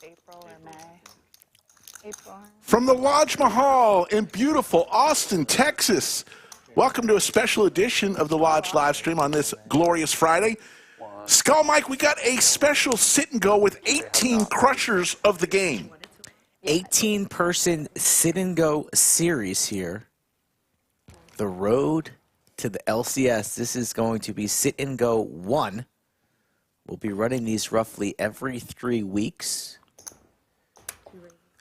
April or May. April. From the Lodge Mahal in beautiful Austin, Texas. Welcome to a special edition of the Lodge live stream on this glorious Friday. Skull Mike, we got a special sit and go with 18 crushers of the game. 18-person sit and go series here. The road to the LCS. This is going to be sit and go 1. We'll be running these roughly every 3 weeks.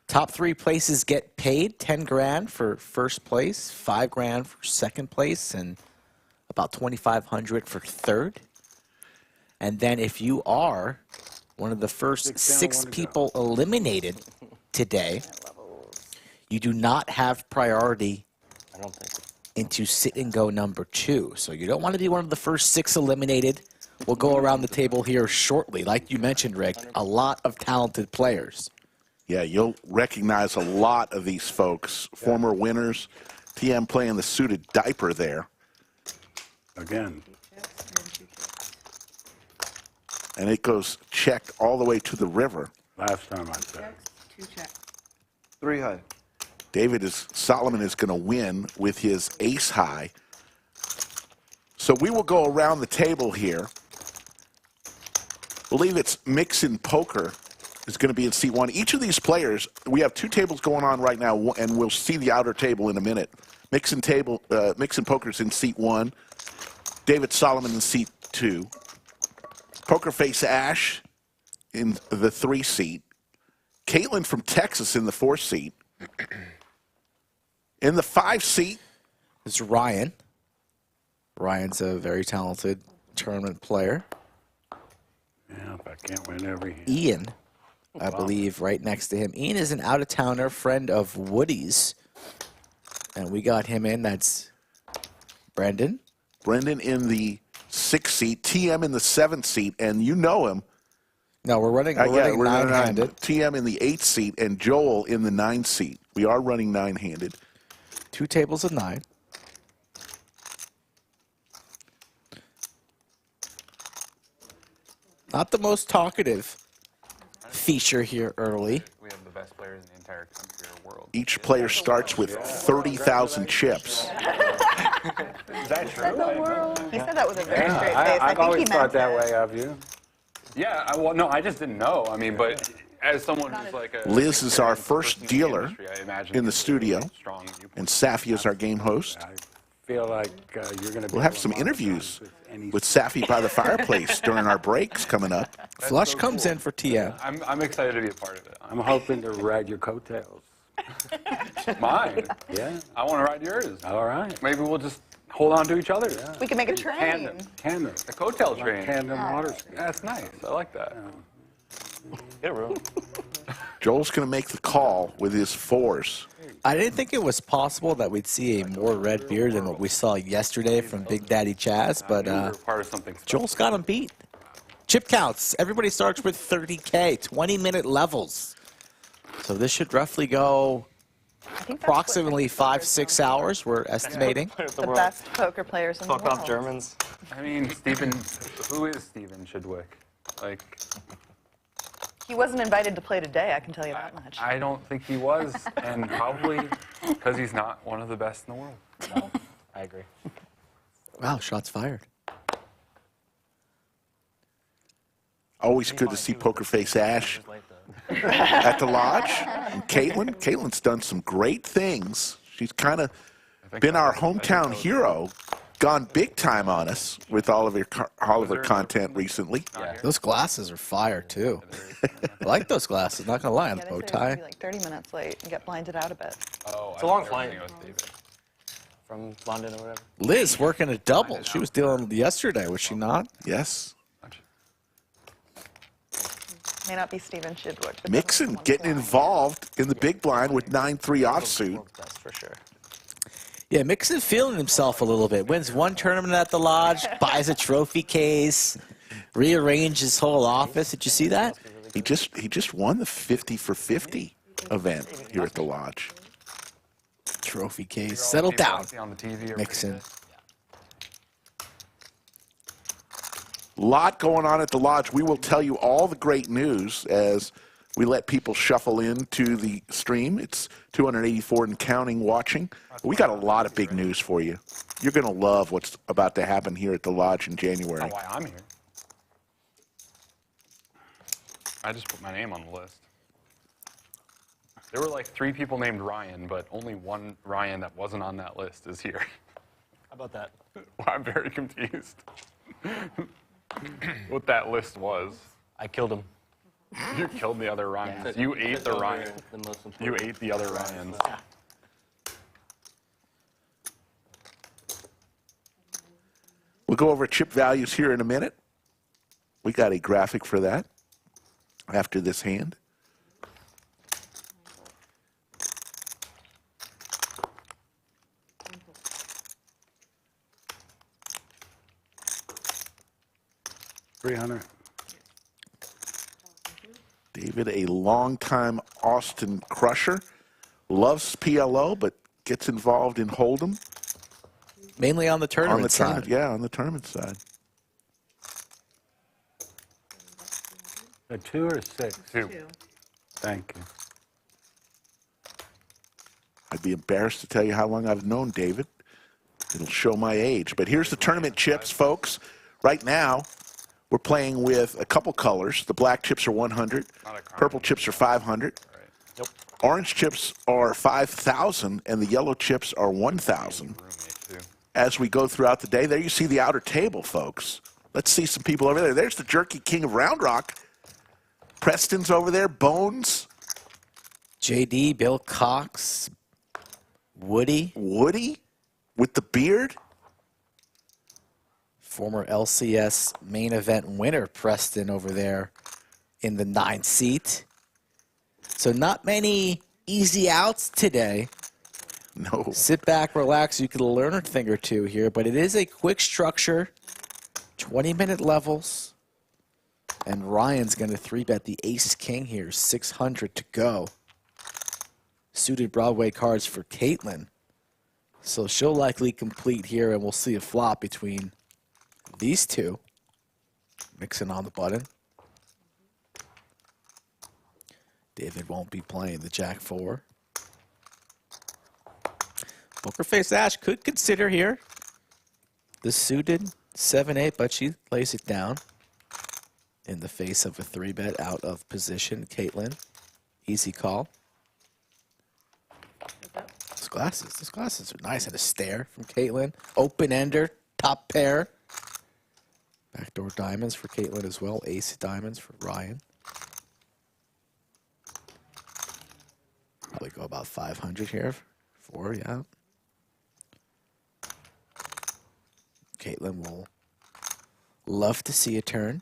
Top 3 places get paid 10 grand for first place, 5 grand for second place, and about 2,500 for third. And then if you are one of the first 6 people eliminated today, you do not have priority into sit and go number 2. So you don't want to be one of the first 6 eliminated. We'll go around the table here shortly. Like you mentioned, Rick, a lot of talented players. Yeah, you'll recognize a lot of these folks, former winners. TM playing the suited diaper there. Again. And it goes check all the way to the river. Last time I said. 2 check. 3 high. Solomon is going to win with his ace high. So we will go around the table here. I believe it's Mixson Poker is going to be in seat 1. Each of these players, we have 2 tables going on right now, and we'll see the outer table in a minute. Mixson Poker's in seat 1. David Solomon in seat 2. Pokerface Ash in the 3 seat. Caitlin from Texas in the 4 seat. In the 5 seat is Ryan. Ryan's a very talented tournament player. Yeah, if I can't win every hand. Ian, I believe, right next to him. Ian is an out-of-towner, friend of Woody's. And we got him in. That's Brendon. Brendon in the 6th seat. TM in the 7th seat. And you know him. No, we're running nine-handed. TM in the 8th seat and Joel in the 9th seat. We are running 9-handed. 2 tables of 9. Not the most talkative feature here early. We have the best players in the entire country or world. Each player starts with 30,000 chips. Is that true? He said that with a very straight face. I've always thought that it. way of you. Yeah, well, no, I just didn't know. I mean, but as someone who's like a... Liz is our first dealer in the studio, strong and Safi is our game host. I feel like you're going to be... We'll have some interviews with Safi by the fireplace during our breaks coming up. Flush comes in for TM. I'm excited to be a part of it. I'm hoping to ride your coattails. Mine? Yeah. I want to ride yours. All right. Maybe we'll just hold on to each other. Yeah. We can make a train. Tandem. A coattail train. Tandem water ski. That's nice. I like that. Get a room. Joel's going to make the call with his 4s. I didn't think it was possible that we'd see a more red beard than what we saw yesterday from Big Daddy Chaz, but part of something Joel's got him beat. Chip counts. Everybody starts with 30K, 20-minute levels. So this should roughly go approximately 5-6 hours, we're estimating. The best poker players in the world. Fuck off Germans. I mean, Steven, who is Steven Chidwick? Like, He wasn't invited to play today, I can tell you that much. I don't think he was, and probably because he's not one of the best in the world. No, I agree. Wow, shots fired. Always good to see Pokerface Ash at the Lodge. And Caitlin's done some great things. She's kind of been our hometown hero, gone big time on us with all of her content recently. Those glasses are fire, too. I like those glasses, not going to lie, on the bow tie. Be like 30 minutes late and get blinded out a bit. Oh, It's a long flight from London or whatever. Liz working a double. She was dealing yesterday, was she not? Yes. May not be Steven Chidwick. but Mixson definitely getting someone involved in the big blind with 9-3 offsuit. That's for sure. Yeah, Mixson feeling himself a little bit. Wins 1 tournament at the Lodge, buys a trophy case, rearranged his whole office. Did you see that? He just won the 50 for 50 event here at the Lodge. Trophy case. Settle down, On the TV Mixson. Lot going on at the Lodge. We will tell you all the great news as we let people shuffle into the stream. It's 284 and counting watching. We got a lot of big news for you. You're going to love what's about to happen here at the Lodge in January. That's why I'm here. I just put my name on the list. There were like 3 people named Ryan, but only one Ryan that wasn't on that list is here. How about that? Well, I'm very confused what that list was. I killed him. You killed the other Ryans. You ate the Ryan. You ate the other Ryans. We'll go over chip values here in a minute. We got a graphic for that after this hand. $300. David, a longtime Austin crusher, loves PLO, but gets involved in Hold'em. Mainly on the tournament side. Yeah, on the tournament side. A 2 or a 6? 2. Thank you. I'd be embarrassed to tell you how long I've known David. It'll show my age. But here's the tournament chips, folks. Right now, we're playing with a couple colors. The black chips are 100. Purple chips are 500. Right. Yep. Orange chips are 5,000, and the yellow chips are 1,000. Roommate, too. As we go throughout the day, there you see the outer table, folks. Let's see some people over there. There's the Jerky King of Round Rock. Preston's over there. Bones. JD, Bill Cox, Woody, Woody with the beard. former LCS main event winner, Preston, over there in the 9th seat. So not many easy outs today. No. Sit back, relax. You can learn a thing or two here, but it is a quick structure, 20-minute levels. And Ryan's going to 3-bet the ace-king here, 600 to go. Suited Broadway cards for Caitlin. So she'll likely complete here, and we'll see a flop between these two. Mixing on the button. David won't be playing the Jack-4. Pokerface Ash could consider here the suited 7-8, but she lays it down in the face of a 3-bet out of position. Caitlin, easy call. Those glasses are nice. And a stare from Caitlin. Open ender, top pair. Backdoor diamonds for Caitlin as well. Ace of diamonds for Ryan. Probably go about 500 here. 4, yeah. Caitlin will love to see a turn.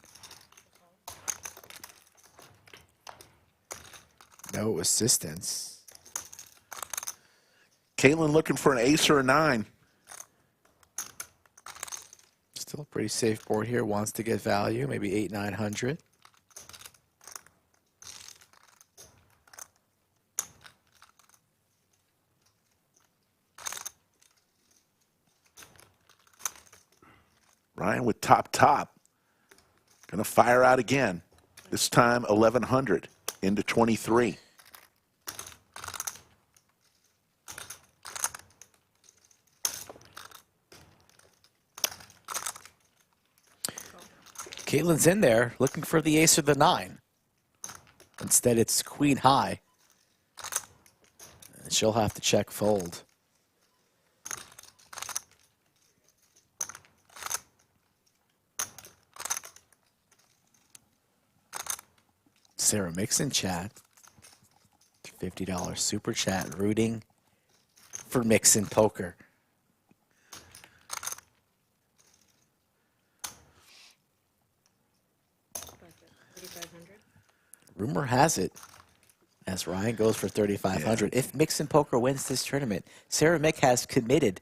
No assistance. Caitlin looking for an ace or a 9. Still a pretty safe board here. Wants to get value, maybe 800-900. Ryan with top. Going to fire out again. This time 1,100 into 23. Caitlin's in there looking for the ace or the 9. Instead, it's queen high. And she'll have to check fold. Sarah Mixson chat. $50 super chat rooting for Mixson Poker. Rumor has it, as Ryan goes for 3,500, if Mixson Poker wins this tournament, Sarah Mick has committed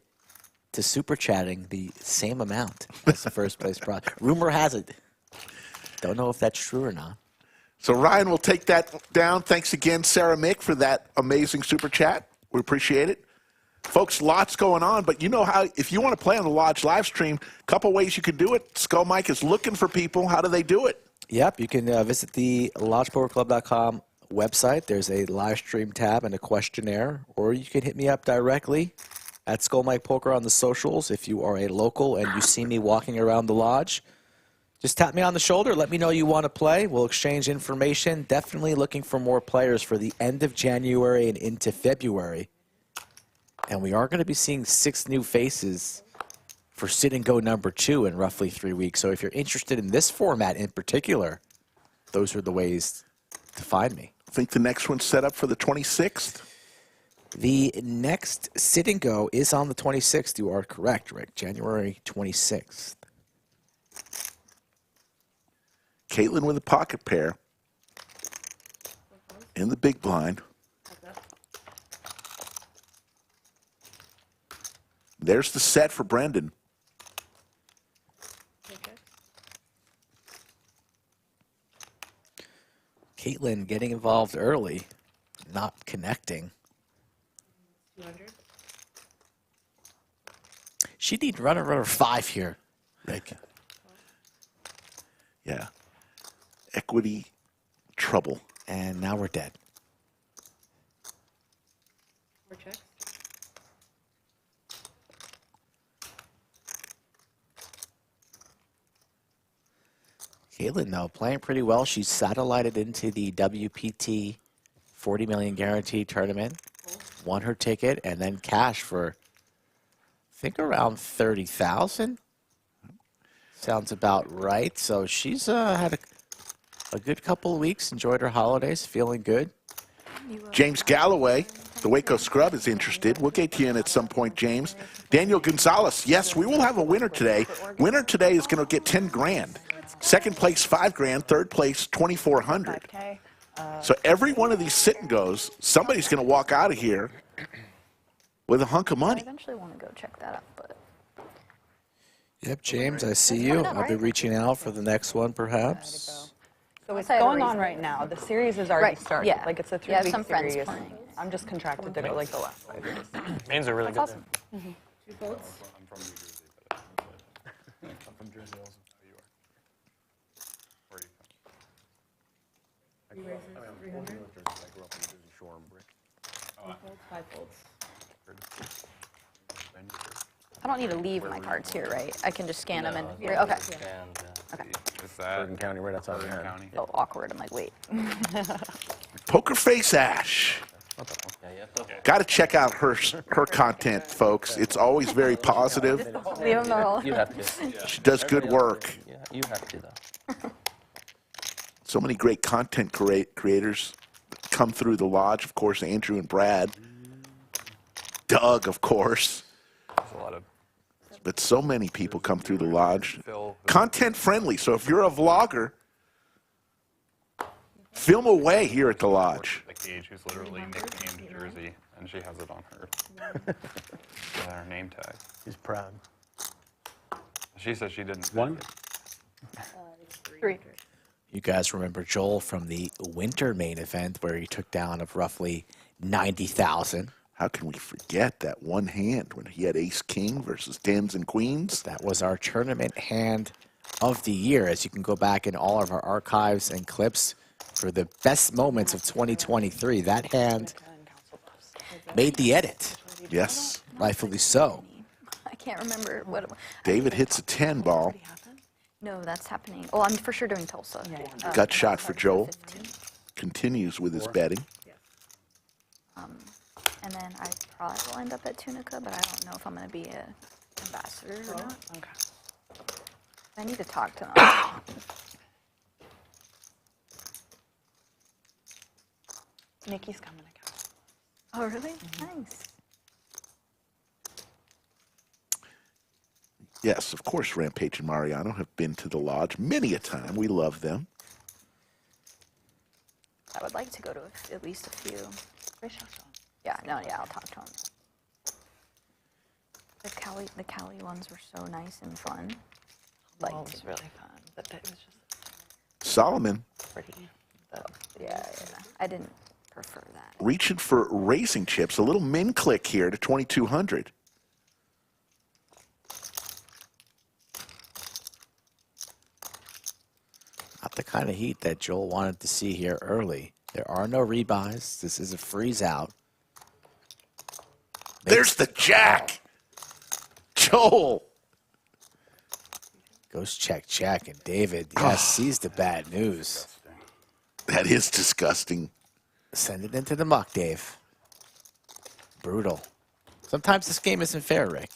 to super chatting the same amount as the first place prize. Rumor has it. Don't know if that's true or not. So Ryan will take that down. Thanks again, Sarah Mick, for that amazing super chat. We appreciate it. Folks, lots going on, but you know how, if you want to play on the Lodge live stream, a couple ways you can do it. Skull Mike is looking for people. How do they do it? Yep, you can visit the lodgepokerclub.com website, there's a live stream tab and a questionnaire, or you can hit me up directly at Skull Mike Poker on the socials. If you are a local and you see me walking around the lodge, just tap me on the shoulder. Let me know you want to play. We'll exchange information. Definitely looking for more players for the end of January and into February. And we are going to be seeing 6 new faces for Sit and Go number 2 in roughly 3 weeks. So if you're interested in this format in particular, those are the ways to find me. I think the next one's set up for the 26th. The next Sit and Go is on the 26th. You are correct, Rick. January 26th. Caitlin with a pocket pair in the big blind. There's the set for Brendon. Caitlin getting involved early, not connecting. 200. She need runner 5 here, Rick. Yeah. Equity trouble. And now we're dead. 4 checks. Caitlin, though, playing pretty well. She's satellited into the WPT 40 million guarantee tournament. Won her ticket and then cash for, I think, around 30,000. Sounds about right. So she's had a good couple of weeks. Enjoyed her holidays. Feeling good. James Galloway, the Waco Scrub, is interested. We'll get you in at some point, James. Daniel Gonzalez, yes, we will have a winner today. Winner today is going to get 10 grand. Second place, 5 grand. Third place, 2,400. 5K. So every one of these sit and goes, somebody's going to walk out of here with a hunk of I money. eventually want to go check that out, but Yep, James, I see you. I'll be reaching out for the next one, perhaps. So it's I had a going on reason. right now. The series has already Right, started. yeah. Like it's a Yeah, I have 3-week some friends series. playing. I'm just contracted to go like the last 5 years. Mains are really that's good. awesome. 2 votes. I'm from New Jersey, but I'm from Jersey also. Oh, you are. Where are you from? He raises 300. I grew up in Jersey Shore and Brick. 5 votes. I don't need to leave my cards here, right? I can just scan them and okay. And, Okay. Is that Bergen County, right outside of Bergen here. County? Oh, awkward. I'm like, wait. Pokerface Ash. Got to check out her content, folks. It's always very positive. Leave them all. You have to. She does good work. Yeah, you have to, though. So many great content creators come through the lodge. Of course, Andrew and Brad. Doug, of course. There's a lot of But so many people come through the lodge. Phil. Content friendly. So if you're a vlogger, film away here at the lodge. The cage who's literally nicknamed Jersey, and she has it on her name tag. He's proud. She says she didn't. One? 3. You guys remember Joel from the winter main event where he took down of roughly 90,000. How can we forget that one hand when he had ace king versus tens and queens? That was our tournament hand of the year, as you can go back in all of our archives and clips for the best moments of 2023. That hand made the edit, Yes. rightfully so. I can't remember what. David hits a 10 ball. No, that's happening. Oh, I'm for sure doing Tulsa. Gut shot for Joel. 15. Continues with his betting. And then I probably will end up at Tunica, but I don't know if I'm going to be an ambassador or not. Okay. I need to talk to them. Nikki's coming to count. Oh, really? Nice. Yes, of course, Rampage and Mariano have been to the lodge many a time. We love them. I would like to go to at least a few. Yeah, no, yeah, I'll talk to them. The Cali ones were so nice and fun. Well, Liked it was really fun, but it was just Solomon pretty. yeah. I didn't prefer that. reaching for racing chips. A little min click here to 2,200. Not the kind of heat that Joel wanted to see here early. There are no rebuys. This is a freeze out. There's the jack. Joel. Goes check, check, and David, yes, sees the bad news. That is disgusting. Send it into the muck, Dave. Brutal. Sometimes this game isn't fair, Rick.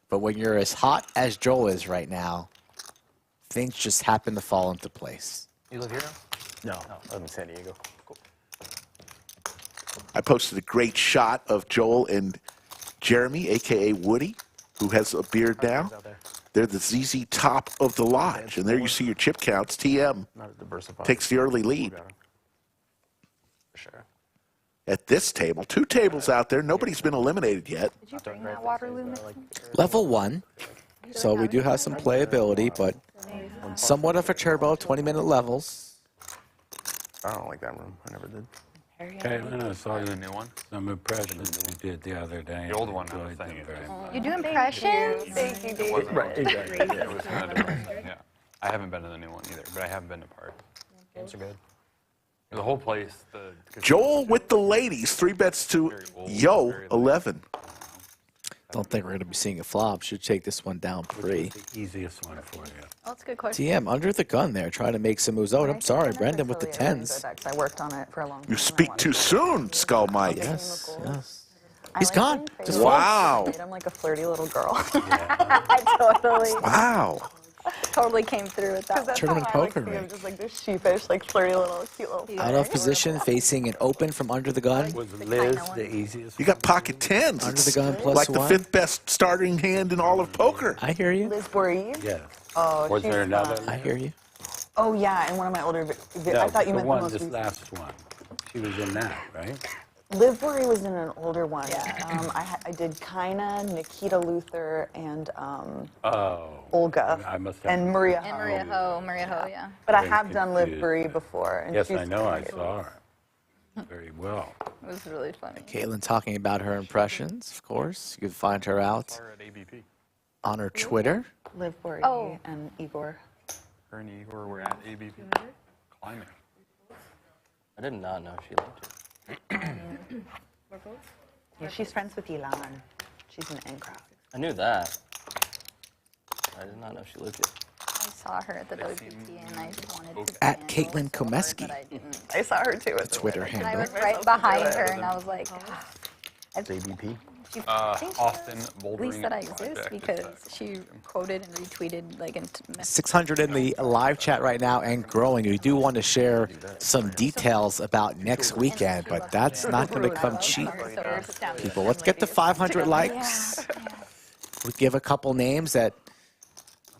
But when you're as hot as Joel is right now, things just happen to fall into place. You live here? No. I live in San Diego. Cool. I posted a great shot of Joel and Jeremy, a.k.a. Woody, who has a beard now. Out there. They're the ZZ top of the lodge. And there you see your chip counts. TM Not a diversified. takes the early lead. For sure. At this table, 2 tables out there. Nobody's been eliminated yet. Did you bring that Waterloo Mixon? Level 1. So we do have some playability, but somewhat of a turbo, 20-minute levels. I don't like that room. I never did. Caitlin, I saw The you new one? some impressions you did the other day. The old one, I was Enjoyed saying them it. very much. You do impressions? Thank you, It Dave. wasn't Right, exactly. It was kind of different. Yeah. I haven't been to the new one either, but I have been to part. Games are good. The whole place. Joel with the ladies. 3 bets to Yo, 11. Don't think we're going to be seeing a flop. Should take this one down pre. The easiest one for you. Oh, that's a good question. TM under the gun there, trying to make some moves. Oh, I'm sorry, Brendon with the 10s. I worked on it for a long time. You speak too soon, Skull Mike. Yes, yes. I He's like gone. being Just crazy. Wow. I'm like a flirty little girl. I totally. Wow. Totally came through with that. That's Tournament how I like poker, to be. I'm Rick. just like this sheepish, like flirty little, cute little. Out of position, facing an open from under the gun. Was Liz the easiest You got pocket 10s. Under the It's gun plus like the 1. 5th best starting hand in all of poker. I hear you. Liz Boreed. Yes. Oh, Was she's there another? fun. I hear you. Oh yeah, and one of my older. No, I thought you the meant the one, most this recent. last one. She was in that, right? Liv Bory was in an older one. I did Kaina, Nikita Luther, and Oh. Olga, I must have. and Maria. And Maria Ho, yeah. But I Very have done Liv confused. Bory before. And Yes, she's I know. I great. saw her. Very well. It was really funny. Caitlin talking about her impressions, of course. You can find her out Or at ABP. on her Twitter. Liv Bory Oh. and Igor. Her and Igor were at ABP. Climbing. I did not know she liked it. Yeah, she's friends with Elan. She's an N-crowd. I knew that. I did not know she lived it. I saw her at the WPT and I just wanted to At handle Caitlin so hard, Komeski. but I didn't. I saw her too. At the Twitter wedding. And I handle. was right behind her and I was like, ABP. I think she Austin knows at bouldering least that I project exist is because that she quoted and retweeted like in 600 in the live chat right now and growing. We do want to share some details about next weekend, but that's not going to come cheap. People, let's get to 500 likes. We give a couple names that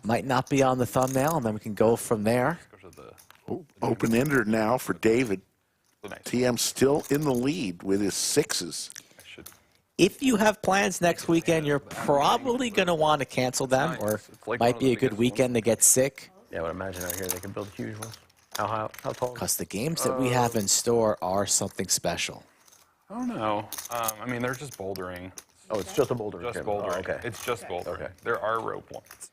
might not be on the thumbnail, and then we can go from there. Go to the Open-ender now for David. nice. TM still in the lead with his 6s. I should. If you have plans next weekend, you're probably going to want to cancel them, or It's like might one of be the a good biggest weekend to get sick, Yeah, I would imagine out here they could build huge ones. How tall? because the games that we have in store are something special. I don't know. I mean, they're just bouldering. Oh, it's just a boulder. Just table. bouldering. Oh, okay. It's just bouldering. Okay. There are rope ones.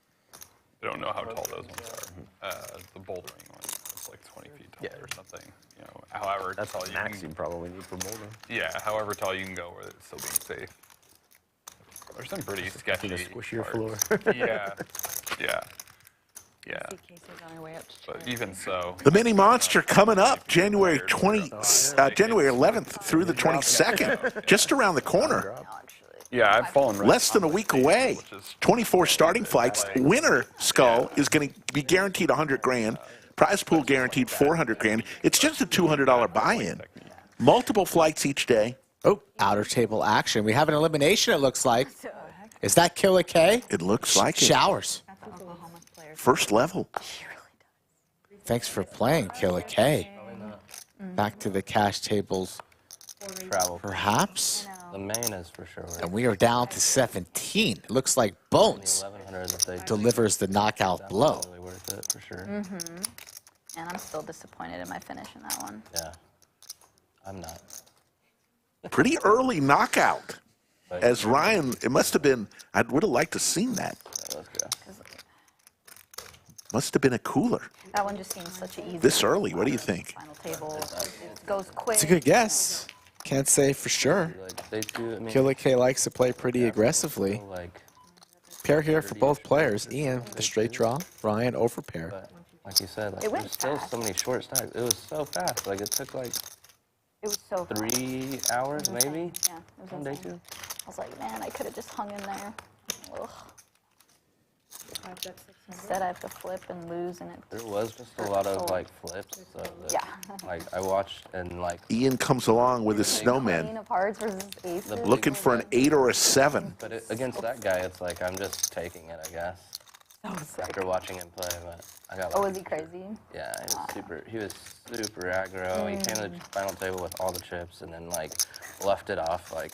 I don't know how tall those ones are. The bouldering one is like 20 feet tall Yeah. or something. You know, however That's tall the you max can. you probably need for bouldering. Yeah, however tall you can go with it still being safe. There's some pretty sketchy. To squish your parts. floor. Yeah. Yeah. Yeah. Casey's on her way up to But even so. The mini monster coming up January 11th through the 22nd, just around the corner. Yeah, I've fallen right Less than a week away. 24 starting flights. Winner Skull is going to be guaranteed 100 grand. Prize pool guaranteed 400 grand. It's just a $200 buy-in. Multiple flights each day. Oh, outer table action. We have an elimination, it looks like. Is that Killer K? It looks like it. Showers. First level. Thanks for playing, Killer K. Back to the cash tables, Travel. perhaps. The main is for sure. And we are down to 17. It looks like Bones 1100 that they delivers the knockout blow. Really worth it for sure. and I'm still disappointed in my finish in that one. Yeah. I'm not. Pretty early knockout. As Ryan, it must have been, I would have liked to have seen that. Let's go. Must have been a cooler. That one just seems such an easy. This early, what do you think? Final table. It goes quick. It's a good guess. Can't say for sure. Like they do. I mean, Killer K likes to play pretty aggressively. like, Pair here for both players. Ian, the straight draw. Ryan, over pair. but like you said, like It went there's still fast. so many short stacks. It was so fast. Like it took like It was so fast. 3 hours maybe. Yeah, it was On day insane. 2. I was like, man, I could have just hung in there. Ugh. Instead, I have to flip and lose, and it. There was just a lot of like flips. So that, Yeah. Like I watched and like Ian comes along with his Queen snowman, of hearts versus aces. looking for an 8 or a 7. But against that guy, it's like I'm just taking it, I guess. After watching him play, but I got. Oh, lucky was he for sure. crazy? Yeah, he was super aggro. He came to the final table with all the chips and then like left it off like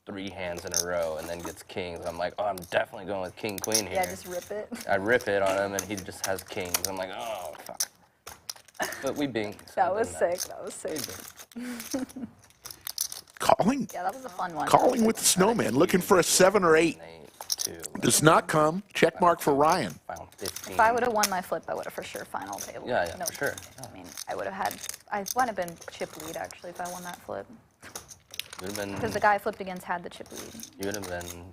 3 hands in a row and then gets kings. I'm like, oh, I'm definitely going with king queen here. Yeah, just rip it. I rip it on him and he just has kings. I'm like, oh fuck. But we bing. so That it was doesn't sick. That was sick. matter. Calling, Yeah, that was a fun one. calling with the snowman, looking for a 7 or 8. 8-2. Does not come. Check mark for Ryan. Final 15. If I would have won my flip, I would have for sure final table. Yeah, for sure. I mean, I would have had. I might have been chip lead actually if I won that flip. Would have been. Because the guy I flipped against had the chip lead. You would have been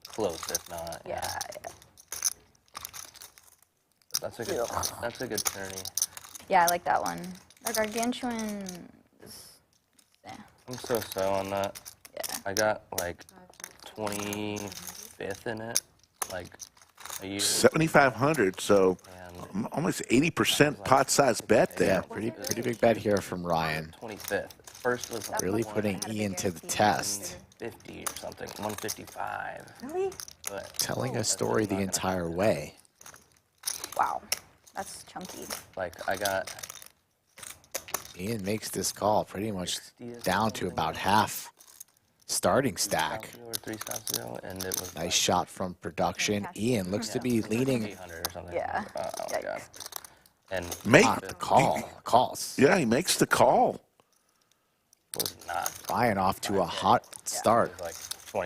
close, if not. Yeah. That's a good. That's a good tourney. Yeah, I like that one. The gargantuan is. Yeah. I'm so on that. Yeah. I got like 25th in it, like a year. 7,500, so And almost 80% pot size bet Yeah, there. pretty big bet here from Ryan. 25th. First was like Really putting Ian to the test. 150 or something, 155. Really? But Telling a story the entire way. Wow. That's chunky. like I got Ian makes this call pretty much down to about half starting stack. or 3 stops ago, and it was Nice shot from production. Ian looks to be leaning 800 or something. Yeah. Oh my god. And Make on the call. Calls. Yeah, he makes the call. was not. Ryan off to a hot start. It was like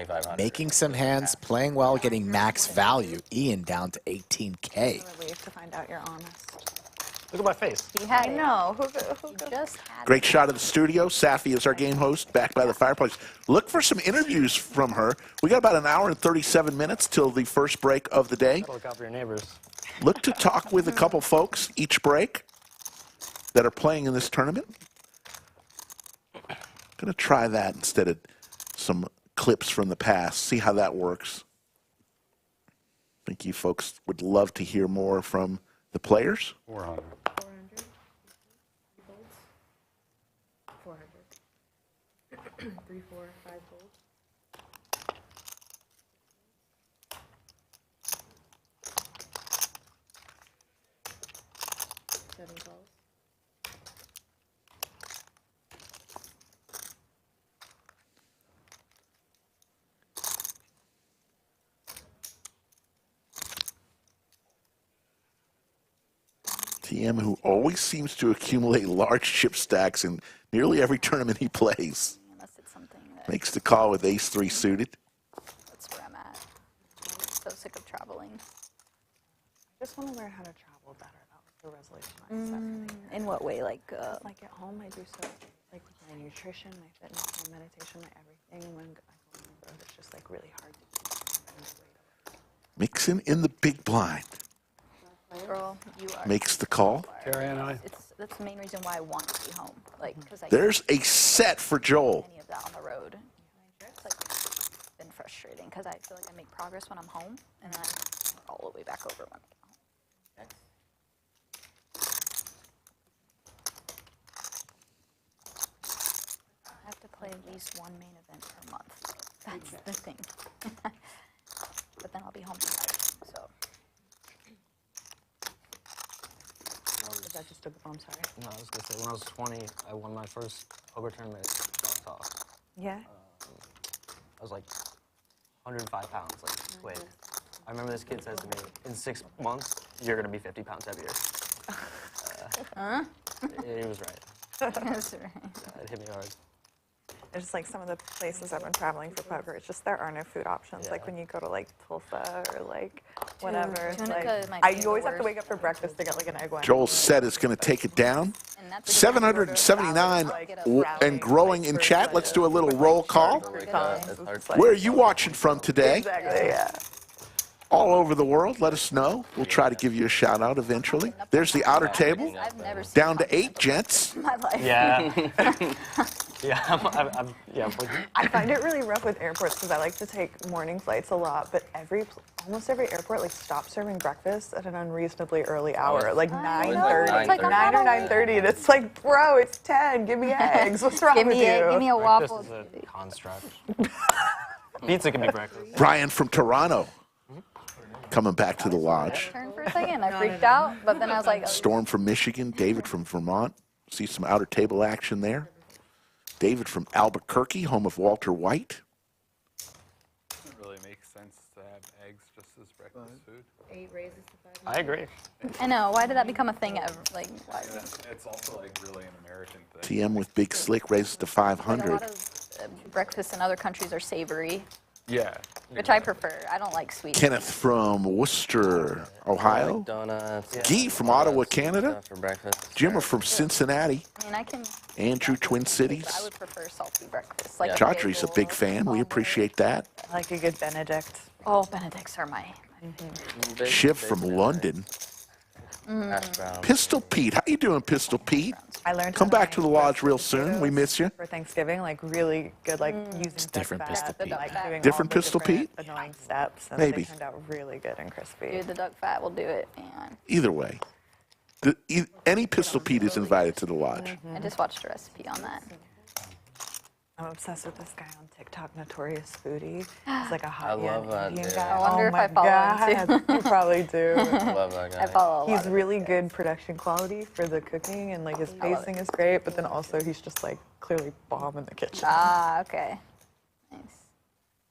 2,500. Making some hands, playing well, getting max value. Ian down to 18K. Relief to find out you're honest. Look at my face. He had I it. know. He just had Great shot of the studio. Safi is our game host, back by the fireplace. Look for some interviews from her. We got about an hour and 37 minutes till the first break of the day. Look out for your neighbors. Look to talk with a couple folks each break that are playing in this tournament. Gonna try that instead of some clips from the past. See how that works. I think you folks would love to hear more from the players. 400. 400. 3, 4, 5 gold. Seven calls. TM, who always seems to accumulate large chip stacks in nearly every tournament he plays, Unless it's something that makes the call with ace-3 suited. that's where I'm at. So sick of traveling. I just want to learn how to travel better. That was the resolution I set for the year. In what way? Like, Like at home, I do so like with my nutrition, my fitness, my meditation, my everything. And when I go on the road, it's just like really hard to do. Mixon in the big blind. girl, you are. Makes the call. Carrie and I. That's the main reason why I want to be home. Like, because I There's a set for Joel. any of that on the road. It's like been frustrating because I feel like I make progress when I'm home, and then I'm all the way back over when I get home. I have to play at least one main event per month. That's the thing. But then I'll be home for 5, so. Is that just a, I'm sorry. No, I was gonna say when I was 20, I won my first poker tournament. Off. Yeah. I was like 105 pounds, like quick. I remember this kid says to me, in 6 months, you're gonna be 50 pounds heavier. He was right. That's right. It hit me hard. It's just like some of the places I've been traveling for poker, it's just there are no food options. Like Yeah. when you go to like Tulsa or like whatever. It's Tunica like, might be you the always have to worst. wake up for breakfast to get like an egg white. Joel's set is going to take it down. And that's 779 and growing in chat. Let's do a little roll call. Wake up. It's hard to Where are you watching from today? Exactly, yeah. All over the world. Let us know. We'll try to give you a shout out eventually. There's the outer table. I've never seen Down to 8, gents. in my life. Yeah. yeah, yeah. I find it really rough with airports because I like to take morning flights a lot, but almost every airport like stops serving breakfast at an unreasonably early hour, like 9:30, It's like 9 or 9:30, and it's like, bro, it's 10. Give me eggs. What's wrong Give with me you? a Breakfast waffle. is a construct. Pizza can be breakfast. Brian from Toronto coming back to the lodge. Turn for a second. I freaked out, but then I was like, Storm from Michigan. David from Vermont. See some outer table action there. David from Albuquerque, home of Walter White. Doesn't really make sense to have eggs just as breakfast food. 8 raises to 5. I agree. I know. Why did that become a thing? Like, why? It's also like really an American thing. TM with Big Slick raises to Like a 500. lot of breakfasts in other countries are savory, Yeah. which I prefer. I don't like sweet. Kenneth from Worcester, Ohio. Donuts. Guy from Ottawa, Stuff Canada. for breakfast. Jimmer from Cincinnati. I mean, I can. Andrew, Twin I Cities. would prefer salty breakfast. Like Chaudhry's a big fan. We appreciate that. I like a good Benedict. Oh, Benedicts are my. Shiv from London. Hash brown. Pistol Pete. How you doing, Pistol Pete? I learned Come how back to the make lodge real roasted soon. We potatoes miss you. for Thanksgiving. Like really good, like using different duck Pistol fat, Pete. like doing Different all the Pistol different Pete? annoying steps, and Maybe. they turned out really good and crispy. Dude, the duck fat will do it, man. Either way. Any Pistol Pete is invited to the lodge. I just watched a recipe on that. I'm obsessed with this guy on TikTok, Notorious Foodie. He's like a hot I young love that Indian dude. guy. I wonder oh if my I follow him, God. You probably do. Love that guy. I follow a lot He's of really good production quality for the cooking, and like his pacing is great, but then also he's just like clearly bomb in the kitchen. Ah, okay. Nice.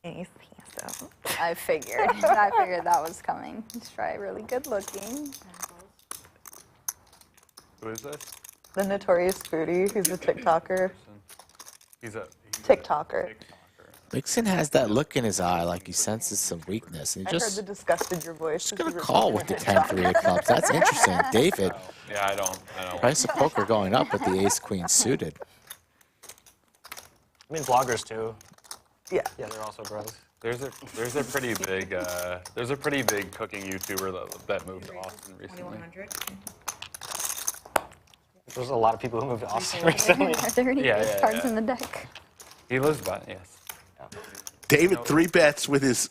And he's handsome. I figured. I figured that was coming. He's probably really good looking. Who is this? The Notorious Foodie, who's a TikToker. He's a TikToker. Mixon has that look in his eye like he senses some weakness. And I he heard just the disgust in your voice. just gonna call with the 10-3 of clubs. That's interesting. David, Yeah, I don't. price of poker going up with the ace-queen suited. I mean, vloggers too. Yeah. Yeah, they're also bros. There's a pretty big cooking YouTuber that moved to Austin recently. 2100. There's a lot of people who moved to Austin recently. Are there any Yeah, ace yeah, cards yeah. in the deck? He lives by yes. David 3-bets with his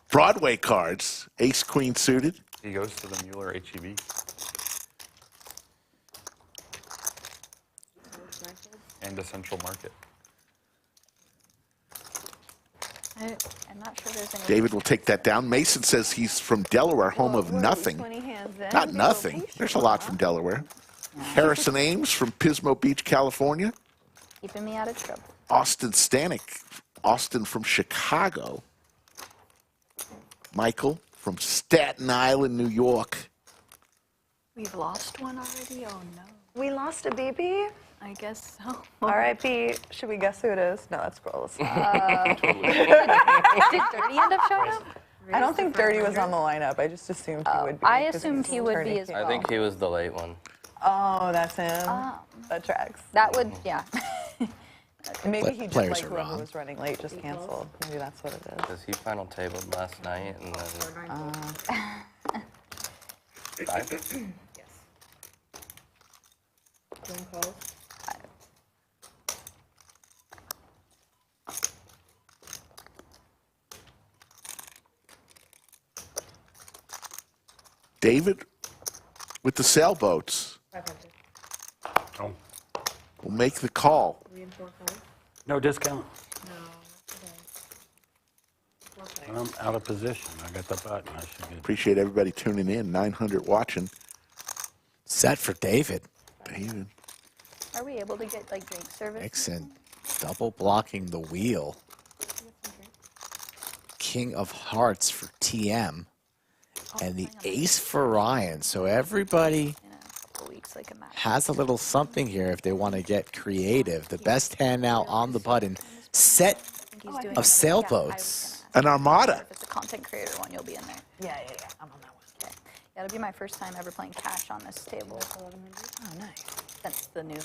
Broadway cards. Ace Queen suited. He goes to the Mueller HEB. And to Central Market. I'm not sure there's any. David will take that down. Mason says he's from Delaware, home of nothing. 20 hands in. Not nothing. There's a lot from Delaware. Harrison Ames from Pismo Beach, California. Keeping me out of trouble. Austin Stanek. Austin from Chicago. Michael from Staten Island, New York. We've lost one already? Oh no. We lost a baby. I guess so. R.I.P. Should we guess who it is? No, that's gross. Did Dirty end up showing up? I don't think Dirty was on the lineup. I just assumed he would be. I 'cause assumed he's he would be turning as king. well. I think he was the late one. Oh, that's him. That tracks. That would, yeah. Maybe he just Players like are whoever wrong. was running late just canceled. Maybe that's what it is. Because he final tabled last night and then. Five? Yes. Phone calls. David with the sailboats 500. Oh, will make the call. 3 and 4 calls. no discount. No. Okay. 4 plays. I'm out of position. I got the button. I should get. Appreciate everybody tuning in. 900 watching. Set for David. David. Are we able to get like drink service? Mixon double blocking the wheel. King of Hearts for TM. And the ace for Ryan. So everybody In a couple weeks, like a match. has a little something here if they want to get creative. The best hand now on the button. Set He's doing of sailboats. An armada. If it's a content creator one, you'll be in there. Yeah. I'm on that one. Okay. Yeah, it'll be my first time ever playing cash on this table. Oh, nice. Since the new.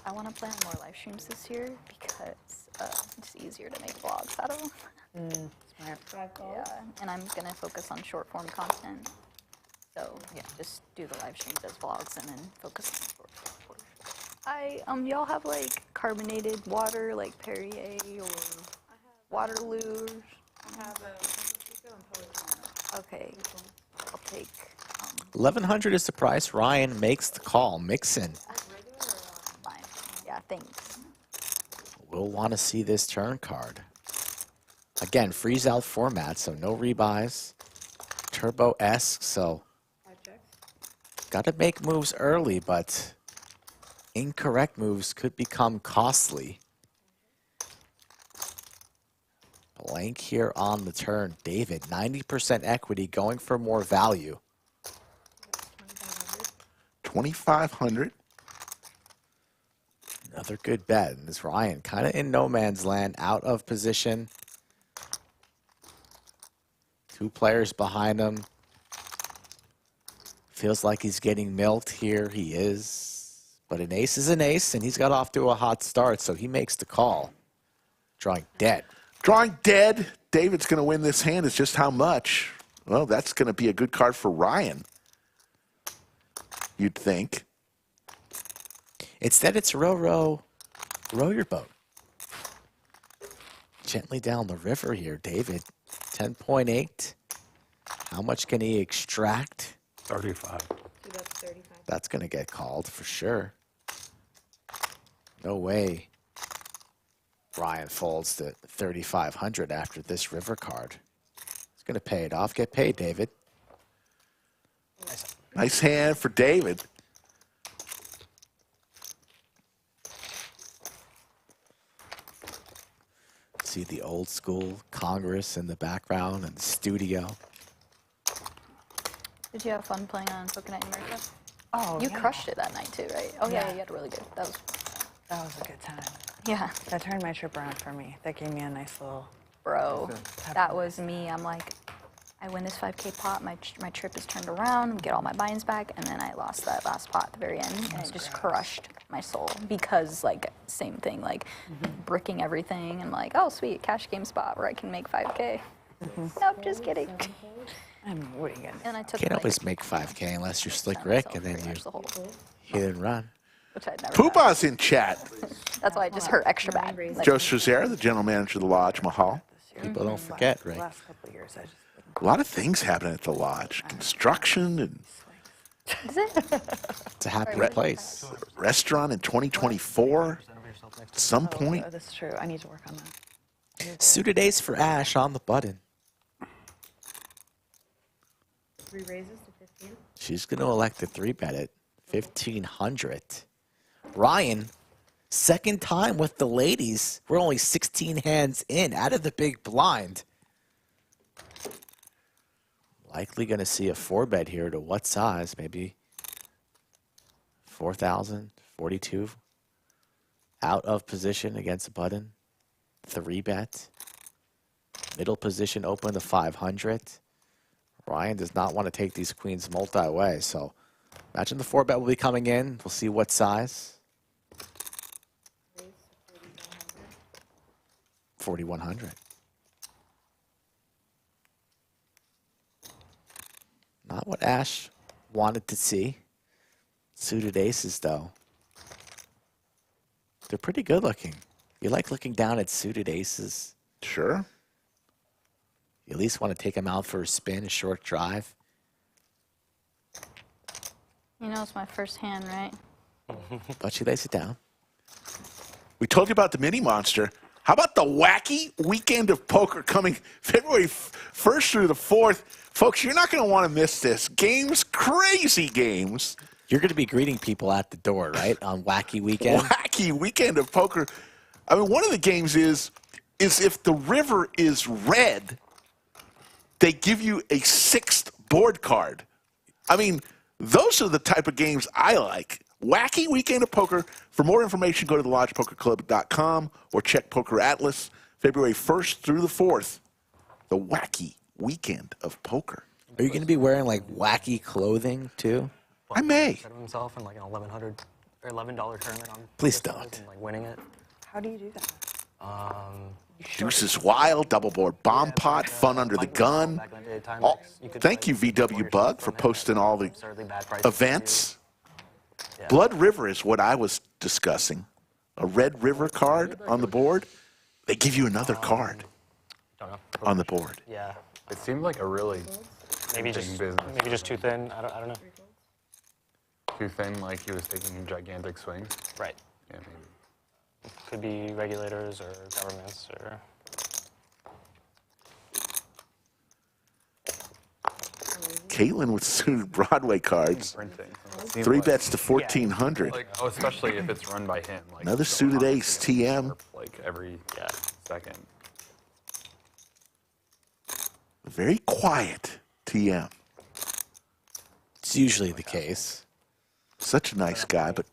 I want to play on more live streams this year because it's easier to make vlogs out of them. Smart. 5 calls. Yeah, and I'm gonna focus on short form content. So yeah, just do the live streams as vlogs and then focus on short form. Y'all have like carbonated water, like Perrier or Waterloo? I have a QQ and poetry. Okay, I'll take. 1100 is the price. Ryan makes the call. Mixson. Fine. Yeah, thanks. We'll want to see this turn card. Again, freeze out format, so no rebuys. Turbo-esque, so 5 checks. got to make moves early, but incorrect moves could become costly. Blank here on the turn. David, 90% equity, going for more value. 2,500. Another good bet. And this Ryan kind of in no man's land, out of position. 2 players behind him. Feels like he's getting milked here. He is. But an ace is an ace, and he's got off to a hot start, so he makes the call. Drawing dead. Drawing dead. David's going to win this hand. It's just how much? Well, that's going to be a good card for Ryan, you'd think. Instead, it's row your boat. Gently down the river here, David. 10.8. How much can he extract? 35. So that's 35. That's going to get called for sure. No way Ryan folds to 3,500 after this river card. He's going to pay it off. Get paid, David. Nice hand for David. See the old school Congress in the background and the studio. Did you have fun playing on Poker Night in America? Oh, You yeah. crushed it that night too, right? Oh yeah, Yeah. you had a really good. That was. That was a good time. Yeah, That turned my trip around for me. That gave me a nice little. bro. That was me. I'm like, I win this 5K pot. My trip is turned around. Get all my buy-ins back, and then I lost that last pot at the very end, and it just crushed my soul because like same thing, like bricking everything, and like, oh sweet, cash game spot where I can make 5K. Nope, just kidding. I mean, what are you gonna? And I took Can't like, always make 5K unless you're Slick 10% Rick, myself and then pretty you much the whole, hit and run. which I'd never done. Poopa's in chat. That's why I just hurt extra bad. Like, Joe Strazera, the general manager of the Lodge, Mahal. People don't forget, The Rick. last couple of years, I just. A lot of things happening at the Lodge. Construction and is it? It's a happy place. restaurant in 2024 at some point. Oh, that's true. I need to work on that. Suited ace for Ash on the button. 3 raises to 15. She's going to elect to 3-bet it. 1,500. Ryan, second time with the ladies. We're only 16 hands in out of the big blind. Likely going to see a 4-bet here. To what size? Maybe 4,000, 42. Out of position against the button. 3-bet. Middle position open to 500. Ryan does not want to take these queens multi-way, so imagine the 4-bet will be coming in. We'll see what size. 4,100. Not what Ash wanted to see. Suited aces, though. They're pretty good looking. You like looking down at suited aces? Sure. You at least want to take them out for a spin, a short drive. You know, it's my first hand, right? But she lays it down. We told you about the mini monster. How about the wacky weekend of poker coming February 1st through the 4th? Folks, you're not going to want to miss this. Games, crazy games. You're going to be greeting people at the door, right? On Wacky Weekend? Wacky weekend of poker. I mean, one of the games is if the river is red, they give you a 6th board card. I mean, those are the type of games I like. wacky weekend of poker. For more information, go to thelodgepokerclub.com or check Poker Atlas. February 1st through the 4th, the wacky weekend of poker. Are you going to be wearing like wacky clothing too? I may. Set himself in like an $11 tournament on Please Pokerface don't. and, like winning it. How do you do that? Deuces Wild, double board bomb pot, fun under the gun. Back in the day, time Oh, mix, you could, thank you, like, VW Bug, for from him posting all the absurdly bad prices events. Yeah. Blood River is what I was discussing. A Red River card on the board. They give you another card Don't know. on the board. Yeah. It seemed like a really Maybe big just business. too thin. I don't know. Too thin, like he was taking gigantic swings. Right. Yeah, maybe. Could be regulators or governments or. Caitlin with suited Broadway cards. Printing. 3 bets to 1,400. Like, oh, especially if it's run by him. Like, Another he's suited going ace, TM. Like every second. Very quiet, TM. It's usually the case. Such a nice guy, but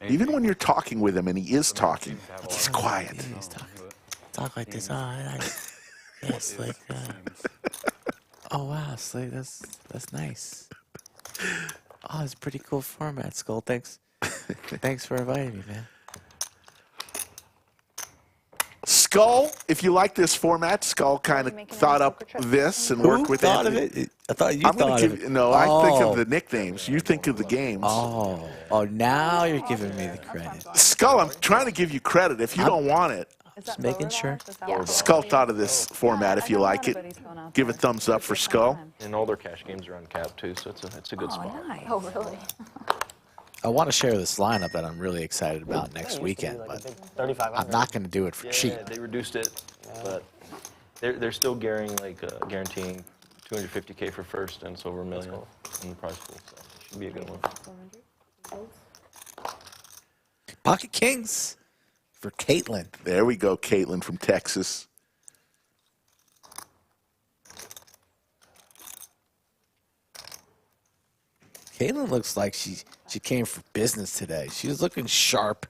even when you're talking with him and he is talking, he's quiet. He's talk like this. Yes, like. Oh wow, Slade, that's nice. Oh, it's a pretty cool format, Skull. Thanks for inviting me, man. Skull, if you like this format, Skull kind of thought up this and worked with thought it. of it? I thought you I'm gonna thought of give, it. No, I think of the nicknames. You think of the games. Oh, now you're giving me the credit. Skull, I'm trying to give you credit. If you don't want it, Just making sure. Skull thought of this format. If you like it, give a thumbs up for Skull. And all their cash games are uncapped too, so it's a good spot. Nice. Oh, really? I want to share this lineup that I'm really excited about next weekend, but I'm not going to do it for cheap. Yeah, they reduced it, but they're still guaranteeing $250K for first, and it's over $1 million in the prize pool, so it should be a good one. Pocket Kings for Caitlin. There we go, Caitlin from Texas. Caitlin looks like she came for business today. She was looking sharp.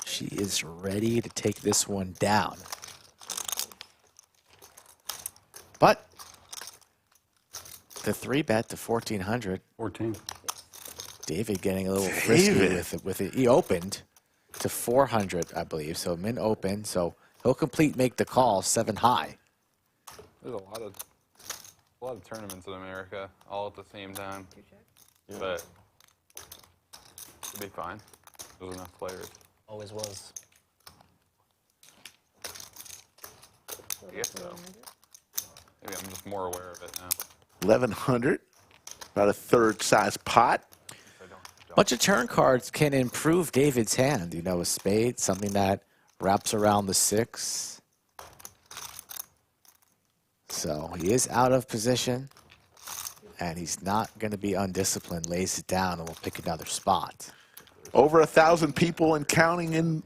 She is ready to take this one down. But the 3-bet to 1,400. 14. David getting a little frisky David. with it. He opened to 400, I believe. So min open. So he'll make the call 7 high. There's a lot of tournaments in America all at the same time. But it'll be fine. There's enough players. Always was. I guess so. Maybe I'm just more aware of it now. 1,100. About a third size pot. Bunch of turn cards can improve David's hand. You know, a spade, something that wraps around the 6. So he is out of position, and he's not going to be undisciplined. Lays it down, and we'll pick another spot. Over 1,000 people and counting and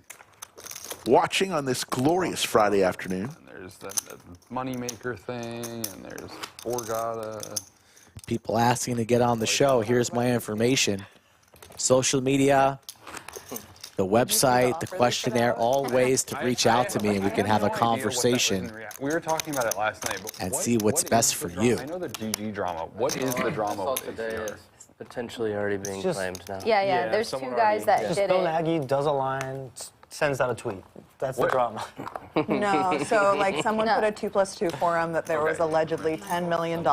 watching on this glorious Friday afternoon. And there's that moneymaker thing, and there's Borgata. People asking to get on the show. Here's my information. Social media, the website, the questionnaire, all ways to reach out to me, and we can have a conversation We were talking about it last night, but and what- see what's what best is the for drama? you. I know the GG drama. What is the drama Saw with today ACR? is potentially already being just- claimed now. Yeah. There's someone 2 guys that Just did Bill it. Nagy does a line, sends out a tweet. That's the drama. No, so like someone No. put a 2+2 forum that there was Okay. allegedly $10 million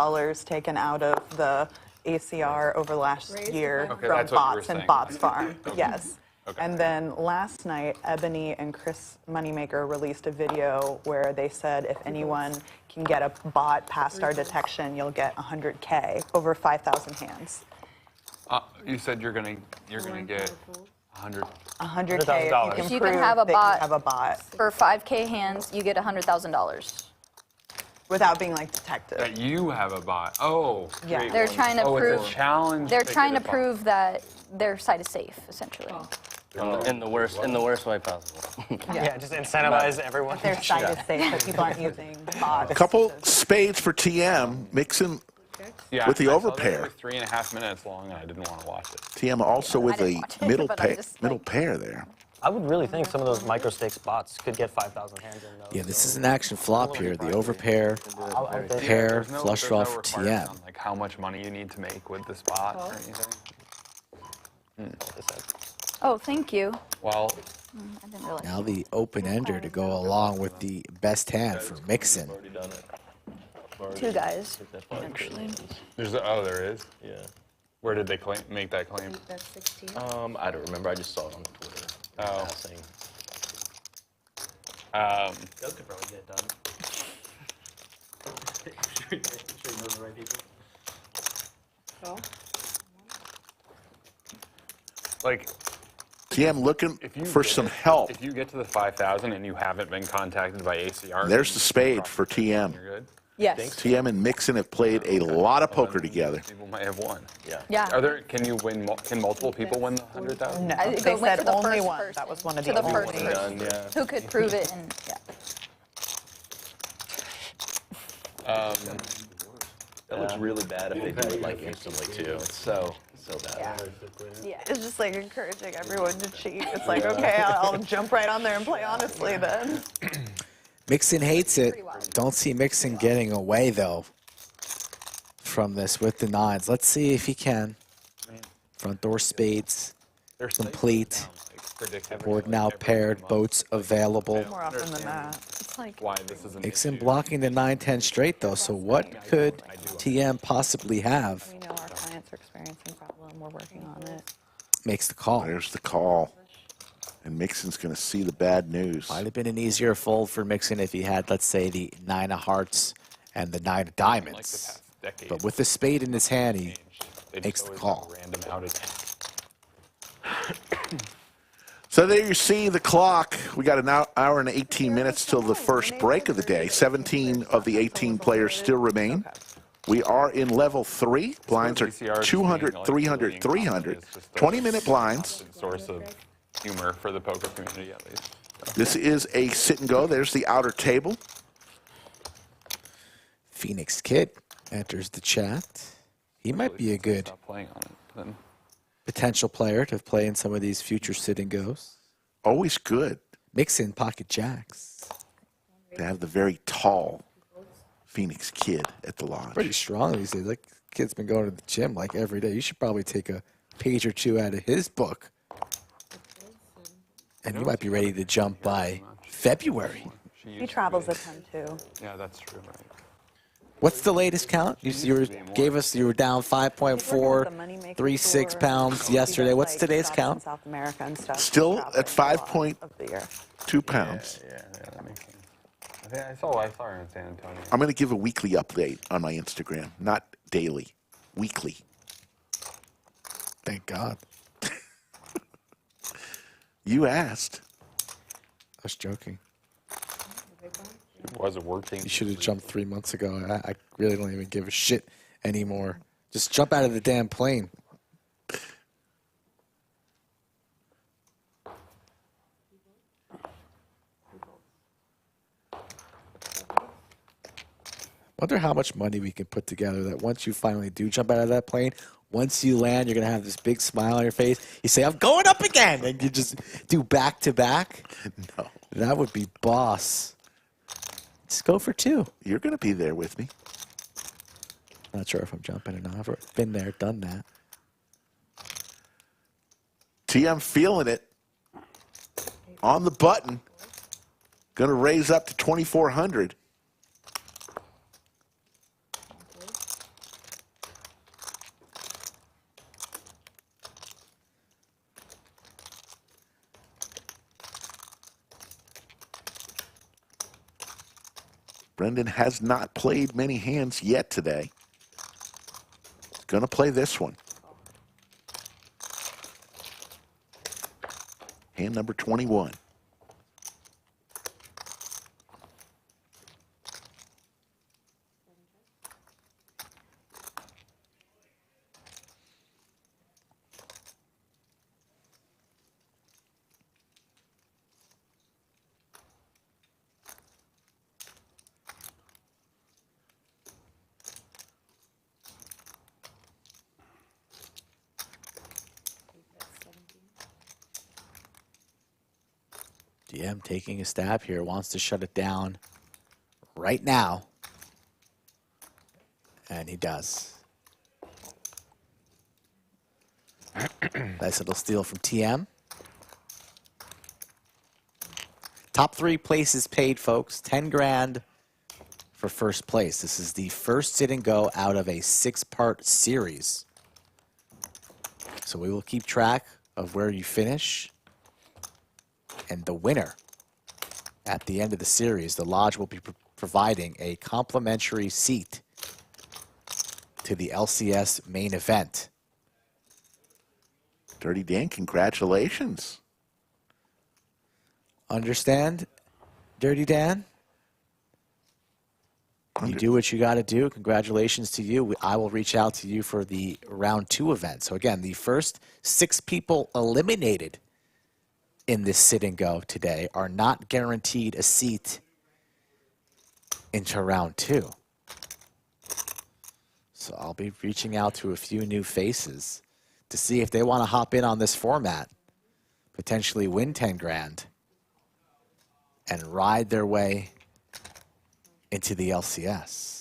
taken out of the ACR over last year Okay, from that's what you were bots and saying. Bots Farm. Yes. Okay. And then last night, Ebony and Chris Moneymaker released a video where they said if anyone can get a bot past our detection, you'll get 100K over 5,000 hands. You said you're gonna get 100. 100K if $100,000. you If can you prove can have a that bot- you have a bot For 5K hands, you get $100,000. without being like detected. That you have a bot. Oh. Yeah. create They're one. trying to Oh, prove- it's a challenge. They're to trying to get a bot. prove that their site is safe, essentially. In the worst way possible. Yeah, just incentivize everyone. Their site is safe, but people aren't using bots. A couple spades for TM. Mixon Yeah, With the I saw that overpair. it was 3.5 minutes long, and I didn't want to watch it. TM also with didn't a watch it, middle, but I'm just, middle like- pair there. I would really think some of those micro stakes bots could get 5,000 hands in those. Yeah, this so is an action flop here. The overpair, I would think- pair, There's flush there's draw no for requirement TM. on, like how much money you need to make with the spot or anything. Oh, thank you. Well, I didn't realize. Now the open ender to go along with the best hand for Mixon. Already done it. I've already Two guys, hit that 5K. actually. there is. Yeah. Where did they make that claim? That's 16. I don't remember. I just saw it on Twitter. Oh. Passing. Doug could probably get it done. sure you know the right people. So, Like, TM looking if you for get some it- help. If you get to the 5,000 and you haven't been contacted by ACR, There's then the spade for TM. You're good. Yes. TM and Mixon have played a lot of poker together. People might have won. Yeah. Yeah. Are there? Can you win? Can multiple people win the 100,000? No, I- they they went said to the only first one. person, That was one of to the the only first ones. person. Done, yeah. Who could prove it? And yeah. That looks really bad if they do it like instantly too. It's so bad. Yeah, it's just like encouraging everyone to cheat. It's like, okay, I'll jump right on there and play honestly then. Mixon hates it. Don't see Mixon getting away though from this with the nines. Let's see if he can. Front door spades They're complete. predictive. Board now paired. Boats available. More often than not. It's like Why this is an Mixon issue. blocking the 9-10 straight though. So what could TM possibly have? We know our clients are experiencing problem. We're working on it. Makes the call. There's the call. And Mixon's going to see the bad news. Might have been an easier fold for Mixon if he had, let's say, the 9 of hearts and the 9 of Like the diamonds. past decade. But with the spade in his hand, he They just makes the always call. have Random outage. So there you see the clock. We got an hour and 18 minutes till the first break of the day. 17 of the 18 players still remain. We are in level 3. Blinds are 200, 300, 300. 20-minute blinds. Source of humor for the poker community, at least. So. This is a sit and go. There's the outer table. Phoenix Kid enters the chat. He might be a good Stop playing on it. Then potential player to play in some of these future sit and goes. Always good Mixon pocket jacks. to have the very tall Phoenix Kid at the lodge. Pretty strong these days. Like, kid's been going to the gym like every day. You should probably take a page or two out of his book. And you might be ready to jump by February. He travels a ton too. yeah, that's true. Right. What's the latest count? You were down 5.436 pounds yesterday. What's today's count? South America and stuff. Still at Traveling a lot of the year. 5.2 pounds. Yeah, that makes sense. I saw her in San Antonio. I'm going to give a weekly update on my Instagram, not daily, weekly. Thank God. You asked. I was joking. Was it working? You should have jumped 3 months ago. I really don't even give a shit anymore. Just jump out of the damn plane. Wonder how much money we can put together that once you finally do jump out of that plane, once you land, you're going to have this big smile on your face. You say, I'm going up again. And you just do back to back. No. That would be boss. Just go for 2. You're going to be there with me. Not sure if I'm jumping or not. I've been there, done that. TM feeling it. On the button. Going to raise up to 2,400. Brendon has not played many hands yet today. He's going to play this one. Hand number 21. DM taking a stab here, wants to shut it down right now. And he does. Nice little steal from TM. Top 3 places paid, folks. 10 grand for first place. This is the first sit and go out of a 6-part series. So we will keep track of where you finish. And the winner at the end of the series, the Lodge will be providing a complimentary seat to the LCS Main Event. Dirty Dan, congratulations. Understand, Dirty Dan? You do what you got to do. Congratulations to you. I will reach out to you for the round 2 event. So again, the first 6 people eliminated in this sit and go today are not guaranteed a seat into round 2. So I'll be reaching out to a few new faces to see if they want to hop in on this format, potentially win 10 grand, and ride their way into the LCS.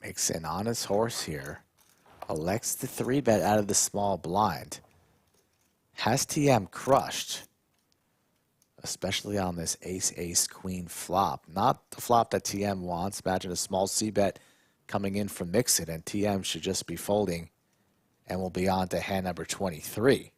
Mixson on his horse here. Elects the 3-bet out of the small blind. Has TM crushed, especially on this ace-ace-queen flop. Not the flop that TM wants. Imagine a small c-bet coming in from Mixson, and TM should just be folding, and we'll be on to hand number 23.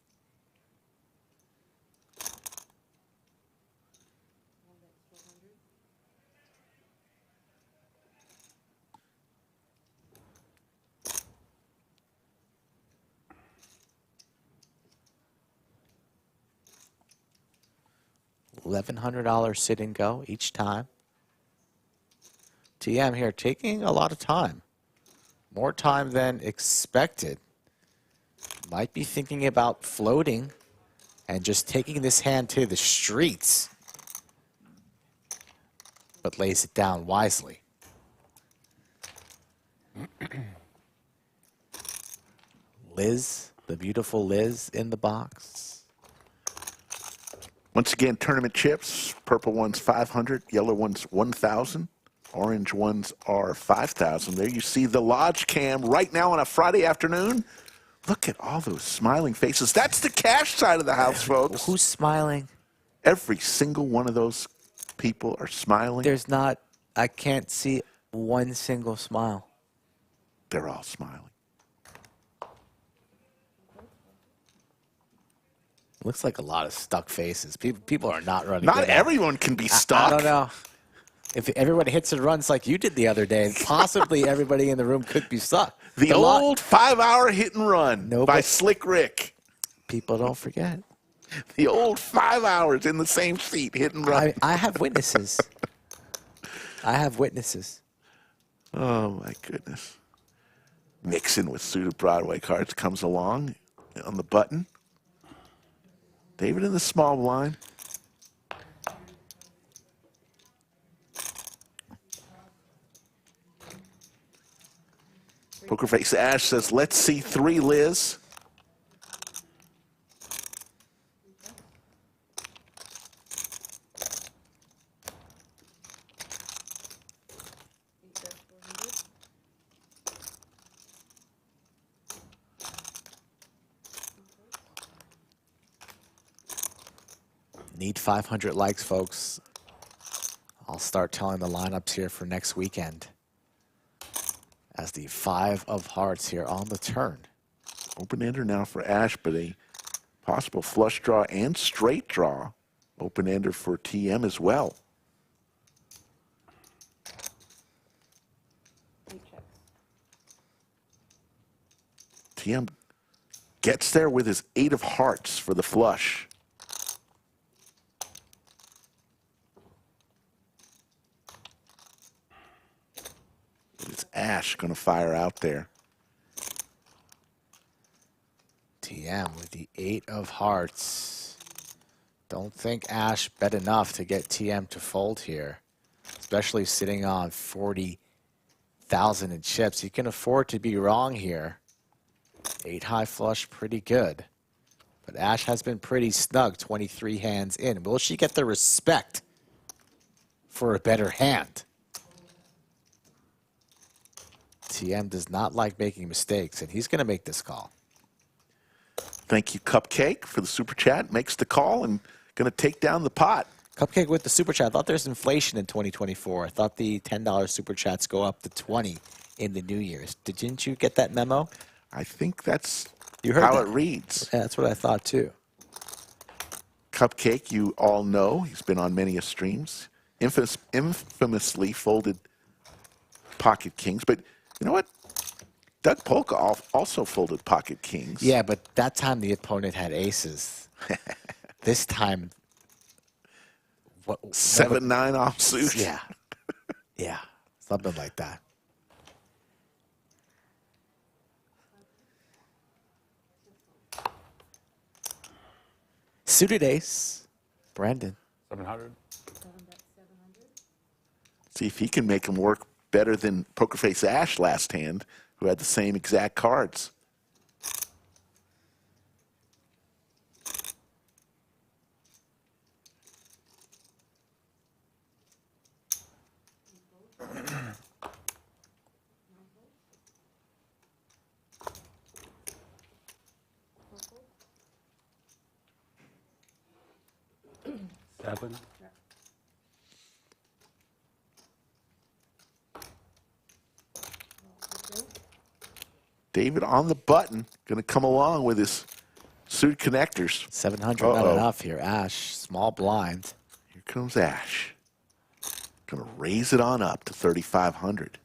$1,100 sit and go each time. TM here taking a lot of time. More time than expected. Might be thinking about floating and just taking this hand to the streets. But lays it down wisely. Liz, the beautiful Liz in the box. Once again, tournament chips. Purple ones 500, yellow ones 1,000, orange ones are 5,000. There you see the Lodge cam right now on a Friday afternoon. Look at all those smiling faces. That's the cash side of the house, folks. Who's smiling? Every single one of those people are smiling. There's not, I can't see one single smile. They're all smiling. Looks like a lot of stuck faces. People are not running. Not good everyone can be stuck. I don't know. If everybody hits and runs like you did the other day, possibly everybody in the room could be stuck. The old 5-hour hit and run by Slick Rick. People don't forget. The old 5 hours in the same seat, hit and run. I have witnesses. I have witnesses. Oh, my goodness. Mixson with suited Broadway cards comes along on the button. David in the small blind. Pokerface Ash says, let's see 3, Liz. Need 500 likes, folks. I'll start telling the lineups here for next weekend. As the 5 of hearts here on the turn. Open-ender now for Ash, but a possible flush draw and straight draw. Open-ender for TM as well. TM gets there with his 8 of hearts for the flush. It's Ash going to fire out there. TM with the 8 of hearts. Don't think Ash bet enough to get TM to fold here, especially sitting on 40,000 in chips. He can afford to be wrong here. 8 high flush, pretty good. But Ash has been pretty snug, 23 hands in. Will she get the respect for a better hand? TM does not like making mistakes, and he's going to make this call. Thank you, Cupcake, for the super chat. Makes the call and going to take down the pot. Cupcake with the super chat. I thought there's inflation in 2024. I thought the $10 super chats go up to 20 in the New Year's. Didn't you get that memo? I think that's You heard how that. it reads. Yeah, that's what I thought too. Cupcake, you all know, he's been on many a streams. Infamously folded pocket kings, but you know what? Doug Polka also folded pocket kings. Yeah, but that time the opponent had aces. This time, 7-9 offsuit. Yeah, yeah, something like that. Suited ace, Brendon. 700. See if he can make him work better than Pokerface Ash last hand, who had the same exact cards. Seven. David on the button, going to come along with his suited connectors. 700, not enough here. Ash, small blind. Here comes Ash. Going to raise it on up to 3,500.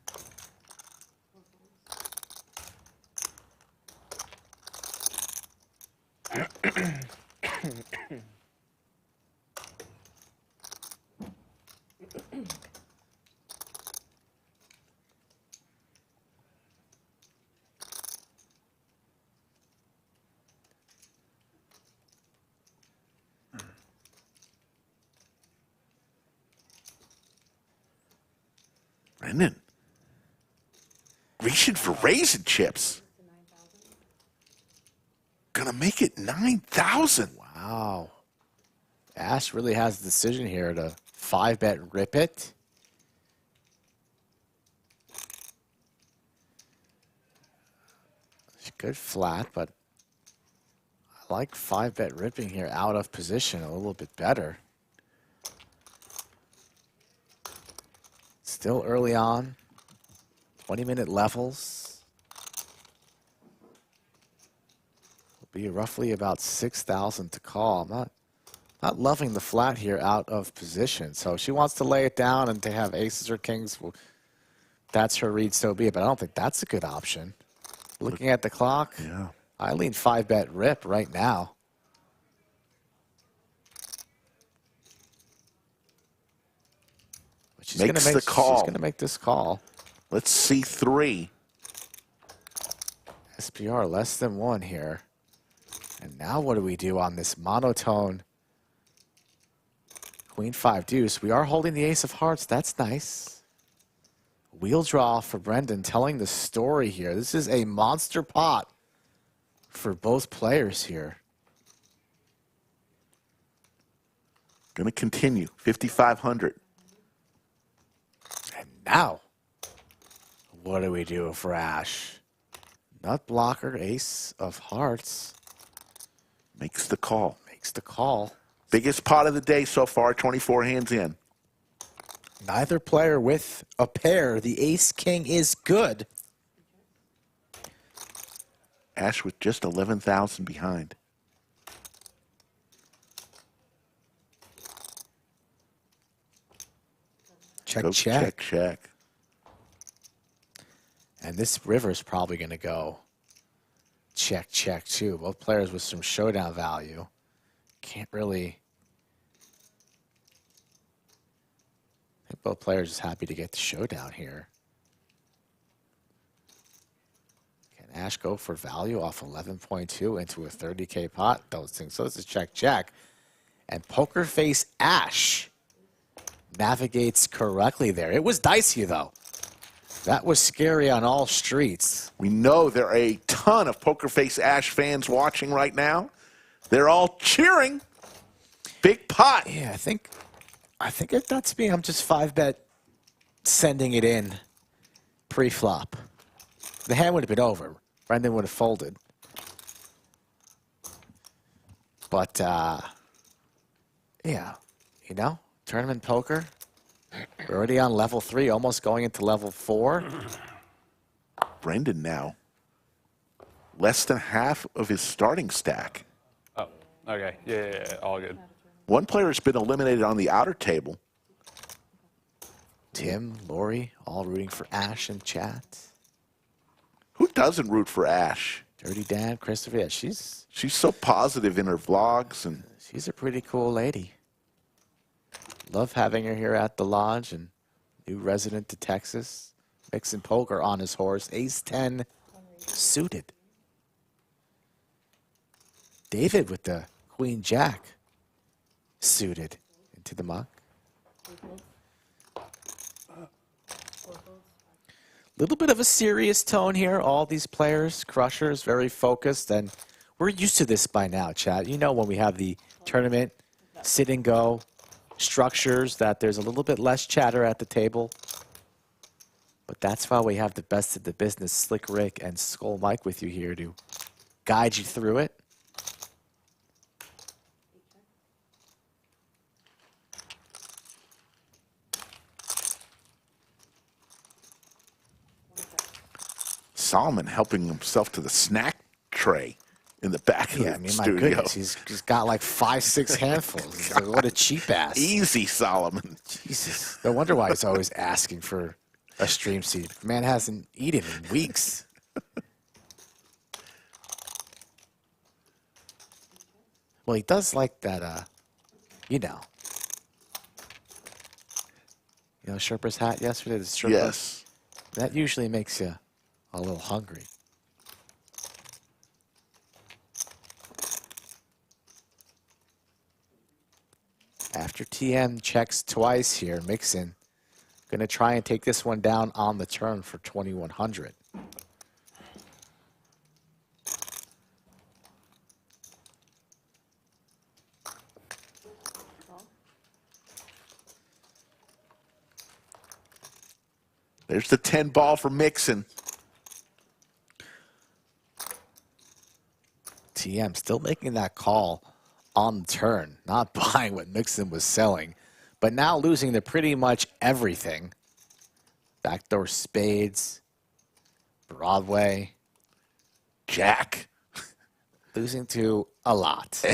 Brendon. Reaching for raisin chips. Gonna make it 9,000. Wow. Ash really has the decision here to 5-bet rip it. It's good flat, but I like 5-bet ripping here out of position a little bit better. Still early on, 20-minute levels. Will be roughly about 6,000 to call. I'm not loving the flat here out of position. So she wants to lay it down and to have aces or kings. Well, that's her read, so be it. But I don't think that's a good option. Looking at the clock, yeah. I lean 5-bet rip right now. She's Makes gonna the call. She's going to make this call. Let's see 3. SPR less than 1 here. And now what do we do on this monotone Queen 5 deuce? We are holding the ace of hearts. That's nice. Wheel draw for Brendon, telling the story here. This is a monster pot for both players here. Going to continue. 5,500. And now, what do we do for Ash? Nut blocker, ace of hearts. Makes the call. Makes the call. Biggest pot of the day so far, 24 hands in. Neither player with a pair. The ace-king is good. Ash with just 11,000 behind. Check, Go check. check. And this river is probably going to go check, check, too. Both players with some showdown value. Can't really... I think both players is happy to get the showdown here. Can Ash go for value off 11.2 into a 30K pot? Don't think so. This is check, check. And Pokerface Ash navigates correctly there. It was dicey, though. That was scary on all streets. We know there are a ton of Pokerface Ash fans watching right now. They're all cheering. Big pot. Yeah, I think if that's me, I'm just 5-bet sending it in pre-flop. The hand would have been over. Brendon would have folded. But, yeah, you know, tournament poker. We're already on level 3, almost going into level 4. Brendon now less than half of his starting stack. Oh, okay. Yeah, all good. One player has been eliminated on the outer table. Tim, Lori, all rooting for Ash in chat. Who doesn't root for Ash? Dirty Dan, Christopher, yeah, she's so positive in her vlogs, and she's a pretty cool lady. Love having her here at the lodge, and new resident to Texas. Mixson Poker on his horse. Ace-10 suited. David with the Queen-Jack suited into the muck. Little bit of a serious tone here. All these players, crushers, very focused, and we're used to this by now, chat. You know when we have the tournament, sit and go, structures, that there's a little bit less chatter at the table. But that's why we have the best of the business, Slick Rick and Skull Mike with you here to guide you through it. Solomon helping himself to the snack tray in the back of the My studio. goodness, he's got like 5-6 handfuls. Like, what a cheap ass. Easy, Solomon. Jesus. No wonder why he's always asking for a stream seat. The man hasn't eaten in weeks. Well, he does like that, you know, Sherpa's hat yesterday, the Sherpa. Yes. That usually makes you a little hungry. After TM checks twice here, Mixson going to try and take this one down on the turn for 2,100. There's the 10 ball for Mixson. TM still making that call on the turn, not buying what Mixson was selling, but now losing to pretty much everything. Backdoor spades, Broadway, Jack. Losing to a lot.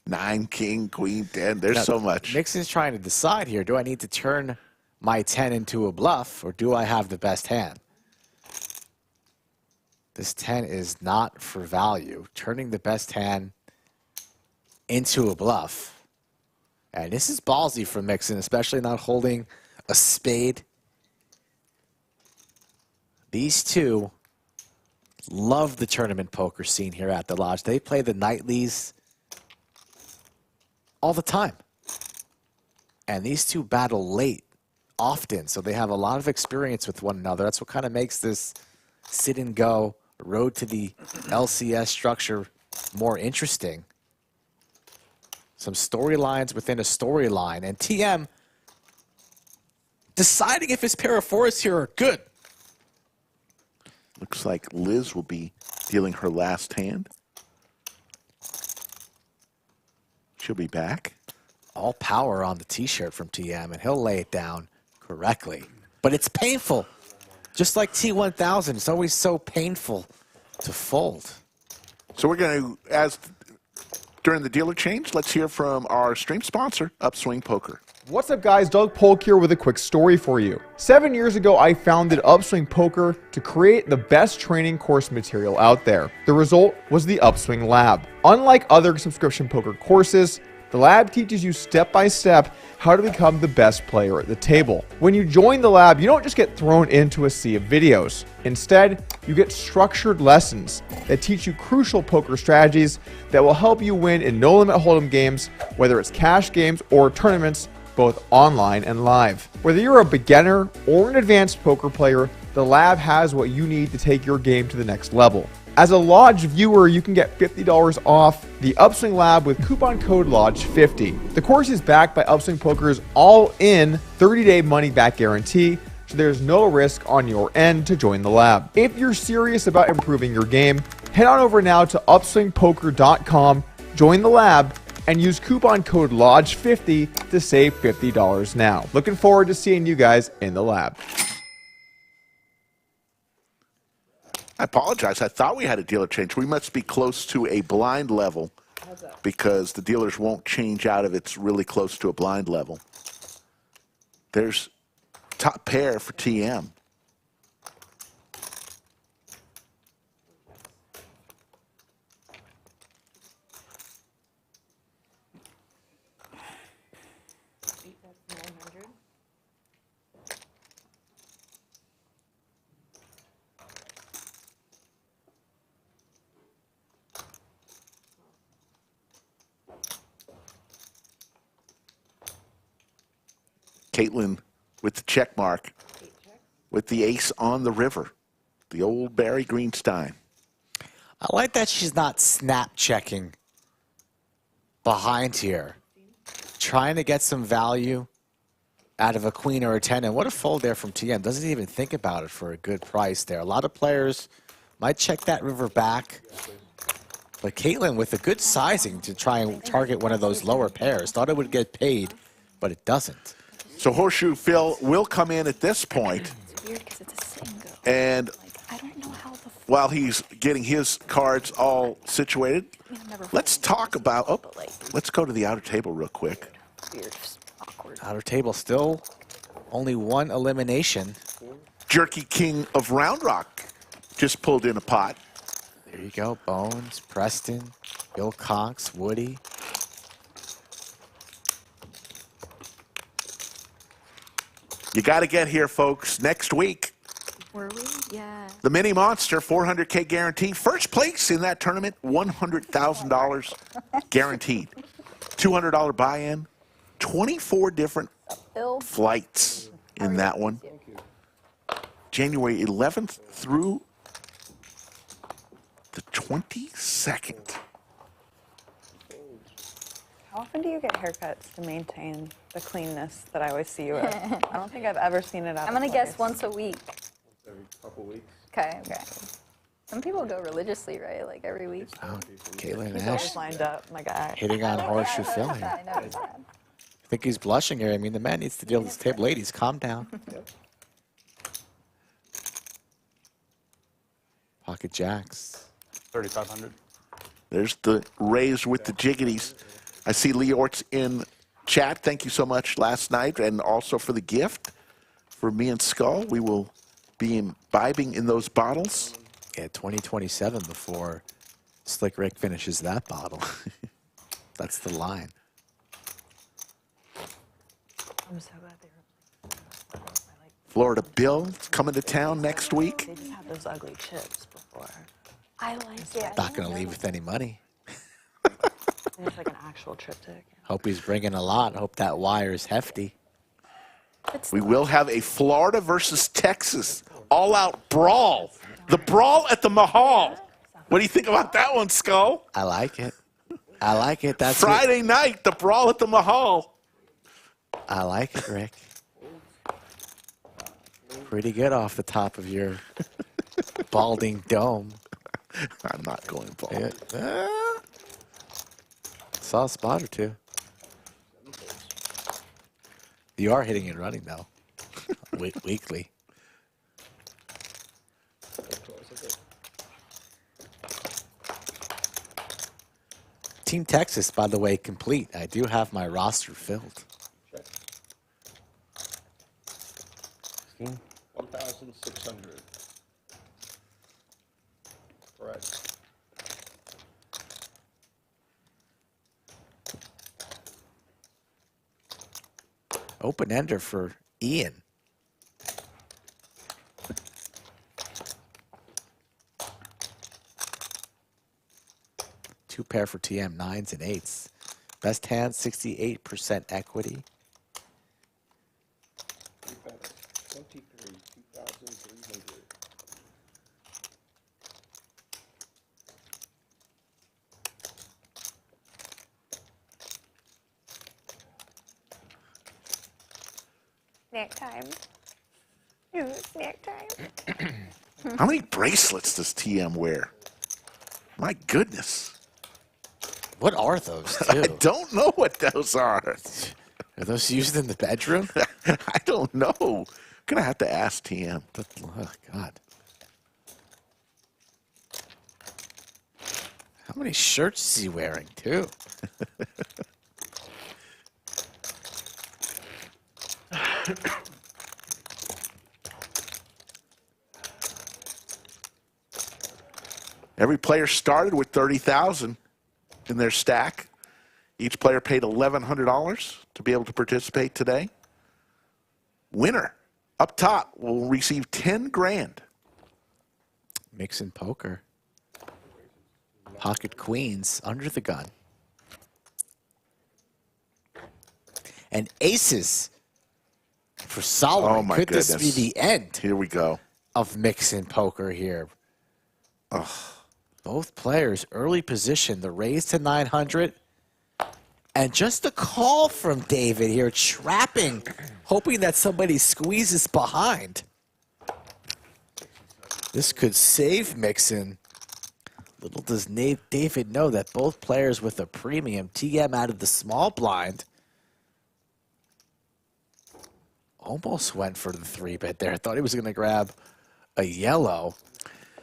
9, king, queen, 10. There's so much. Mixon's trying to decide here, do I need to turn my 10 into a bluff, or do I have the best hand? This 10 is not for value. Turning the best hand into a bluff. And this is ballsy from Mixson, especially not holding a spade. These two love the tournament poker scene here at the lodge. They play the nightlies all the time. And these two battle late often, so they have a lot of experience with one another. That's what kind of makes this sit and go road to the LCS structure more interesting. Some storylines within a storyline, and TM deciding if his pair of fours here are good. Looks like Liz will be dealing her last hand. She'll be back. All power on the t-shirt from TM, and he'll lay it down correctly. But it's painful. Just like T1000, it's always so painful to fold. So we're going to, during the dealer change, let's hear from our stream sponsor, Upswing Poker. What's up guys, Doug Polk here with a quick story for you. 7 years ago, I founded Upswing Poker to create the best training course material out there. The result was the Upswing Lab. Unlike other subscription poker courses, the lab teaches you step by step how to become the best player at the table. When you join the lab, you don't just get thrown into a sea of videos. Instead, you get structured lessons that teach you crucial poker strategies that will help you win in no-limit hold'em games, whether it's cash games or tournaments, both online and live. Whether you're a beginner or an advanced poker player, the lab has what you need to take your game to the next level. As a Lodge viewer, you can get $50 off the Upswing Lab with coupon code LODGE50. The course is backed by Upswing Poker's all-in 30-day money-back guarantee, so there's no risk on your end to join the lab. If you're serious about improving your game, head on over now to upswingpoker.com, join the lab, and use coupon code LODGE50 to save $50 now. Looking forward to seeing you guys in the lab. I apologize. I thought we had a dealer change. We must be close to a blind level because the dealers won't change out if it's really close to a blind level. There's top pair for TM. Caitlin with the check mark, with the ace on the river, the old Barry Greenstein. I like that she's not snap checking behind here, trying to get some value out of a queen or a 10. And what a fold there from TM. Doesn't even think about it for a good price there. A lot of players might check that river back. But Caitlin with a good sizing to try and target one of those lower pairs. Thought it would get paid, but it doesn't. So Horseshoe Phil will come in at this point. It's weird because it's a single. And I don't know how the while he's getting his cards all situated, let's talk about, oh, let's go to the outer table real quick. weird, awkward. Outer table still only one elimination. Jerky King of Round Rock just pulled in a pot. There you go, Bones, Preston, Bill Cox, Woody. You got to get here, folks. Next week, Were we? Yeah. the Mini Monster, 400K guarantee. First place in that tournament, $100,000 guaranteed. $200 buy-in, 24 different flights in that one. January 11th through the 22nd. How often do you get haircuts to maintain the cleanness that I always see you with? I don't think I've ever seen it out I'm of going to place. guess once a week. Every couple weeks. Okay, okay. Some people go religiously, right? Like every week. Oh, Caitlin He's Ash always lined up, my guy. hitting on Horseshoe Phil here. I noticed that. I think he's blushing here. I mean, the man needs to deal with this table. Ladies, calm down. Pocket jacks. 3,500. There's the raise with the jiggities. I see Lee Orts in chat. Thank you so much last night, and also for the gift for me and Skull. We will be imbibing in those bottles. Yeah, 2027 before Slick Rick finishes that bottle. That's the line. I'm so glad they were. Florida Bill coming to town next week. They just had those ugly chips before. I like it. Not going to leave with any money. And it's like an actual triptych. Hope he's bringing a lot. Hope that wire is hefty. We will have a Florida versus Texas all-out brawl. The brawl at the Mahal. What do you think about that one, Skull? I like it. I like it. That's Friday night, the brawl at the Mahal. I like it, Rick. Pretty good off the top of your balding dome. I'm not going bald. Saw a spot or two. You are hitting and running, though. Weekly. Team Texas, by the way, complete. I do have my roster filled. asking? 1,600. Correct. Open ender for Ian. Two pair for TM, 9s and 8s. Best hand, 68% equity. 23, 2,300. Snack time. Ooh, snack time. How many bracelets does TM wear? My goodness. What are those, too? I don't know what those are. Are those used in the bedroom? I don't know. Gonna have to ask TM. Oh, God. How many shirts is he wearing, too? Every player started with 30,000 in their stack. Each player paid $1,100 to be able to participate today. Winner up top will receive 10 grand. Mixson Poker. Pocket queens under the gun. And aces for Solomon. Oh my Could goodness. this be the end Here we go. of Mixson Poker here? Ugh. Both players early position. The raise to 900. And just a call from David here, trapping, hoping that somebody squeezes behind. This could save Mixson. Little does David know that both players with a premium, TM out of the small blind, almost went for the 3-bet there. Thought he was going to grab a yellow.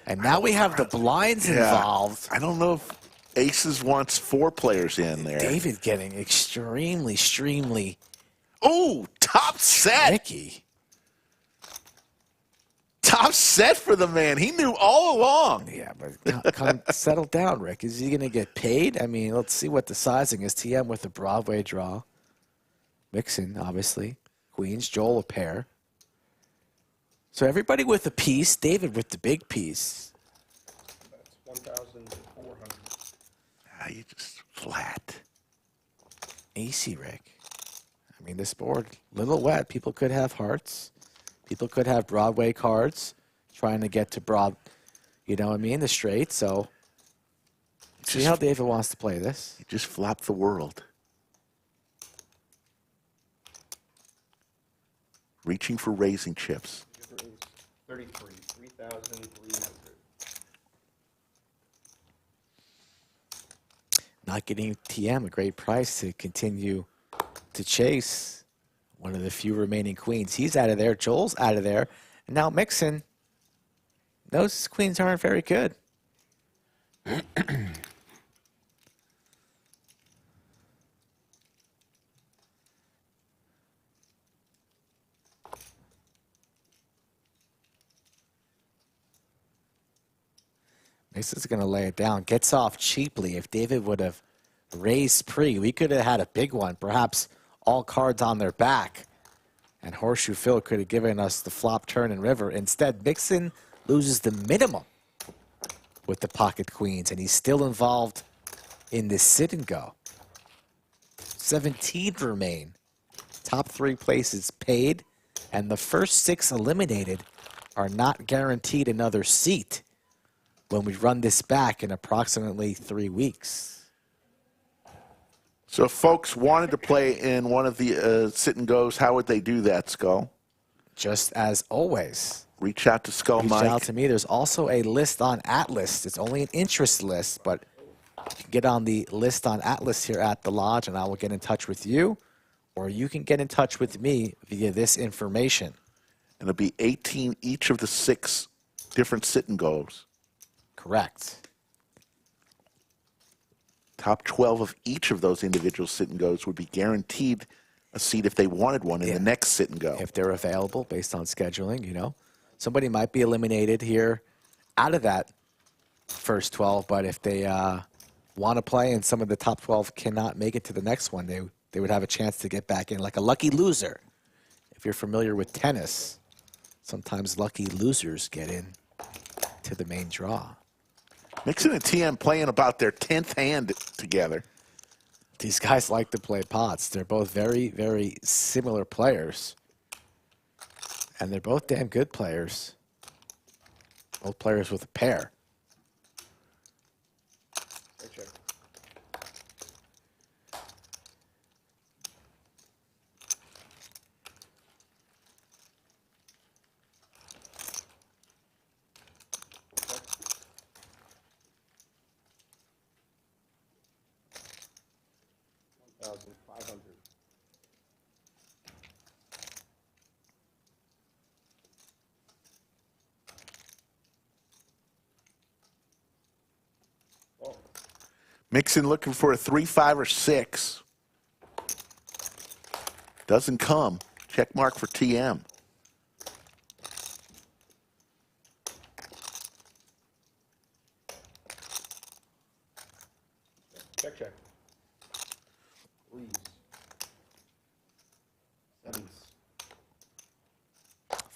And now we have the blinds involved. I don't know if Aces wants 4 players in there. David getting extremely Oh, top set. tricky. Top set for the man. He knew all along. Yeah, but come settle down, Rick. Is he going to get paid? I mean, let's see what the sizing is. TM with the Broadway draw. Mixon, obviously. Queens, Joel a pair. So everybody with a piece. David with the big piece. That's 1,400. Ah, you just flat. AC, Rick. I mean, this board, little wet. People could have hearts. People could have Broadway cards trying to get to broad, you know what I mean, the straight. So see how David wants to play this. You just flopped the world. Reaching for raising chips. 33, 3,300. Not getting TM a great price to continue to chase one of the few remaining queens. He's out of there. Joel's out of there. And now Mixon. Those queens aren't very good. Mixon's going to lay it down. Gets off cheaply. If David would have raised pre, we could have had a big one. Perhaps all cards on their back. And Horseshoe Phil could have given us the flop, turn, and river. Instead, Mixon loses the minimum with the pocket queens, and he's still involved in this sit and go. 17 remain. Top 3 places paid, and the first 6 eliminated are not guaranteed another seat when we run this back in approximately 3 weeks. So if folks wanted to play in one of the sit and goes, how would they do that, Skull? Just as always. Reach out to Skull Reach Mike. out to me. There's also a list on Atlas. It's only an interest list, but you can get on the list on Atlas here at the Lodge, and I will get in touch with you, or you can get in touch with me via this information. And it'll be 18 each of the 6 different sit and goes. Correct. Top 12 of each of those individual sit and goes would be guaranteed a seat if they wanted one in the next sit and go. If they're available based on scheduling, you know. Somebody might be eliminated here out of that first 12, but if they want to play and some of the top 12 cannot make it to the next one, they would have a chance to get back in, like a lucky loser. If you're familiar with tennis, sometimes lucky losers get in to the main draw. Mixon and TM playing about their 10th hand together. These guys like to play pots. They're both very, very similar players. And they're both damn good players. Both players with a pair. Mixon looking for a 3, 5, or 6. Doesn't come. Check mark for TM. Check, check. Please.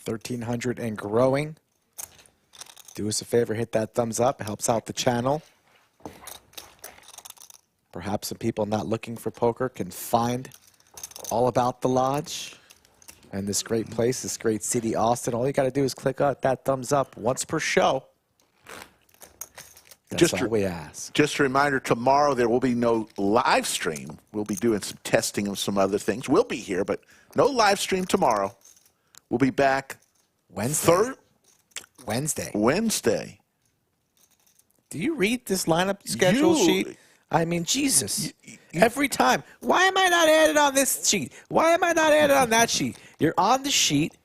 1,300 and growing. Do us a favor, hit that thumbs up. It helps out the channel. Perhaps some people not looking for poker can find all about the Lodge and this great place, this great city, Austin. All you got to do is click out that thumbs up once per show. That's all we ask. Just a reminder, tomorrow there will be no live stream. We'll be doing some testing of some other things. We'll be here, but no live stream tomorrow. We'll be back Wednesday. Wednesday. Do you read this lineup schedule sheet? I mean, Jesus. Every time. Why am I not added on this sheet? Why am I not added on that sheet? You're on the sheet,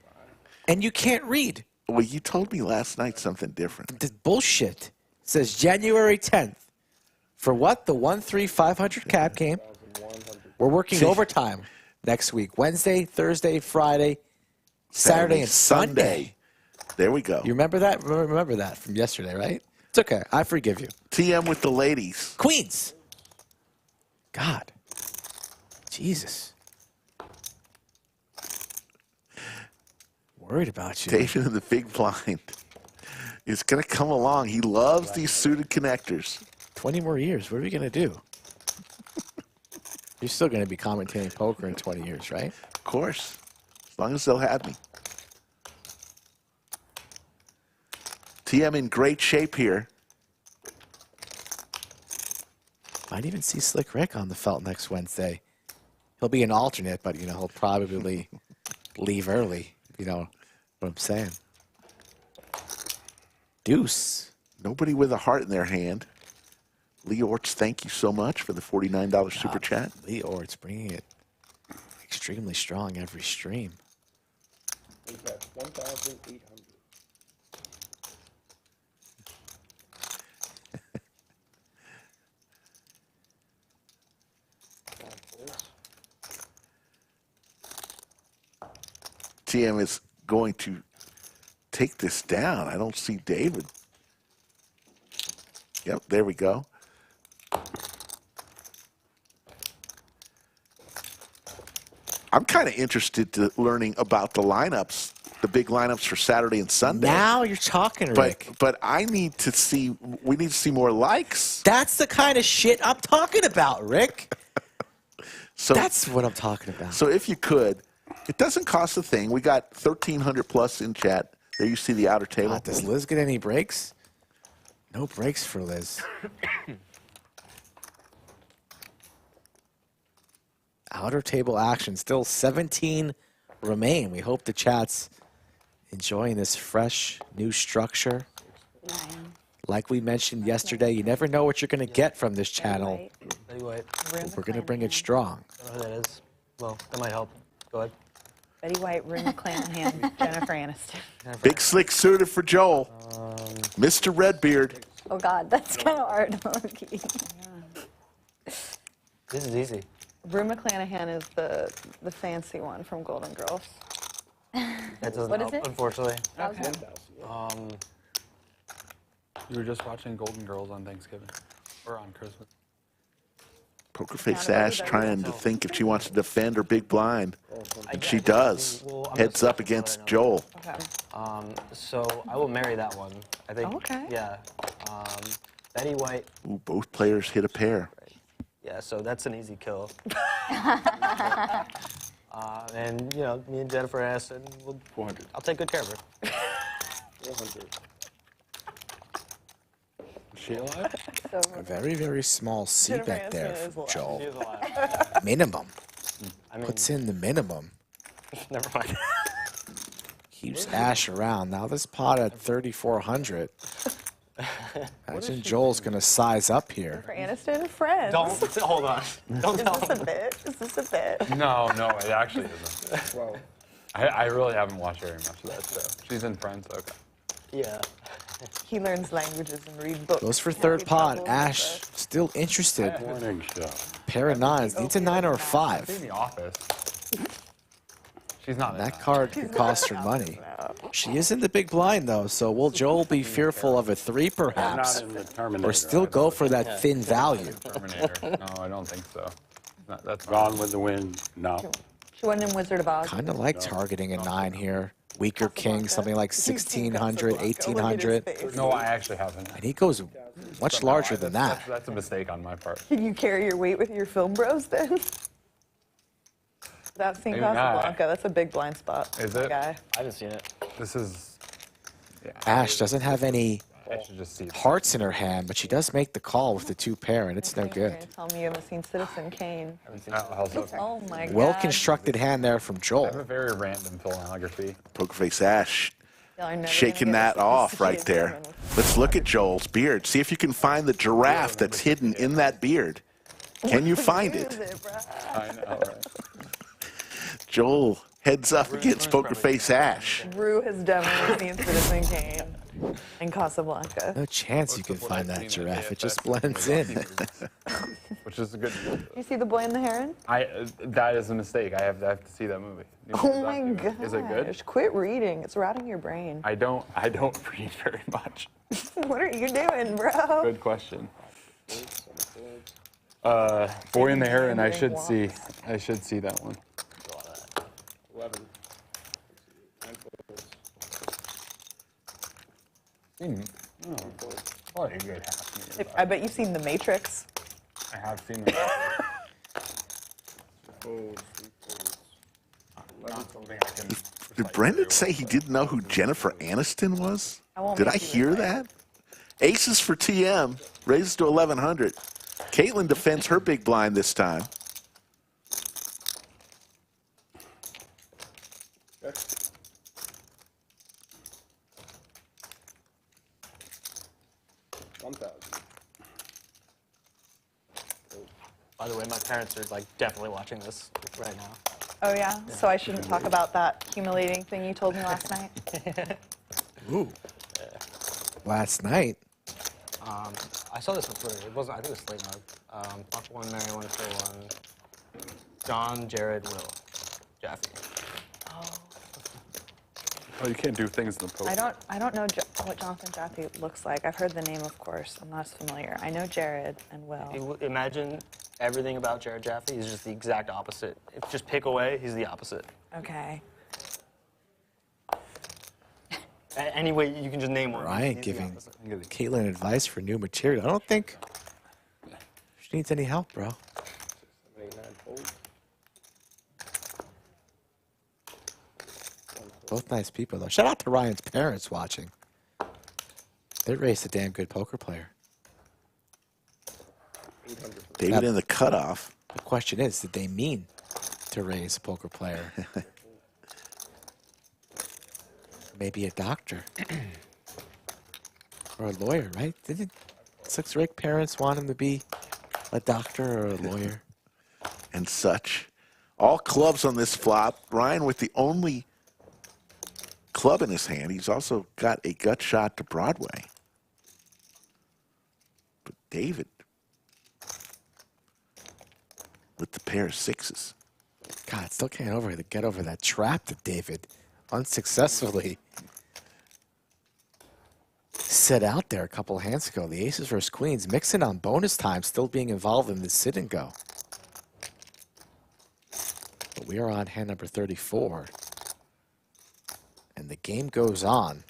and you can't read. Well, you told me last night something different. This bullshit. It says January 10th. For what? The 1-3-500 cap game. We're working overtime next week. Wednesday, Thursday, Friday, Saturday, and Sunday. There we go. You remember that? Remember that from yesterday, right? It's okay. I forgive you. TM with the ladies. Queens. God. Jesus. Worried about you. David in the big blind is going to come along. He loves these suited connectors. 20 more years. What are we going to do? You're still going to be commentating poker in 20 years, right? Of course. As long as they'll have me. TM in great shape here. Might even see Slick Rick on the felt next Wednesday. He'll be an alternate, but, you know, he'll probably leave early. You know what I'm saying? Deuce. Nobody with a heart in their hand. Lee Orts, thank you so much for the $49 super chat. Lee Orts bringing it extremely strong every stream. 1,800. TM is going to take this down. I don't see David. Yep, there we go. I'm kind of interested to learning about the lineups, the big lineups for Saturday and Sunday. Now you're talking, Rick. But we need to see more likes. That's the kind of shit I'm talking about, Rick. So that's what I'm talking about. So if you could, it doesn't cost a thing. We got 1,300 plus in chat. There you see the outer table. Does Liz get any breaks? No breaks for Liz. Outer table action. Still 17 remain. We hope the chat's enjoying this fresh new structure. Like we mentioned yesterday, you never know what you're going to get from this channel. Betty White. But we're going to bring it strong. I don't know who that is. Well, that might help. Go ahead. Betty White, Rune McClanahan, Jennifer Aniston. Big slick suited for Joel. Mr. Redbeard. Oh God, that's kind of hard. Okay. This is easy. Rue McClanahan is the fancy one from Golden Girls. That doesn't What help, is it? unfortunately. Okay. You were just watching Golden Girls on Thanksgiving or on Christmas. Pokerface Ash trying to think if she wants to defend her big blind. And she does. Well, I'm Heads gonna up switch against another Joel. Okay. So I will marry that one. I think. Okay. Yeah. Betty White. Ooh, both players hit a pair. Yeah, so that's an easy kill. And, you know, me and Jennifer asked, and we'll, 400. I'll take good care of her. 400. Is she alive? A very, very small C Jennifer bet there Aniston is for alive. Joel. She's alive. Minimum. I mean, Puts in the minimum. never mind. Keeps Ash around. Now this pot at 3,400. Imagine Joel's going to size up here. For Aniston, friends. Don't, hold on. Don't Is tell this a him. bit? Is this a bit? No, it actually isn't. Wow. I really haven't watched very much of that show. She's in Friends, okay. Yeah. He learns languages and reads books. Goes for Can't third be pot. troubled Ash with still interested. Morning show. Pair of nines. Needs a 9 or a She's 5. in the office. She's not in That card could cost her money. No. She is in the big blind, though, so will Joel be fearful of a 3, perhaps? Not in the Terminator. Or still go for that thin value? Terminator. No, I don't think so. That's Gone with the Wind. No. She wasn't in Wizard of Oz. Kind of like targeting a 9 here. Weaker king, something like 1,600, Look at his 1,800. face. No, I actually haven't. And he goes much larger than that. That's a mistake on my part. Can you carry your weight with your film bros then? Without seeing Maybe not. Casablanca, that's a big blind spot. Is my it? Guy. I haven't seen it. This is. Yeah. Ash doesn't have any I should just see. hearts in her hand, but she does make the call with the 2 pair, and it's no You're good. gonna tell me you haven't seen Citizen Kane. How's it? Oh my god. Well-constructed hand there from I have a Joel. very random filmography. Pokerface Ash Y'all are never shaking gonna get that a off right sophisticated there. woman. Let's look at Joel's beard. See if you can find the giraffe that's hidden in that beard. Can you find Use it? it, bruh. I know, right? Joel heads up against Pokerface Ash. Rue has definitely seen Citizen Kane and Casablanca. No chance you can find that giraffe. It just blends in. Which is a good. You see The Boy and the Heron? That is a mistake. I have to see that movie. Oh my gosh. Is it good? Quit reading. It's rotting your brain. I don't read very much. What are you doing, bro? Good question. Boy in the Heron. I should see that one. 11. Probably a good half meter. I bet you've seen The Matrix. I have seen that. Not something I can. Did Brendon say he didn't know who Jennifer Aniston was? won't Did I make you hear look that? Aces for TM, raises to 1,100. Caitlin defends her big blind this time. By the way, my parents are like definitely watching this right now. Oh yeah? So I shouldn't talk about that humiliating thing you told me last night? Ooh. Last night. I saw this one first. It wasn't. I think it was Slate Mug. Buck one, Mary one, Phil one. John, Jared, Will, Jaffe. Oh, you can't do things in the post. I don't know what Jonathan Jaffe looks like. I've heard the name, of course. I'm not as familiar. I know Jared and Will. Imagine everything about Jared Jaffe. He's just the exact opposite. If just pick away, he's the opposite. Okay. Any way you can just name one. Ryan he's the giving opposite. Caitlin advice for new material. I don't think she needs any help, bro. 7, 8, 9, fold. Both nice people, though. Shout out to Ryan's parents watching. They raised a damn good poker player. 800. David in the cutoff. The question is, did they mean to raise a poker player? Maybe a doctor. Or a lawyer, right? Didn't Six Rick parents want him to be a doctor or a lawyer? And such. All clubs on this flop. Ryan with the only club in his hand. He's also got a gut shot to Broadway. But David with the pair of sixes. God, still can't get over that trap that David unsuccessfully set out there a couple hands ago. The aces versus queens. Mixon on bonus time, still being involved in the sit and go. But we are on hand number 34. And the game goes on.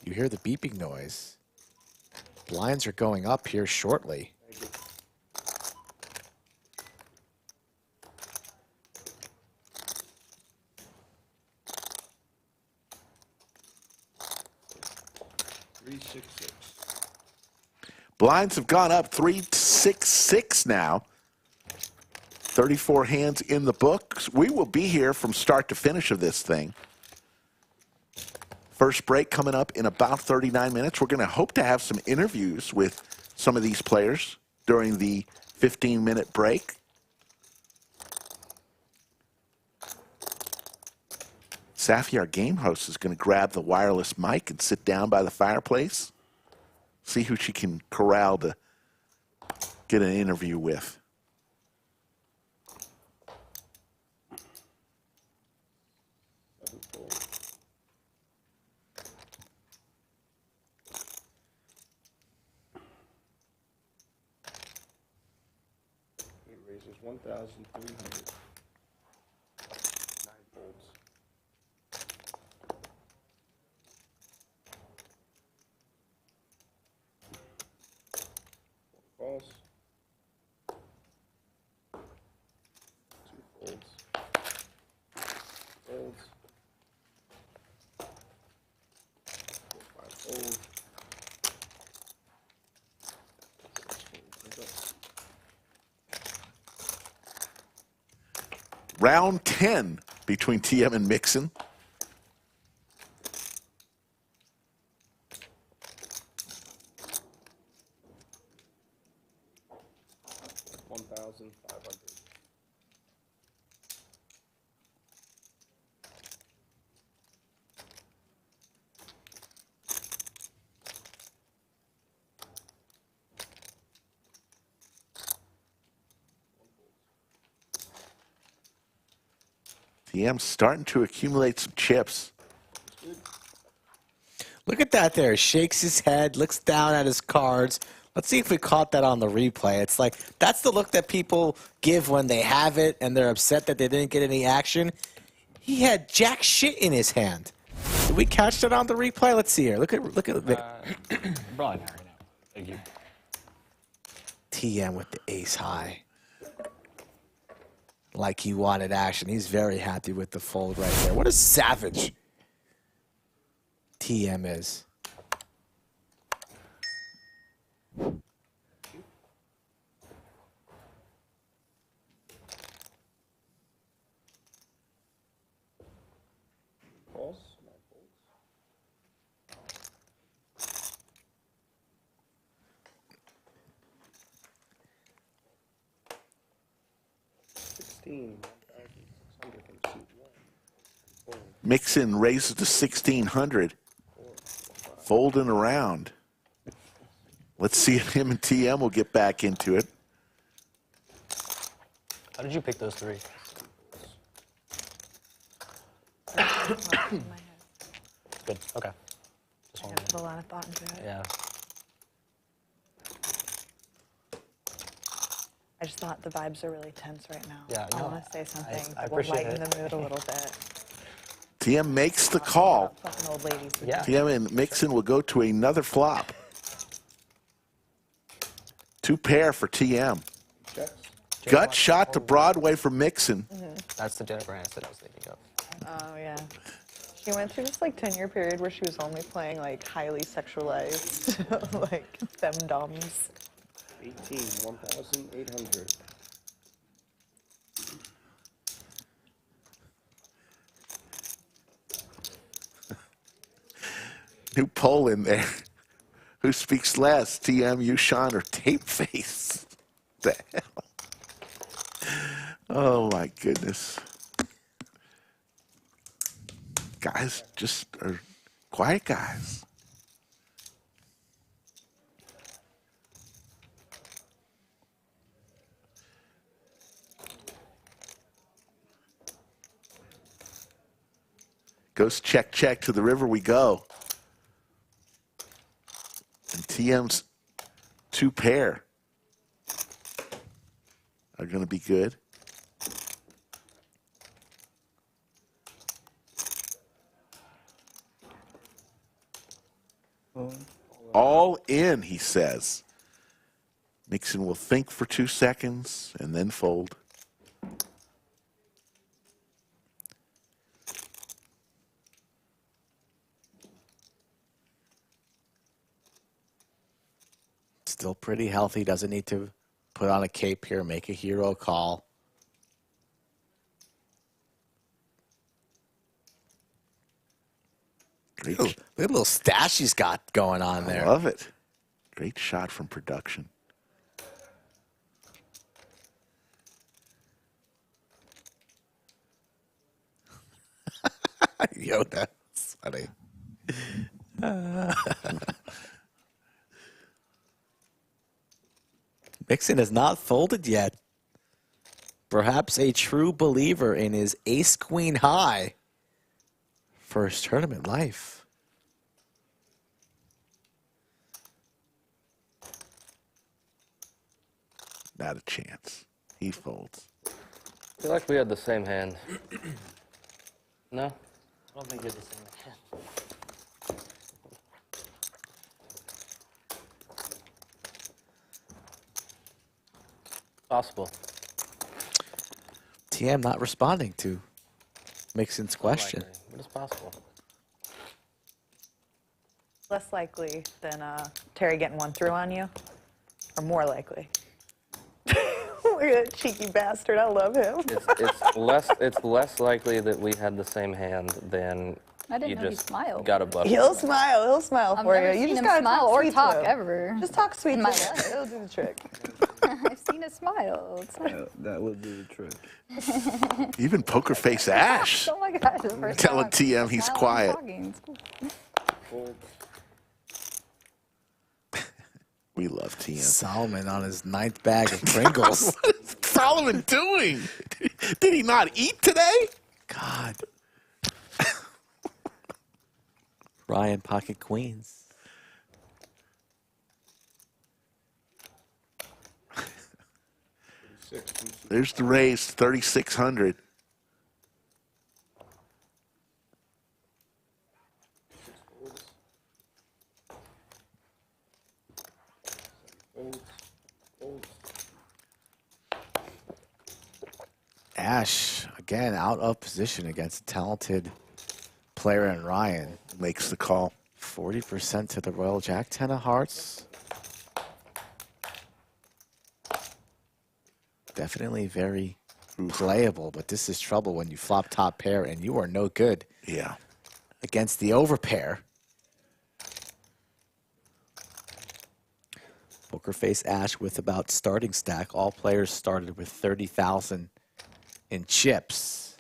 You hear the beeping noise. Blinds are going up here shortly. Blinds have gone up 366 now. 34 hands in the books. We will be here from start to finish of this thing. First break coming up in about 39 minutes. We're going to hope to have some interviews with some of these players during the 15-minute break. Safi, our game host, is going to grab the wireless mic and sit down by the fireplace. See who she can corral to get an interview with. It raises 1,300. 9 folds. False. 2 folds. Folds. 4, 5 folds. 6 folds. Round 10 between TM and Mixon. TM starting to accumulate some chips. Look at that there. Shakes his head, looks down at his cards. Let's see if we caught that on the replay. It's like, that's the look that people give when they have it and they're upset that they didn't get any action. He had jack shit in his hand. Did we catch that on the replay? Let's see here. Look at Probably not right now. Thank you. TM with the ace high. Like he wanted action. He's very happy with the fold right there. What a savage TM is. False. 16. 1,600 from seat 1. Mixon raises to 1,600. Folding around. Let's see if him and TM will get back into it. How did you pick those 3? Good. Okay. I put a lot of thought into it. Yeah. I just thought the vibes are really tense right now. Yeah, I no, want to say something I that will appreciate lighten it. the mood a little bit. TM makes the call. Fucking old ladies. Yeah. TM and Mixon will go to another flop. 2 pair for TM. Gut shot to Broadway for Mixon. That's the Jennifer Aniston I was thinking of. Oh, yeah. She went through this like 10-year period where she was only playing like highly sexualized, like femdoms. 18. 1,800. New poll in there. Who speaks less, TM, you, Sean, or Tape Face? The hell? Oh, my goodness. Guys just are quiet guys. Goes check, check. To the river we go. And TM's 2 pair are going to be good. All in, he says. Mixson will think for 2 seconds and then fold. Still pretty healthy. Doesn't need to put on a cape here, make a hero call. Great. Look at the little stash he's got going on there. I love it. Great shot from production. Yo, that's funny. Mixson has not folded yet. Perhaps a true believer in his ace-queen high for his tournament life. Not a chance. He folds. I feel like we had the same hand. No? I don't think you're the same hand. Possible. TM not responding to Mixson's question. Unlikely, but it's possible. Less likely than Terry getting one through on you, or more likely? Look at that cheeky bastard. I love him. It's less likely that we had the same hand than I didn't you know he just smiled. got a bluff. He'll smile. He'll smile I've for never you. You seen just him gotta smile talk or sweet talk to him. ever. Just talk sweet in to my him. life. It'll do the trick. I've seen a smile. It's like, That would do the trick. Even Pokerface Ash oh my gosh, the first telling time TM he's smile and quiet. talking. It's cool. We love TM. Solomon on his 9th bag of Pringles. What is Solomon doing? Did he not eat today? God. Ryan pocket queens. There's the raise, 3,600. Ash, again, out of position against a talented player in Ryan. Makes the call. 40% to the Royal Jack, 10 of hearts. Definitely very playable, but this is trouble when you flop top pair and you are no good. Yeah. Against the overpair. Pokerface Ash with about starting stack. All players started with 30,000 in chips.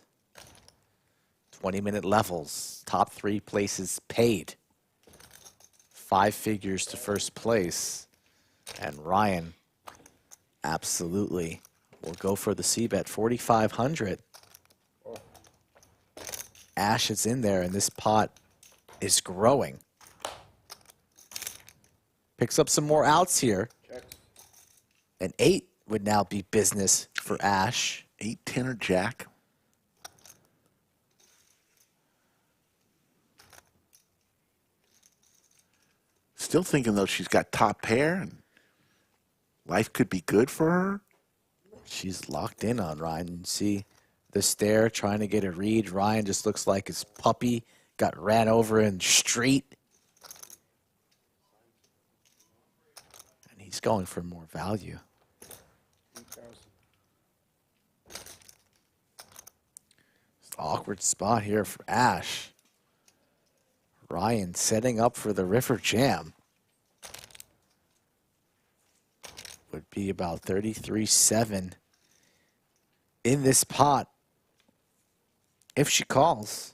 20-minute levels. Top 3 places paid. 5 figures to first place. And Ryan absolutely will go for the C-bet. 4,500. Ash is in there, and this pot is growing. Picks up some more outs here. An 8 would now be business for Ash. 8, 10, or Jack. Still thinking, though, she's got top pair and life could be good for her. She's locked in on Ryan. You see the stare, trying to get a read. Ryan just looks like his puppy got ran over in the street. And he's going for more value. Awkward spot here for Ash. Ryan setting up for the river jam. Would be about 33-7 in this pot if she calls.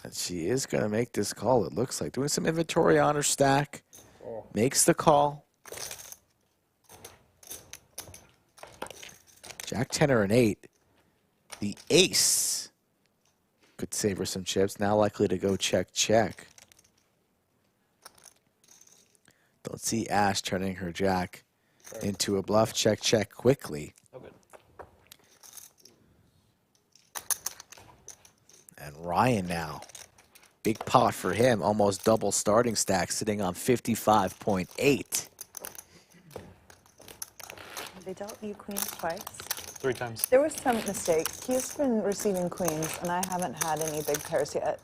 And she is going to make this call, it looks like. Doing some inventory on her stack. Makes the call. Jack 10 or an 8. The ace could save her some chips. Now likely to go check, check. Don't see Ash turning her jack into a bluff. Check, check quickly. Okay. And Ryan now. Big pot for him. Almost double starting stack, sitting on 55.8. They dealt you queens twice. 3 times. There was some mistake. He's been receiving queens, and I haven't had any big pairs yet.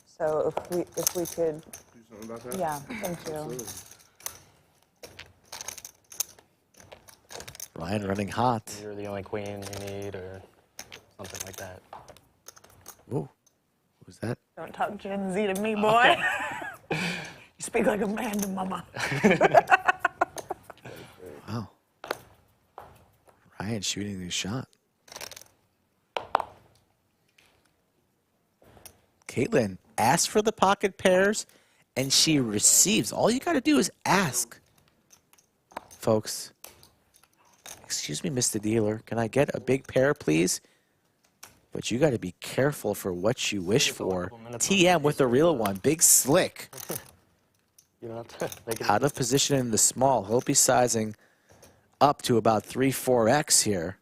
So if we could, Do something about that? yeah, thank you. Absolutely. Ryan running hot. You're the only queen you need, or something like that. Ooh, who's that? Don't talk Gen Z to me, boy. You speak like a man to mama. Wow. Ryan shooting the shot. Caitlin asks for the pocket pairs, and she receives. All you got to do is ask. Folks, excuse me, Mr. Dealer, can I get a big pair, please? But you got to be careful for what you wish for. TM with a real one. Big slick. You don't have to make it. Out of position in the small. He'll be sizing up to about 3-4x here.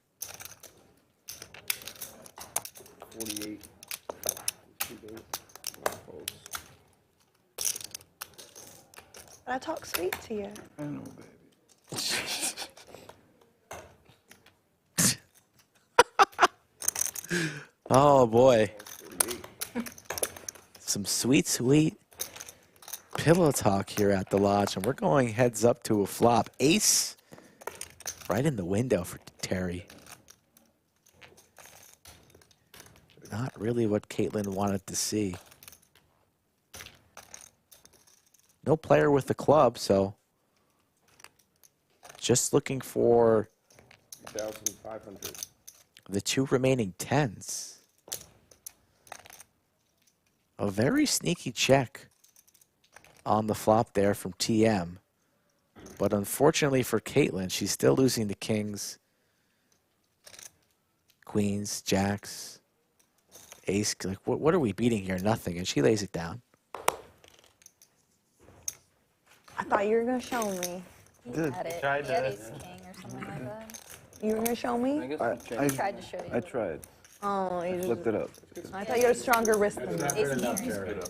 48. I talk sweet to you. I know, baby. Oh boy. Some sweet, sweet pillow talk here at the lodge, and we're going heads up to a flop. Ace right in the window for Terry. Not really what Caitlin wanted to see. No player with the club, so just looking for 2,500. the 2 remaining 10s. A very sneaky check on the flop there from TM. But unfortunately for Caitlin, she's still losing the kings, queens, jacks, ace. Like, what are we beating here? Nothing. And she lays it down. I thought you were going to show me. Had it. Tried He had to. ace king or something like that. You were going to show me? He tried to show you. I tried. Oh, you just, Flipped it up. I thought you had a stronger wrist than me. Ace king.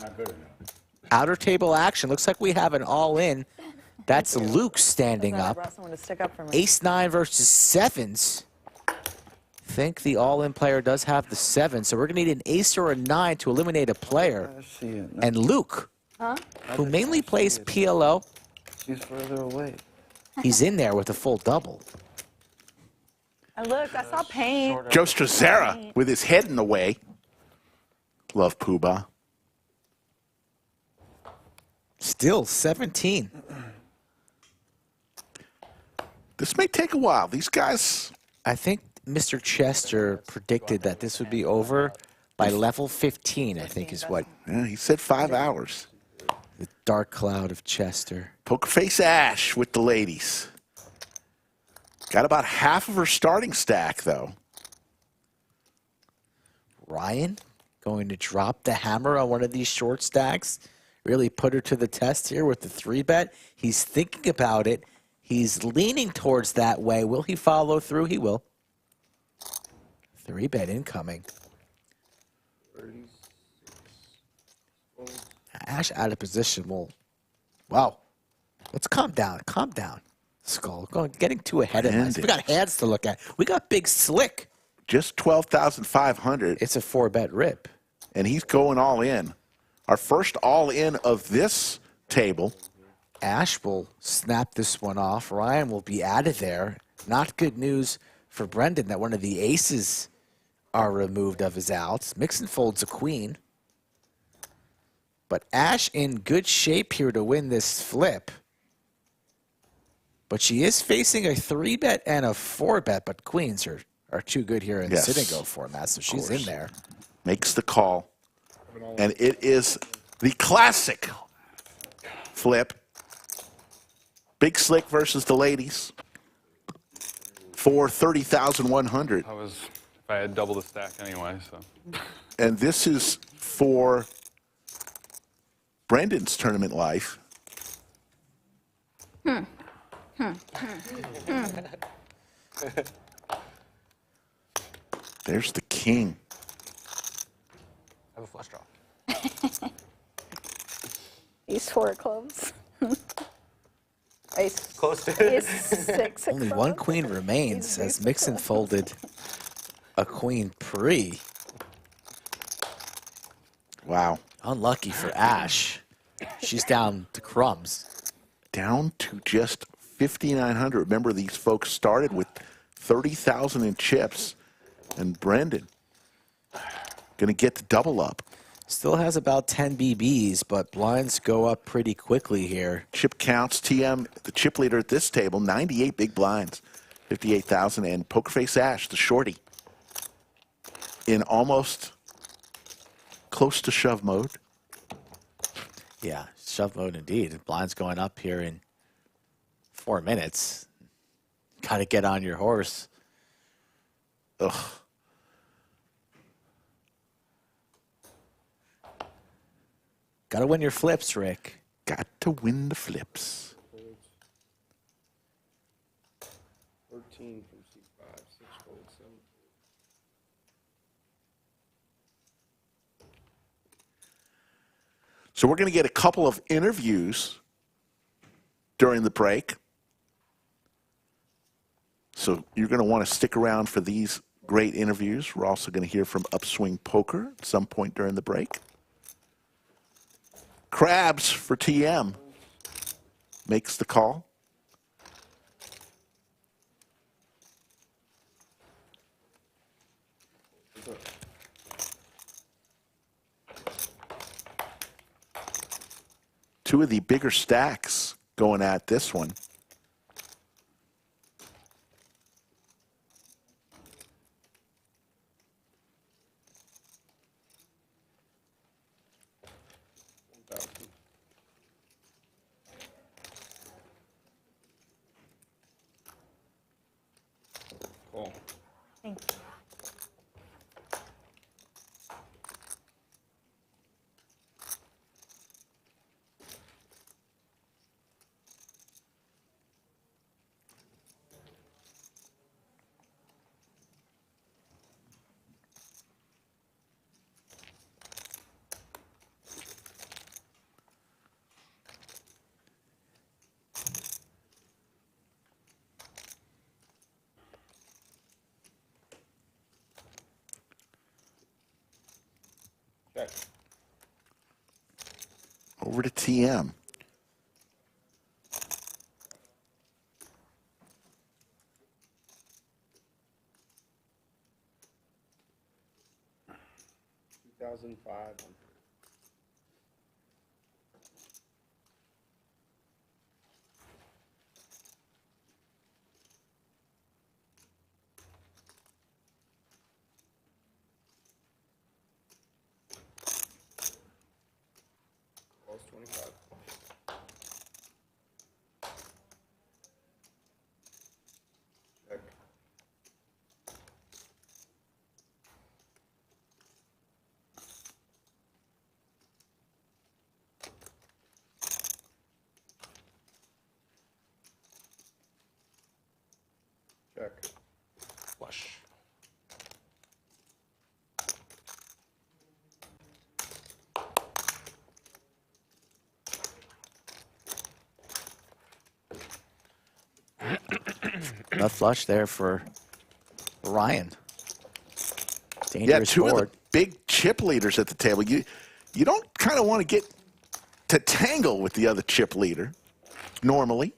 Not good enough. Outer table action. Looks like we have an all-in. That's Luke standing I up. brought someone to stick up for me. Ace-9 versus 7s. Think the all-in player does have the 7, so we're going to need an ace or a 9 to eliminate a player. I see it. And Luke, who mainly plays PLO, She's further away. he's in there with a full double. And look, I saw paint. Joe Strazzera with his head in the way. Love Poobah. Still 17. This may take a while. These guys, I think Mr. Chester predicted that this would be over by level 15, I think is what yeah, he said 5 hours. the dark cloud of Chester. Pokerface Ash with the ladies. Got about half of her starting stack, though. Ryan going to drop the hammer on one of these short stacks. Really put her to the test here with the 3-bet. He's thinking about it. He's leaning towards that way. Will he follow through? He will. 3-bet incoming. Ash out of position. Well, wow. Let's calm down. Calm down, Skull. Getting too ahead of us. We got hands to look at. We got Big Slick. Just 12,500. It's a 4-bet rip. And he's going all in. Our first all in of this table. Ash will snap this one off. Ryan will be out of there. Not good news for Brendon that one of the aces are removed of his outs. Mixson folds a queen. But Ash in good shape here to win this flip. But she is facing a 3-bet and a 4-bet, but queens are too good here in sit and go format, so she's in there. Makes the call. And it is the classic flip. Big Slick versus the ladies. for 30,100. If I had double the stack anyway, so. And this is for Brendon's tournament life. There's the king. I have a flush draw. Ace 4 clubs. Ace. Close to Ace 6 Only clubs. one queen remains as Mixson folded a queen pre. Wow. Unlucky for Ash. She's down to crumbs. Down to just 5,900. Remember, these folks started with 30,000 in chips, and Brendon going to get the double up. Still has about 10 BBs, but blinds go up pretty quickly here. Chip counts, TM, the chip leader at this table, 98 big blinds, 58,000, and Pokerface Ash, the shorty, in almost close to shove mode. Yeah, shove mode indeed. Blinds going up here in 4 minutes. Got to get on your horse. Ugh. Got to win your flips, Rick. Got to win the flips. 13 from C5, 6 fold, 7. So we're going to get a couple of interviews during the break. So you're going to want to stick around for these great interviews. We're also going to hear from Upswing Poker at some point during the break. Krabs for TM makes the call. Two of the bigger stacks going at this one. Cool. Thank you. Check. Over to TM. $2,500. Close 25. Check. Check. flush. Nut flush there for Ryan. Yeah, Dangerous two board. of the big chip leaders at the table. You don't kind of want to get to tangle with the other chip leader normally.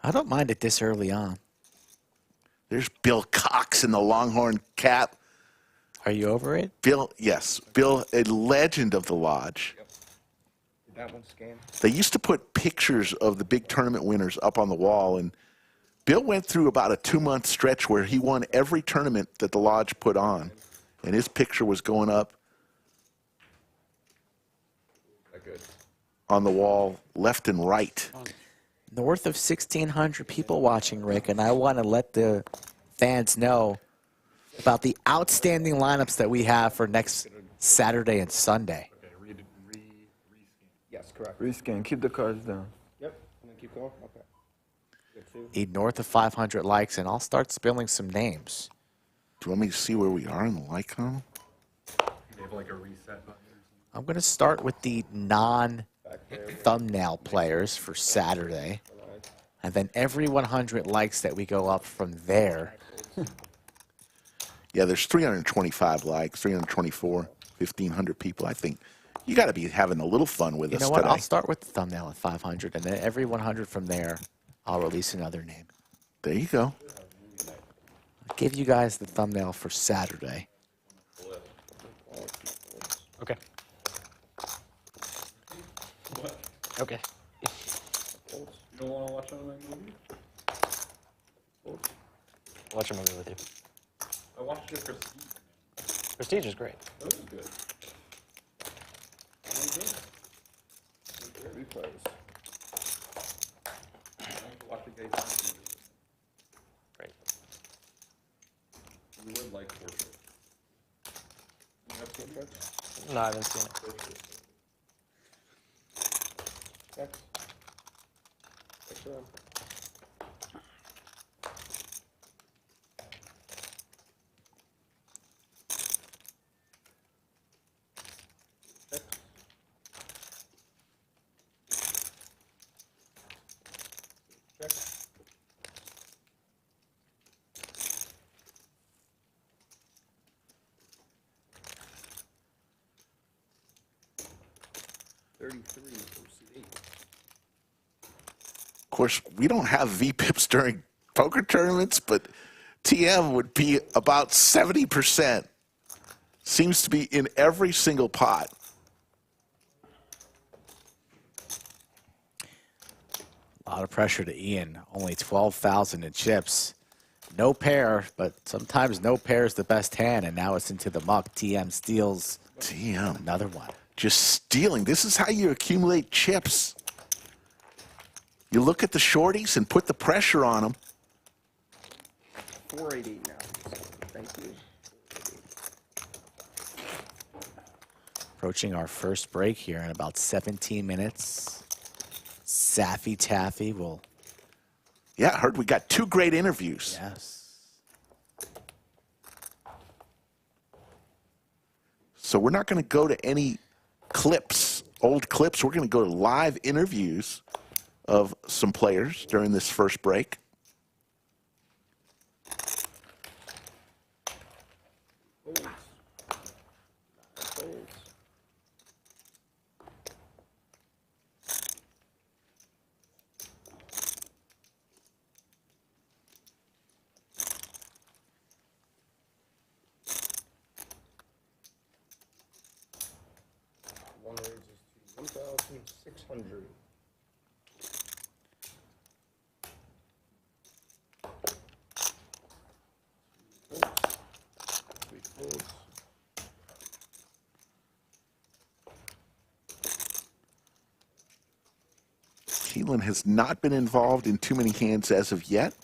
I don't mind it this early on. There's Bill Cox in the Longhorn cap. Are you over it? Bill, yes. Bill, a legend of the lodge. Did that one scan? They used to put pictures of the big tournament winners up on the wall, and Bill went through about a 2-month stretch where he won every tournament that the lodge put on, and his picture was going up That good. on the wall left and right. North of 1,600 people watching, Rick, and I want to let the fans know about the outstanding lineups that we have for next Saturday and Sunday. Yes, correct. Rescan. Keep the cards down. Yep. And then keep going. Okay. Good too. Need north of 500 likes, and I'll start spilling some names. Do you want me to see where we are in the like column? They have like a reset button. I'm going to start with the non-thumbnail players for Saturday, and then every 100 likes that we go up from there. Yeah, there's 325 likes, 324, 1,500 people. I think you got to be having a little fun with us You know what? today. I'll start with the thumbnail at 500, and then every 100 from there, I'll release another name. There you go. I'll give you guys the thumbnail for Saturday. Okay. Okay. You don't want to watch one of my movies? Watch a movie with you. I watched your Prestige. Prestige is great. That was good. Replays. I want to watch the gay movie. Great. You would like Portrait. You have Portrait? No, I haven't seen it. Next. Next round. Check. 33 OC8. Of course, we don't have VPIPs during poker tournaments, but TM would be about 70%. Seems to be in every single pot. A lot of pressure to Ian. Only 12,000 in chips. No pair, but sometimes no pair is the best hand, and now it's into the muck. TM steals another one. Just stealing. This is how you accumulate chips. You look at the shorties and put the pressure on them. 480 now. Thank you. Approaching our first break here in about 17 minutes. Safi Taffy will. Yeah, I heard we got 2 great interviews. Yes. So we're not going to go to any clips, old clips. We're going to go to live interviews of some players during this first break. Folds. Folds. One raises to 1,600. Three folds. Keelan has not been involved in too many hands as of yet.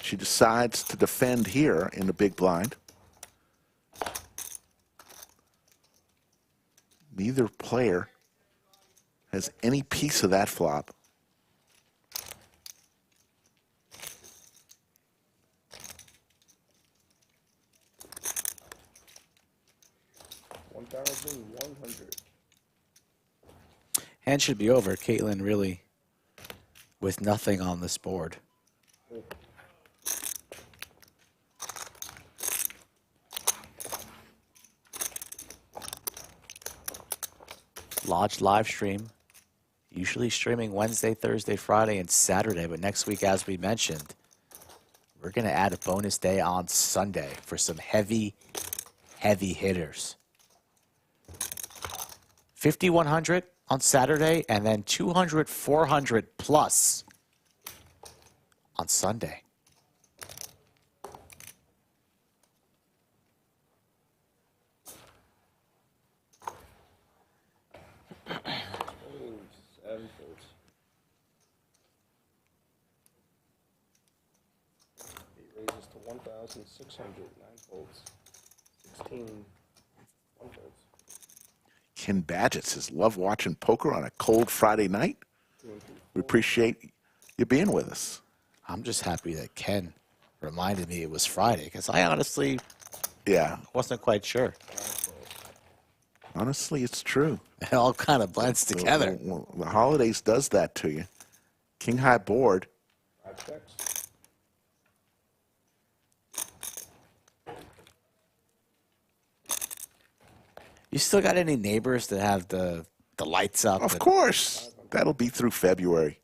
She decides to defend here in the big blind. Neither player has any piece of that flop. $1,100. Hand should be over. Caitlin really with nothing on this board. Lodge live stream. Usually streaming Wednesday, Thursday, Friday, and Saturday. But next week, as we mentioned, we're going to add a bonus day on Sunday for some heavy, heavy hitters. 5,100 on Saturday, and then 200, 400 plus on Sunday. to 1,600, 9 folds, 16 1/3. Ken Badgett says, love watching poker on a cold Friday night. We appreciate you being with us. I'm just happy that Ken reminded me it was Friday, because I honestly wasn't quite sure. Honestly, it's true. It all kind of blends together. Well, the holidays does that to you. King high board. 5 checks. You still got any neighbors that have the lights up? Of course. That'll be through February.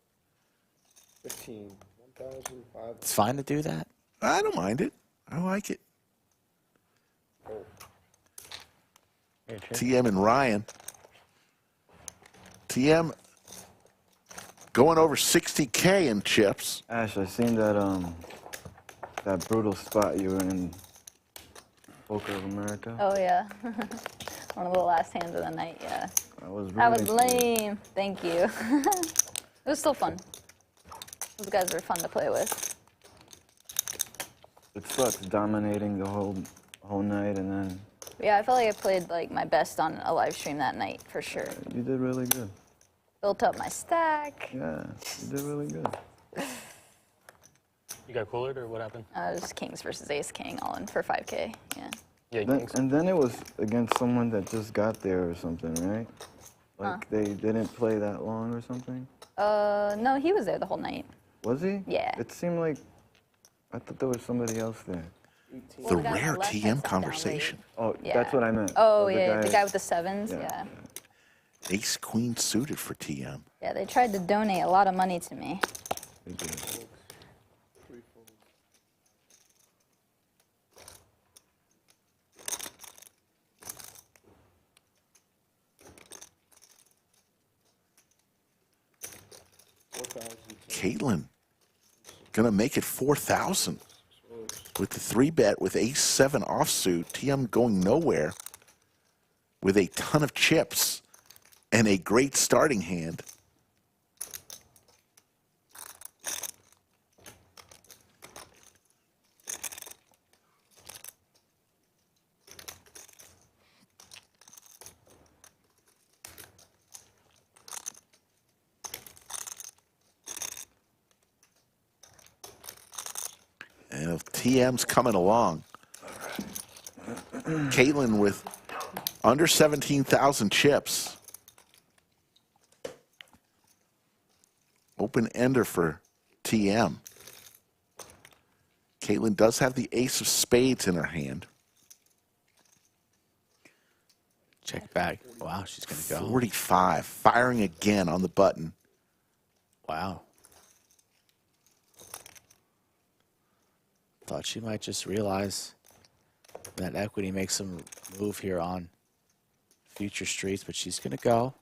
15, 1,500. It's fine to do that. I don't mind it. I like it. TM and Ryan. TM going over 60K in chips. Ash, I seen that that brutal spot you were in, Poker of America. Oh yeah, one of the last hands of the night. Yeah. That was That was really lame. Thank you. It was still fun. Those guys were fun to play with. It sucked dominating the whole night, and then Yeah, I felt like I played like my best on a live stream that night for sure. you did really good. Built up my stack. Yeah, you did really good. You got coolered or what happened? It was Kings versus Ace King all in for 5K. Yeah. And then it was against someone that just got there or something, right? Like they didn't play that long or something? No, he was there the whole night. Was he? Yeah. It seemed like, I thought there was somebody else there. The rare TM conversation. Oh, Yeah. that's what I meant. Oh, yeah, the guy with the sevens. Yeah. Ace queen suited for TM. Yeah, they tried to donate a lot of money to me. They did. Caitlin gonna make it 4,000 with the 3-bet with Ace-7 offsuit. TM going nowhere with a ton of chips and a great starting hand. And TM's coming along. Caitlin with under 17,000 chips. Open ender for TM. Caitlin does have the ace of spades in her hand. Check back. Wow, she's going to go. 45, firing again on the button. Wow. Thought she might just realize that equity makes some move here on future streets, but she's going to go.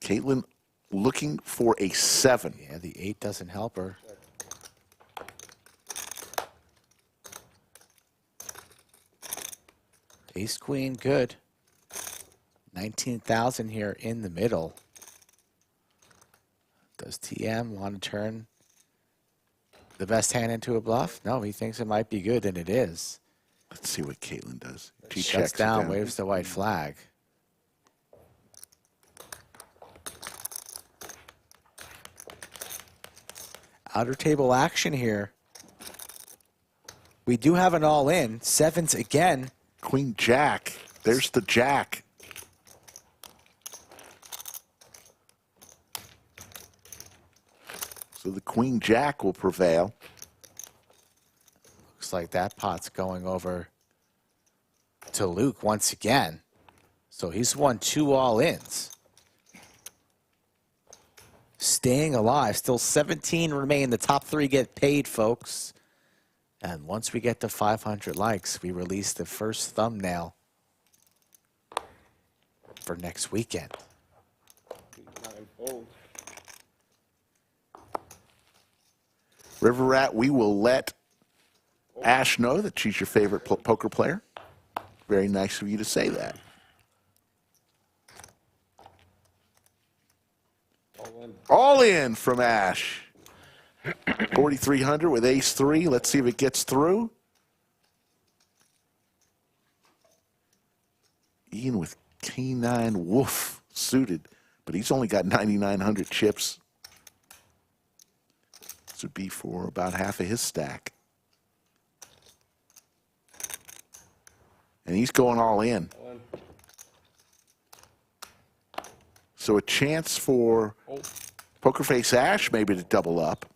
Caitlin looking for a 7. Yeah, the 8 doesn't help her. Ace queen, good. 19,000 here in the middle. Does TM want to turn the best hand into a bluff? No, he thinks it might be good, and it is. Let's see what Caitlin does. She Shuts checks down, it down, waves the white flag. Outer table action here. We do have an all-in. Sevens again. Queen Jack. There's the Jack. So the Queen Jack will prevail. Looks like that pot's going over to Luke once again. So he's won 2 all-ins. Staying alive. Still 17 remain. The top 3 get paid, folks. And once we get to 500 likes, we release the first thumbnail for next weekend. 9 folds. River Rat, we will let Ash know that she's your favorite poker player. Very nice of you to say that. All in from Ash. 4,300 with ace 3. Let's see if it gets through. Ian with K9 Wolf suited, but he's only got 9,900 chips. This would be for about half of his stack. And he's going all in. So a chance for Pokerface Ash maybe to double up.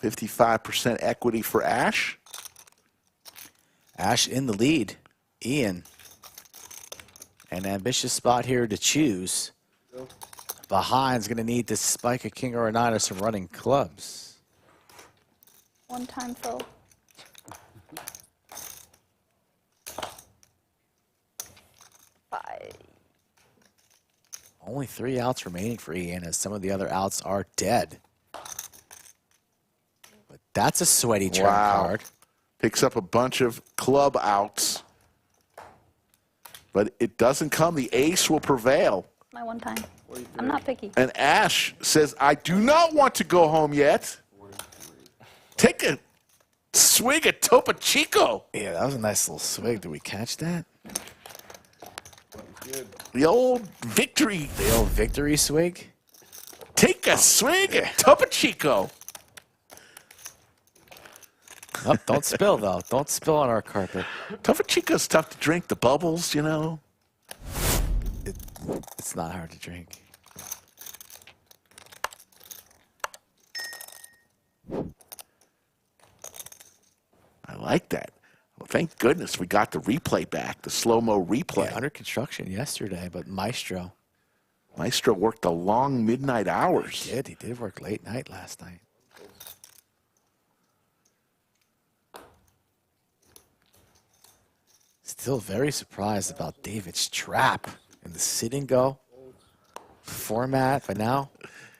$55% equity for Ash. Ash in the lead. Ian. An ambitious spot here to choose. Behind's going to need to spike a king or a nine or some running clubs. One time, Phil. Five. Only 3 outs remaining for Ian, as some of the other outs are dead. But that's a sweaty turn card. Picks up a bunch of club outs. But it doesn't come. The ace will prevail. My one time. I'm not picky. And Ash says, I do not want to go home yet. Take a swig at Topo Chico. Yeah, that was a nice little swig. Did we catch that? The old victory. The old victory swig? Take a swig at Topo Chico. Oh, don't spill, though. Don't spill on our carpet. Topo Chico's tough to drink. The bubbles, you know. It's not hard to drink. I like that. Well, thank goodness we got the replay back, the slow-mo replay. Yeah, under construction yesterday, but Maestro worked the long midnight hours. He did work late night last night. Still very surprised about David's trap in the sit and go format, but now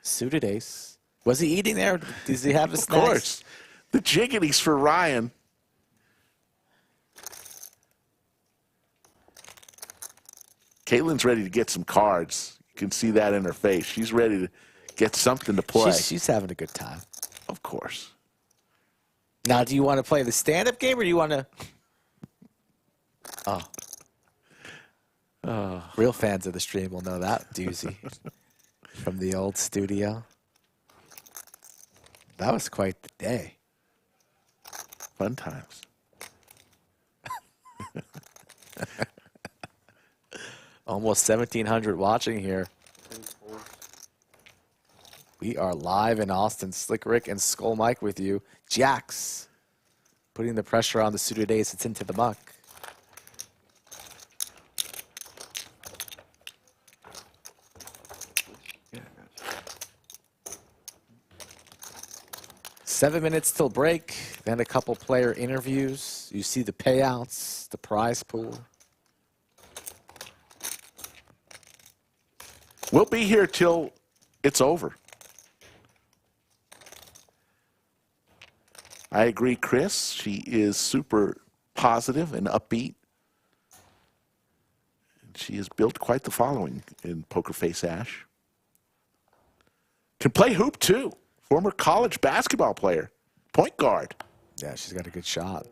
suited ace. Was he eating there? Does he have a snack? Of course. The jiggities for Ryan. Caitlin's ready to get some cards. You can see that in her face. She's ready to get something to play. She's having a good time. Of course. Now, do you want to play the stand-up game, or do you want to... Oh. Real fans of the stream will know that doozy from the old studio. That was quite the day. Fun times. Almost 1,700 watching here. We are live in Austin. Slick Rick and Skull Mike with you. Jax putting the pressure on the suited ace. It's into the muck. Seven minutes till break, then a couple player interviews. You see the payouts, the prize pool. We'll be here till it's over. I agree, Chris. She is super positive and upbeat. And she has built quite the following in Pokerface Ash. Can play hoop, too. Former college basketball player. Point guard. Yeah, she's got a good shot.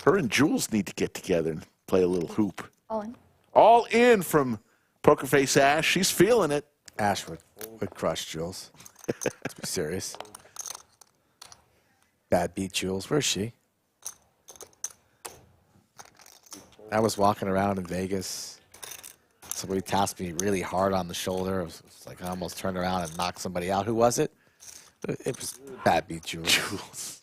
Her and Jules need to get together and play a little hoop. All in. All in from Pokerface Ash. She's feeling it. Ash would crush Jules. Let's be serious. Bad beat Jules. Where's she? I was walking around in Vegas. Somebody tapped me really hard on the shoulder. It was like I almost turned around and knocked somebody out. Who was it? It was bad beat Jules. Jules.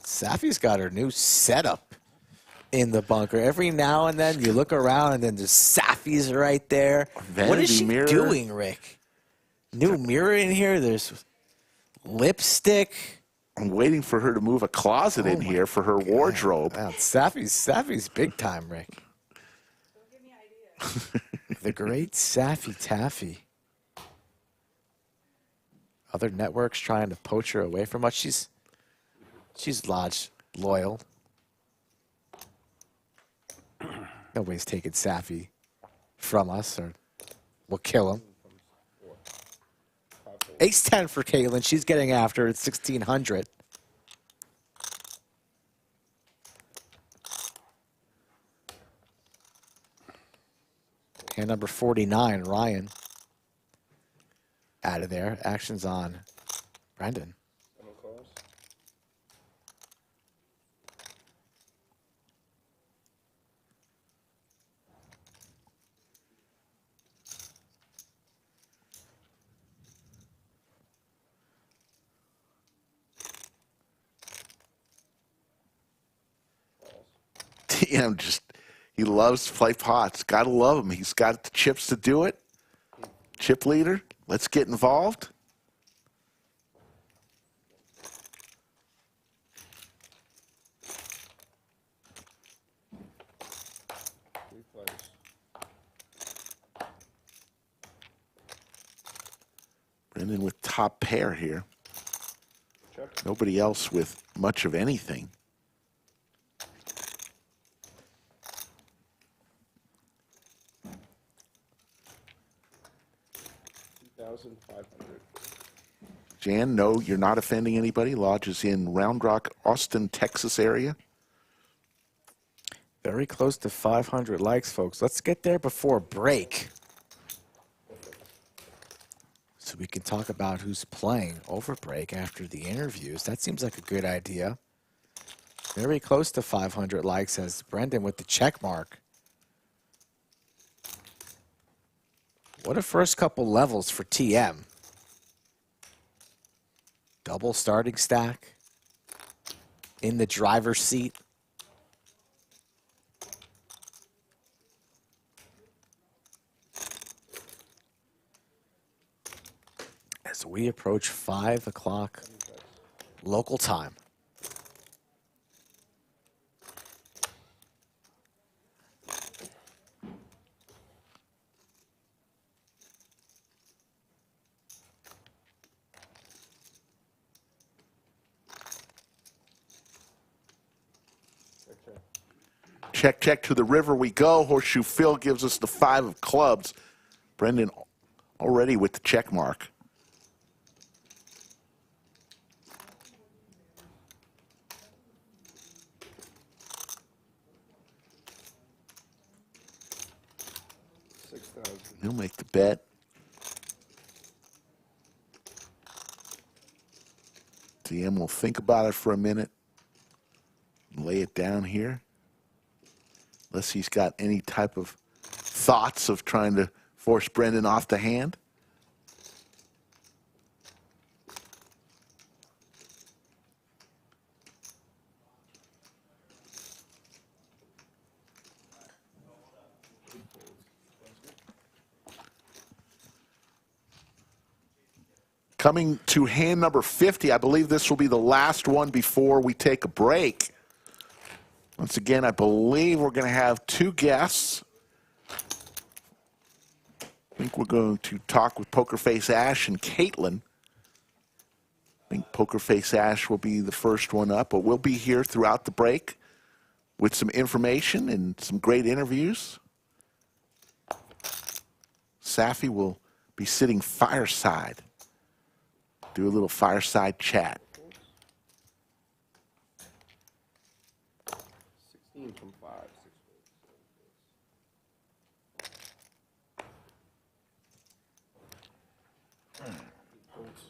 Safi's got her new setup in the bunker. Every now and then you look around and then there's Safi's right there. What is she doing, Rick? New mirror in here. There's lipstick. I'm waiting for her to move a closet in here for her wardrobe. Wow, Safi's big time, Rick. The great Safi Taffy. Other networks trying to poach her away from us. She's Lodge loyal. Nobody's taking Safi from us, or we'll kill him. Ace-10 for Caitlin. She's getting after it, 1,600. Hand number 49, Ryan. Out of there. Action's on Brendon. TM just, he loves to play pots. Gotta love him. He's got the chips to do it. Chip leader, let's get involved. Brendon with top pair here. Nobody else with much of anything. Jan, no, you're not offending anybody. Lodge is in Round Rock, Austin, Texas area. Very close to 500 likes, folks. Let's get there before break, so we can talk about who's playing over break after the interviews. That seems like a good idea. Very close to 500 likes as Brendon with the check mark. What a first couple levels for TM. Double starting stack. In the driver's seat. As we approach 5 o'clock local time. Check, check, to the river we go. Horseshoe Phil gives us the 5 of clubs. Brendon already with the check mark. He'll make the bet. DM will think about it for a minute. Lay it down here. Unless he's got any type of thoughts of trying to force Brendon off the hand. Coming to hand number 50, I believe this will be the last one before we take a break. Once again, I believe we're going to have 2 guests. I think we're going to talk with Pokerface Ash and Caitlin. I think Pokerface Ash will be the first one up, but we'll be here throughout the break with some information and some great interviews. Safi will be sitting fireside. Do a little fireside chat. 16 from 5, 6 folds.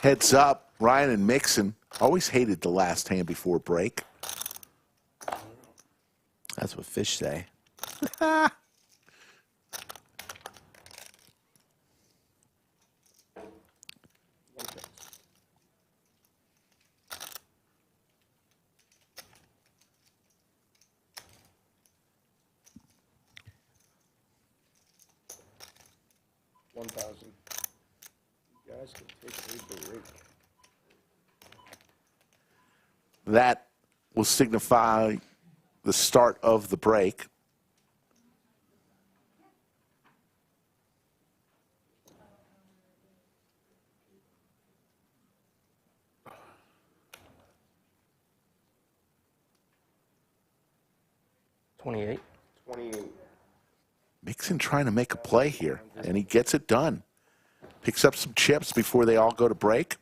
Heads up, Ryan and Mixson. Always hated the last hand before break. That's what fish say. 1,000. You guys can take a break. That will signify the start of the break. $28. Mixson trying to make a play here, and he gets it done. Picks up some chips before they all go to break.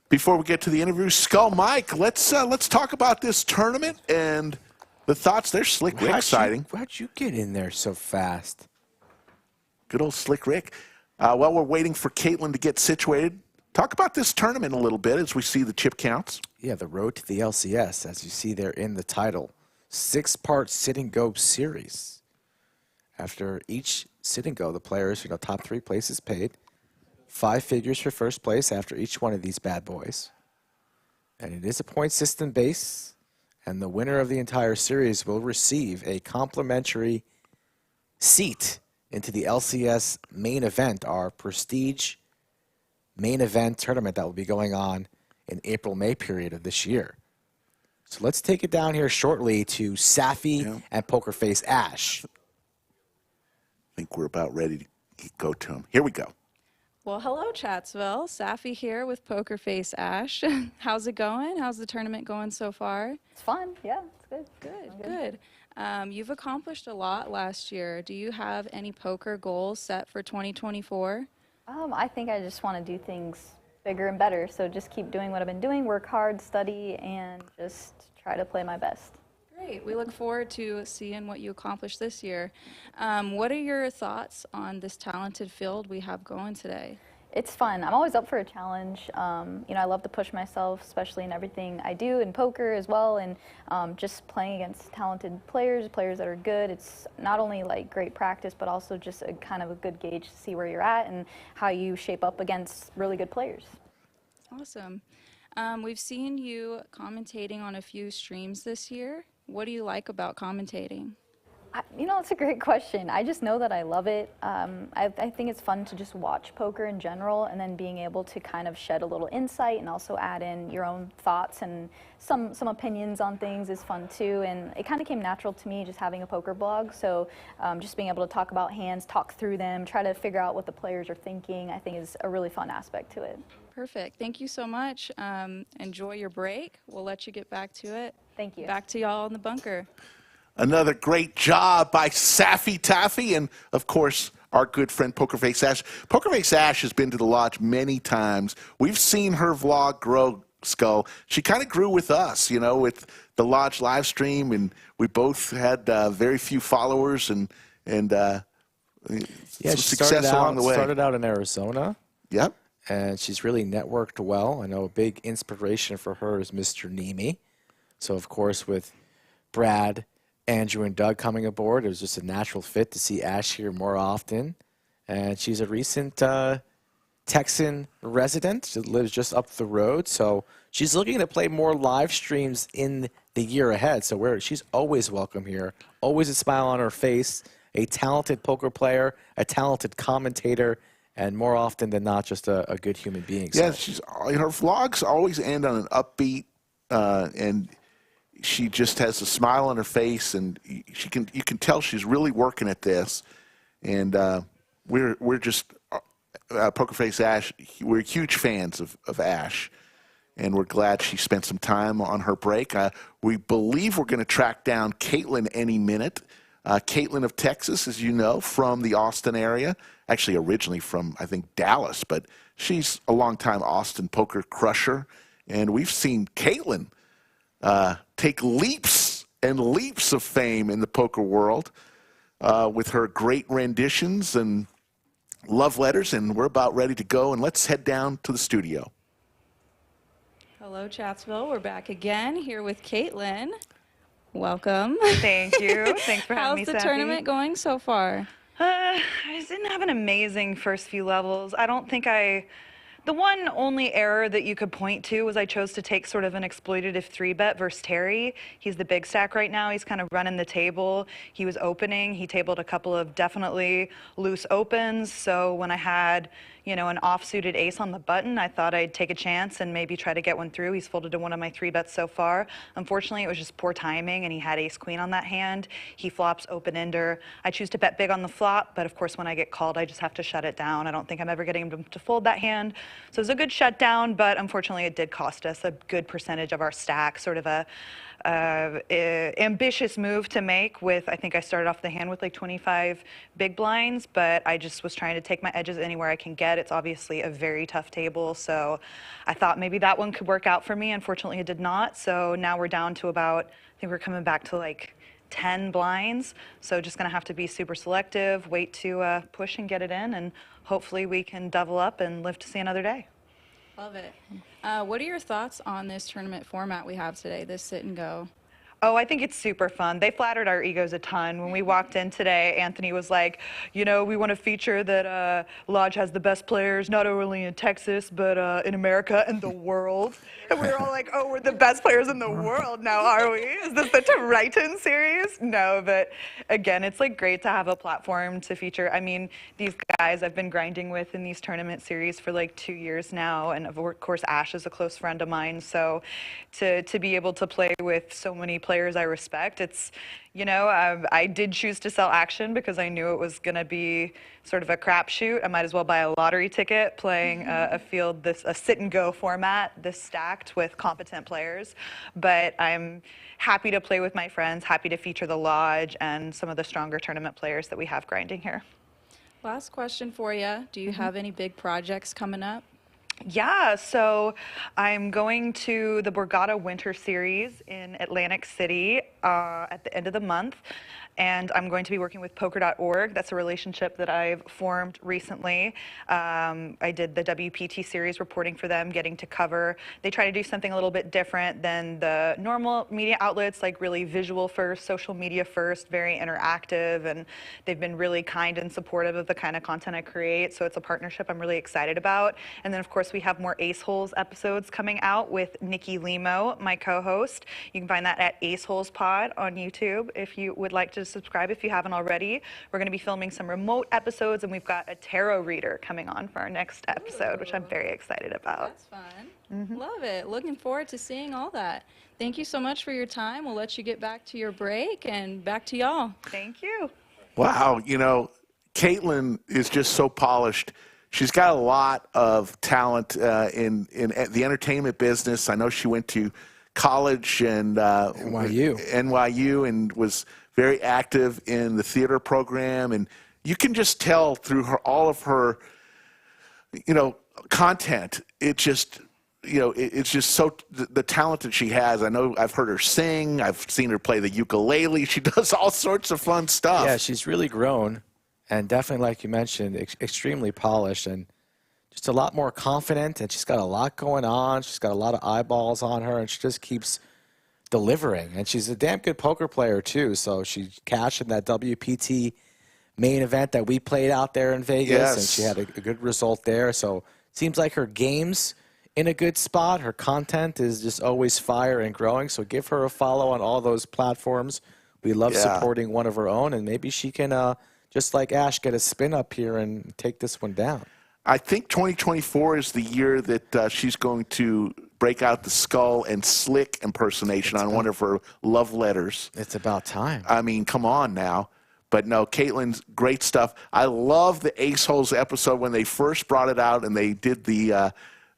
Before we get to the interview, Skull Mike, let's talk about this tournament and the thoughts. There's Slick Rick sighting. How'd you get in there so fast? Good old Slick Rick. While we're waiting for Caitlin to get situated, talk about this tournament a little bit as we see the chip counts. Yeah, the road to the LCS, as you see there in the title. 6-part sit-and-go series. After each sit-and-go, the players, top 3 places paid. 5 figures for first place after each one of these bad boys. And it is a point system base, and the winner of the entire series will receive a complimentary seat into the LCS Main Event, our prestige main event tournament that will be going on in April-May period of this year. So let's take it down here shortly to Safi and Pokerface Ash. I think we're about ready to go to him. Here we go. Well, hello, Chatsville. Safi here with Pokerface Ash. How's it going? How's the tournament going so far? It's fun. Yeah, it's good. Good. You've accomplished a lot last year. Do you have any poker goals set for 2024? I think I just want to do things bigger and better. So just keep doing what I've been doing, work hard, study, and just try to play my best. Great. We look forward to seeing what you accomplish this year. What are your thoughts on this talented field we have going today? It's fun. I'm always up for a challenge. I love to push myself, especially in everything I do in poker as well, and just playing against talented players that are good. It's not only like great practice, but also just a kind of a good gauge to see where you're at and how you shape up against really good players. Awesome. We've seen you commentating on a few streams this year. What do you like about commentating? It's a great question. I just know that I love it. I think it's fun to just watch poker in general, and then being able to kind of shed a little insight and also add in your own thoughts and some opinions on things is fun too. And it kind of came natural to me just having a poker blog. So just being able to talk about hands, talk through them, try to figure out what the players are thinking, I think is a really fun aspect to it. Perfect. Thank you so much. Enjoy your break. We'll let you get back to it. Thank you. Back to y'all in the bunker. Another great job by Safi Taffy and, of course, our good friend Pokerface Ash. Pokerface Ash has been to the lodge many times. We've seen her vlog grow, Skull. She kind of grew with us, with the lodge live stream, and we both had very few followers and she success along the way. Started out in Arizona. Yep. And she's really networked well. I know a big inspiration for her is Mr. Nemi. So, of course, with Brad, Andrew, and Doug coming aboard, it was just a natural fit to see Ash here more often. And she's a recent Texan resident. She lives just up the road. So she's looking to play more live streams in the year ahead. So she's always welcome here, always a smile on her face, a talented poker player, a talented commentator, and more often than not, just a good human being. Yeah, so. Her vlogs always end on an upbeat, and she just has a smile on her face, and you can tell she's really working at this. And we're just Pokerface Ash. We're huge fans of Ash, and we're glad she spent some time on her break. We believe we're going to track down Caitlin any minute. Caitlin of Texas, as you know, from the Austin area. Actually, originally from, I think, Dallas, but she's a longtime Austin poker crusher. And we've seen Caitlin take leaps and leaps of fame in the poker world with her great renditions and love letters. And we're about ready to go. And let's head down to the studio. Hello, Chatsville. We're back again here with Caitlin. Welcome. Thank you. Thanks for having me, How's the tournament going so far? I didn't have an amazing first few levels. I don't think I The one only error that you could point to was I chose to take sort of an exploitative 3-bet versus Terry. He's the big stack right now. He's kind of running the table. He was opening. He tabled a couple of definitely loose opens. So when I had, you know, an off-suited ace on the button, I thought I'd take a chance and maybe try to get one through. He's folded to one of my 3-bets so far. Unfortunately, it was just poor timing, and he had ace-queen on that hand. He flops open-ender. I choose to bet big on the flop, but of course, when I get called, I just have to shut it down. I don't think I'm ever getting him to fold that hand. So it was a good shutdown, but unfortunately, it did cost us a good percentage of our stack, sort of a ambitious move to make with, I think I started off the hand with like 25 big blinds, but I just was trying to take my edges anywhere I can get. It's obviously a very tough table, so I thought maybe that one could work out for me. Unfortunately, it did not. So now we're down to about, I think we're coming back to like 10 blinds. So just gonna have to be super selective, wait to push and get it in, and hopefully we can double up and live to see another day. Love it. What are your thoughts on this tournament format we have today, this sit and go? Oh, I think it's super fun. They flattered our egos a ton. When we walked in today, Anthony was like, you know, we want to feature that Lodge has the best players, not only in Texas, but in America and the world. And we were all like, oh, we're the best players in the world now, are we? Is this the Triton series? No, but again, it's like great to have a platform to feature. I mean, these guys I've been grinding with in these tournament series for like 2 years now. And of course, Ash is a close friend of mine. So to be able to play with so many players I respect, it's, you know, I did choose to sell action because I knew it was going to be sort of a crapshoot. I might as well buy a lottery ticket playing a field, a sit and go format, this stacked with competent players. But I'm happy to play with my friends, happy to feature the Lodge and some of the stronger tournament players that we have grinding here. Last question for you. Do you have any big projects coming up? Yeah, so I'm going to the Borgata Winter Series in Atlantic City at the end of the month. And I'm going to be working with poker.org. That's a relationship that I've formed recently. I did the WPT series reporting for them, getting to cover. They try to do something a little bit different than the normal media outlets, like really visual first, social media first, very interactive. And they've been really kind and supportive of the kind of content I create. So it's a partnership I'm really excited about. And then, of course, we have more Ace Holes episodes coming out with Nikki Limo, my co-host. You can find that at Ace Holes Pod on YouTube if you would like to subscribe if you haven't already. We're going to be filming some remote episodes, and we've got a tarot reader coming on for our next episode, which I'm very excited about. That's fun. Love it. Looking forward to seeing all that. Thank you so much for your time. We'll let you get back to your break, and back to y'all. Thank you. Wow, you know, Caitlin is just so polished. She's got a lot of talent in the entertainment business. I know she went to college and NYU and was very active in the theater program, and you can just tell through all of her, you know, content. It just, you know, it's just so the talent that she has. I know I've heard her sing. I've seen her play the ukulele. She does all sorts of fun stuff. Yeah, she's really grown, and definitely, like you mentioned, extremely polished and just a lot more confident. And she's got a lot going on. She's got a lot of eyeballs on her, and she just keeps delivering. And she's a damn good poker player too. So she cashed in that WPT main event that we played out there in Vegas, and she had a good result there. So seems like her game's in a good spot. Her content is just always fire and growing. So give her a follow on all those platforms. We love supporting one of her own, and maybe she can, just like Ash, get a spin up here and take this one down. I think 2024 is the year that she's going to break out the Skull and Slick impersonation on one of her love letters. It's about time. I mean, come on now. But no, Caitlin's great stuff. I love the Ace Holes episode when they first brought it out and they did the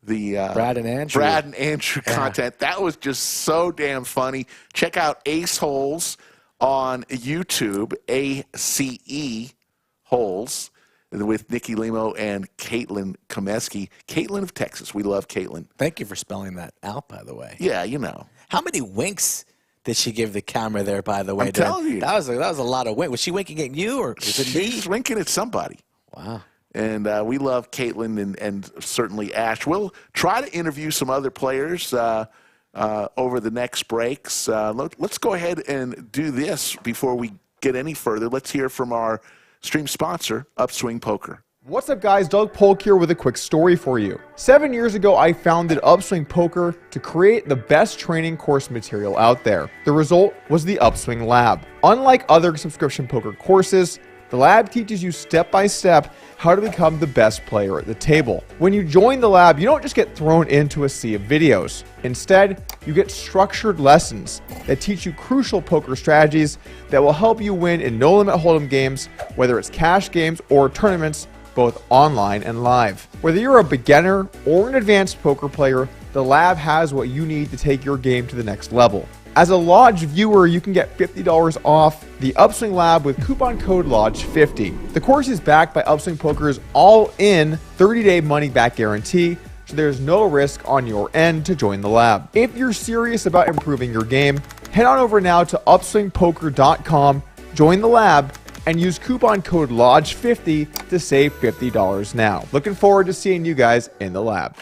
Brad and Andrew content. That was just so damn funny. Check out Ace Holes on YouTube, ACE Holes, with Nikki Limo and Caitlin Komeski. Caitlin of Texas. We love Caitlin. Thank you for spelling that out, by the way. Yeah, you know. How many winks did she give the camera there, by the way? I'm telling you. That was a lot of winks. Was she winking at you, or is it me? She's winking at somebody. Wow. And we love Caitlin and certainly Ash. We'll try to interview some other players over the next breaks. Let's go ahead and do this before we get any further. Let's hear from our stream sponsor, Upswing Poker. What's up guys, Doug Polk here with a quick story for you. 7 years ago, I founded Upswing Poker to create the best training course material out there. The result was the Upswing Lab. Unlike other subscription poker courses, the lab teaches you step by step how to become the best player at the table. When you join the lab, you don't just get thrown into a sea of videos. Instead, you get structured lessons that teach you crucial poker strategies that will help you win in no-limit hold'em games, whether it's cash games or tournaments, both online and live. Whether you're a beginner or an advanced poker player, the lab has what you need to take your game to the next level. As a Lodge viewer, you can get $50 off the Upswing Lab with coupon code LODGE50. The course is backed by Upswing Poker's all-in 30-day money-back guarantee, so there's no risk on your end to join the lab. If you're serious about improving your game, head on over now to upswingpoker.com, join the lab, and use coupon code LODGE50 to save $50 now. Looking forward to seeing you guys in the lab.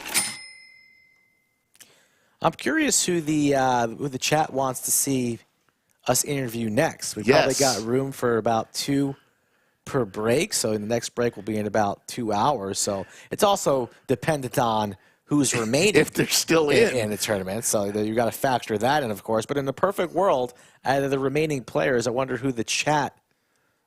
I'm curious who the chat wants to see us interview next. We've probably got room for about 2 per break, so the next break will be in about 2 hours. So it's also dependent on who's remaining if they're still in the tournament. So you got to factor that in, of course. But in the perfect world, out of the remaining players, I wonder who the chat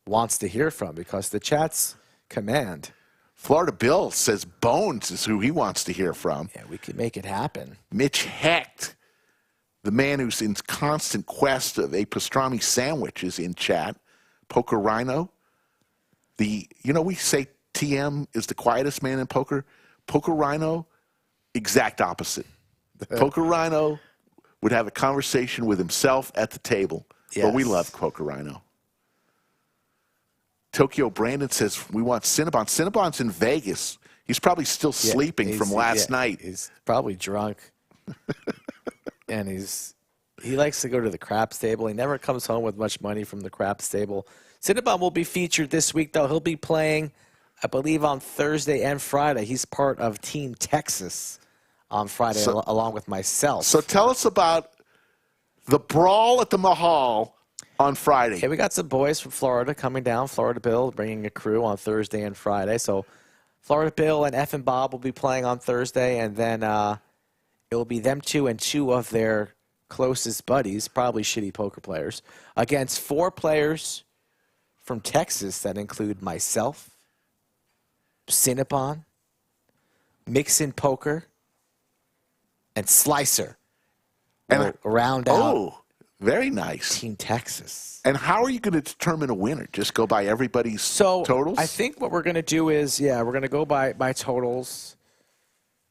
wants to hear from, because the chat's command. Florida Bill says Bones is who he wants to hear from. Yeah, we could make it happen. Mitch Hecht, the man who's in constant quest of a pastrami sandwich, is in chat. Poker Rhino. We say TM is the quietest man in poker. Poker Rhino, exact opposite. Poker Rhino would have a conversation with himself at the table. Yes. But we love Poker Rhino. Tokyo Brandon says we want Cinnabon. Cinnabon's in Vegas. He's probably still sleeping from last night. He's probably drunk. And he likes to go to the craps table. He never comes home with much money from the craps table. Cinnabon will be featured this week, though. He'll be playing, I believe, on Thursday and Friday. He's part of Team Texas on Friday, along with myself. So tell us about the brawl at the Mahal on Friday. Okay, we got some boys from Florida coming down. Florida Bill bringing a crew on Thursday and Friday. So Florida Bill and F and Bob will be playing on Thursday, and then it will be them two and 2 of their closest buddies, probably shitty poker players, against 4 players from Texas that include myself, Cinnabon, Mixson Poker, and Slicer. And round out. Very nice. Team Texas. And how are you going to determine a winner? Just go by everybody's totals? I think what we're going to do is, we're going to go by totals.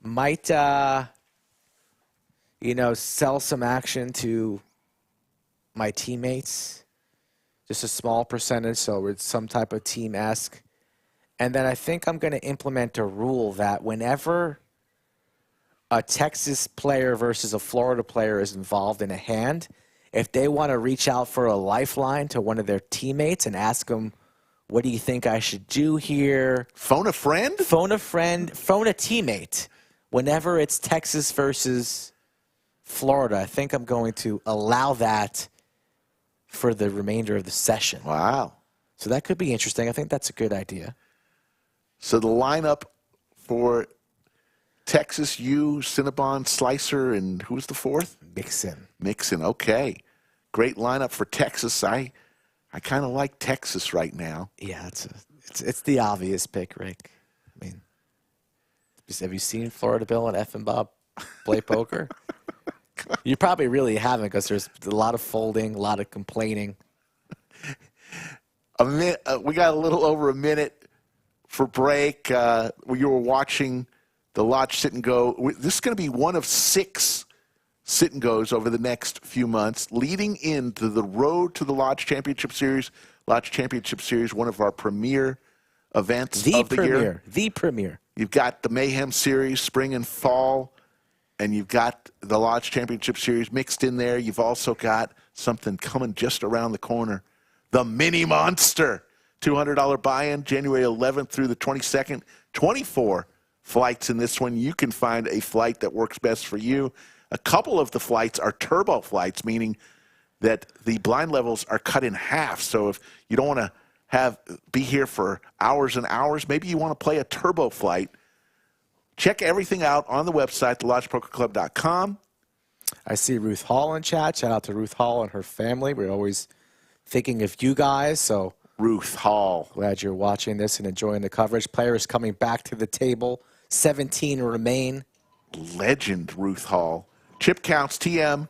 Might, sell some action to my teammates. Just a small percentage, so it's some type of team-esque. And then I think I'm going to implement a rule that whenever a Texas player versus a Florida player is involved in a hand, if they want to reach out for a lifeline to one of their teammates and ask them, what do you think I should do here? Phone a friend? Phone a friend. Phone a teammate. Whenever it's Texas versus Florida, I think I'm going to allow that for the remainder of the session. Wow. So that could be interesting. I think that's a good idea. So the lineup for Texas, you, Cinnabon, Slicer, and who was the 4th? Mixson. Mixson, okay. Great lineup for Texas. I kind of like Texas right now. Yeah, it's the obvious pick, Rick. I mean, have you seen Florida Bill and F and Bob play poker? You probably really haven't, because there's a lot of folding, a lot of complaining. We got a little over a minute for break. You were watching the Lodge Sit and Go. This is going to be one of 6 sit and goes over the next few months, leading into the road to the Lodge Championship Series. Lodge Championship Series, one of our premier events of the year. The premier. You've got the Mayhem Series, spring and fall, and you've got the Lodge Championship Series mixed in there. You've also got something coming just around the corner, the Mini Monster. $200 buy-in, January 11th through the 22nd. 24 flights in this one. You can find a flight that works best for you. A couple of the flights are turbo flights, meaning that the blind levels are cut in half. So if you don't want to be here for hours and hours. Maybe you want to play a turbo flight. Check everything out on the website, thelodgepokerclub.com. I see Ruth Hall in chat. Shout out to Ruth Hall and her family. We're always thinking of you guys. So Ruth Hall, glad you're watching this and enjoying the coverage. Players coming back to the table. 17 remain. Legend Ruth Hall. Chip counts, TM,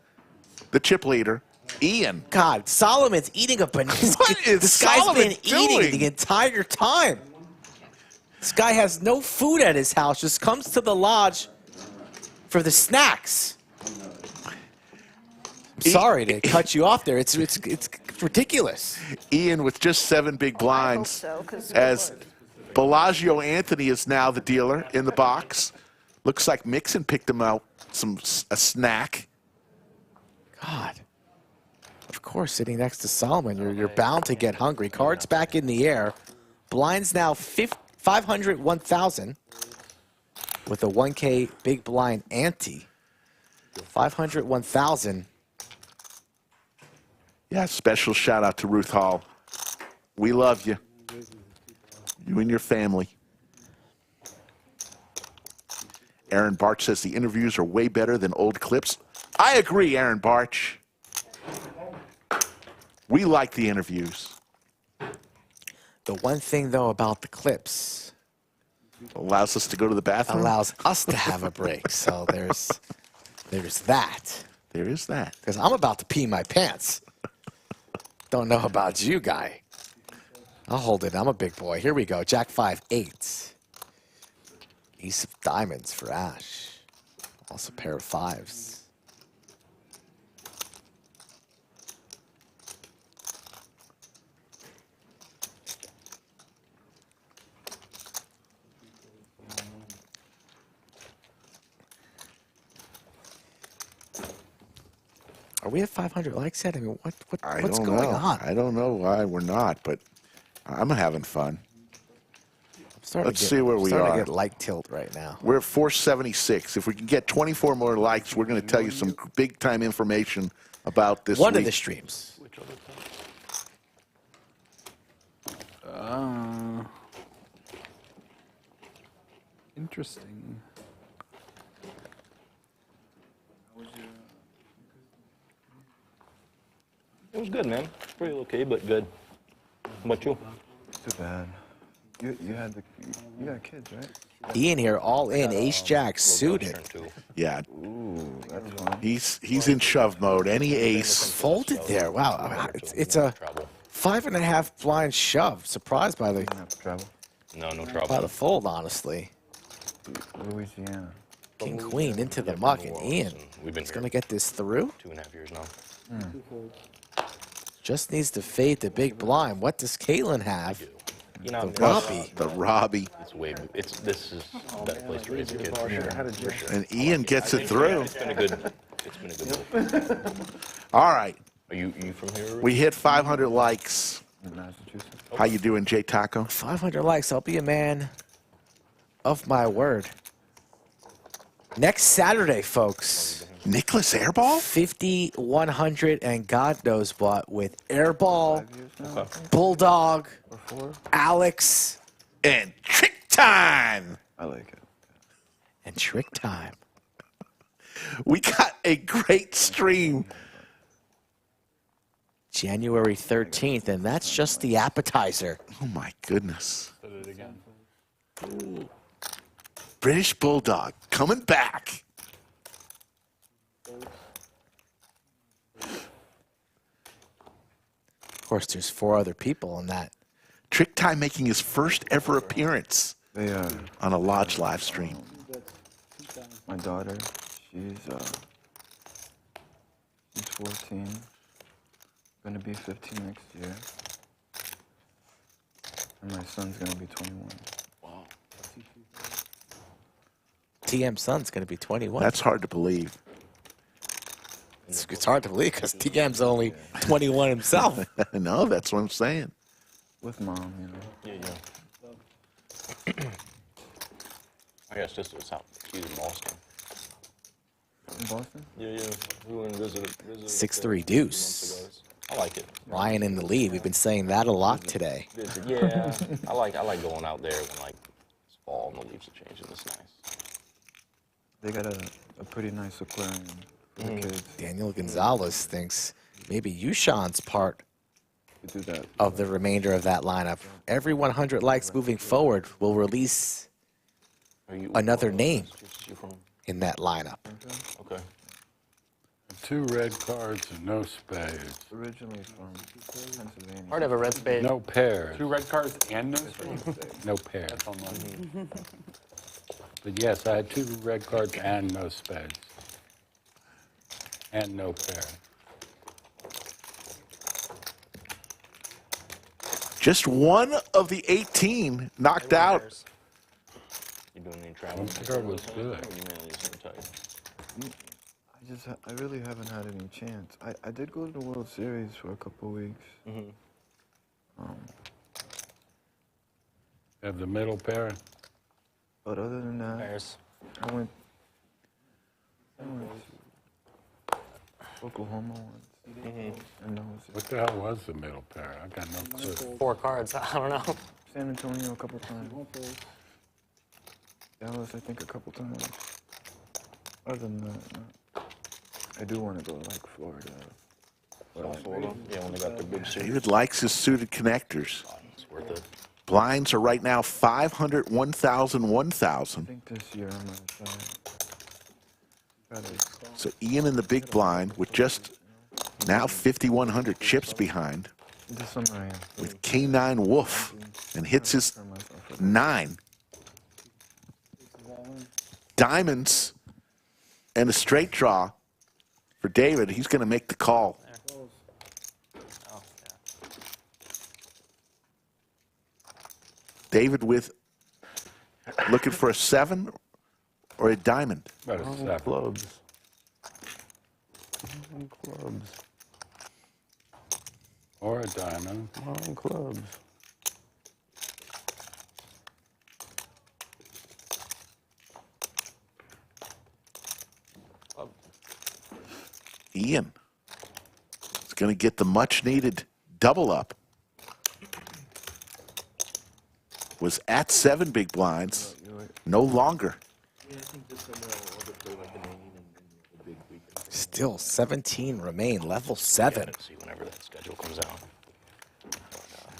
the chip leader. Ian. God, Solomon's eating a banana. What is this guy's Solomon been eating doing? the entire time. This guy has no food at his house, just comes to the lodge for the snacks. I'm sorry to cut you off there. It's ridiculous. Ian with just 7 big blinds. so, 'cause as Bellagio Anthony is now the dealer in the box. Looks like Mixon picked him out a snack. God. Of course, sitting next to Solomon, you're bound to get hungry. Cards back in the air. Blinds now 500, 1,000 with a 1K big blind ante. 500, 1,000. Yeah, special shout out to Ruth Hall. We love you. You and your family. Aaron Barch says the interviews are way better than old clips. I agree, Aaron Barch. We like the interviews. The one thing, though, about the clips allows us to go to the bathroom. Allows us to have a break. So there's that. There is that. Because I'm about to pee my pants. Don't know about you, guy. I'll hold it. I'm a big boy. Here we go. Jack 5, 8. Ace of diamonds for Ash. Also a pair of 5s. Are we at 500 likes yet? I mean, what's going on? I don't know why we're not, but I'm having fun. Let's see where we starting are. to get like tilt right now. We're at 476. If we can get 24 more likes, we're going to tell you some big-time information about this One week. of the streams. Interesting. It was good, man. Pretty okay, but good. How about you? Too bad. You got kids, right? Ian here, all in, ace jack suited. Yeah. Ooh, that's fun. He's in shove mode. Any ace. Folded there. Wow. It's a 5.5 blind shove. Surprised by the No trouble. by the fold, honestly. Louisiana. King Queen into the muck, and Ian is going to get this through. 2.5 years now. Just needs to fade the big blind. What does Caitlin have? You know, The Robbie. The Robbie. This is the best place to raise a kid for sure. And Ian gets it through. It's been a good move. All right. Are you from here? We hit 500 likes. How you doing, Jay Taco? 500 likes. I'll be a man of my word. Next Saturday, folks. Nicholas Airball? 5,100 and God knows what with Airball, Bulldog, Alex, and Trick Time. I like it. And Trick Time. We got a great stream. January 13th, and that's just the appetizer. Oh, my goodness. Said it again. Ooh. British Bulldog coming back. Of course, there's 4 other people in that. Trick Time making his first ever appearance on a Lodge live stream. My daughter, she's 14, gonna be 15 next year, and my son's gonna be 21. Wow. TM son's going to be 21. That's hard to believe. It's hard to believe because TM's only 21 himself. No, that's what I'm saying. With mom, you know. Yeah. I guess sister was out. She's in Boston. In Boston? Yeah. We went and visited 6-3 deuce. I like it. Ryan in the lead. We've been saying that a lot today. Yeah, I like going out there when like it's fall and the leaves are changing. It's nice. They got a pretty nice aquarium for the kids. Daniel Gonzalez thinks maybe Yushan's part We do that. of the remainder of that lineup. Every 100 likes moving forward will release another name in that lineup. Okay. 2 red cards and no spades. Originally from Pennsylvania. Hard to have a red spade. No pairs. 2 red cards and no spades. No pairs. That's unlucky. But yes, I had 2 red cards and no spades. And no pair. Just one of the 18 knocked out. You doing any travel? That card was good. I really haven't had any chance. I did go to the World Series for a couple weeks. Have the middle pair. But other than that, Pairs. I went to Oklahoma once. And that was it. What the hell was the middle pair? I got no clue. 4 cards. I don't know. San Antonio a couple times. Dallas, I think, a couple times. Other than that, no. I do want to go to like Florida. Yeah, when they got the big suit. David likes his suited connectors. It's worth it. Blinds are right now 500, 1,000, I 1,000. think this year I'm gonna try to So Ian in the big blind with just now 5,100 chips behind this summer I am. with K9 Wolf and hits his 9. Diamonds and a straight draw for David. He's going to make the call. David with looking for a 7 or a diamond. About a 7. Clubs. Clubs. Or a diamond. Clubs. Ian is going to get the much-needed double up. Was at 7 big blinds, no longer. Still 17 remain, level 7. See whenever that schedule comes out.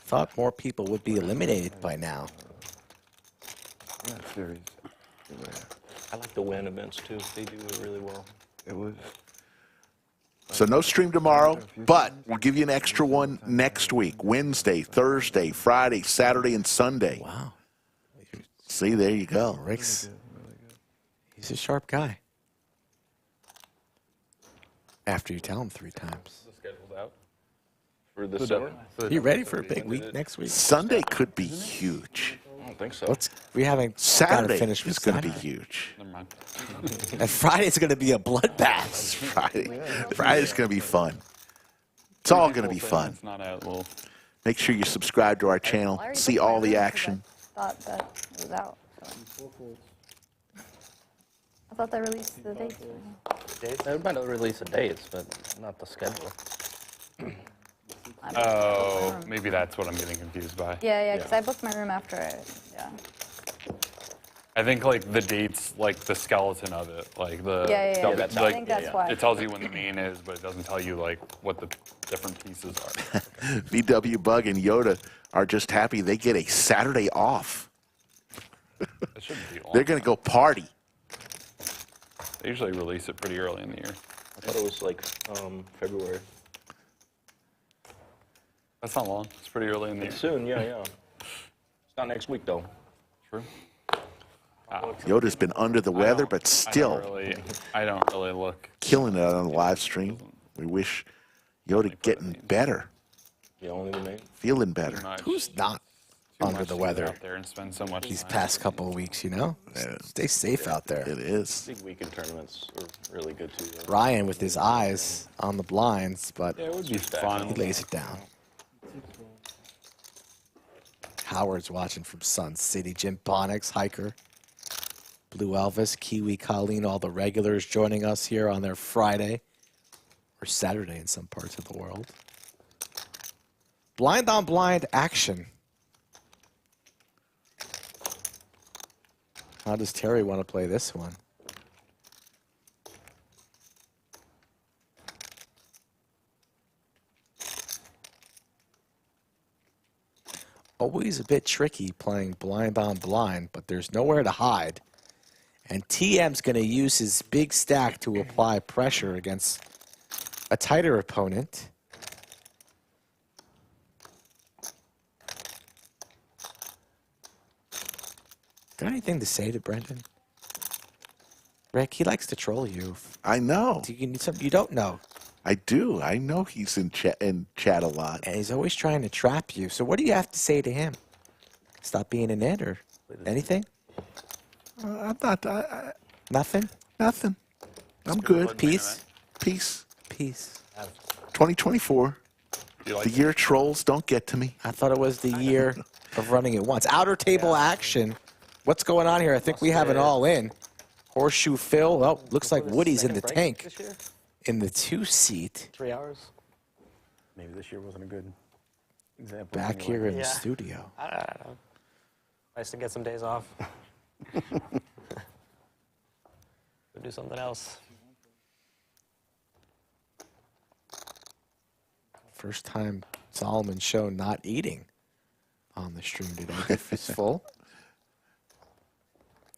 Thought more people would be eliminated by now. Yeah, series. I like the win events too. They do it really well. It was. So no stream tomorrow, but we'll give you an extra one next week. Wednesday, Thursday, Friday, Saturday, and Sunday. Wow. See, there you go. Rick's, he's a sharp guy. After you tell him 3 times. The schedule's out. For the summer? You ready for a big week next week? Sunday could be huge. I don't think so. We haven't Saturday finished is going to be huge. Never mind. And Friday's going to be a bloodbath. Friday's going to be fun. It's all going to be fun. It's not out. Well, Make sure you subscribe to our channel. I already See booked my all the room 'cause action. I thought that it was out. So. I thought they released the dates. They might have released the dates, but not the schedule. oh, maybe that's what I'm getting confused by. Yeah, because I booked my room after it. Yeah. I think like the dates, like the skeleton of it, like the Yeah, that's I think that's why. It tells you when the main is, but it doesn't tell you like what the different pieces are. VW Bug and Yoda are just happy they get a Saturday off. It shouldn't be long. They're going to go party. They usually release it pretty early in the year. I thought it was like February. That's not long. It's pretty early in the year. It's soon, yeah. It's not next week though. True. Yoda's been under the weather, but still I don't really look. killing it on the live stream. We wish Yoda getting better, Yeah, only the main. feeling better. Who's not under the weather Out there and spend so much these time. past couple of weeks, you know? Stay safe out there. It is. Big weekend tournaments are really good too. Though. Ryan with his eyes on the blinds, but Yeah, it would be fun. he lays it down. Howard's watching from Sun City. Jim Bonix, Hiker, Blue Elvis, Kiwi, Colleen, all the regulars joining us here on their Friday or Saturday in some parts of the world. Blind on blind action. How does Terry want to play this one? Always a bit tricky playing blind on blind, but there's nowhere to hide. And TM's going to use his big stack to apply pressure against a tighter opponent. Got anything to say to Brendon? Rick, he likes to troll you. I know. Do you need something you don't know? I do. I know he's in chat a lot. And he's always trying to trap you. So what do you have to say to him? Stop being an it or anything? I'm not. Nothing? Nothing. I'm good. Peace? Peace. Peace. 2024. The year trolls don't get to me. I thought it was the year of running it once. Outer table action. What's going on here? I think we have it all in. Horseshoe Phil. Oh, looks like Woody's in the tank. In the 2-seat. 3 hours. Maybe this year wasn't a good example. Back here in the studio. I don't know. Nice to get some days off. Go do something else. First time Solomon show not eating on the stream today. If it's full.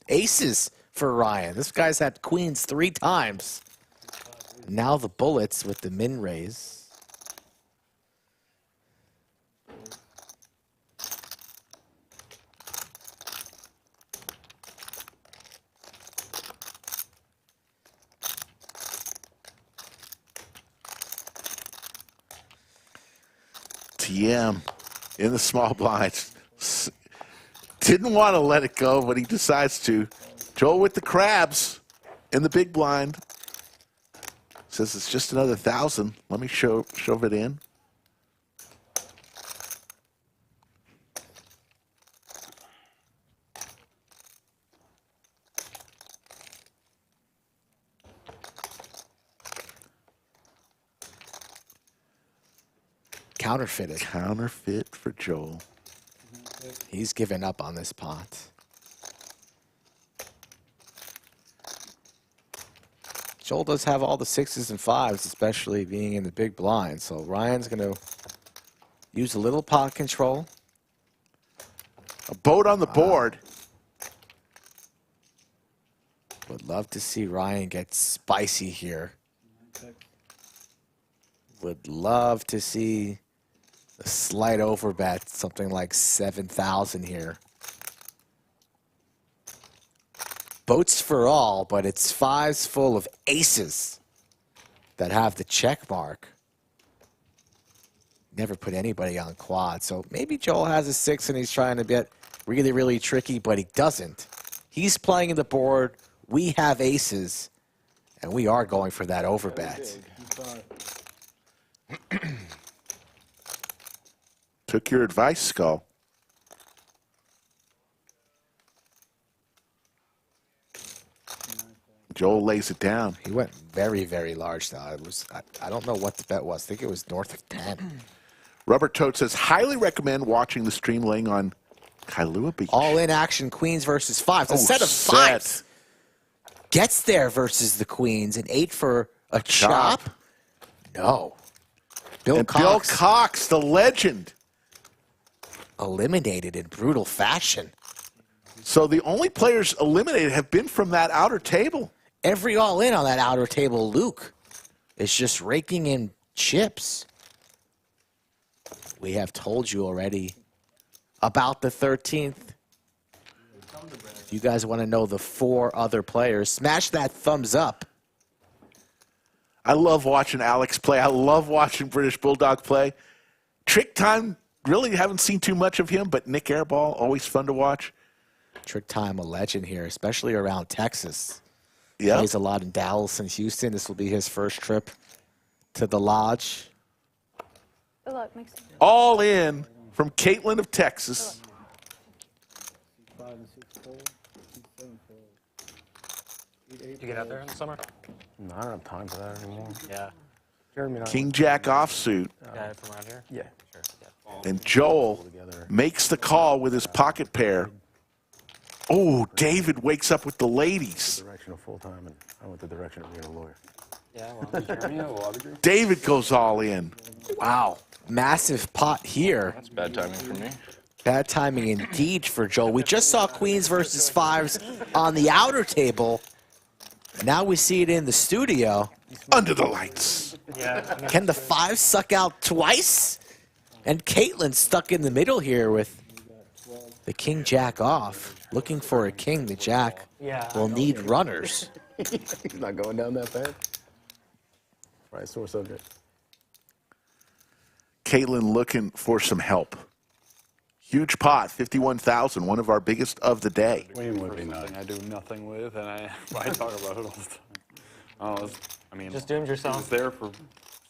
Aces for Ryan. This guy's had queens 3 times. Now the bullets with the min raise. TM in the small blinds. Didn't want to let it go, but he decides to. Joel with the crabs in the big blind. Says it's just another 1,000. Let me shove it in. Counterfeited. Counterfeit for Joel. He's given up on this pot. Joel does have all the 6s and 5s, especially being in the big blind. So Ryan's going to use a little pot control. A boat on the board. Would love to see Ryan get spicy here. Would love to see a slight overbet, something like 7,000 here. Boats for all, but it's 5s full of aces that have the check mark. Never put anybody on quad, so maybe Joel has a 6 and he's trying to get really, really tricky, but he doesn't. He's playing in the board. We have aces, and we are going for that overbet. Took your advice, Skull. Joel lays it down. He went very, very large though. It was I don't know what the bet was. I think it was north of 10. Rubber Toad says, highly recommend watching the stream laying on Kailua Beach. All in action, queens versus 5s. A set of 5s. Gets there versus the queens. An 8 for a chop. No. Bill Cox, the legend. Eliminated in brutal fashion. So the only players eliminated have been from that outer table. Every all in on that outer table, Luke, is just raking in chips. We have told you already about the 13th. If you guys want to know the 4 other players, smash that thumbs up. I love watching Alex play. I love watching British Bulldog play. Trick Time, really haven't seen too much of him, but Nick Airball, always fun to watch. Trick Time, a legend here, especially around Texas. Yeah. Plays a lot in Dallas and Houston. This will be his first trip to the lodge. Good luck, Mixon. All in from Caitlin of Texas. Did you get out there in the summer? No, I don't have time for that anymore. Yeah. Jeremy and I King Jack offsuit. Guy from around here? Yeah. Sure. Yeah. And Joel makes the call with his pocket pair. Oh, David wakes up with the ladies. Direction of full time, and I went the direction of being a lawyer. Yeah, well, David goes all in. Wow. Massive pot here. That's bad timing for me. Bad timing indeed for Joel. We just saw queens versus fives on the outer table. Now we see it in the studio. Under the lights. Yeah. Can the fives suck out twice? And Caitlin stuck in the middle here with the king jack off. Looking for a king. The jack will need runners. He's not going down that bad. Right, sore subject. Caitlin looking for some help. Huge pot, 51,000, one of our biggest of the day. Queen would be nice. I do nothing with, and I talk about it all the time. I mean, Just doomed yourself. I was there for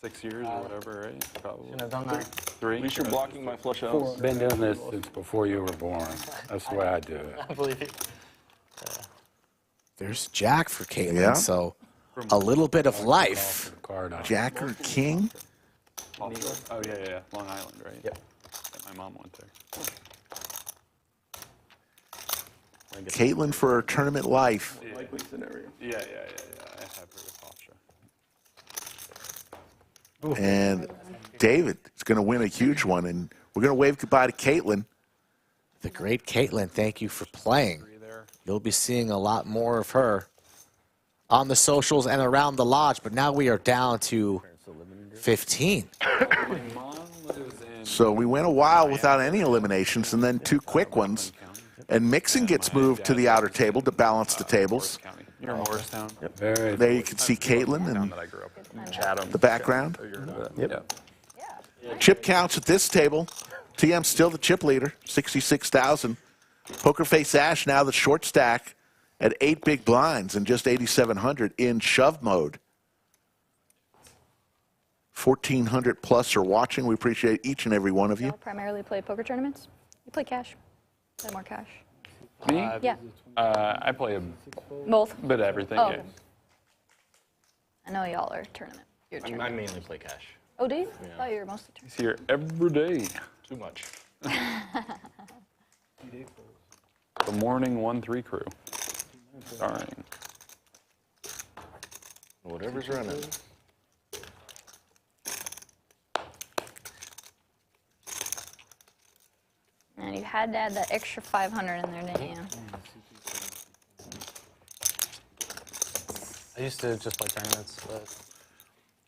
6 years or whatever, right? Probably. Shouldn't have done that. 3. At least you're blocking my flush out. Been doing this since before you were born. That's the way I do it. I believe you. There's jack for Caitlin, Yeah. so a little bit of life. Jack or king? Oh, yeah. Long Island, right? Yep. My mom went there. Caitlin for her tournament life. Likely scenario. Yeah. I have heard of Hofstra. And David is going to win a huge one. And we're going to wave goodbye to Caitlin. The great Caitlin, thank you for playing. You'll be seeing a lot more of her on the socials and around the lodge. But now we are down to 15. So we went a while without any eliminations and then 2 quick ones. And Mixson gets moved to the outer table to balance the tables. You're in Morristown? Yep. There you can see Caitlin in the background. Yep. Chip counts at this table. TM's still the chip leader, 66,000. Pokerface Ash now the short stack at 8 big blinds and just 8,700 in shove mode. 1,400 plus are watching. We appreciate each and every one of you. You primarily play poker tournaments? You play cash? Play more cash? Me? Yeah. I play a Both? bit of everything, Oh, yeah. okay. I know y'all are tournament. Your I tournament. mainly play cash. Oh, do you? I thought you were mostly tournament. He's here every day. Too much. The morning 1-3 crew. Starring. Whatever's running. And you had to add that extra 500 in there, didn't you? I used to just play tournaments, but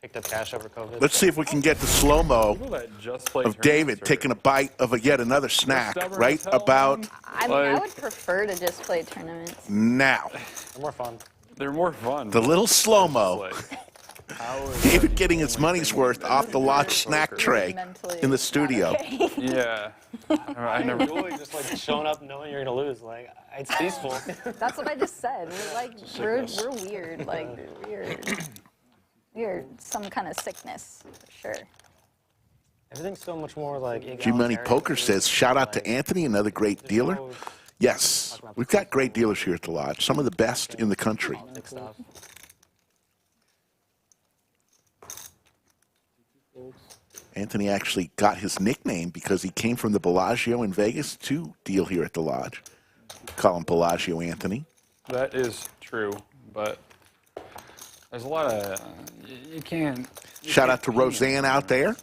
picked up cash over COVID. Let's see if we can get the slow-mo People that just play of David taking a bite of yet another snack right about I mean, I would prefer to just play tournaments. now. They're more fun. They're more fun. The little slow-mo. How is David getting his money's worth off the lodge snack tray in the studio. Yeah. I never. Really just like showing up knowing you're gonna lose. Like it's peaceful. That's what I just said. We're like, we're weird. Like, we're some kind of sickness, for sure. Everything's so much more like. G-Money Poker says, shout out to Anthony, another great dealer. Yes, we've got great dealers here at the lodge, some of the best in the country. Anthony actually got his nickname because he came from the Bellagio in Vegas to deal here at the lodge. Call him Bellagio Anthony. That is true, but there's a lot of you can't. Shout out to Roseanne out there.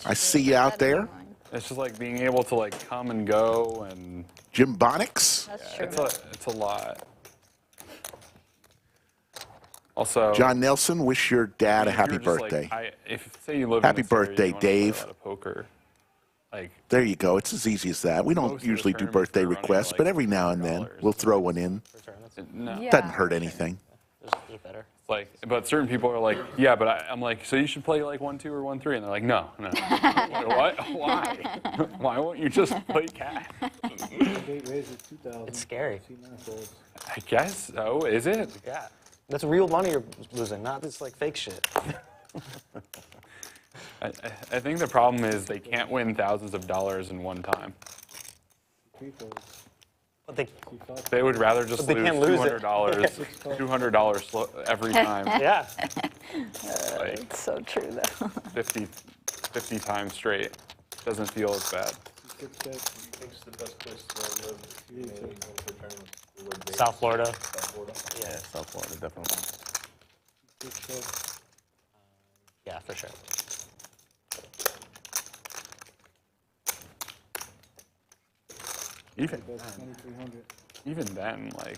I see you out there. It's just like being able to like come and go and. Jim Bonnix. That's true. It's a lot. Also, John Nelson, wish your dad a if you're happy just, like, birthday. if say you live Happy in this area, birthday, you wanna play a Dave. lot of poker, like There you go. It's as easy as that. We don't Most of the usually do tournaments birthday are running requests, like but every now and then we'll throw one in. no. Yeah. Doesn't hurt anything. There's better. Like, but certain people are like, yeah, but I'm like, so you should play like 1-2 or 1-3, and they're like, no. What? Why? Why won't you just play cash? It's scary. I guess so. Is it? Yeah. That's real money you're losing, not this like fake shit. I think the problem is they can't win thousands of dollars in one time. But they would rather just But they lose can't lose it. $200 every time. Yeah. Like It's so true, though. 50 times straight. doesn't feel as bad. Six check. What do you think's the best place to live? South Florida. South Florida. Yeah. South Florida, definitely. Six check. Yeah, for sure. Even then, like,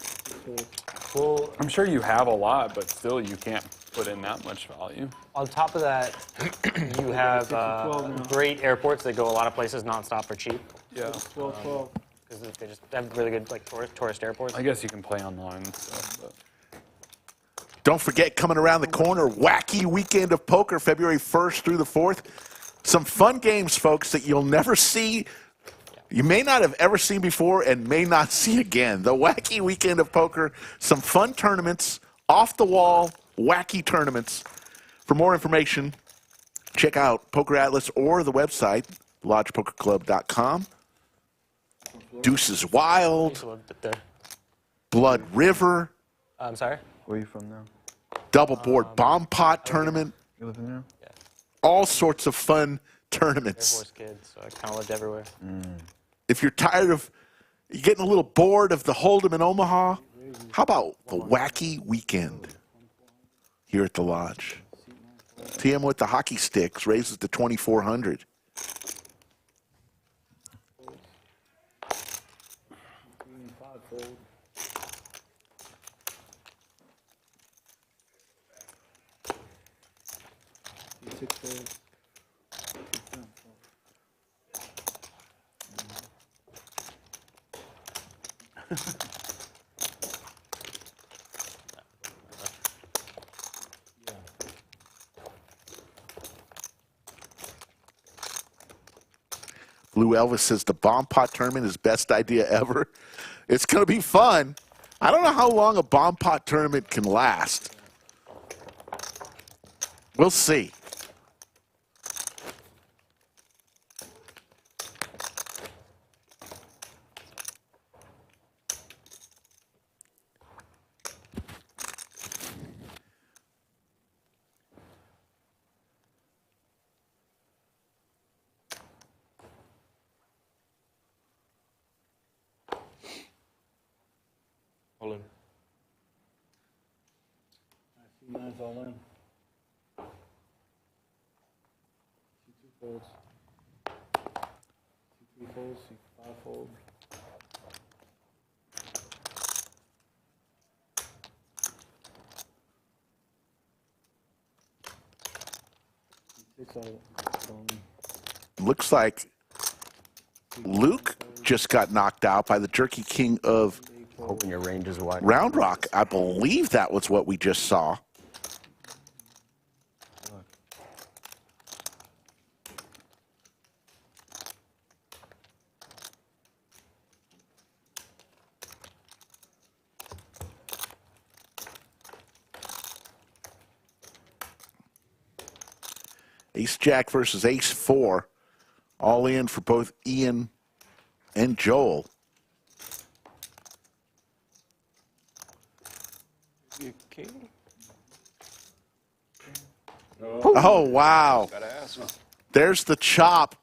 Well, I'm sure you have a lot, but still you can't put in that much value. on top of that, you have great airports that go a lot of places nonstop for cheap. Yeah. 12. Because they just have really good like tourist airports. I guess you can play online and stuff, but. Don't forget, coming around the corner, Wacky Weekend of Poker, February 1st through the 4th. Some fun games, folks, that you'll never see. You may not have ever seen before and may not see again. The Wacky Weekend of Poker, some fun tournaments, off-the-wall, wacky tournaments. For more information, check out Poker Atlas or the website, lodgepokerclub.com. Deuces Wild, Blood River. I'm sorry? Where are you from now? Double Board Bomb Pot Tournament. You live in there? Yeah. All sorts of fun tournaments. Air Force kid, so I kind of lived everywhere. If you're tired of, you're getting a little bored of the Hold'em in Omaha, how about the Wacky Weekend here at the Lodge? TM with the hockey sticks raises to 2,400. Blue Elvis says the bomb pot tournament is best idea ever. It's going to be fun. I don't know how long a bomb pot tournament can last. We'll see. All in. Mine's all in. C2 folds. C3 folds, C5 fold. C6 all in. Looks like Luke just got knocked out by the Jerky King of Hoping your range is wide. Round Rock. I believe that was what we just saw. Ace-Jack versus Ace-4. All in for both Ian and Joel. Oh, wow. There's the chop.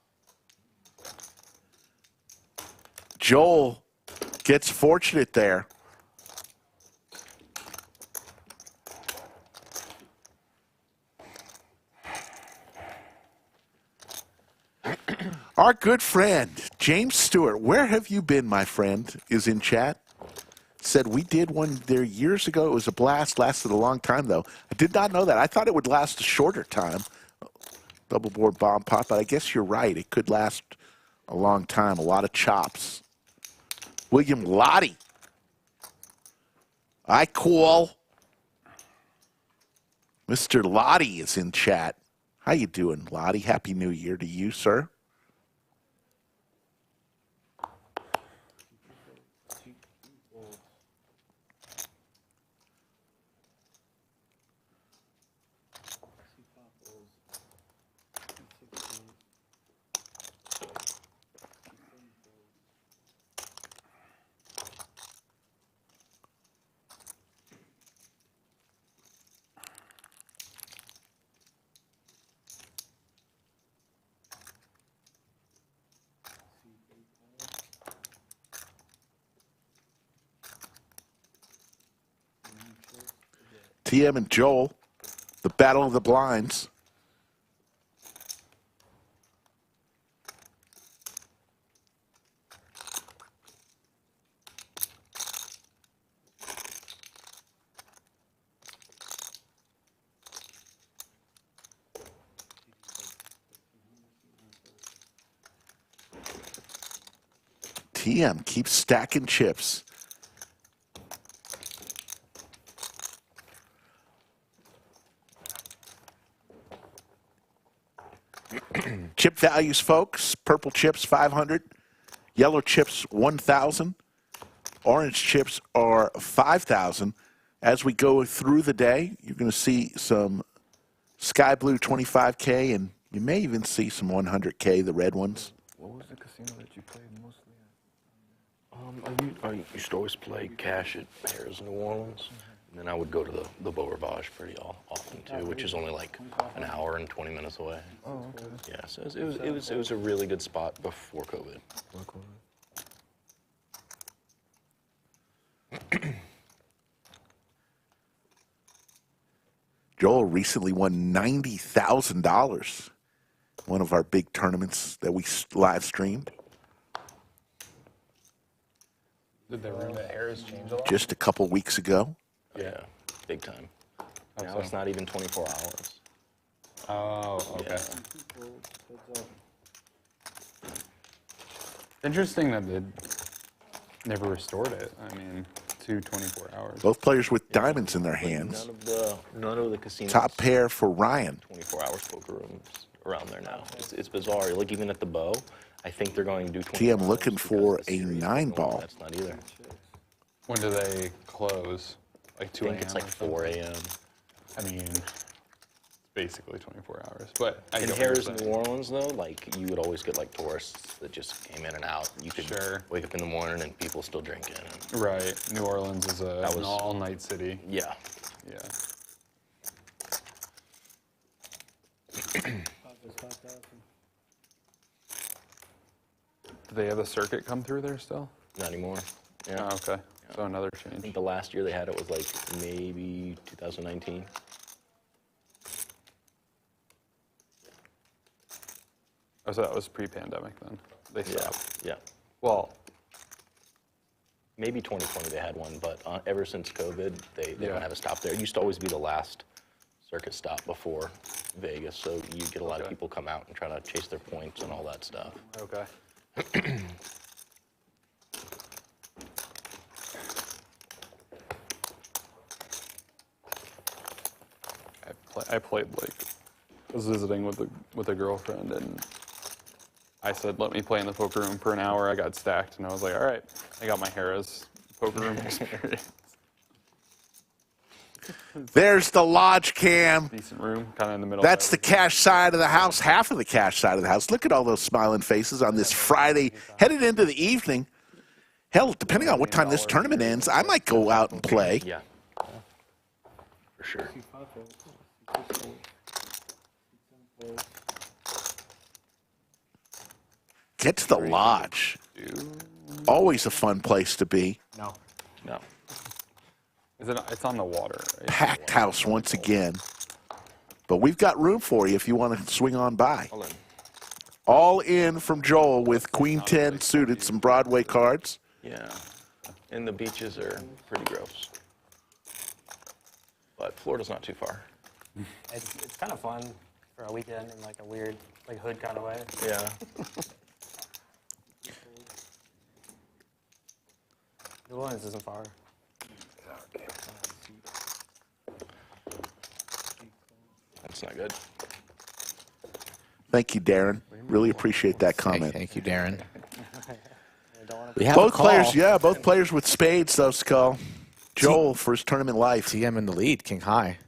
Joel gets fortunate there. Our good friend, James Stewart, where have you been, my friend, is in chat. Said we did one there years ago. It was a blast. Lasted a long time, though. I did not know that. I thought it would last a shorter time. Double board bomb pot, but I guess you're right. It could last a long time. A lot of chops. William Lottie. I cool. Mr. Lottie is in chat. How you doing, Lottie? Happy New Year to you, sir. TM and Joel, the battle of the blinds. TM keeps stacking chips. Chip values, folks. Purple chips, 500. Yellow chips, 1,000. Orange chips are 5,000. As we go through the day, you're going to see some sky blue 25K, and you may even see some 100K, the red ones. What was the casino that you played mostly I used to always play cash at Harrah's, New Orleans, and then I would go to the Beau Rivage pretty often too, which is only like an hour and 20 minutes away. Oh, okay. Yeah, so it was a really good spot before COVID. Joel recently won $90,000. One of our big tournaments that we live streamed. Did the room at Harrah's change a lot? Just a couple weeks ago. Yeah, big time. Now it's not even 24 hours. Oh, okay. Interesting that they never restored it. I mean, to 24 hours. Both players with diamonds in their hands. None of the casinos. Top pair for Ryan. 24 hours poker rooms around there now. It's bizarre. Like even at the Beau, I think they're going to do 24 TM looking for a 9-ball. That's not either. When do they close? Like 2 a.m.? I think it's like 4 a.m. I mean, it's basically 24 hours. But I in get what you're Harrah's, saying. New Orleans, though, like you would always get like tourists that just came in and out. You could wake up in the morning and people still drinking. Right. New Orleans is an all-night city. Yeah. Yeah. Do they have a circuit come through there still? Not anymore. Yeah. Oh, okay. Yeah. So another change. I think the last year they had it was like maybe 2019. Oh, so that was pre-pandemic then? They stopped. Yeah. Well, maybe 2020 they had one, but ever since COVID, they Yeah. don't have a stop there. It used to always be the last circuit stop before Vegas, so you get a lot of people come out and try to chase their points and all that stuff. okay. I played like, I was visiting with a girlfriend, and I said, let me play in the poker room for an hour. I got stacked, and I was like, all right, I got my Harrah's poker room experience. There's the lodge cam. Decent room, kind of in the middle. That's the cash side of the house, half of the cash side of the house. Look at all those smiling faces on this Friday, headed into the evening. Hell, depending on what time this tournament ends, I might go out and play. Yeah, for sure. Get to the lodge. Always a fun place to be. No. It's on the water, right? Packed house once again. But we've got room for you if you want to swing on by. All in from Joel with Queen 10 suited, some Broadway cards. Yeah, and the beaches are pretty gross. But Florida's not too far. It's kind of fun for a weekend in like a weird, like hood kind of way. Yeah. New Orleans isn't far. That's not good. Thank you, Darren. Really appreciate that comment. Thank you, Darren. Both players, yeah, both players with spades, though, Skull. Joel for his tournament life. TM in the lead, King High.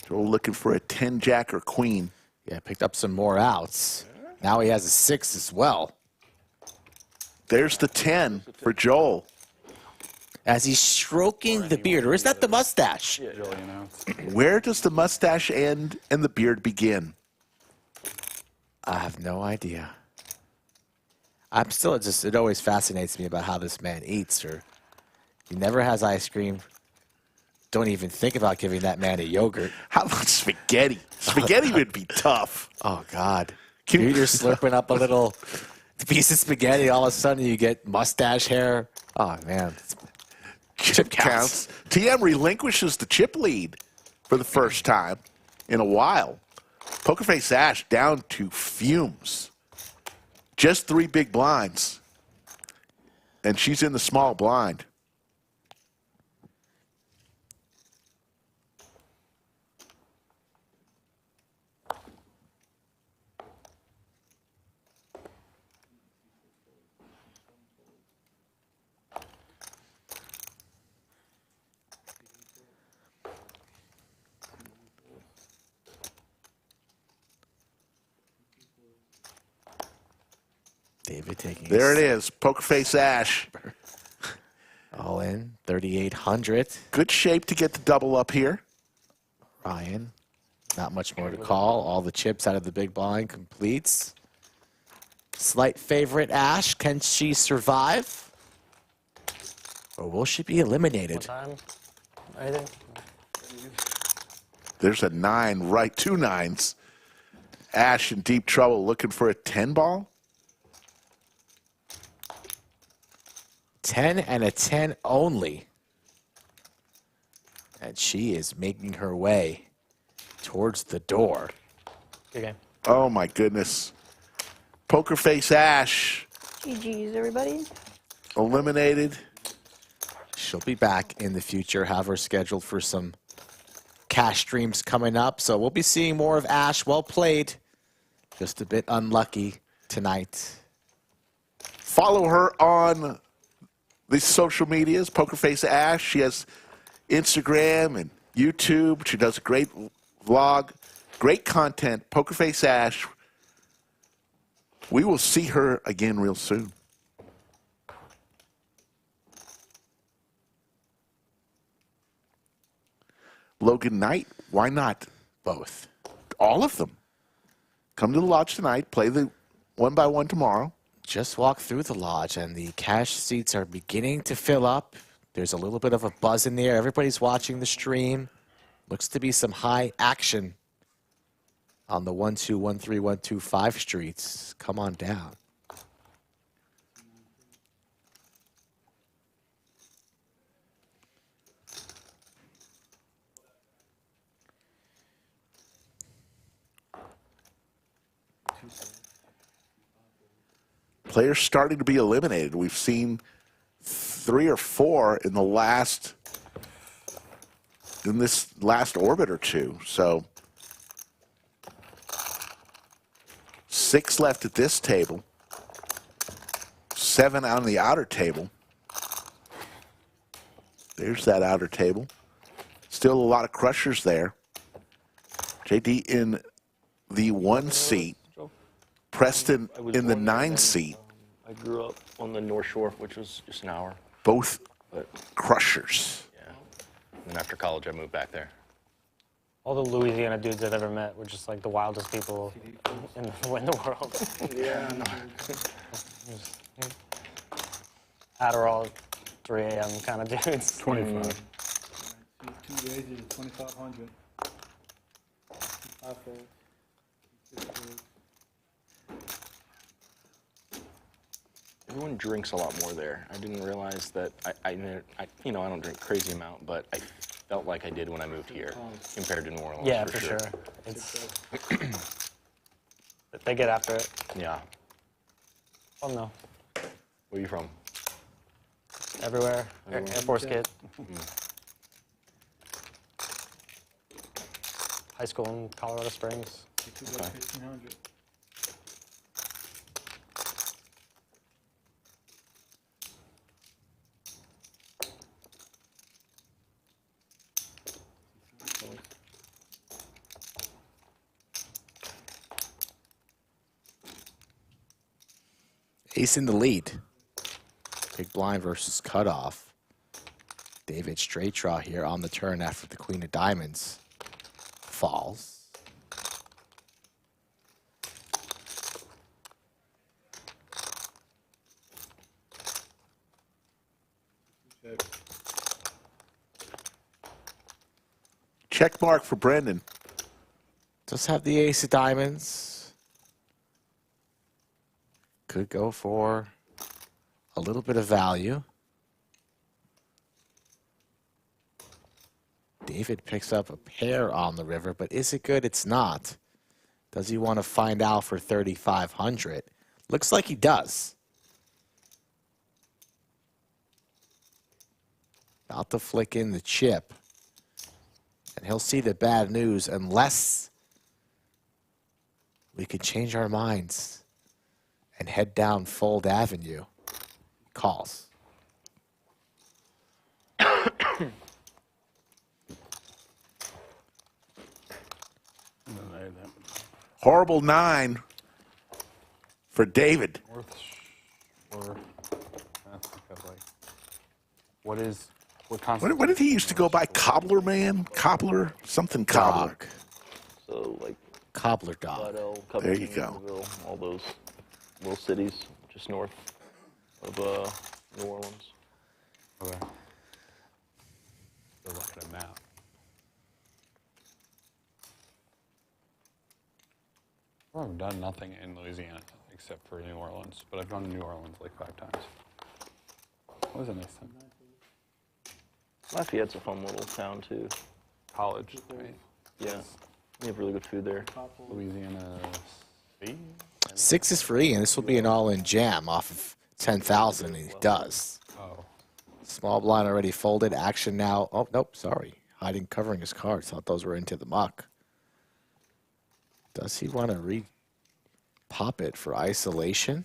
Joel looking for a 10 jack or queen. Yeah, picked up some more outs. Now he has a 6 as well. There's the 10 for Joel. As he's stroking the beard, or is that the mustache? Where does the mustache end and the beard begin? I have no idea. I'm still just, it always fascinates me about how this man eats. Or he never has ice cream. Don't even think about giving that man a yogurt. How about spaghetti? Spaghetti would be tough. Oh, God. You're slurping up a little piece of spaghetti, all of a sudden you get mustache hair. Oh, man. Chip counts. TM relinquishes the chip lead for the first time in a while. Pokerface Ash down to fumes. Just 3 big blinds. And she's in the small blind. David taking There it is. Pokerface Ash. All in. 3,800. Good shape to get the double up here. Ryan. Not much more to call. All the chips out of the big blind completes. Slight favorite, Ash. Can she survive? Or will she be eliminated? Anything? There's a 9, right? 2 9s. Ash in deep trouble looking for a 10 ball. 10 and a 10 only. And she is making her way towards the door. Good game. Oh, my goodness. Pokerface Ash GG's, everybody. eliminated. She'll be back in the future. Have her scheduled for some cash streams coming up. So we'll be seeing more of Ash. Well played. Just a bit unlucky tonight. Follow her on the social medias, Pokerface Ash. She has Instagram and YouTube. She does a great vlog, great content. Pokerface Ash. We will see her again real soon. Logan Knight, why not both? All of them. Come to the lodge tonight, play the 1x1 tomorrow. Just walk through the lodge and the cash seats are beginning to fill up. There's a little bit of a buzz in there. Everybody's watching the stream. Looks to be some high action on the 1, 2, 1, 3, 1, 2, 5 streets. Come on down. Players starting to be eliminated. We've seen 3 or 4 in this last orbit or 2. So 6 left at this table. 7 on the outer table. There's that outer table. Still a lot of crushers there. JD in the 1 seat. Preston in the 9 seat. I grew up on the North Shore, which was just an hour. Both crushers. Yeah. And then after college, I moved back there. All the Louisiana dudes I've ever met were just like the wildest people in the world. Yeah, I know. Adderall, 3 a.m. kind of dudes. 25. 2 days is 2,500. 5 folds. 6 folds. Everyone drinks a lot more there. I didn't realize that. I don't drink crazy amount, but I felt like I did when I moved here compared to New Orleans. Yeah, for sure. It's they get after it. Yeah. Oh no. Where are you from? Everywhere. Air Force kid. High school in Colorado Springs. Okay. 1,500. Ace in the lead. Big blind versus cutoff. David straight draw here on the turn after the Queen of Diamonds falls. Check mark for Brendon. Does have the ace of diamonds. Could go for a little bit of value. David picks up a pair on the river, but is it good? It's not. Does he want to find out for 3,500? Looks like he does. About to flick in the chip. And he'll see the bad news unless we could change our minds and head down Fold Avenue. Calls. Horrible 9 for David. What What did he used to go by? Cobbler Man? Cobbler? Something Cobbler. Dog. So, like, Cobbler Dog. There you go. All those little cities just north of New Orleans. Okay. Go look at a map. I've done nothing in Louisiana except for New Orleans, but I've gone to New Orleans like 5 times. What was a nice time? Lafayette's a fun little town too. College, right? Yeah, you have really good food there. Louisiana State? 6 is free, and this will be an all-in jam off of 10,000, and he does. Oh. Small blind already folded. Action now. Oh, nope, sorry. Hiding, covering his cards. Thought those were into the muck. Does he want to re-pop it for isolation?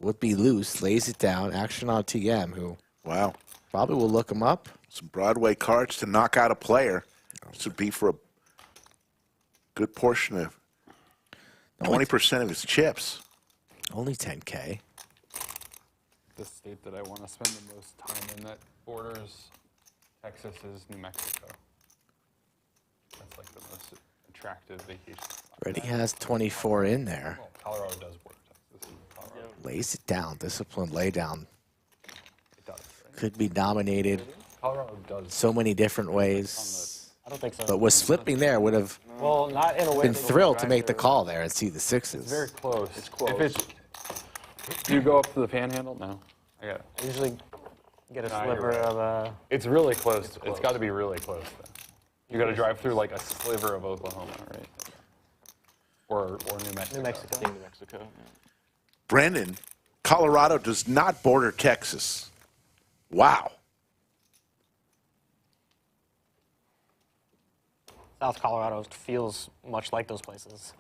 Would be loose. Lays it down. Action on TM, who Wow. probably will look him up. Some Broadway cards to knock out a player. This would be for a good portion of 20% of his chips. Only 10K. The state that I want to spend the most time in that borders Texas is New Mexico. That's like the most attractive vacation spot. Already has 24 in there. Well, Colorado does border Texas. Colorado. Lays it down. Disciplined lay down. It does, right? Could be dominated Colorado does. so many different ways. I don't think so. But was flipping there would have Well, not in a way. been that thrilled to drives make the your- call there and see the 6s. It's very close. It's close. If it's, do you go up to the Panhandle? No, I got it. I usually get a Nah, you're sliver right. of It's really close. It's got to be really close. Though. You got to drive through like a sliver of Oklahoma, right? Or New Mexico. New Mexico. I think New Mexico. Yeah. Brendon, Colorado does not border Texas. Wow. South Colorado feels much like those places.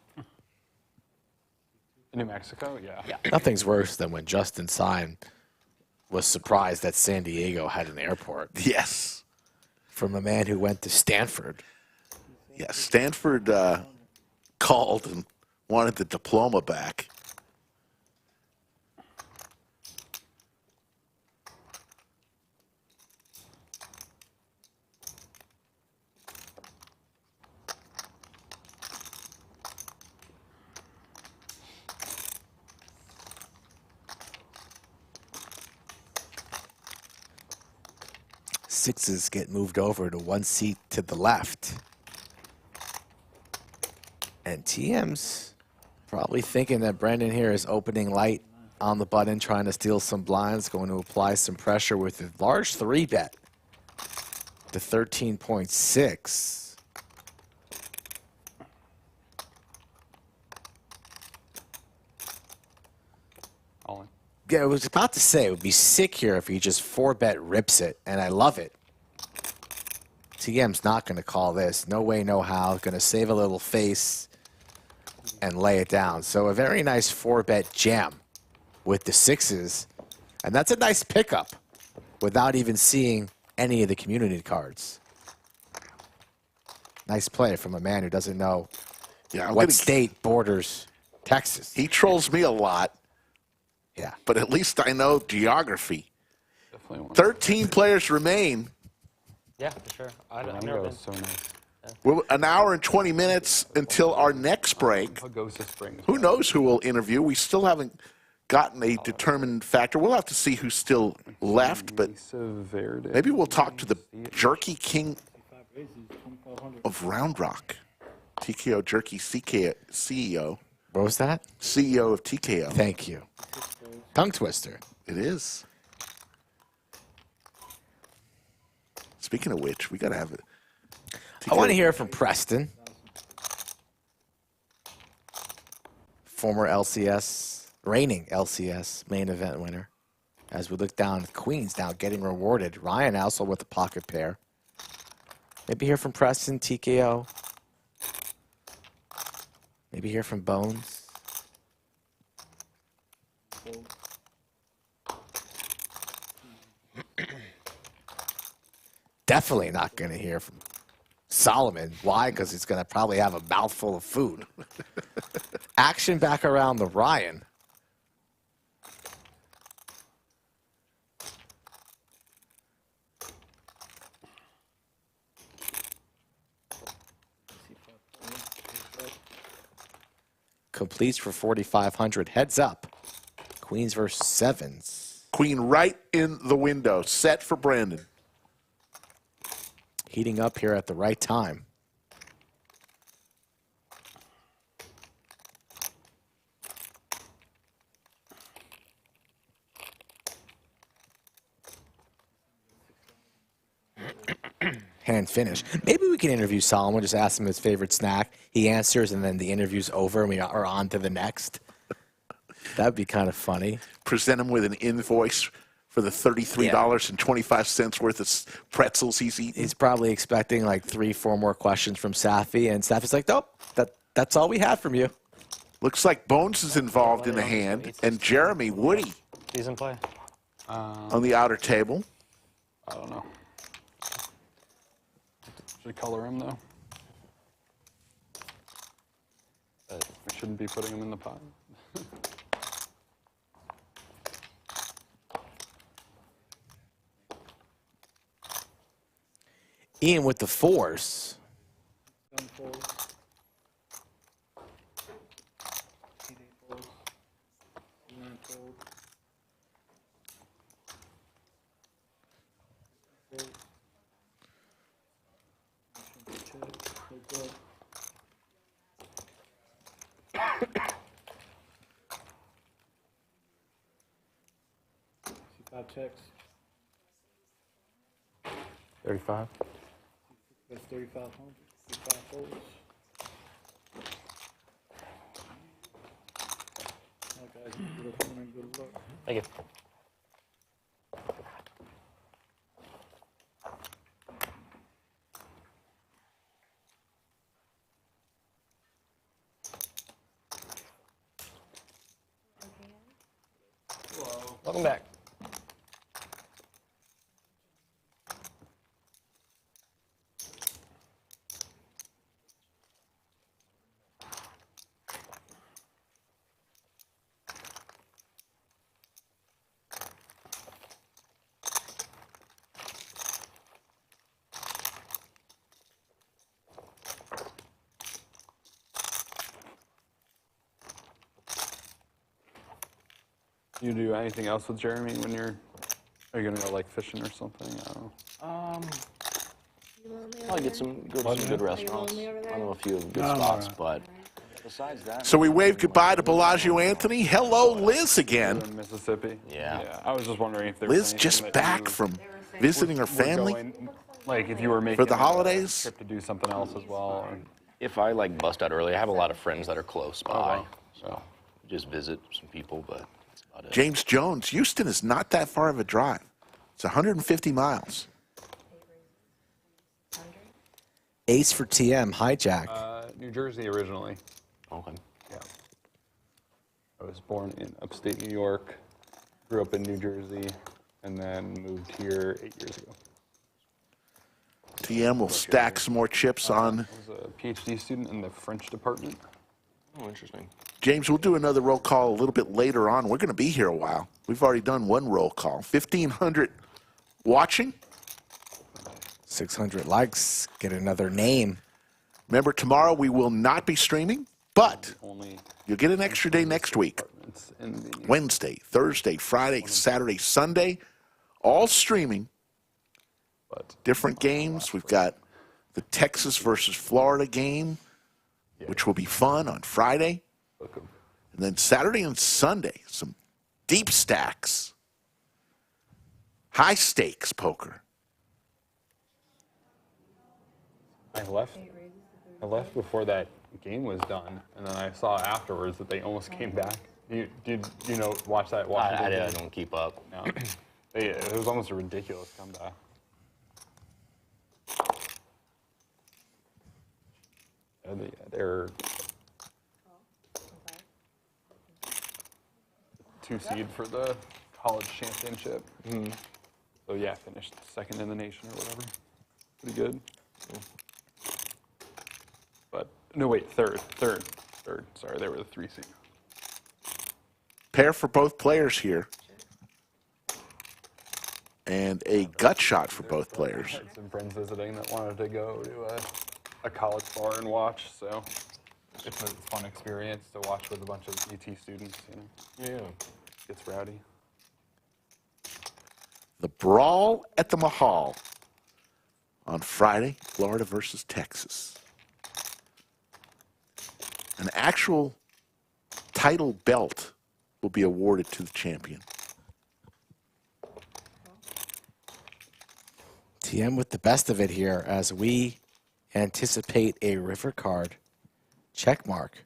New Mexico, yeah. Nothing's worse than when Justin Sine was surprised that San Diego had an airport. Yes. From a man who went to Stanford. Yes, Stanford called and wanted the diploma back. Sixes get moved over to one seat to the left. And TM's probably thinking that Brendon here is opening light on the button, trying to steal some blinds, going to apply some pressure with a large 3-bet to 13.6. All in. Yeah, I was about to say, it would be sick here if he just 4-bet rips it, and I love it. TM's not going to call this. No way, no how. Going to save a little face and lay it down. So a very nice 4-bet jam with the 6s. And that's a nice pickup without even seeing any of the community cards. Nice play from a man who doesn't know what state borders Texas. He trolls me a lot. Yeah. But at least I know geography. Definitely one. 13 players remain. Yeah, for sure. I've never Durango been. is so nice. We're an hour and 20 minutes until our next break. Pagosa Springs. Who knows who we'll interview? We still haven't gotten a determined factor. We'll have to see who's still left, but maybe we'll talk to the Jerky King of Round Rock. TKO Jerky CEO. What was that? CEO of TKO. Thank you. Tongue twister. It is. Speaking of which, we got to have it. I want to hear from Preston, former reigning LCS main event winner. As we look down, Queens now getting rewarded. Ryan also with a pocket pair. Maybe hear from Preston, TKO. Maybe hear from Bones. Definitely not going to hear from Solomon. Why? Because he's going to probably have a mouthful of food. Action back around the Ryan. Completes for 4,500. Heads up. Queens versus sevens. Queen right in the window. Set for Brendon. Heating up here at the right time. Hand finish. Maybe we can interview Solomon, just ask him his favorite snack. He answers, and then the interview's over, and we are on to the next. That'd be kind of funny. Present him with an invoice for the $33.25 worth of pretzels he's eating. He's probably expecting like 3-4 more questions from Safi, and Safi's like, nope, that's all we have from you. Looks like Bones is involved in the hand, and Jeremy Woody He's in play. on the outer table. I don't know. Should color him, though? We shouldn't be putting him in the pot. Ian with the fours. Checks. 35. That's 3,500. 5 folds. Guys, good luck. Thank you. Welcome back. You do anything else with Jeremy when are you gonna go like fishing or something? I don't know. Probably get some good restaurants. I know a few good spots, but besides that. So we wave goodbye to Bellagio Anthony. Hello, Liz again. In Mississippi. Yeah. I was just wondering if there was Liz anything just that back you from visiting her were family going- like if you were making for the a holidays. trip to do something else as well. Or, If I like bust out early, I have a lot of friends that are close by, wow. so just visit some people, but that's about it. James Jones, Houston is not that far of a drive. It's 150 miles. Ace for TM, hijack. New Jersey originally. Okay. Yeah. I was born in upstate New York, grew up in New Jersey, and then moved here 8 years ago. TM will stack some more chips on. I was a PhD student in the French department. Oh, interesting. James, we'll do another roll call a little bit later on. We're going to be here a while. We've already done one roll call. 1,500 watching. 600 likes. Get another name. Remember, tomorrow we will not be streaming, but you'll get an extra day next week. Wednesday, Thursday, Friday, Saturday, Sunday, all streaming. Different games. We've got the Texas versus Florida game, which will be fun on Friday. And then Saturday and Sunday, some deep stacks, high stakes poker. I left before that game was done, and then I saw afterwards that they almost came back. Did you know watch that? I don't keep up. No. It was almost a ridiculous comeback. They're 2 seed for the college championship. So yeah, finished second in the nation or whatever. Pretty good. But no, wait, third. Sorry, they were the 3 seed. Pair for both players here. And a gut shot for both players. I had some friends visiting that wanted to go to a college bar and watch, so it's a fun experience to watch with a bunch of UT students, you know. Yeah. Gets rowdy. The brawl at the Mahal on Friday, Florida versus Texas. An actual title belt will be awarded to the champion. TM with the best of it here as we anticipate a river card check mark.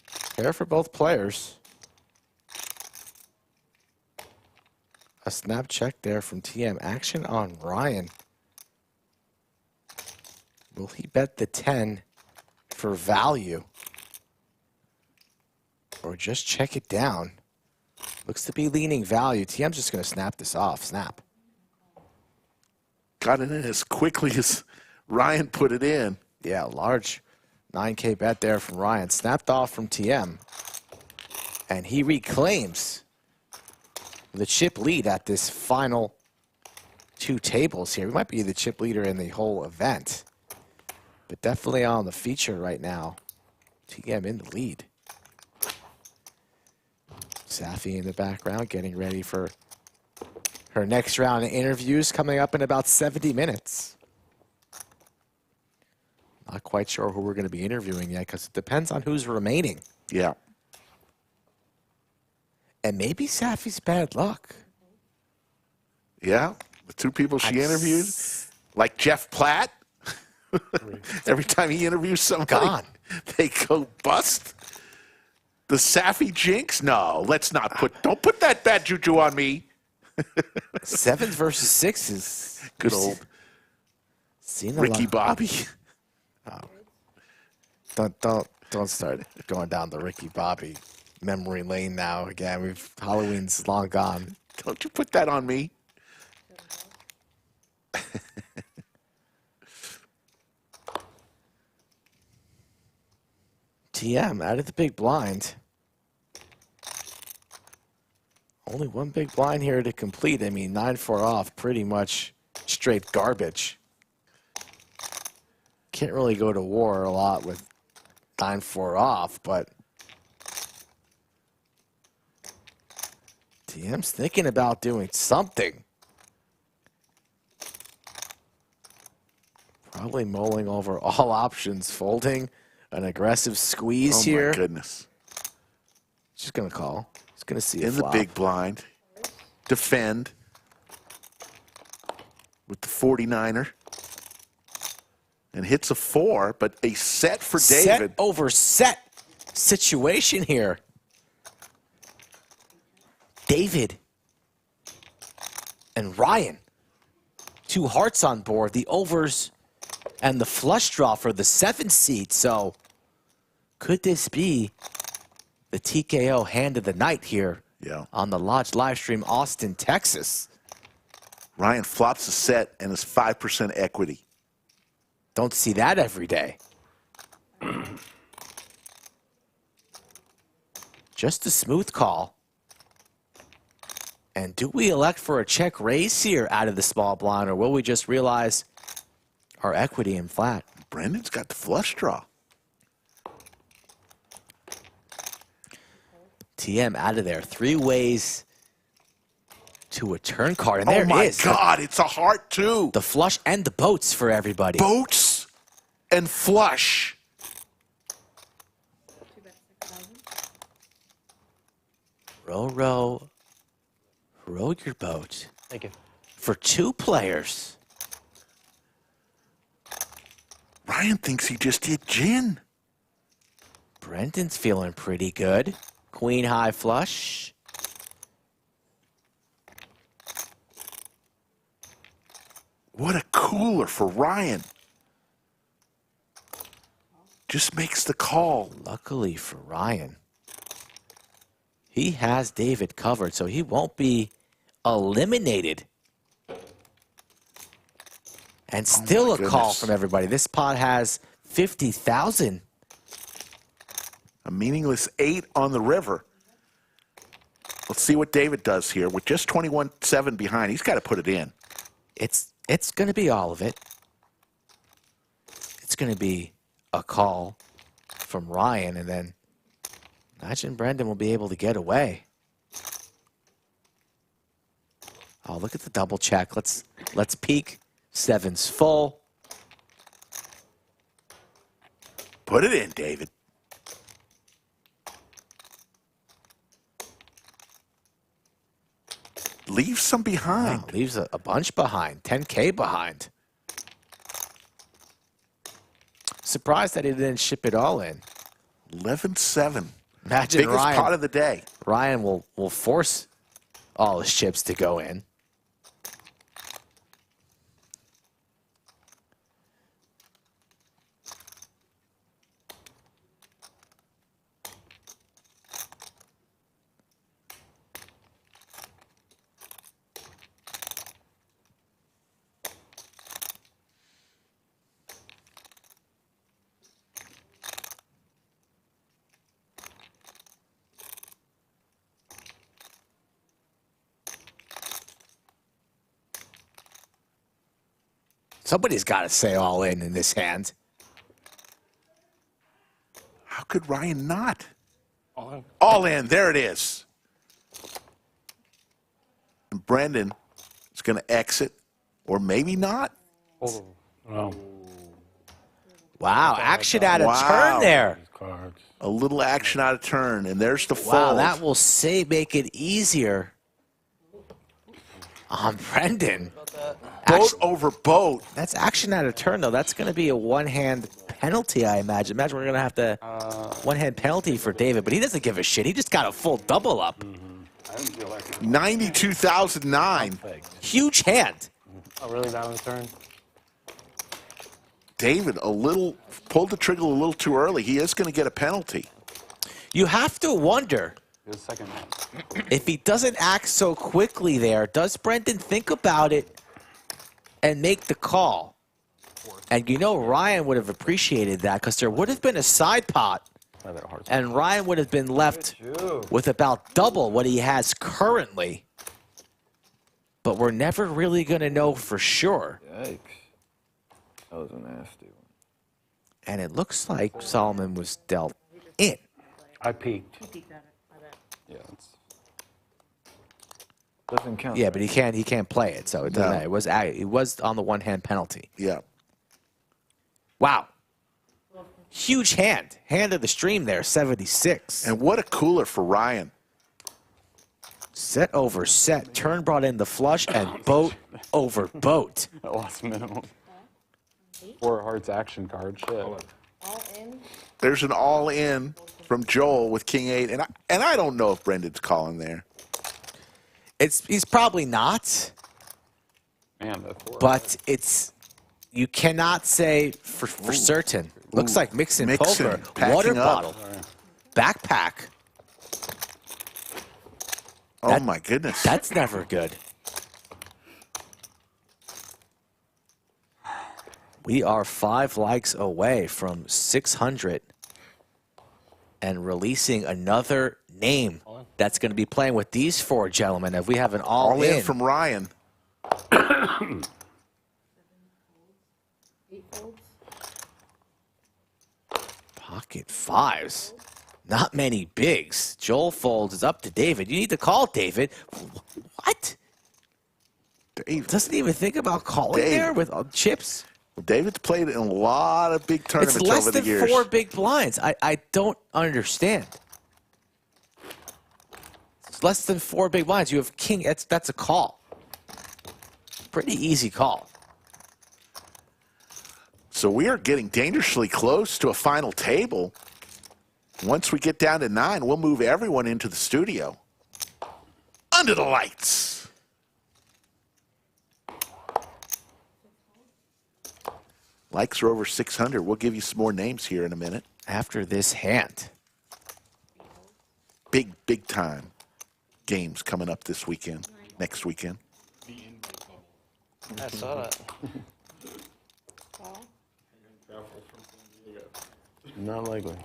Fair for both players. A snap check there from TM. Action on Ryan. Will he bet the 10 for value? Or just check it down? Looks to be leaning value. TM's just going to snap this off. Snap. Got it in as quickly as Ryan put it in. Yeah, large 9K bet there from Ryan. Snapped off from TM. And he reclaims the chip lead at this final 2 tables here. We might be the chip leader in the whole event. But definitely on the feature right now. TM in the lead. Safi in the background getting ready for her next round of interviews coming up in about 70 minutes. Not quite sure who we're going to be interviewing yet because it depends on who's remaining. Yeah. And maybe Safi's bad luck. Yeah, the 2 people she interviewed, like Jeff Platt. Every time he interviews somebody, they go bust. The Safi jinx? No, let's not don't put that bad juju on me. 7s versus 6s. Good old Ricky Bobby. Oh. Don't start going down the Ricky Bobby memory lane now again. Halloween's long gone. Don't you put that on me. TM out of the big blind. Only 1 big blind here to complete. I mean, 9-4 off, pretty much straight garbage. Can't really go to war a lot with 9-4 off, but TM's thinking about doing something. Probably mulling over all options, folding an aggressive squeeze here. Oh, my goodness. She's going to call. He's going to see in the big blind. Defend with the 49er. And hits a 4, but a set for David. Set over set situation here. David and Ryan. 2 hearts on board. The overs and the flush draw for the 7 seed. So could this be the TKO hand of the night here on the Lodge livestream, Austin, Texas? Ryan flops a set and is 5% equity. Don't see that every day. Just a smooth call. And do we elect for a check raise here out of the small blind, or will we just realize our equity in flat? Brendon's got the flush draw. TM out of there. 3 ways to a turn card, and Oh there my is God, it's a heart too. the flush and the boats for everybody. Boats and flush. Row your boat. Thank you. For 2 players. Ryan thinks he just did gin. Brendon's feeling pretty good. Queen high flush. What a cooler for Ryan. Just makes the call. Luckily for Ryan, he has David covered, so he won't be eliminated. And still a call goodness. from everybody. This pot has 50,000. A meaningless 8 on the river. Let's see what David does here. With just 21-7 behind, he's got to put it in. It's going to be all of it. It's going to be a call from Ryan, and then imagine Brendon will be able to get away. Oh, look at the double check. Let's peek. 7's full. Put it in, David. Leave some behind. Wow, leaves a bunch behind. 10K behind. Surprised that he didn't ship it all in. 11-7. Imagine Biggest Ryan, pot of the day. Ryan will force all his chips to go in. Somebody's got to say all in this hand. How could Ryan not? All in. All in. There it is. And Brendon is going to exit, or maybe not. Oh, no. Wow, action out of turn there. A little action out of turn, and there's the fold. Wow, that will make it easier on Brendon. Boat over boat. That's action out of turn, though. That's going to be a one-hand penalty, I imagine. Imagine we're going to have the one-hand penalty for David, but he doesn't give a shit. He just got a full double up. 92,009. Huge hand. Oh, really? That one's turn? David, pulled the trigger a little too early. He is going to get a penalty. You have to wonder if he doesn't act so quickly there, does Brendon think about it and make the call? And you know Ryan would have appreciated that because there would have been a side pot and Ryan would have been left with about double what he has currently. But we're never really going to know for sure. Yikes. That was a nasty one. And it looks like Solomon was dealt in. I peeked. Yeah, doesn't count. Yeah, but he can't play it, so it doesn't matter. It was on the one-hand penalty. Yeah. Wow. Huge hand. Hand of the stream there, 76. And what a cooler for Ryan. Set over set. Turn brought in the flush and boat over boat. That lost minimum. 4 hearts action card. Shit. All in. There's an all-in from Joel with King 8, and I don't know if Brendon's calling there. He's probably not. Man, that 4. But you cannot say for certain. Looks like Mixson Poker. Packing Water up. bottle. Backpack. Oh my goodness. That's never good. We are 5 likes away from 600 and releasing another name that's going to be playing with these 4 gentlemen. If we have an all in from Ryan. Pocket 5s. Not many bigs. Joel folds is up to David. You need to call David. What? Doesn't even think about calling there with chips. David's played in a lot of big tournaments It's less over the than years. 4 big blinds. I don't understand. It's less than 4 big blinds. You have king. That's a call. Pretty easy call. So we are getting dangerously close to a final table. Once we get down to 9, we'll move everyone into the studio. Under the lights. Likes are over 600. We'll give you some more names here in a minute. After this hand. Big time games coming up this weekend, next weekend. I saw that. Not likely.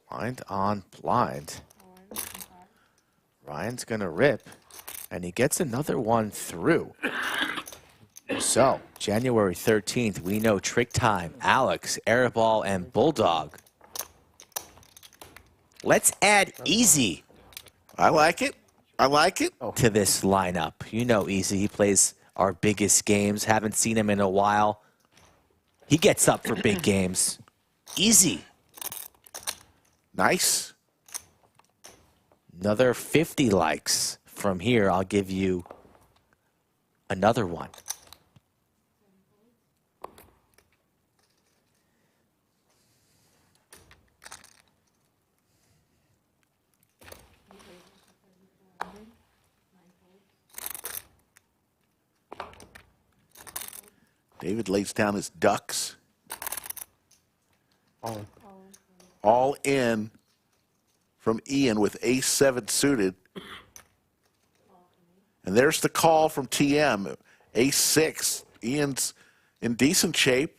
Blind on blind. Ryan's going to rip, and he gets another one through. So, January 13th, we know Trick Time, Alex, Airball, and Bulldog. Let's add Easy. I like it. I like it. To this lineup. You know Easy. He plays our biggest games. Haven't seen him in a while. He gets up for big games. Easy. Nice. Another 50 likes. From here, I'll give you another one. David lays down his ducks. All in from Ian with ace-7 suited. And there's the call from TM. Ace-6. Ian's in decent shape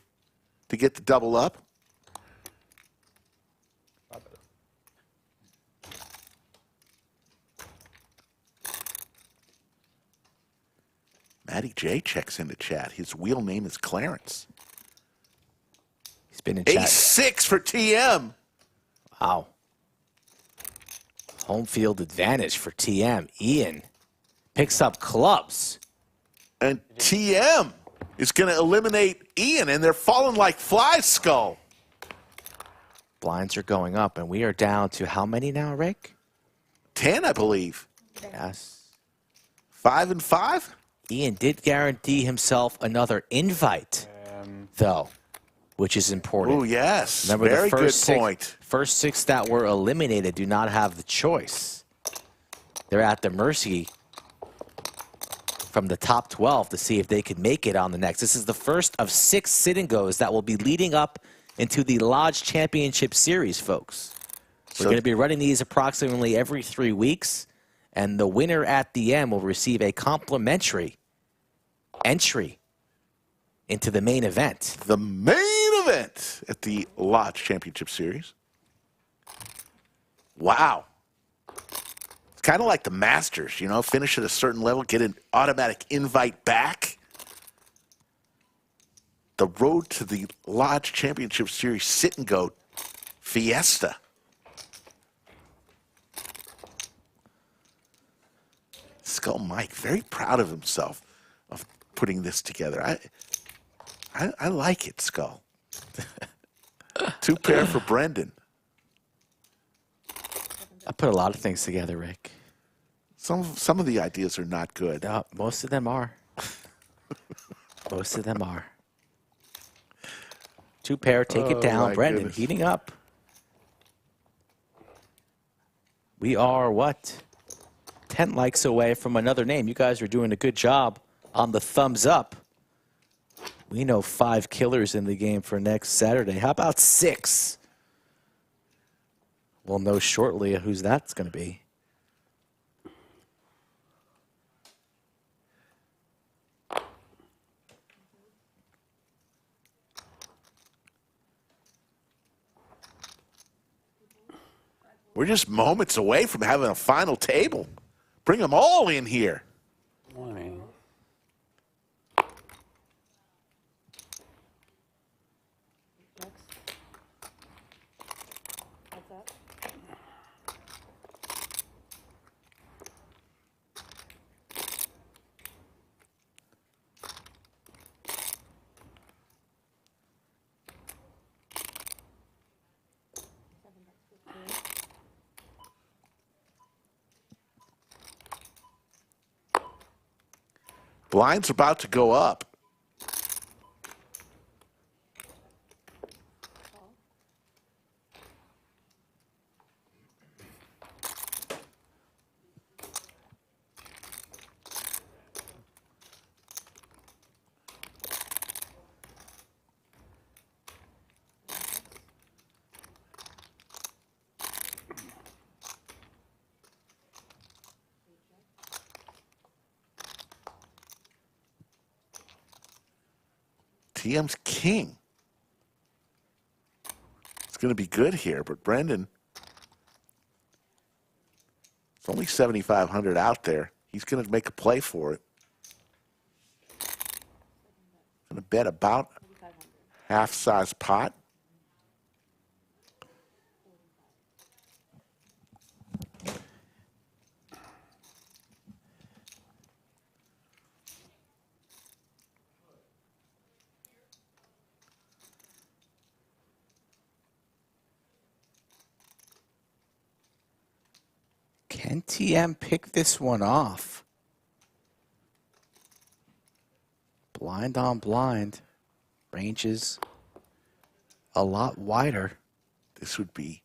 to get the double up. Matty J checks into chat. His wheel name is Clarence. He's been in chat. Ace-6 for TM. Wow. Home field advantage for TM. Ian picks up clubs. And TM is going to eliminate Ian, and they're falling like flies, Skull. Blinds are going up, and we are down to how many now, Rick? 10, I believe. Yes. 5 and 5? Ian did guarantee himself another invite, though, which is important. Oh, yes. Remember, Very the first good point. First 6 that were eliminated do not have the choice. They're at the mercy from the top 12 to see if they can make it on the next. This is the first of 6 sit-and-goes that will be leading up into the Lodge Championship Series, folks. We're going to be running these approximately every 3 weeks, and the winner at the end will receive a complimentary entry into the main event. The main event at the Lodge Championship Series. Wow. It's kind of like the Masters, you know, finish at a certain level, get an automatic invite back. The road to the Lodge Championship Series sit-and-go fiesta. Skull Mike, very proud of himself of putting this together. I like it, Skull. 2 pair for Brendon. I put a lot of things together, Rick. Some of the ideas are not good. Most of them are. Most of them are. 2 pair, take it down. Brendon goodness. heating up. We are, what? 10 likes away from another name. You guys are doing a good job on the thumbs up. We know 5 killers in the game for next Saturday. How about 6? We'll know shortly who's that's going to be. We're just moments away from having a final table. Bring them all in here. 20. Blind's about to go up. TM's king. It's going to be good here, but Brendon, it's only 7,500 out there. He's going to make a play for it. Going to bet about half-size pot. Can TM pick this one off? Blind on blind. Ranges a lot wider. This would be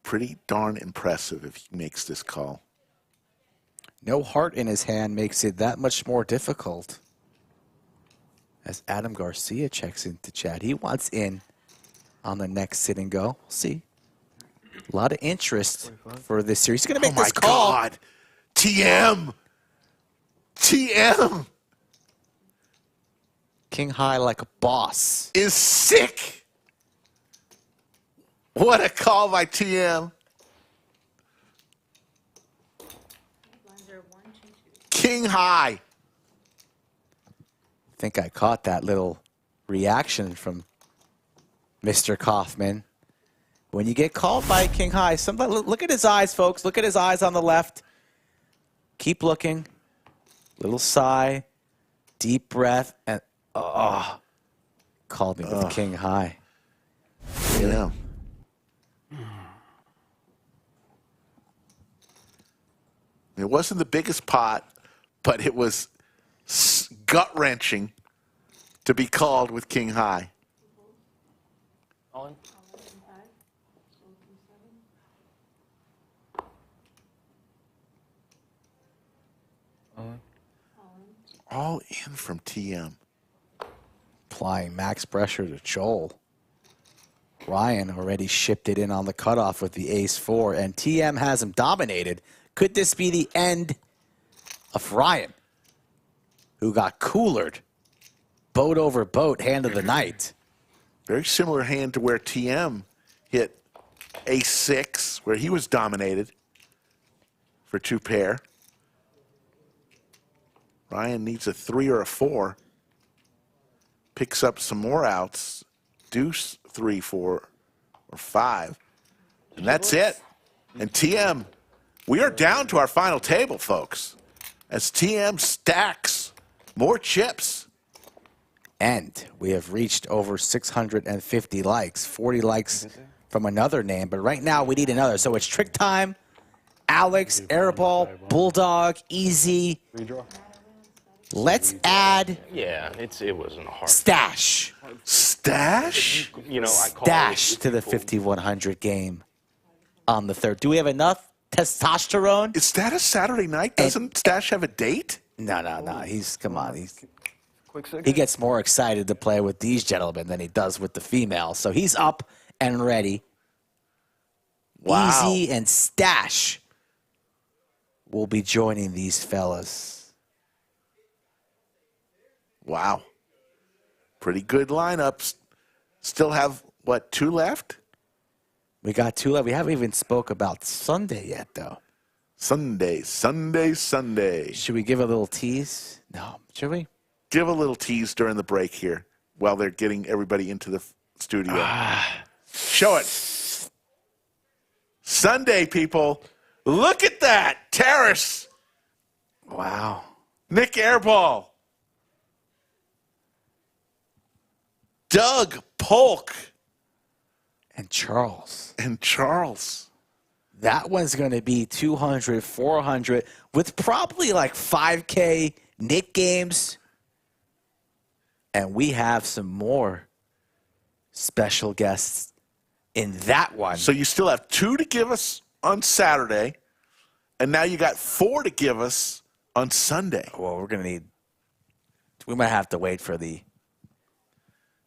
pretty darn impressive if he makes this call. No heart in his hand makes it that much more difficult. As Adam Garcia checks into chat. He wants in on the next sit and go. We'll see. A lot of interest for this series. He's going to make this call. Oh, my God. TM. TM. King high like a boss. Is sick. What a call by TM. King high. I think I caught that little reaction from Mr. Kaufman. When you get called by King high, somebody look at his eyes, folks. Look at his eyes on the left. Keep looking. Little sigh. Deep breath. And called me with King high. Yeah. It wasn't the biggest pot, but it was gut-wrenching to be called with King high. All in? All in from TM. Applying max pressure to Joel. Ryan already shipped it in on the cutoff with the ace-4, and TM has him dominated. Could this be the end of Ryan, who got coolered? Boat over boat, hand of the night. Very similar hand to where TM hit ace-6, where he was dominated for 2 pair. Ryan needs a 3 or a 4. Picks up some more outs. Deuce, 3, 4, or 5. And that's it. And TM, we are down to our final table, folks. As TM stacks more chips. And we have reached over 650 likes. 40 likes from another name. But right now we need another. So it's trick time. Alex, Airball, Bulldog, Easy. Redraw. Let's add it wasn't hard. Stash. Stash? You know, I call Stash to the 5100 game on the 3rd. Do we have enough testosterone? Is that a Saturday night? Doesn't Stash have a date? No. Come on. He gets more excited to play with these gentlemen than he does with the females. So he's up and ready. Wow. Easy and Stash will be joining these fellas. Wow. Pretty good lineups. Still have, what, 2 left? We got 2 left. We haven't even spoke about Sunday yet, though. Sunday. Should we give a little tease? No. Should we? Give a little tease during the break here while they're getting everybody into the studio. Show it. Sunday, people. Look at that. Terrace. Wow. Nick Airball. Doug Polk. And Charles. That one's going to be 200, 400 with probably like 5K Nick games, and we have some more special guests in that one. So you still have 2 to give us on Saturday, and now you got 4 to give us on Sunday. Well, we might have to wait for the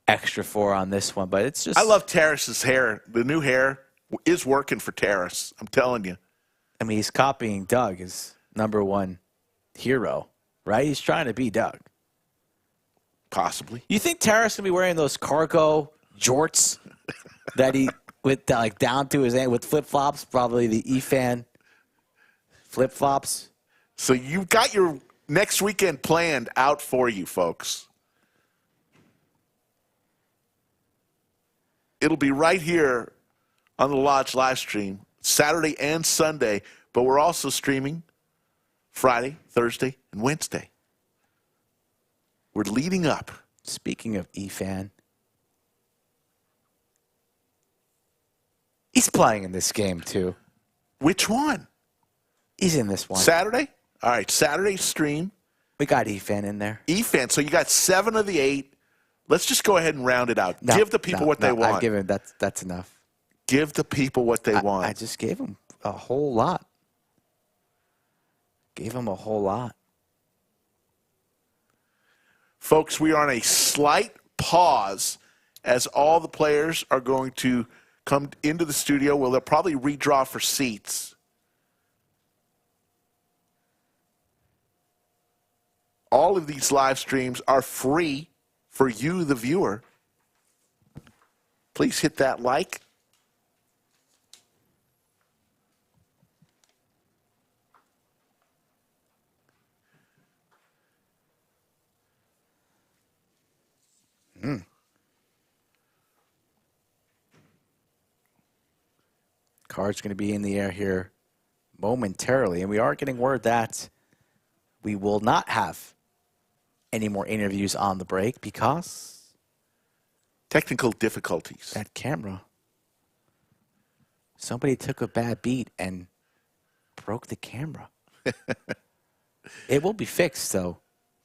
extra 4 on this one, but it's just. I love Terrace's hair. The new hair is working for Terrace. I'm telling you. I mean, he's copying Doug, his #1 hero, right? He's trying to be Doug. Possibly. You think Terrace gonna be wearing those cargo jorts that he with like down to his ankle with flip flops? Probably the E-fan flip flops. So you've got your next weekend planned out for you, folks. It'll be right here on the Lodge live stream, Saturday and Sunday, but we're also streaming Friday, Thursday, and Wednesday. We're leading up. Speaking of E-fan, he's playing in this game too. Which one? He's in this one. Saturday? All right, Saturday stream. We got E-fan in there. E-fan, so you got 7 of the 8. Let's just go ahead and round it out. Give the people what they want. I've given that's enough. Give the people what they want. I just gave them a whole lot. Gave them a whole lot. Folks, we are on a slight pause as all the players are going to come into the studio. Well, they'll probably redraw for seats. All of these live streams are free for you, the viewer. Please hit that like. Card's going to be in the air here momentarily, and we are getting word that we will not have any more interviews on the break because technical difficulties. That camera. Somebody took a bad beat and broke the camera. It will be fixed, though,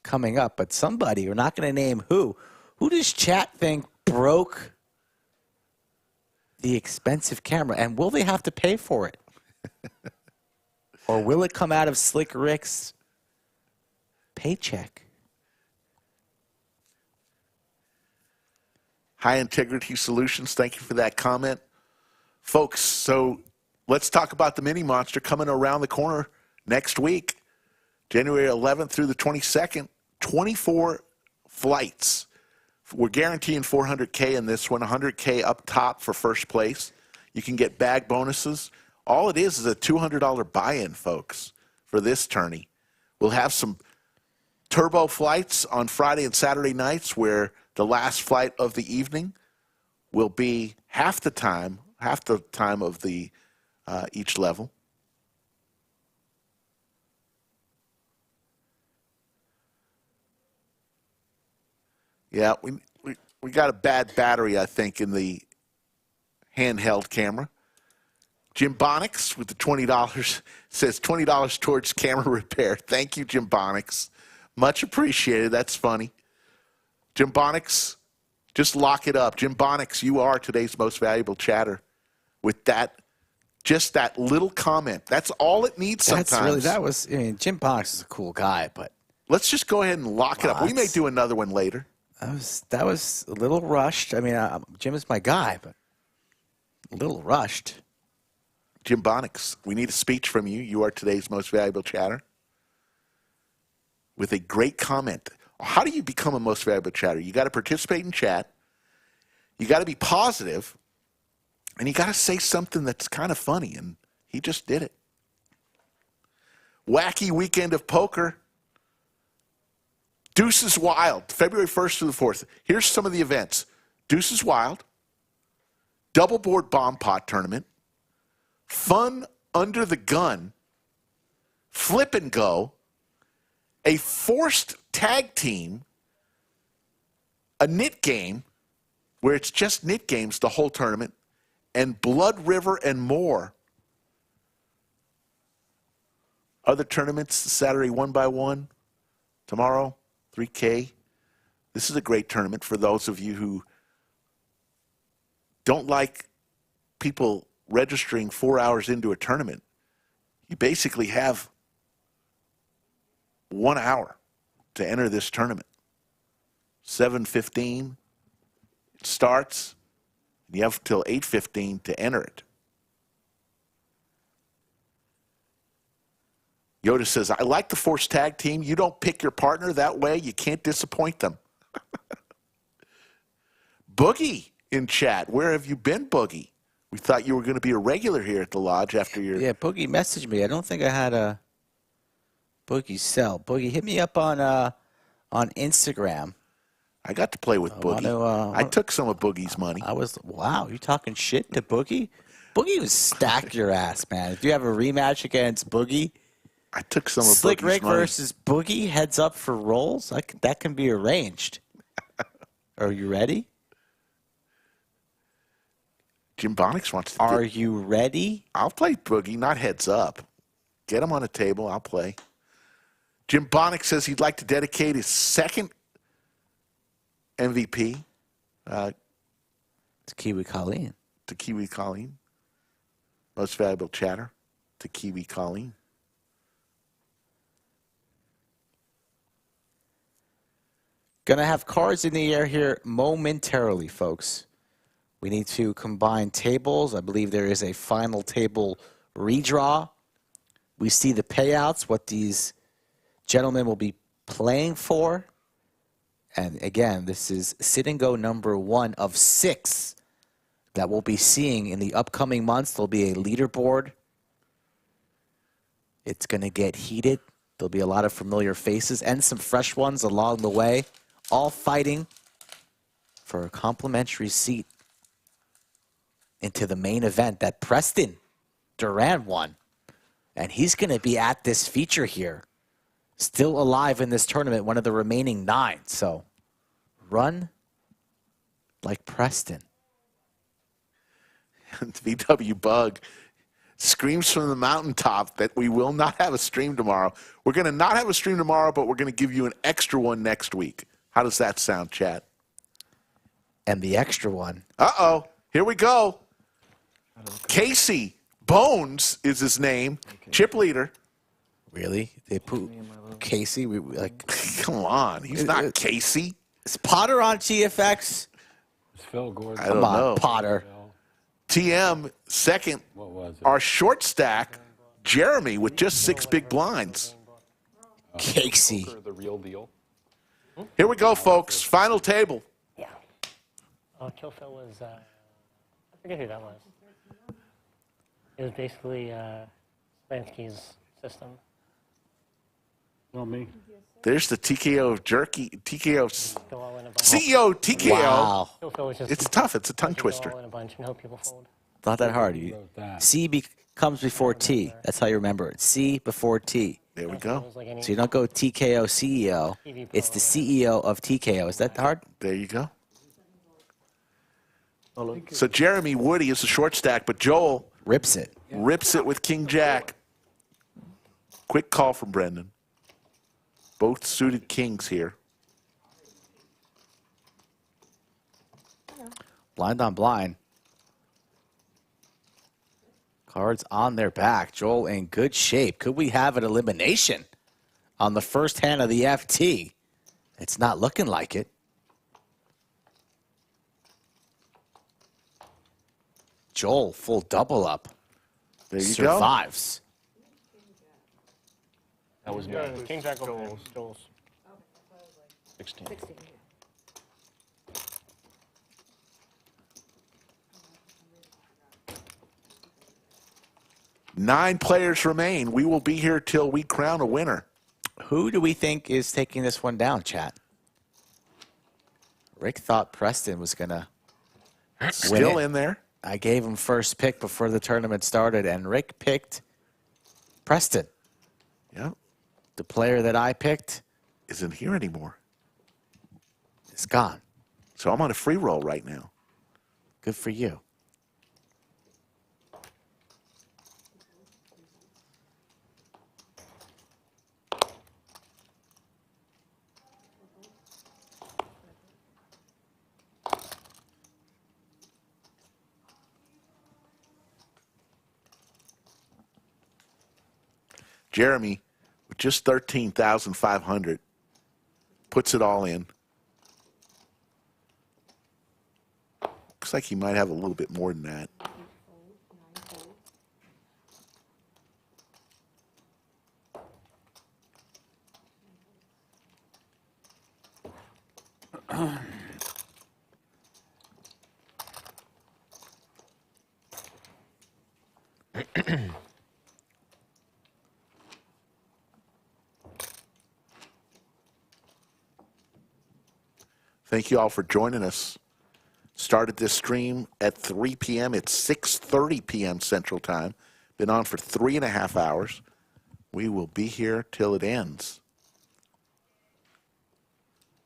coming up. But somebody, we're not going to name who. Who does chat think broke the expensive camera? And will they have to pay for it? Or will it come out of Slick Rick's paycheck? High Integrity Solutions, thank you for that comment. Folks, so let's talk about the Mini Monster coming around the corner next week, January 11th through the 22nd. 24 flights. We're guaranteeing $400K in this one, $100K up top for first place. You can get bag bonuses. All it is a $200 buy-in, folks, for this tourney. We'll have some turbo flights on Friday and Saturday nights where the last flight of the evening will be half the time of the each level. Yeah, we got a bad battery, I think, in the handheld camera. Jim Bonix with the $20 says $20 towards camera repair. Thank you, Jim Bonix. Much appreciated. That's funny. Jim Bonix, just lock it up. Jim Bonix, you are today's most valuable chatter. With that, just that little comment. That's all it needs sometimes. Jim Bonix is a cool guy, but let's just go ahead and lock it up. We may do another one later. That was a little rushed. I mean, Jim is my guy, but a little rushed. Jim Bonix, we need a speech from you. You are today's most valuable chatter. With a great comment. How do you become a most valuable chatter? You got to participate in chat. You got to be positive, and you got to say something that's kind of funny, and he just did it. Wacky weekend of poker. Deuces Wild, February 1st through the 4th. Here's some of the events. Deuces Wild, Double Board Bomb Pot Tournament, Fun Under the Gun, Flip and Go, a forced tag team, a knit game, where it's just knit games the whole tournament, and Blood River and more. Other tournaments, Saturday 1x1. tomorrow, 3K. This is a great tournament for those of you who don't like people registering 4 hours into a tournament. You basically have 1 hour to enter this tournament. 7:15 it starts. You have till 8:15 to enter it. Yoda says, I like the forced tag team. You don't pick your partner that way. You can't disappoint them. Boogie in chat. Where have you been, Boogie? We thought you were going to be a regular here at the lodge after your... Yeah, Boogie messaged me. I don't think I had a Boogie cell. Boogie, hit me up on Instagram. I got to play with Boogie. I took some of Boogie's money. Wow, you talking shit to Boogie? Boogie was stacked your ass, man. If you have a rematch against Boogie... I took some of Slick Boogie's Rick money. versus Boogie, heads up for rolls. That can be arranged. Are you ready? Jim Bonix wants to. Are you ready? I'll play Boogie, not heads up. Get him on a table. I'll play. Jim Bonix says he'd like to dedicate his second MVP to Kiwi Colleen. To Kiwi Colleen. Most valuable chatter to Kiwi Colleen. Gonna have cards in the air here momentarily, folks. We need to combine tables. I believe there is a final table redraw. We see the payouts, what these gentlemen will be playing for. And again, this is sit and go number 1 of 6 that we'll be seeing in the upcoming months. There'll be a leaderboard. It's gonna get heated. There'll be a lot of familiar faces and some fresh ones along the way, all fighting for a complimentary seat into the main event that Preston Duran won. And he's going to be at this feature here, still alive in this tournament, one of the remaining 9. So run like Preston. And VW Bug screams from the mountaintop that we will not have a stream tomorrow. We're going to not have a stream tomorrow, but we're going to give you an extra one next week. How does that sound, chat? And the extra one. Uh-oh. Here we go. Casey Bones is his name. Chip leader. Really? They put Casey? Come on. He's not Casey. Is Potter on GFX? It's Phil Gordon. I don't know. Potter. TM second. What was it? Our short stack, Jeremy, with just 6 big blinds. Casey. The real deal. Here we go, folks. Final table. Kill Phil was, I forget who that was. It was basically Lansky's system. Not me. There's the TKO of Jerky. TKO. CEO TKO. Wow. It's tough. It's a tongue twister. Not that hard. C comes before T. That's how you remember it. C before T. There we go. So you don't go TKO CEO. It's the CEO of TKO. Is that hard? There you go. So Jeremy Woody is the short stack, but Joel rips it. Rips it with King Jack. Quick call from Brendon. Both suited kings here. Blind on blind. Cards on their back. Joel in good shape. Could we have an elimination on the first hand of the FT? It's not looking like it. Joel, full double up. There you Survives. That was me. King Jack over Joel's. 16. 9 players remain. We will be here till we crown a winner. Who do we think is taking this one down, chat? Rick thought Preston was going to Still in there. I gave him first pick before the tournament started, and Rick picked Preston. Yeah. The player that I picked isn't here anymore. It's gone. So I'm on a free roll right now. Good for you. Jeremy, with just 13,500, puts it all in. Looks like he might have a little bit more than that. Thank you all for joining us. Started this stream at 3 p.m. It's 6:30 p.m. Central Time. Been on for 3.5 hours. We will be here till it ends.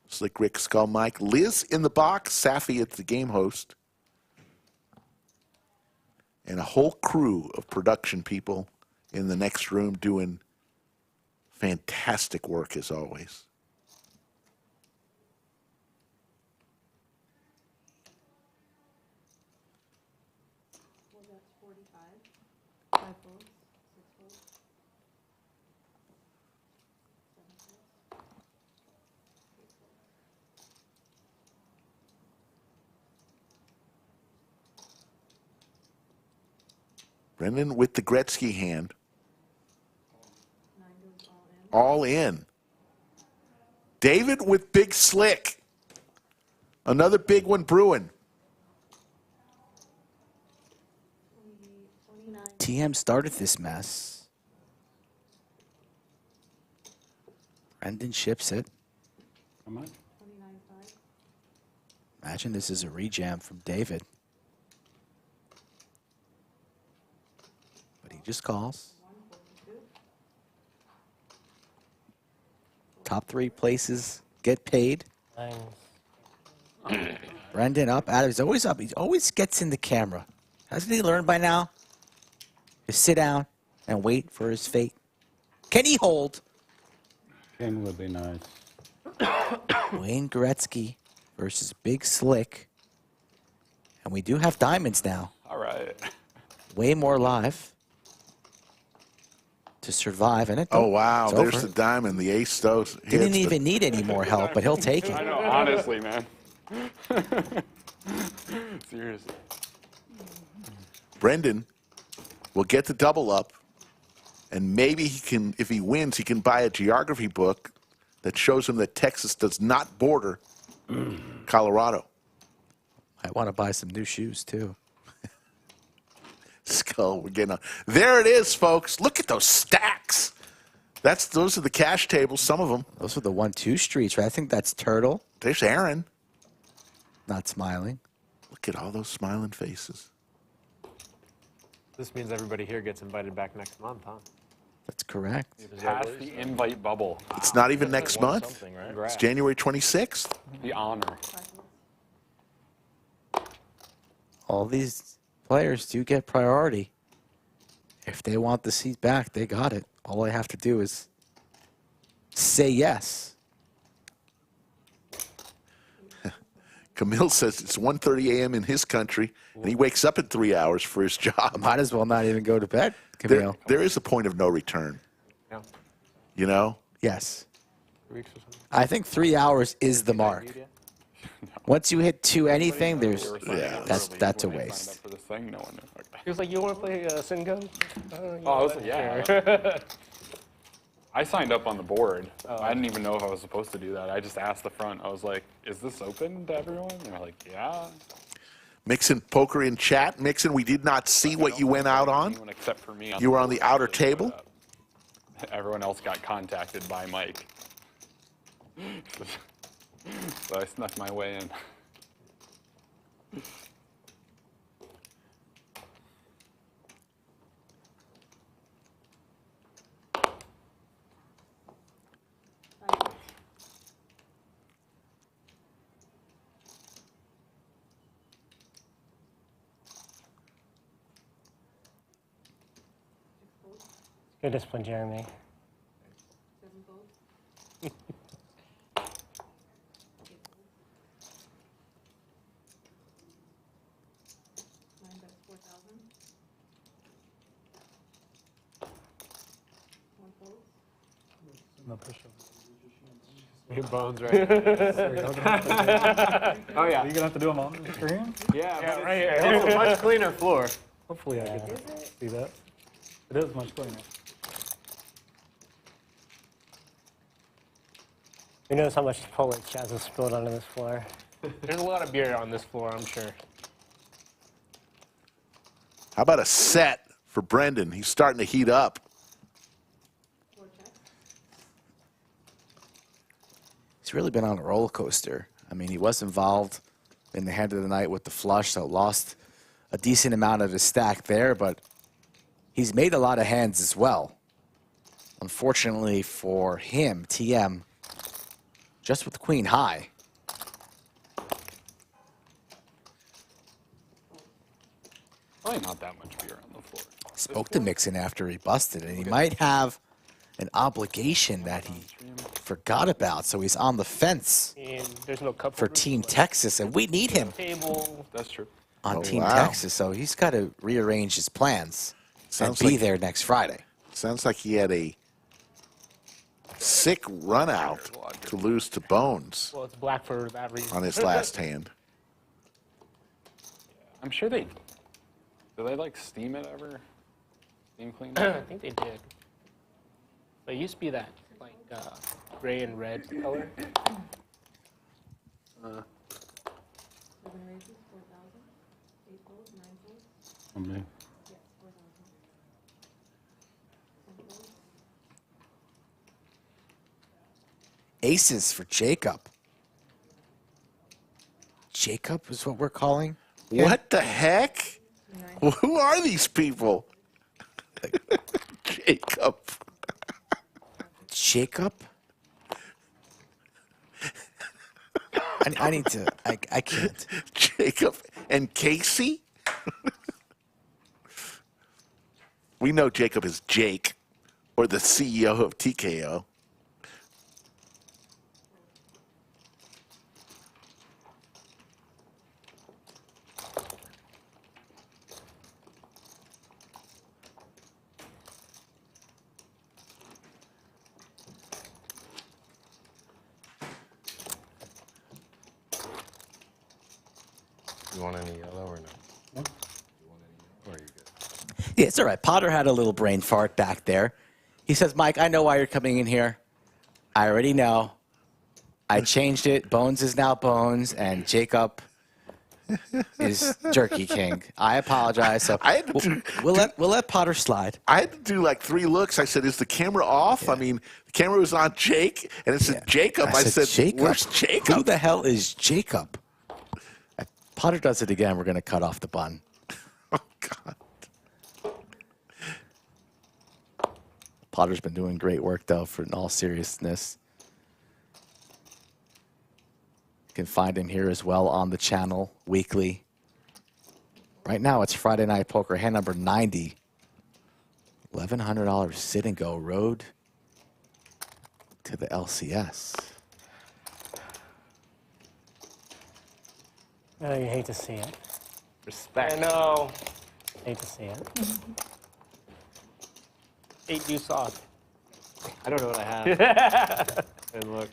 Slick Rick, Skull Mike, Liz in the box, Safi at the game host, and a whole crew of production people in the next room doing fantastic work as always. Brendon with the Gretzky hand. All in. David with Big Slick. Another big one brewing. TM started this mess. Brendon ships it. How much? Imagine this is a rejam from David. But he just calls. Top 3 places get paid. Brendon up. Adam's always up. He always gets in the camera. Hasn't he learned by now? Just sit down and wait for his fate. Can he hold? King would be nice. Wayne Gretzky versus Big Slick. And we do have diamonds now. All right. Way more live to survive. And Oh, wow. it's There's over. the diamond. The ace stows. Didn't even need any more help, but he'll take it. I know, honestly, man. Seriously. Brendon will get the double up, and maybe he can, if he wins, he can buy a geography book that shows him that Texas does not border Colorado. I want to buy some new shoes, too. Skull, we're getting on. There it is, folks. Look at those stacks. Those are the cash tables, some of them. Those are the 1-2 streets, right? I think that's Turtle. There's Aaron. Not smiling. Look at all those smiling faces. This means everybody here gets invited back next month, huh? That's correct. Pass the invite bubble. It's not even next month. Right? It's January 26th. The honor. All these players do get priority. If they want the seat back, they got it. All I have to do is say yes. Camille says it's 1:30 a.m. in his country, and he wakes up in 3 hours for his job. Might as well not even go to bed, Camille. There is a point of no return. Yeah. You know? Yes. 3 weeks or something? I think 3 hours is the mark. Once you hit 2 anything, that's a waste. For this thing, no one knew. He was like, "You want to play Sin Gun?" Oh, I was like, yeah. I signed up on the board. I didn't even know if I was supposed to do that. I just asked the front. I was like, is this open to everyone? And they're like, yeah. Mixson Poker in chat. Mixson, we did not see what you went out on. Except for me. You were on the outer table. Everyone else got contacted by Mike. So I snuck my way in. Good discipline, Jeremy. Your bones right now. Oh yeah. Are you gonna have to do them on the screen? Yeah, but right here. it's a much cleaner floor. Hopefully I can see that. It is much cleaner. Who knows how much Chipotle Chaz has spilled onto this floor? There's a lot of beer on this floor, I'm sure. How about a set for Brendon? He's starting to heat up. He's really been on a roller coaster. I mean, he was involved in the hand of the night with the flush, so lost a decent amount of his stack there, but he's made a lot of hands as well. Unfortunately for him, TM, just with the queen high. Probably not that much beer on the floor. Spoke to Mixson after he busted, and he might have an obligation that he forgot about, so he's on the fence And there's no cup for Team Texas, and we need him table. That's true. on Oh, Team wow. Texas, so he's got to rearrange his plans and be like- there next Friday. Sounds like he had a sick run out to lose to Bones Well, it's black for that reason. on his last hand. I'm sure they. Do they like steam it ever? Steam clean I it? think they did. But it used to be that like gray and red color. Okay. Aces for Jacob. Jacob is what we're calling him? What the heck? Who are these people? Jacob. Jacob? I need to, I can't. Jacob and Casey? We know Jacob is Jake, or the CEO of TKO. You want any yellow or no? Or are you good? Yeah, it's all right. Potter had a little brain fart back there. He says, Mike, I know why you're coming in here. I already know. I changed it. Bones is now Bones, and Jacob is Jerky King. I apologize. So I had to we'll let Potter slide. I had to do like 3 looks. I said, is the camera off? I mean, the camera was on Jake, and it said Jacob. I said, Jacob. where's Jacob? Who the hell is Jacob? If Potter does it again, we're going to cut off the bun. Oh, God. Potter's been doing great work, though, for in all seriousness. You can find him here as well on the channel weekly. Right now, it's Friday Night Poker, hand number 90. $1,100 sit and go road to the LCS. Oh, you hate to see it. Respect. I know. Hate to see it. 8 deuce off. I don't know what I have. And look.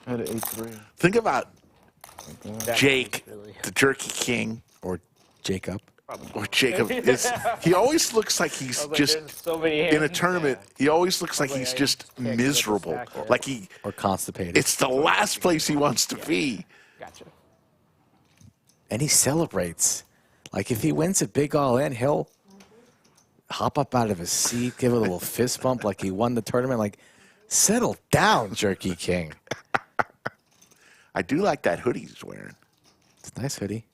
I had an 8-3. Think about That Jake, the Jerky King, or Jacob. Or Jacob. He always looks like he's I was like, just there's so many in a hands. tournament. He always looks like like, he's I just can't get the miserable, stack there. like he Or constipated. it's the last place he wants to be. Gotcha. And he celebrates. Like, if he wins a big all-in, he'll hop up out of his seat, give a little fist bump like he won the tournament. Like, settle down, Jerky King. I do like that hoodie he's wearing. It's a nice hoodie.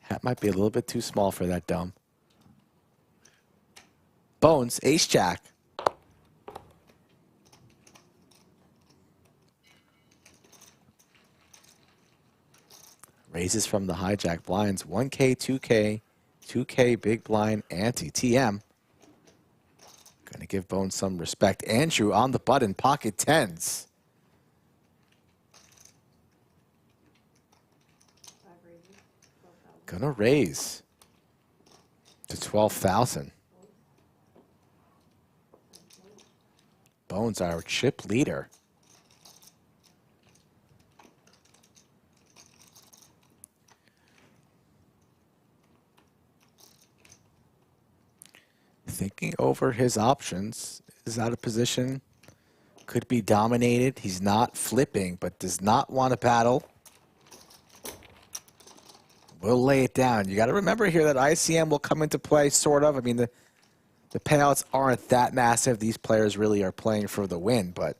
Hat might be a little bit too small for that dome. Bones, ace-jack. Raises from the hijack blinds. 1K, 2K, 2K, big blind, ante, TM. Going to give Bones some respect. Andrew on the button, pocket tens. Going to raise to 12,000. Bones, our chip leader. Thinking over his options. Is out of position. Could be dominated. He's not flipping, but does not want to paddle. We'll lay it down. You got to remember here that ICM will come into play, sort of. I mean, the payouts aren't that massive. These players really are playing for the win, but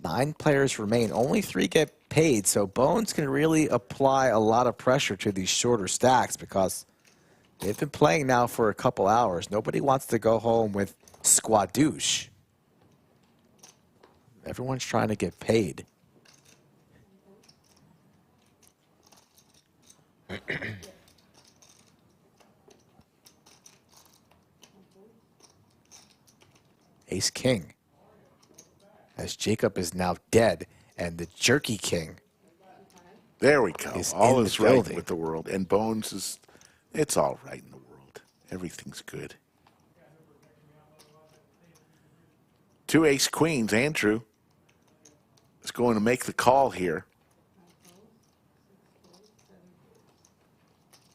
9 players remain. Only 3 get paid, so Bones can really apply a lot of pressure to these shorter stacks because they've been playing now for a couple hours. Nobody wants to go home with squadouche. Everyone's trying to get paid. Ace King. As Jacob is now dead, and the Jerky King. There we go. All is right building. with the world. And Bones is, it's all right in the world. Everything's good. 2 ace queens. Andrew is going to make the call here.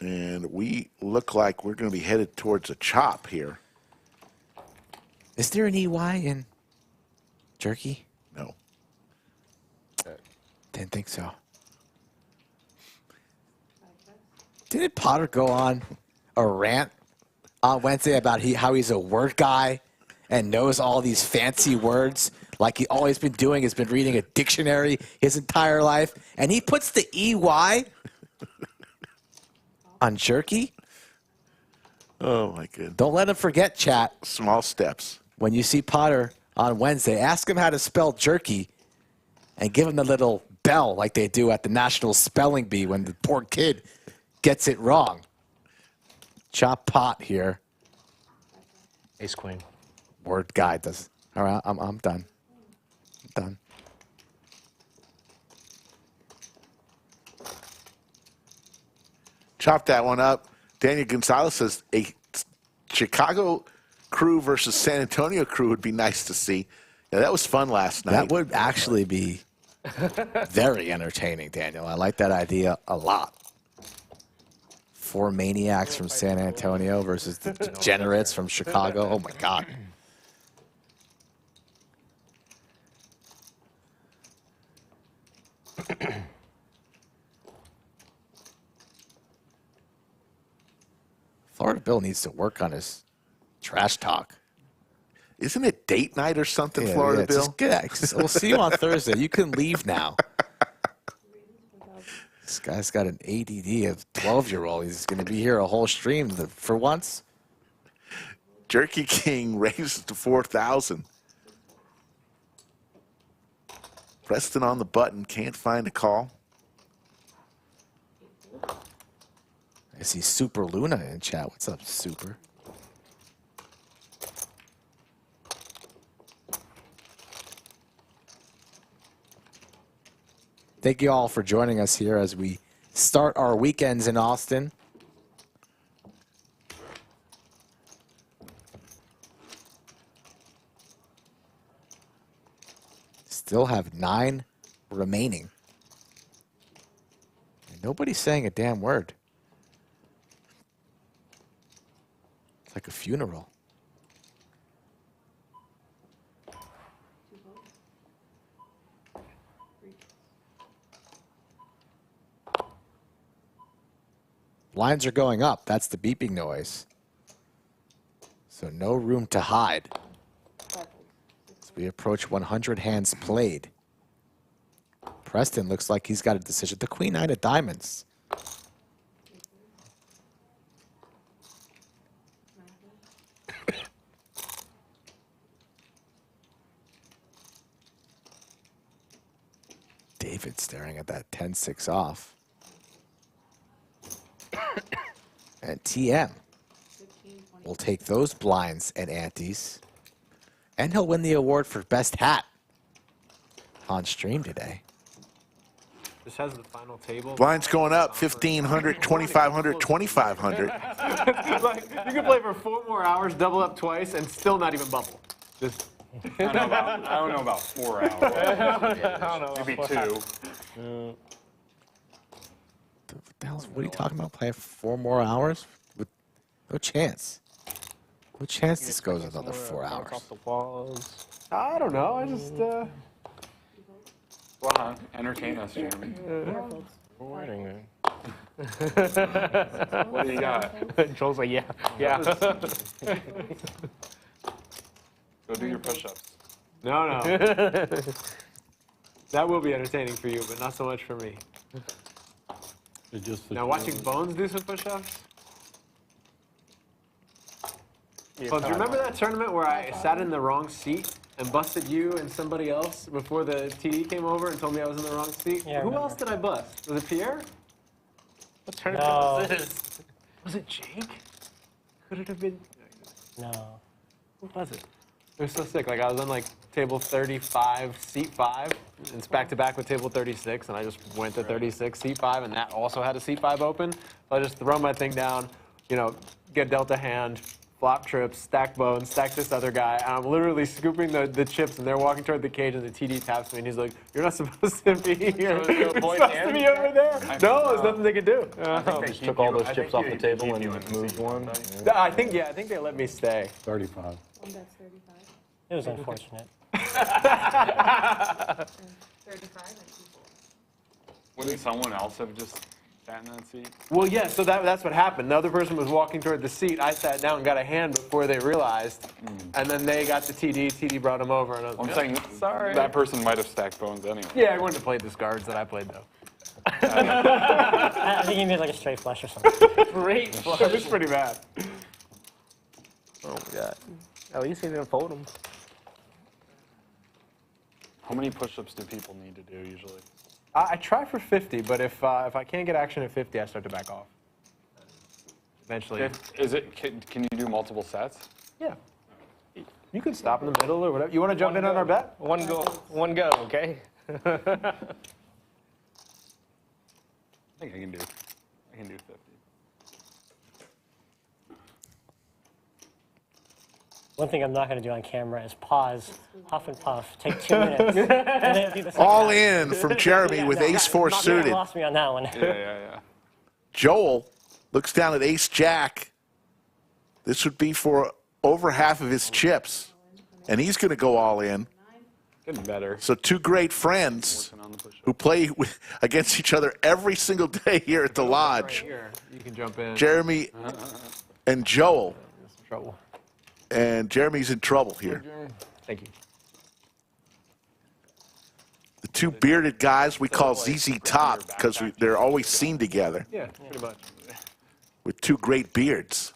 And we look like we're going to be headed towards a chop here. Is there an EY in Jerky? No. Didn't think so. Didn't Potter go on a rant on Wednesday about how he's a word guy and knows all these fancy words? Like all he's been doing has been reading a dictionary his entire life. And he puts the EY on Jerky? Oh, my goodness. Don't let him forget, chat. Small steps. When you see Potter on Wednesday, ask him how to spell Jerky and give him the little bell like they do at the National Spelling Bee when the poor kid gets it wrong. Chop pot here. Ace queen. Word guy does. All right, I'm done. I'm done. Chop that one up. Daniel Gonzalez says a Chicago crew versus San Antonio crew would be nice to see. Yeah, that was fun last night. That would actually be very entertaining, Daniel. I like that idea a lot. 4 maniacs from San Antonio versus the degenerates from Chicago. Oh, my God. Florida Bill needs to work on his trash talk. Isn't it date night or something, Florida Bill? Just get, we'll see you on Thursday. You can leave now. This guy's got an ADD of 12-year-old. He's going to be here a whole stream for once. Jerky King raises to 4,000. Preston on the button, can't find a call. I see Super Luna in chat. What's up, Super? Thank you all for joining us here as we start our weekends in Austin. Still have 9 remaining. And nobody's saying a damn word. It's like a funeral. Lines are going up. That's the beeping noise. So no room to hide. As we approach 100 hands played. Preston looks like he's got a decision. The Queen 9 of diamonds. David staring at that 10-6 off. And TM will take those blinds and antes. And he'll win the award for best hat on stream today. This has the final table. Blinds going up, 1,500, 2,500, 2,500. Like, you can play for 4 more hours, double up twice, and still not even bubble. Just I don't know about 4 hours. I don't know. Maybe 2. What are you talking about? Playing 4 more hours? With no chance. No chance this goes another 4 hours. Off the walls. I don't know. I just. Well, entertain us, Jeremy. We're winning, man. What do you got? Joel's like, yeah. Go do your push-ups. No. That will be entertaining for you, but not so much for me. Now, watching Bones do some push-ups. Bones, remember that tournament where I sat in the wrong seat and busted you and somebody else before the TD came over and told me I was in the wrong seat? Yeah, I Who remember. else did I bust? Was it Pierre? What tournament No. was this? Was it Jake? Could it have been? No. Who was it? It was so sick. Like, I was on, like, table 35, seat 5. And it's back-to-back with table 36, and I just went to 36, seat 5, and that also had a seat 5 open. So I just throw my thing down, you know, get dealt a hand, flop trips, stack bones, stack this other guy, and I'm literally scooping the chips, and they're walking toward the cage, and the TD taps me, and he's like, "You're not supposed to be here. So You're point supposed to and- be over there." No, there's nothing they could do. Just took all those chips off the table and moved one. I think they let me stay. 35. It was unfortunate. 35 Wouldn't someone else have just sat in that seat? Well, yeah, so that's what happened. The other person was walking toward the seat. I sat down and got a hand before they realized. And then they got the TD. TD brought him over. And I was I'm like, saying sorry. that person might have stacked bones anyway. Yeah, I wouldn't have played the cards that I played, though. I think he made like a straight flush or something. Great flush. It was pretty bad. Oh my god. At least he didn't fold him. How many push-ups do people need to do usually? I try for 50, but if I can't get action at 50, I start to back off. Eventually. Can you do multiple sets? Yeah. You could stop in the middle or whatever. You want to jump in on our bet? One go, okay? I think I can do 50. One thing I'm not going to do on camera is pause, huff and puff, take 2 minutes, and then do the second All half. in from Jeremy with ace-4 suited. Lost me on that one. Yeah. Joel looks down at ace-jack. This would be for over half of his chips. And he's going to go all in. Getting better. So 2 great friends who play against each other every single day here at the lodge. Here, you can jump in. Jeremy and Joel. Trouble. And Jeremy's in trouble here. Thank you. The 2 bearded guys we call ZZ Top because they're always seen together Yeah, pretty much. with 2 great beards.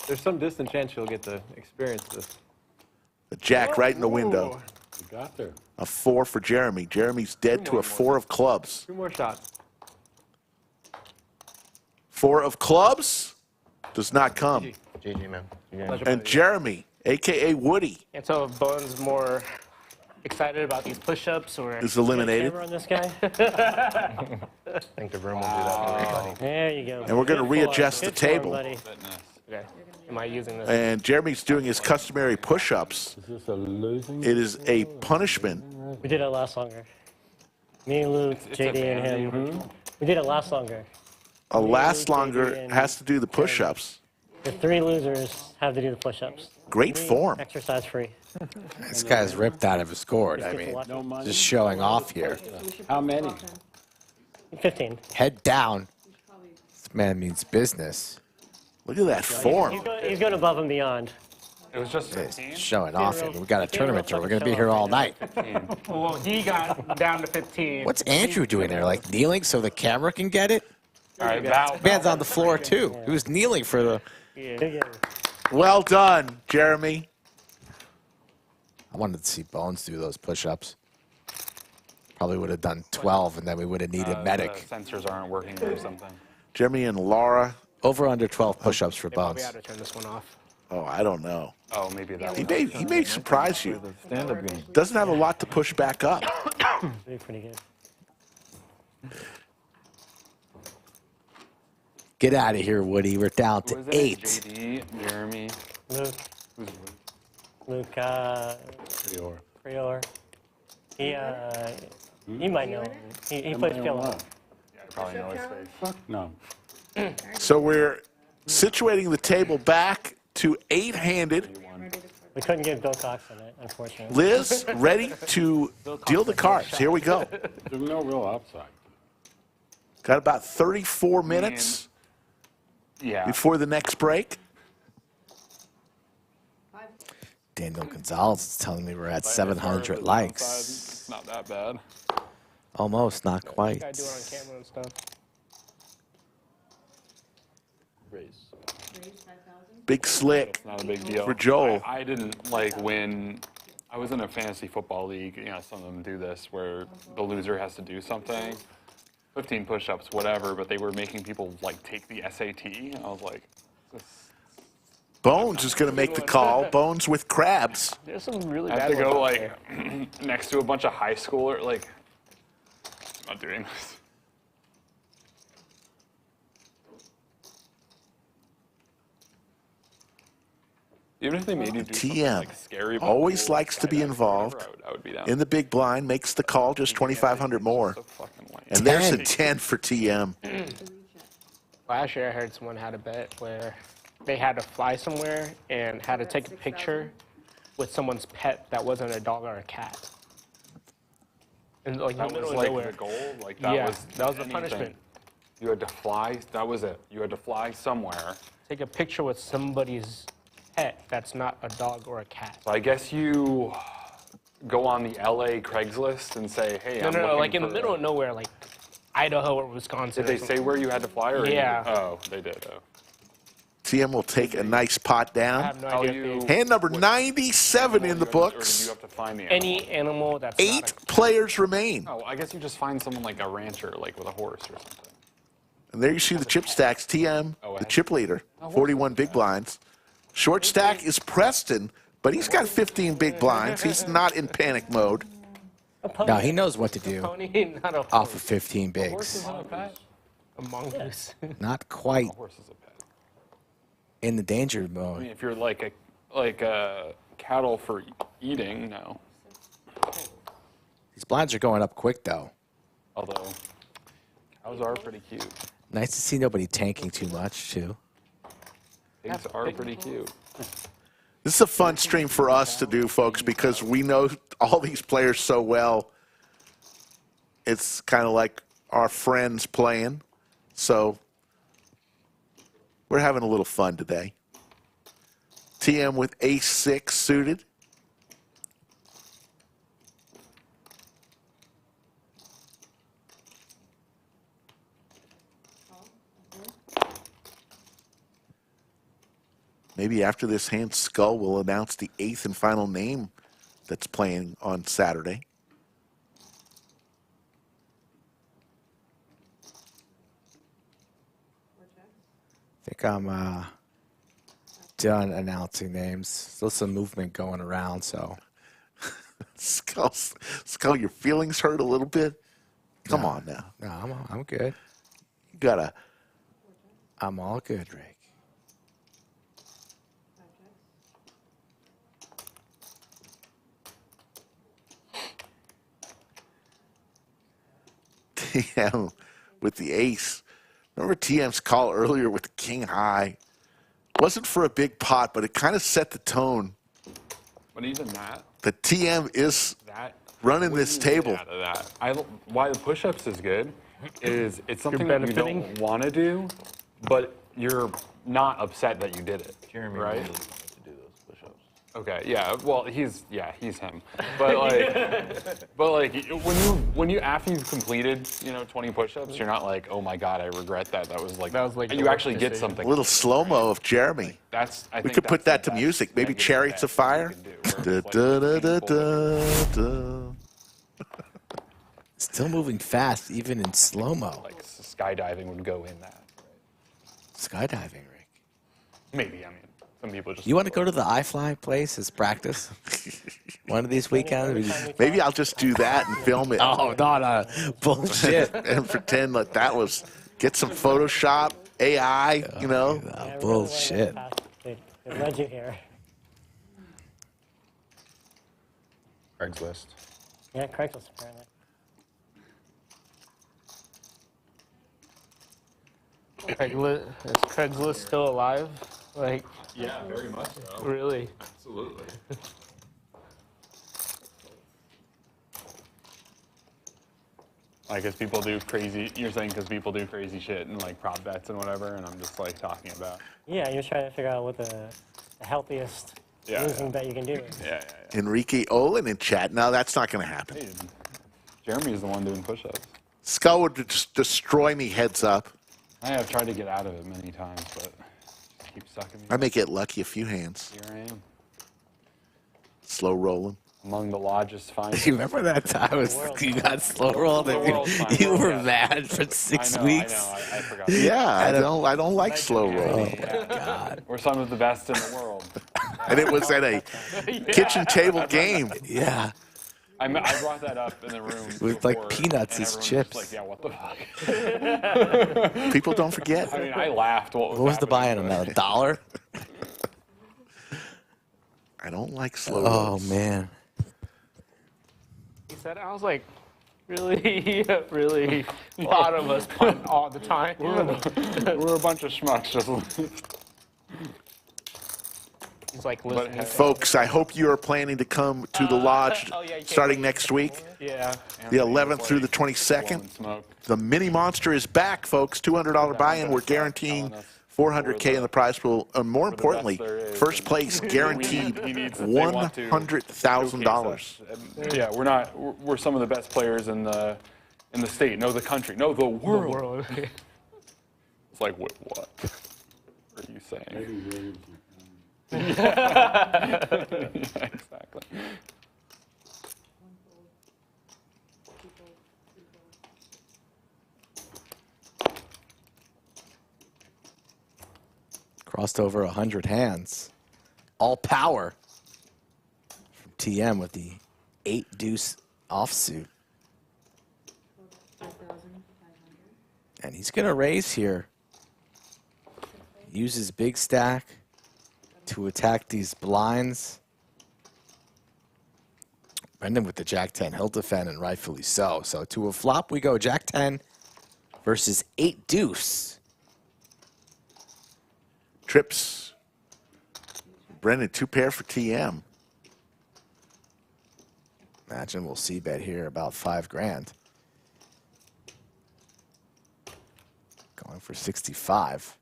There's some distant chance you'll get to experience this. A jack right in the window. You got there. A 4 for Jeremy. Jeremy's dead to a 4 of clubs. 2 more shots. 4 of clubs does not come. GG, man. And Jeremy, a.k.a. Woody, And so if Bones more excited about these push-ups or is eliminated. Camera on this guy. I think the room will do that for everybody. There you go. And we're going to Good form. readjust the Good form, table. buddy. Okay. Am I using this? And Jeremy's doing his customary push-ups. Is this a losing? It is a punishment. We did it last longer. Me, Luke, JD, and him. We did it last longer. A last longer has to do the push-ups. The 3 losers have to do the push-ups. Great form. Exercise free. This guy's ripped out of his gourd. I mean, just showing off here. How many? 15. Head down. This man means business. Look at that form. He's going above and beyond. It was just He's 15? showing off here. We got a tournament here. We're going to be here all night. Well, he got down to 15. What's Andrew doing there? Like kneeling so the camera can get it? All right, Val. Man's on the floor too. He was kneeling for the. Well done, Jeremy. I wanted to see Bones do those push-ups. Probably would have done 12, and then we would have needed medic. The sensors aren't working or something. Jeremy and Laura. Over under 12 push-ups for They probably Bones. had to turn this one off. Oh, I don't know. Oh, maybe that. He may surprise you. Stand-up game. Doesn't have a lot to push back up. Pretty good. Get out of here, Woody. We're down to Who is it? 8. JD, Jeremy. Luke. Who's Luke Prior. He might know him. He plays pillow. Yeah, I probably know his face. Fuck no. So we're situating the table back to 8-handed. We couldn't get Bill Cox in it, unfortunately. Liz, ready to deal the cards. Here we go. There's no real upside. Got about 34 minutes before the next break. Daniel Gonzalez is telling me we're at 700 likes. It's not that bad. Almost, not quite. I do it on camera and stuff. Raise. Big slick Not a big deal. for Joel. I didn't like when I was in a fantasy football league. You know, some of them do this where the loser has to do something, 15 push-ups, whatever. But they were making people like take the SAT. And I was like, Bones is going to make the call. Bones with crabs. There's some really I bad have to go ones out like there. next to a bunch of high schooler. Like, I'm not doing this. Even if they made you do something TM like scary, but always cool, likes to be skydiving, involved whatever, I would be down. in the big blind, makes the call, just 2,500 more. And there's a 10 for TM. Last year I heard someone had a bet where they had to fly somewhere and had to take a picture with someone's pet that wasn't a dog or a cat. And like That in the was middle of like nowhere. the goal. Like that Yeah, was that was the anything. punishment. You had to fly. That was it. You had to fly somewhere. Take a picture with somebody's pet that's not a dog or a cat. So I guess you go on the LA Craigslist and say, "Hey, No, I'm no, no, looking like in the for middle a-" of nowhere, like Idaho or Wisconsin. Did they say where you had to fly? Or Yeah. Oh, they did. Oh. TM will take a nice pot down. I have no idea if they- Hand number 97 in the Or books. did you have to find the Any animal that's 8 players remain. Oh, I guess you just find someone like a rancher, like with a horse or something. And there you see the chip stacks. TM, the chip leader, 41 big blinds. Short stack is Preston, but he's got 15 big blinds. He's not in panic mode. No, he knows what to do Pony, not a off of 15 bigs. horse isn't a pet. A mongoose. Not quite Horse is a pet. in the danger I mode. mean, if you're like a cattle for eating, no. These blinds are going up quick, though. Although cows are pretty cute. Nice to see nobody tanking too much, too. Pigs are pretty cute. This is a fun stream for us to do, folks, because we know all these players so well. It's kind of like our friends playing. So we're having a little fun today. TM with ace-6 suited. Maybe after this hand, Skull will announce the 8th and final name that's playing on Saturday. I think I'm done announcing names. Still some movement going around, so. Skull, your feelings hurt a little bit? Come on now. No, I'm good. You gotta. I'm all good, Rick. TM with the ace. Remember TM's call earlier with the king high? Wasn't for a big pot, but it kind of set the tone. But even that. The TM is That running what this do you get table. out of that? Why the push-ups is good is it's something that you benefiting? don't want to do, but you're not upset that you did it. Jeremy right? really wanted to do those push-ups. Okay, yeah. Well, he's him. But like, when you after you've completed 20 push-ups, you're not like, oh my god, I regret that. That was like the you worst actually get decision. something. A little slow-mo of Jeremy. I We think could put that's that to the music. best Maybe negative Chariots bet of Fire. you can do, Da, where it's like da, da, da, painful. da. Still moving fast, even in slow-mo. Like skydiving would go in that. Skydiving, Rick. Maybe, I mean, some people just. You want to go to the iFly place as practice? One of these weekends? Maybe I'll just do that and film it. Oh, no. Bullshit. And pretend like that was, get some Photoshop, AI, Bullshit. They led you here. Craigslist. Yeah, Craigslist apparently. Is Craigslist still alive? Like, Yeah, very much so. Really? Absolutely. Like, as people do crazy, you're saying because people do crazy shit and like prop bets and whatever, and I'm just like talking about. Yeah, you're trying to figure out what the healthiest losing bet you can do is. Yeah. Enrique Olin in chat. No, that's not going to happen. Hey, Jeremy's the one doing push-ups. Skull would just destroy me heads up. I have tried to get out of it many times, but it keeps sucking me. I may get lucky a few hands. Here I am. Slow rolling. Among the lodge's finest. You remember that time you got slow rolled and you were mad for 6 weeks? I know. I forgot. Yeah, I don't like slow roll. God. We're some of the best in the world. And it was at a kitchen table game. Yeah. I brought that up in the room with like peanuts as chips. Like, yeah, what the fuck? People don't forget. I mean, I laughed. What was the buy-in on that? $1? I don't like slow Oh rolls. man. He said, I was like, really, really, a lot of us punt all the time. We're a bunch of schmucks. Just He's like, listen, Folks, I hope you are planning to come to the lodge starting next week. Yeah. The 11th through the 22nd. The mini monster is back, folks. $200 buy-in. We're guaranteeing $400K in the prize pool. And more importantly, first place guaranteed $100,000. Yeah, we're some of the best players in the state. No, the country. No, the world. It's like, wait, what are you saying? Yeah, exactly. Crossed over 100 hands. All power from TM with the 8-deuce offsuit. And he's going to raise here. Use his big stack to attack these blinds. Brendon with the Jack-10. He'll defend, and rightfully so. So to a flop we go. Jack-10 versus 8-deuce. Trips. Brendon, 2-pair for TM. Imagine we'll see bet here about $5,000. Going for 65.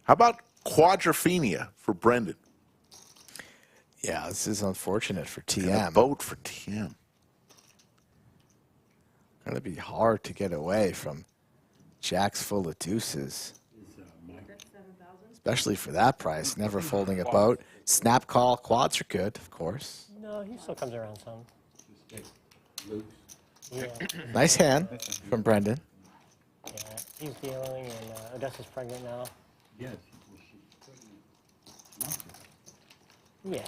How about quadrophenia for Brendon? Yeah, this is unfortunate for TM. And a boat for TM. Going to be hard to get away from jacks full of deuces. Especially for that price. Never folding a boat. Snap call, quads are good, of course. No, he still comes around some. Yeah. Nice hand from Brendon. Yeah, he's dealing, and Odessa's pregnant now. Yes. Yeah,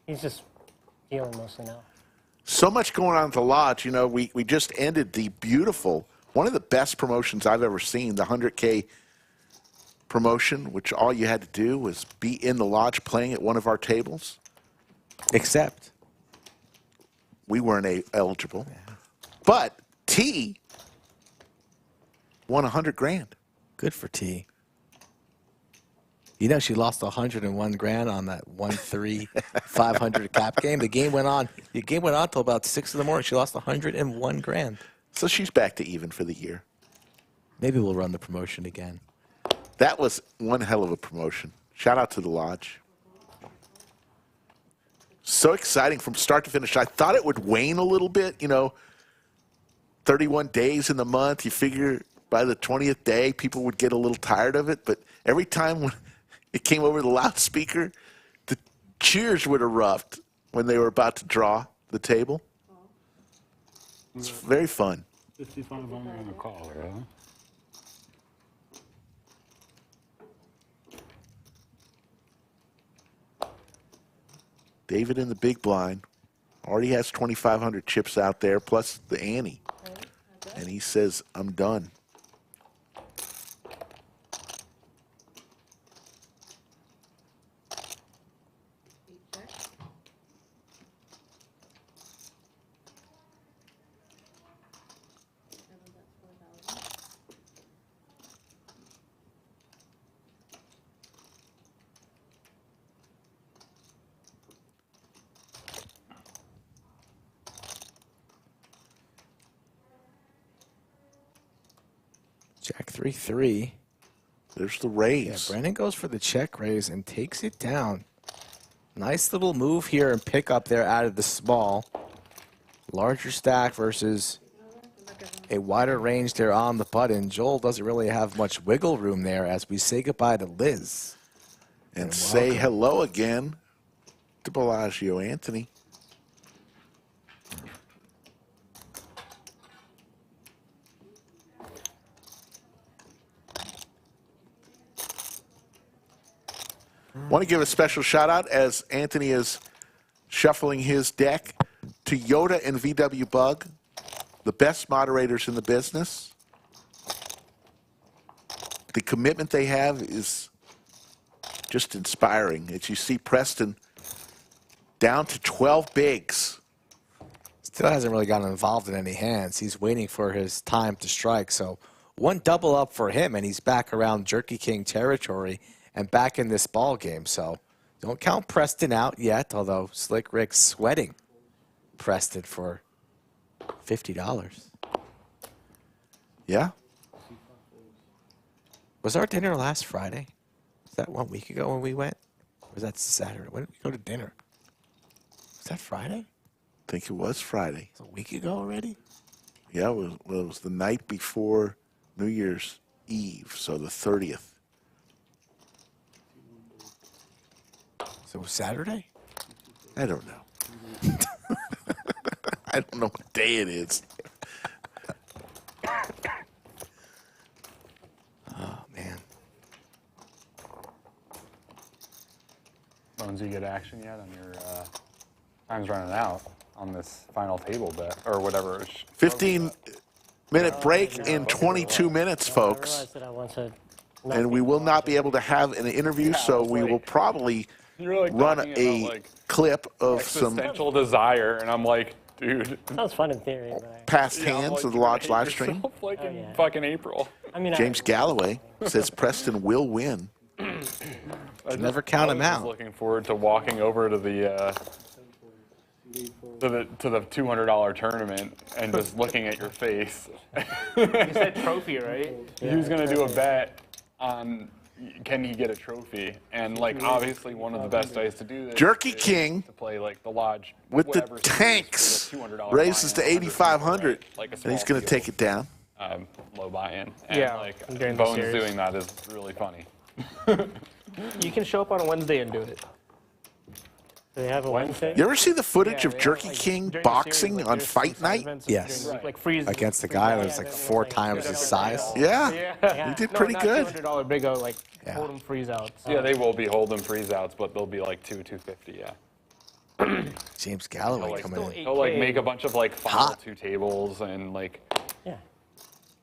he's just dealing mostly now. So much going on at the lodge. You know, we just ended the beautiful, one of the best promotions I've ever seen, the 100K promotion, which all you had to do was be in the lodge playing at one of our tables. Except we weren't eligible. Yeah. But T won $100,000. Good for T. You know, she lost $101,000 on that 1-3 500 cap game. The game went on till about 6 in the morning. She lost $101,000. So she's back to even for the year. Maybe we'll run the promotion again. That was one hell of a promotion. Shout out to the lodge. So exciting from start to finish. I thought it would wane a little bit, you know, 31 days in the month. You figure by the 20th day, people would get a little tired of it. But every time when it came over the loudspeaker, the cheers would erupt when they were about to draw the table. It's very fun. 5,500 on a caller, huh? David in the big blind already has 2,500 chips out there, plus the ante. And he says, I'm done. Jack 3-3. There's the raise. Yeah, Brendon goes for the check raise and takes it down. Nice little move here and pick up there out of the small. Larger stack versus a wider range there on the button. Joel doesn't really have much wiggle room there as we say goodbye to Liz. And say hello again to Bellagio Anthony. Want to give a special shout out as Anthony is shuffling his deck to Yoda and VW Bug, the best moderators in the business. The commitment they have is just inspiring. As you see Preston down to 12 bigs. Still hasn't really gotten involved in any hands. He's waiting for his time to strike. So one double up for him, and he's back around Jerky King territory and back in this ball game. So don't count Preston out yet, although Slick Rick's sweating Preston for $50. Yeah. Was our dinner last Friday? Was that 1 week ago when we went? Or was that Saturday? When did we go to dinner? Was that Friday? I think it was Friday. It's a week ago already? Yeah, it was the night before New Year's Eve, so the 30th. So it was Saturday? I don't know. I don't know what day it is. Oh, man. Bones, you get action yet on your time's running out on this final table bet or whatever. 15-minute break in 22 minutes, folks. And we will not be able to have an interview, so we will probably run a clip of some existential desire, and I'm like, dude. Sounds fun in theory. But past hands of the Lodge live stream. Like in fucking April. I mean, James Galloway says Preston will win. Can never count him out. Looking forward to walking over to the $200 tournament and just looking at your face. You said trophy, right? He was gonna do a bet on can he get a trophy, and like obviously one of the best ways to do this. Jerky King to play like the Lodge with the tanks raises to 8,500, like and he's going to take it down. Low buy-in. And Yeah, like during the Bones series. doing that is really funny. You can show up on a Wednesday and do it. Do they have a Wednesday? You ever see the footage of they Jerky have, like, King during the boxing series, like, on there's fight some night? events Yes. during, like freeze Against the guy that was like 4 times his size. Yeah, he did pretty not good. $200 big O, like hold 'em freeze out. Yeah, they will be hold'em freeze outs, but they'll be like $250. Yeah. James Galloway He'll, like, coming in. He'll like make a bunch of like final Hot. 2 tables and like. Yeah.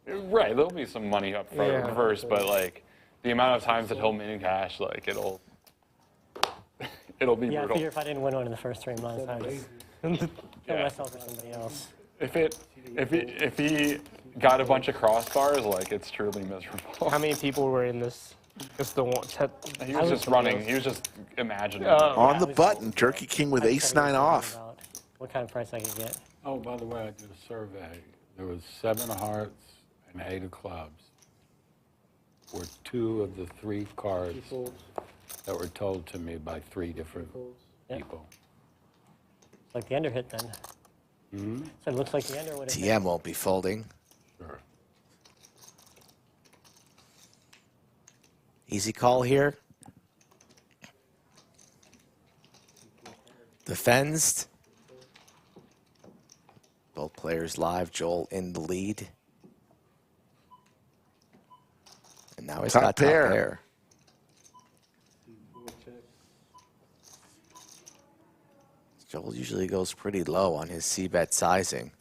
Right, there'll be some money up front first, but like the amount of times that he'll min cash, like it'll be Yeah, I brutal. figure if I didn't win one in the first 3 months, I would just kill myself or somebody else. If he got a bunch of crossbars, like it's truly miserable. How many people were in this? Just the one. He was just running. He was just imagining. On the button, Jerky King with ace-9 off. What kind of price I could get? Oh, by the way, I did a survey. There was 7 of hearts and 8 of clubs. Were 2 of the 3 cards that were told to me by 3 different people. Like the under hit then. Mm-hmm. So it looks like the under would have TM won't be folding. Sure. Easy call here. Defends. Both players live. Joel in the lead. And now he's Top got pair. top pair. Joel usually goes pretty low on his C-bet sizing.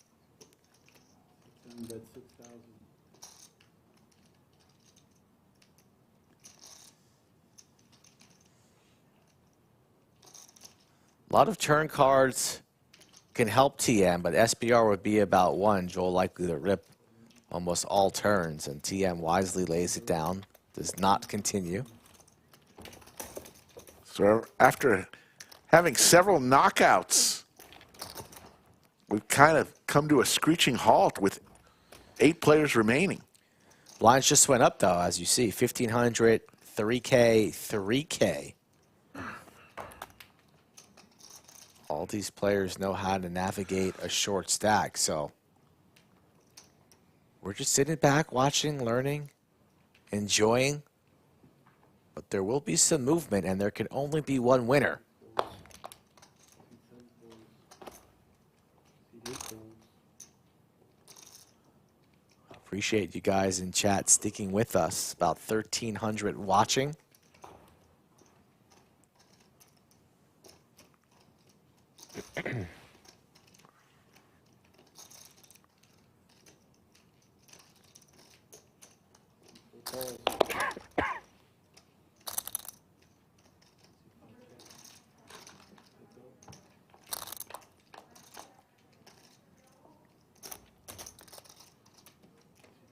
A lot of turn cards can help TM, but SBR would be about 1. Joel likely to rip almost all turns, and TM wisely lays it down, does not continue. So after having several knockouts, we've kind of come to a screeching halt with 8 players remaining. Blinds just went up, though, as you see. 1,500, 3K, 3K. All these players know how to navigate a short stack, so we're just sitting back, watching, learning, enjoying. But there will be some movement, and there can only be one winner. Appreciate you guys in chat sticking with us. About 1,300 watching.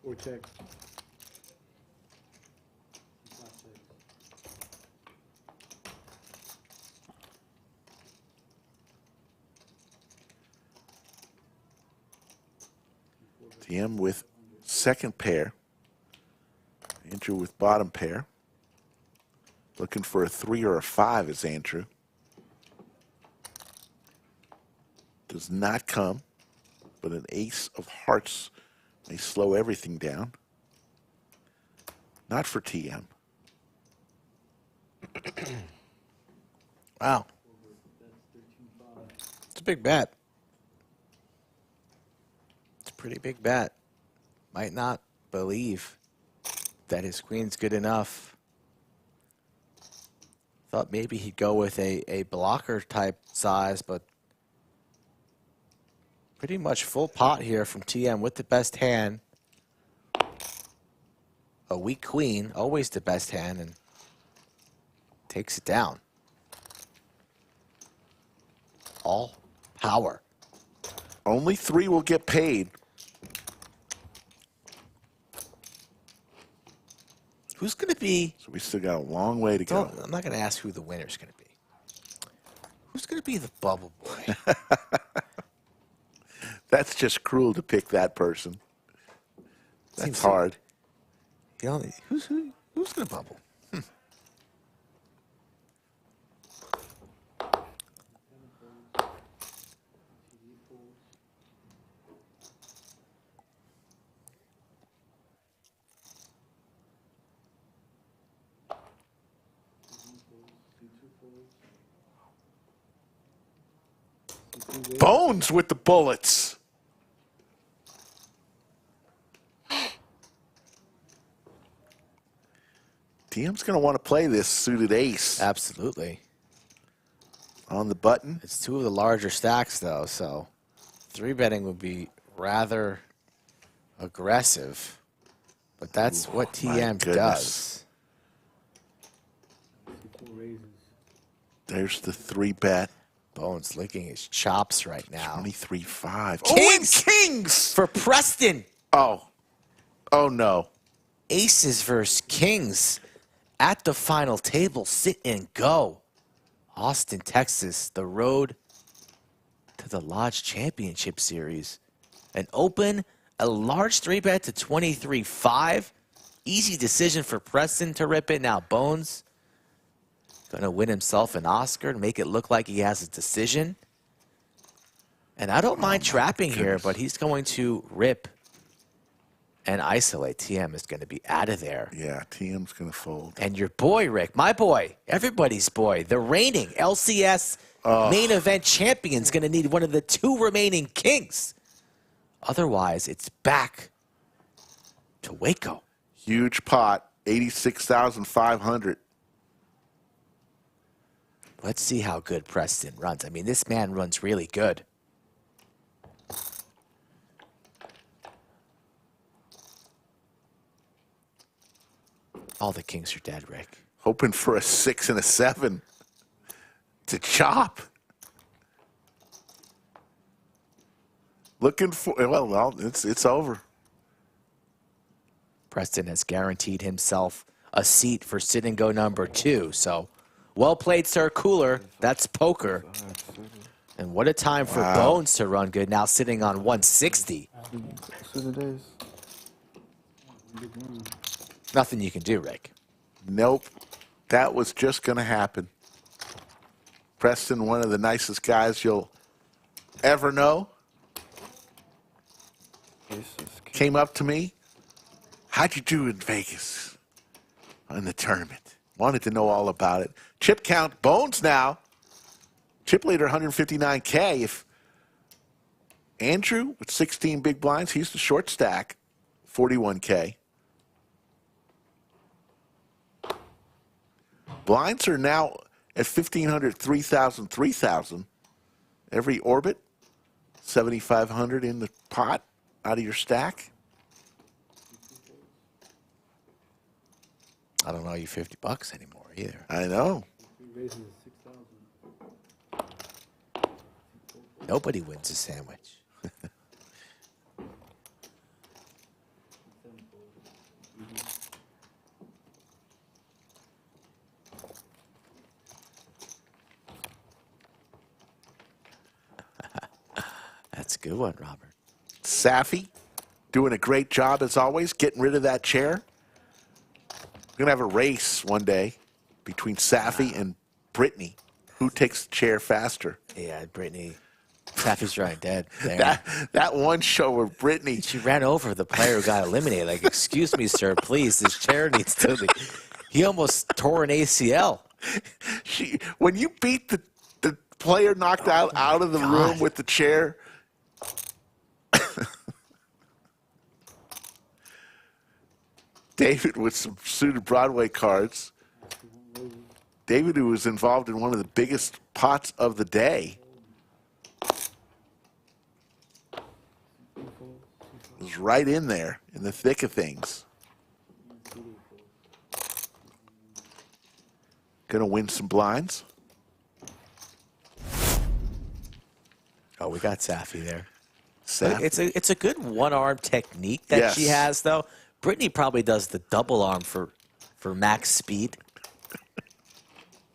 Four checks. TM with second pair. Andrew with bottom pair. Looking for a 3 or a 5 is Andrew. Does not come, but an ace of hearts may slow everything down. Not for TM. Wow. It's a big bet. It's a pretty big bet. Might not believe that his queen's good enough. Thought maybe he'd go with a blocker type size, but pretty much full pot here from TM with the best hand. A weak queen, always the best hand, and takes it down. All power. Only 3 will get paid. Who's going to be... So we still got a long way to go. I'm not going to ask who the winner's going to be. Who's going to be the bubble boy? That's just cruel to pick that person. That's Seems hard. You know, who's going to bubble? Bones with the bullets. TM's going to want to play this suited ace. Absolutely. On the button. It's 2 of the larger stacks, though, so 3-betting would be rather aggressive. But that's what TM does. There's the 3-bet. Bones licking his chops right now. 23-5. Kings! Kings! For Preston! Oh. Oh, no. Aces versus Kings at the final table. Sit and go. Austin, Texas, the road to the Lodge Championship Series. An open, a large 3-bet to 23-5. Easy decision for Preston to rip it. Now Bones going to win himself an Oscar and make it look like he has a decision. And I don't mind trapping here, but he's going to rip and isolate. TM is going to be out of there. Yeah, TM's going to fold. And your boy, Rick, my boy, everybody's boy, the reigning LCS Main Event champion is going to need one of the 2 remaining kings Otherwise, it's back to Waco. Huge pot, 86,500. Let's see how good Preston runs. I mean, this man runs really good. All the kings are dead, Rick. Hoping for a 6 and a 7 to chop. Looking for, well, it's over. Preston has guaranteed himself a seat for sit and go number 2. So, well played, sir. Cooler. That's poker. And what a time for Bones to run good. Now sitting on 160. Nothing you can do, Rick. Nope. That was just going to happen. Preston, one of the nicest guys you'll ever know, came up to me. How'd you do in Vegas in the tournament? Wanted to know all about it. Chip count, Bones now. Chip leader, 159K. If Andrew with 16 big blinds, he's the short stack, 41K. Blinds are now at 1,500, 3,000, 3,000. Every orbit, 7,500 in the pot out of your stack. I don't owe you $50 anymore either. I know. Nobody wins a sandwich. That's a good one, Robert. Safi doing a great job as always, getting rid of that chair. We're going to have a race one day between Safi and Brittany. Who takes the chair faster? Yeah, Brittany. Safi's drawing dead. There. That one show where Brittany... She ran over the player who got eliminated. Like, excuse me, sir, please, this chair needs to... He almost tore an ACL. When you beat the player knocked out of the room with the chair... David with some suited Broadway cards. David, who was involved in one of the biggest pots of the day, was right in there in the thick of things. Gonna win some blinds. Oh, we got Safi there. Safi. It's a good one-arm technique that she has, though. Brittany probably does the double arm for max speed.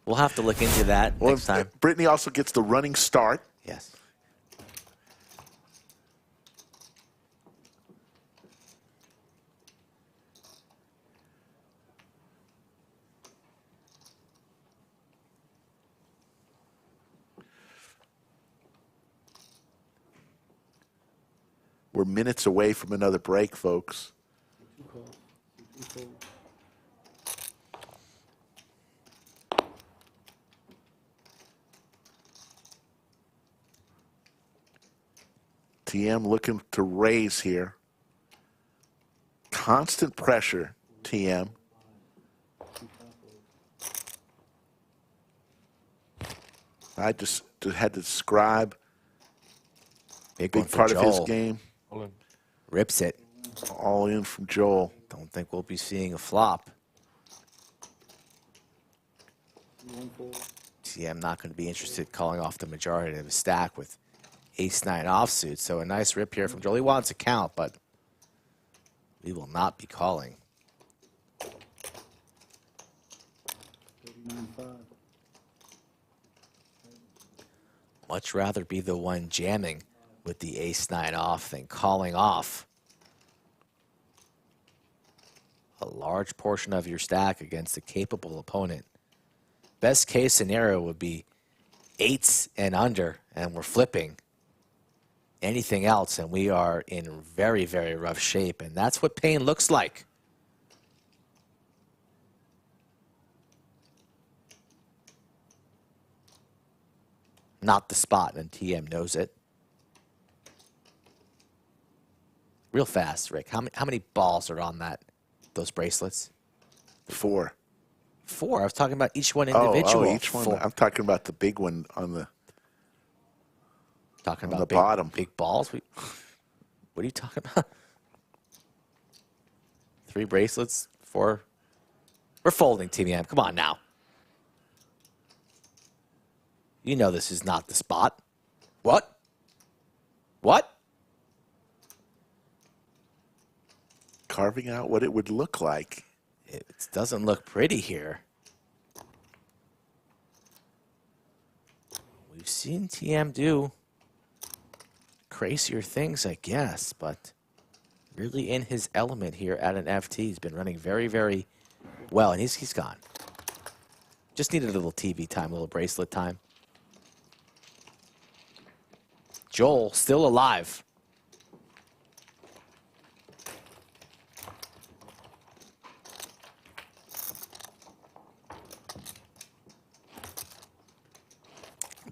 We'll have to look into that next time. Brittany also gets the running start. Yes. We're minutes away from another break, folks. TM looking to raise here. Constant pressure, TM. I just had to describe big part of his game. Rips it. All in from Joel. Don't think we'll be seeing a flop. See, I'm not going to be interested calling off the majority of his stack with ace-9 offsuit. So a nice rip here from Joel. He wants a count, but we will not be calling. Much rather be the one jamming with the ace-9 off than calling off a large portion of your stack against a capable opponent. Best case scenario would be 8s and under, and we're flipping. Anything else, and we are in very, very rough shape, and that's what pain looks like. Not the spot, and TM knows it. Real fast, Rick. How many balls are on those bracelets? 4. 4. I was talking about each one individual. Oh, each one. 4. I'm talking about the big one on the. Talking on about the bottom. big balls. What are you talking about? 3 bracelets, 4. We're folding, TVM. Come on now. You know this is not the spot. What? What? Carving out what it would look like. It doesn't look pretty here. We've seen TM do crazier things, I guess, but really in his element here at an FT. He's been running very, very well, and he's gone. Just needed a little TV time, a little bracelet time. Joel still alive.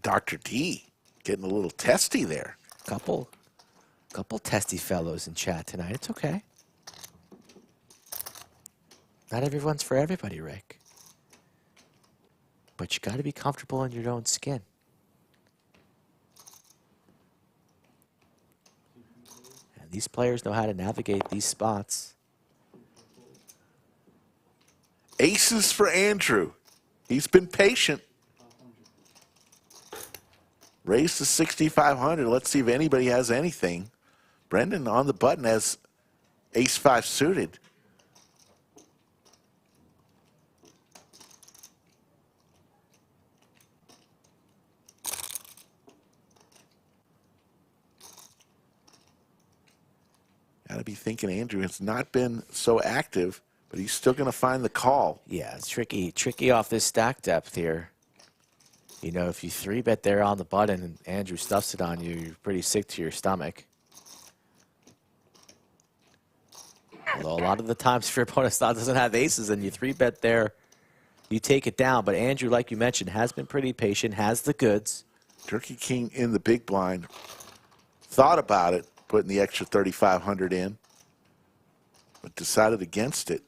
Dr. D getting a little testy there. Couple testy fellows in chat tonight. It's okay. Not everyone's for everybody, Rick. But you got to be comfortable in your own skin. And these players know how to navigate these spots. Aces for Andrew. He's been patient. Raised to 6,500. Let's see if anybody has anything. Brendon on the button has ace-5 suited. Got to be thinking Andrew has not been so active, but he's still going to find the call. Yeah, it's tricky off this stack depth here. You know, if you 3-bet there on the button and Andrew stuffs it on you, you're pretty sick to your stomach. Although a lot of the times if your opponent doesn't have aces and you 3-bet there, you take it down. But Andrew, like you mentioned, has been pretty patient, has the goods. Jerky King in the big blind. Thought about it, putting the extra 3,500 in, but decided against it.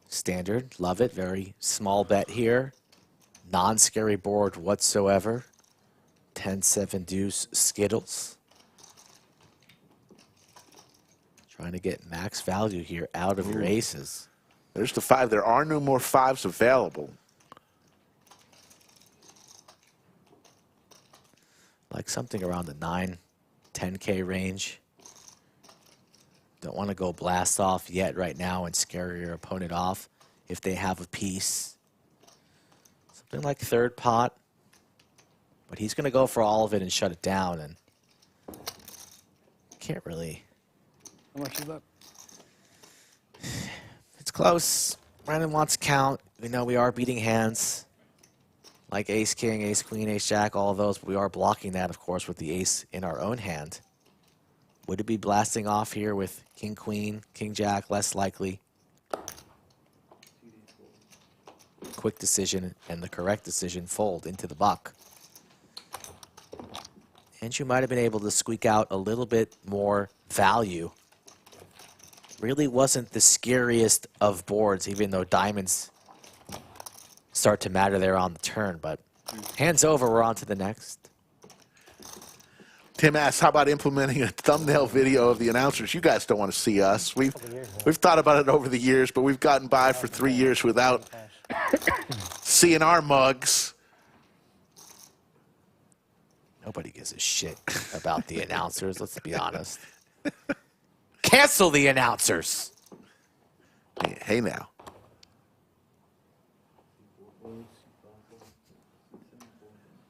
Standard, love it. Very small bet here. Non-scary board whatsoever. 10-7 deuce Skittles. Trying to get max value here out of your aces. There's the 5. There are no more 5s available. Like something around the 9-10K range. Don't want to go blast off yet right now and scare your opponent off if they have a piece. Something like third pot. But he's going to go for all of it and shut it down. And can't really. How much is that? It's close. Brendon wants count. We know we are beating hands like ace king, ace queen, ace jack, all of those. But we are blocking that, of course, with the ace in our own hand. Would it be blasting off here with king queen, king jack? Less likely. Quick decision and the correct decision, fold into the buck. And you might have been able to squeak out a little bit more value. Really wasn't the scariest of boards, even though diamonds start to matter there on the turn. But hands over, we're on to the next. Tim asks, how about implementing a thumbnail video of the announcers? You guys don't want to see us. We've thought about it over the years, but we've gotten by for 3 years without seeing our mugs. Nobody gives a shit about the announcers, let's be honest. Cancel the announcers. Hey now.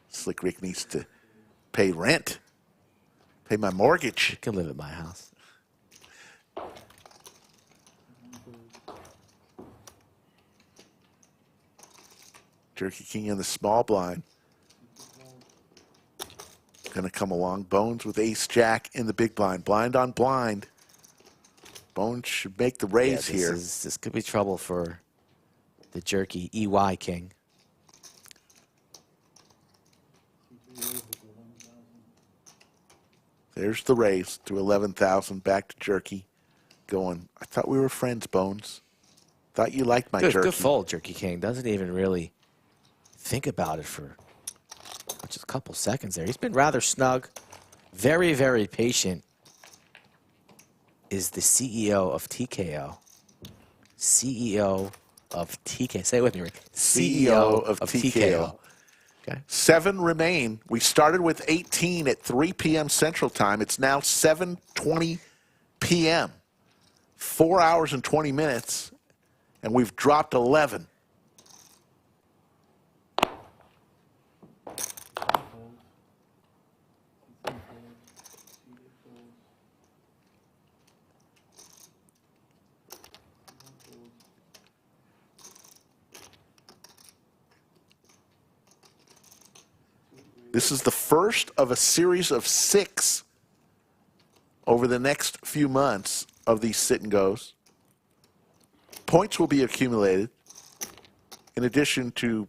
Slick Rick needs to pay rent. Pay my mortgage. You can live at my house. Jerky King in the small blind. Going to come along. Bones with ace jack in the big blind. Blind on blind. Bones should make the raise here. This could be trouble for the Jerky EY King. There's the raise to 11,000. Back to Jerky. Going, I thought we were friends, Bones. Thought you liked my Jerky. Good fold, Jerky King. Doesn't even really think about it for just a couple seconds there. He's been rather snug. Very, very patient. Is the CEO of TKO. CEO of TKO. Say it with me, Rick. CEO of TKO. Okay. 7 remain. We started with 18 at 3 p.m. Central Time. It's now 7:20 p.m. 4 hours and 20 minutes, and we've dropped 11. This is the first of a series of 6 over the next few months of these sit and goes. Points will be accumulated. In addition to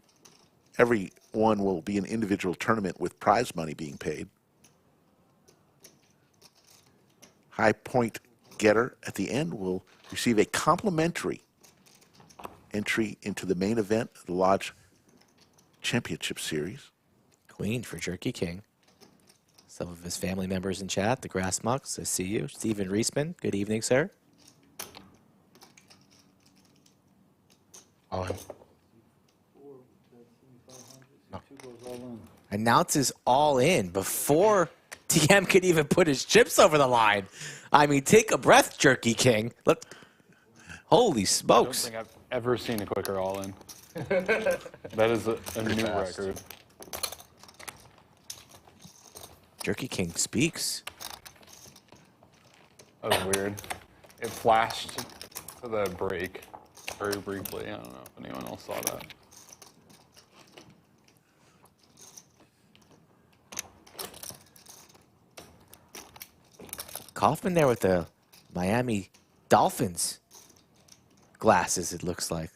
every one will be an individual tournament with prize money being paid. High point getter at the end will receive a complimentary entry into the main event of the Lodge Championship Series. Queen for Jerky King. Some of his family members in chat. The Grass Mucks, I see you. Stephen Reisman, good evening, sir. All in. Announces all in before TM could even put his chips over the line. I mean, take a breath, Jerky King. Look. Holy smokes. I don't think I've ever seen a quicker all in. That is a new record. Jerky King speaks. That was weird. It flashed to the break very briefly. I don't know if anyone else saw that. Kaufman there with the Miami Dolphins glasses, it looks like.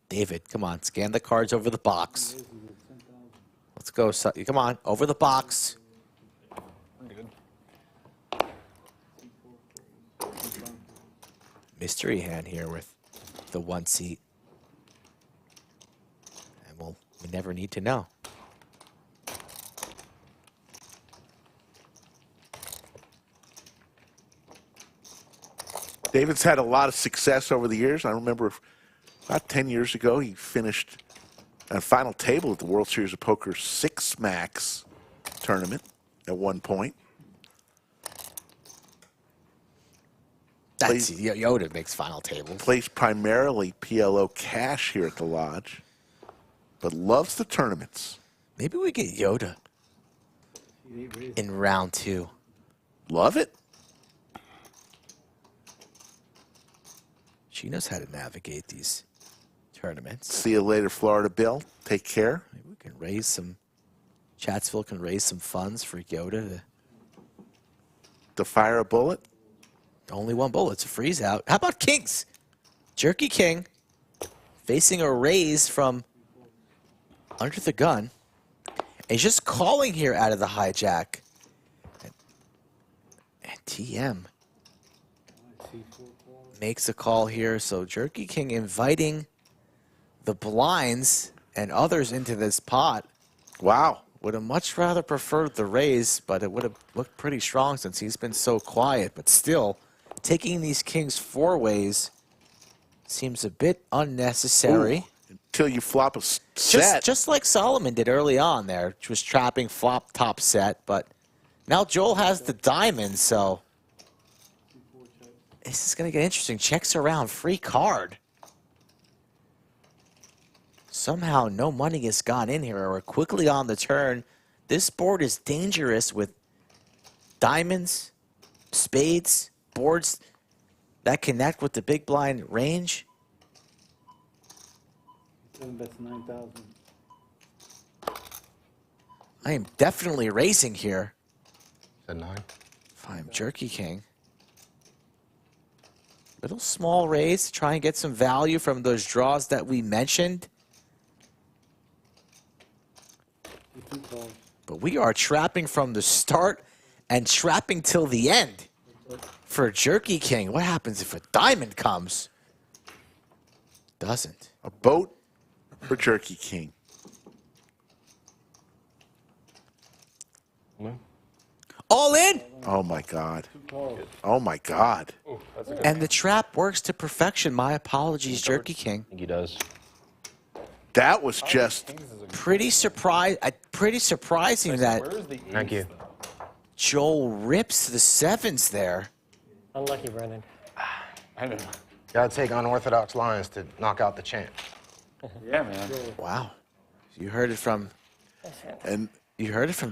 David, come on, scan the cards over the box. Let's go. Come on, over the box. Mystery hand here with the 1 seat. And we never need to know. David's had a lot of success over the years. I remember about 10 years ago, he finished a final table at the World Series of Poker 6 Max tournament at one point. That's Yoda makes final tables. Plays primarily PLO cash here at the Lodge, but loves the tournaments. Maybe we get Yoda in round 2. Love it. She knows how to navigate these tournaments. See you later, Florida Bill. Take care. Maybe we can raise some. Chatsville can raise some funds for Yoda to fire a bullet. Only one bullet. It's a freeze out. How about Kings? Jerky King facing a raise from under the gun. And he's just calling here out of the hijack. And TM makes a call here. So Jerky King inviting the blinds and others into this pot. Wow. Would have much rather preferred the raise, but it would have looked pretty strong since he's been so quiet. But still, taking these Kings 4 ways seems a bit unnecessary. Ooh, until you flop a set. Just like Solomon did early on there, which was trapping flop top set. But now Joel has the diamond, so this is going to get interesting. Checks around, free card. Somehow no money has gone in here, or we're quickly on the turn. This board is dangerous with diamonds, spades, boards that connect with the big blind range. 7 bets 9,000. I am definitely racing here. At 9. If I'm Jerky King. Little small raise to try and get some value from those draws that we mentioned. But we are trapping from the start and trapping till the end for Jerky King. What happens if a diamond comes? Doesn't. A boat for Jerky King. All in. Oh my God. Oh my God. And the trap works to perfection. My apologies, Jerky King. I think he does. That was just pretty surprising that Thank you. Joel rips the sevens there. Unlucky, Brendon. I know. Gotta take unorthodox lines to knock out the champ. Yeah, man. Wow. You heard it from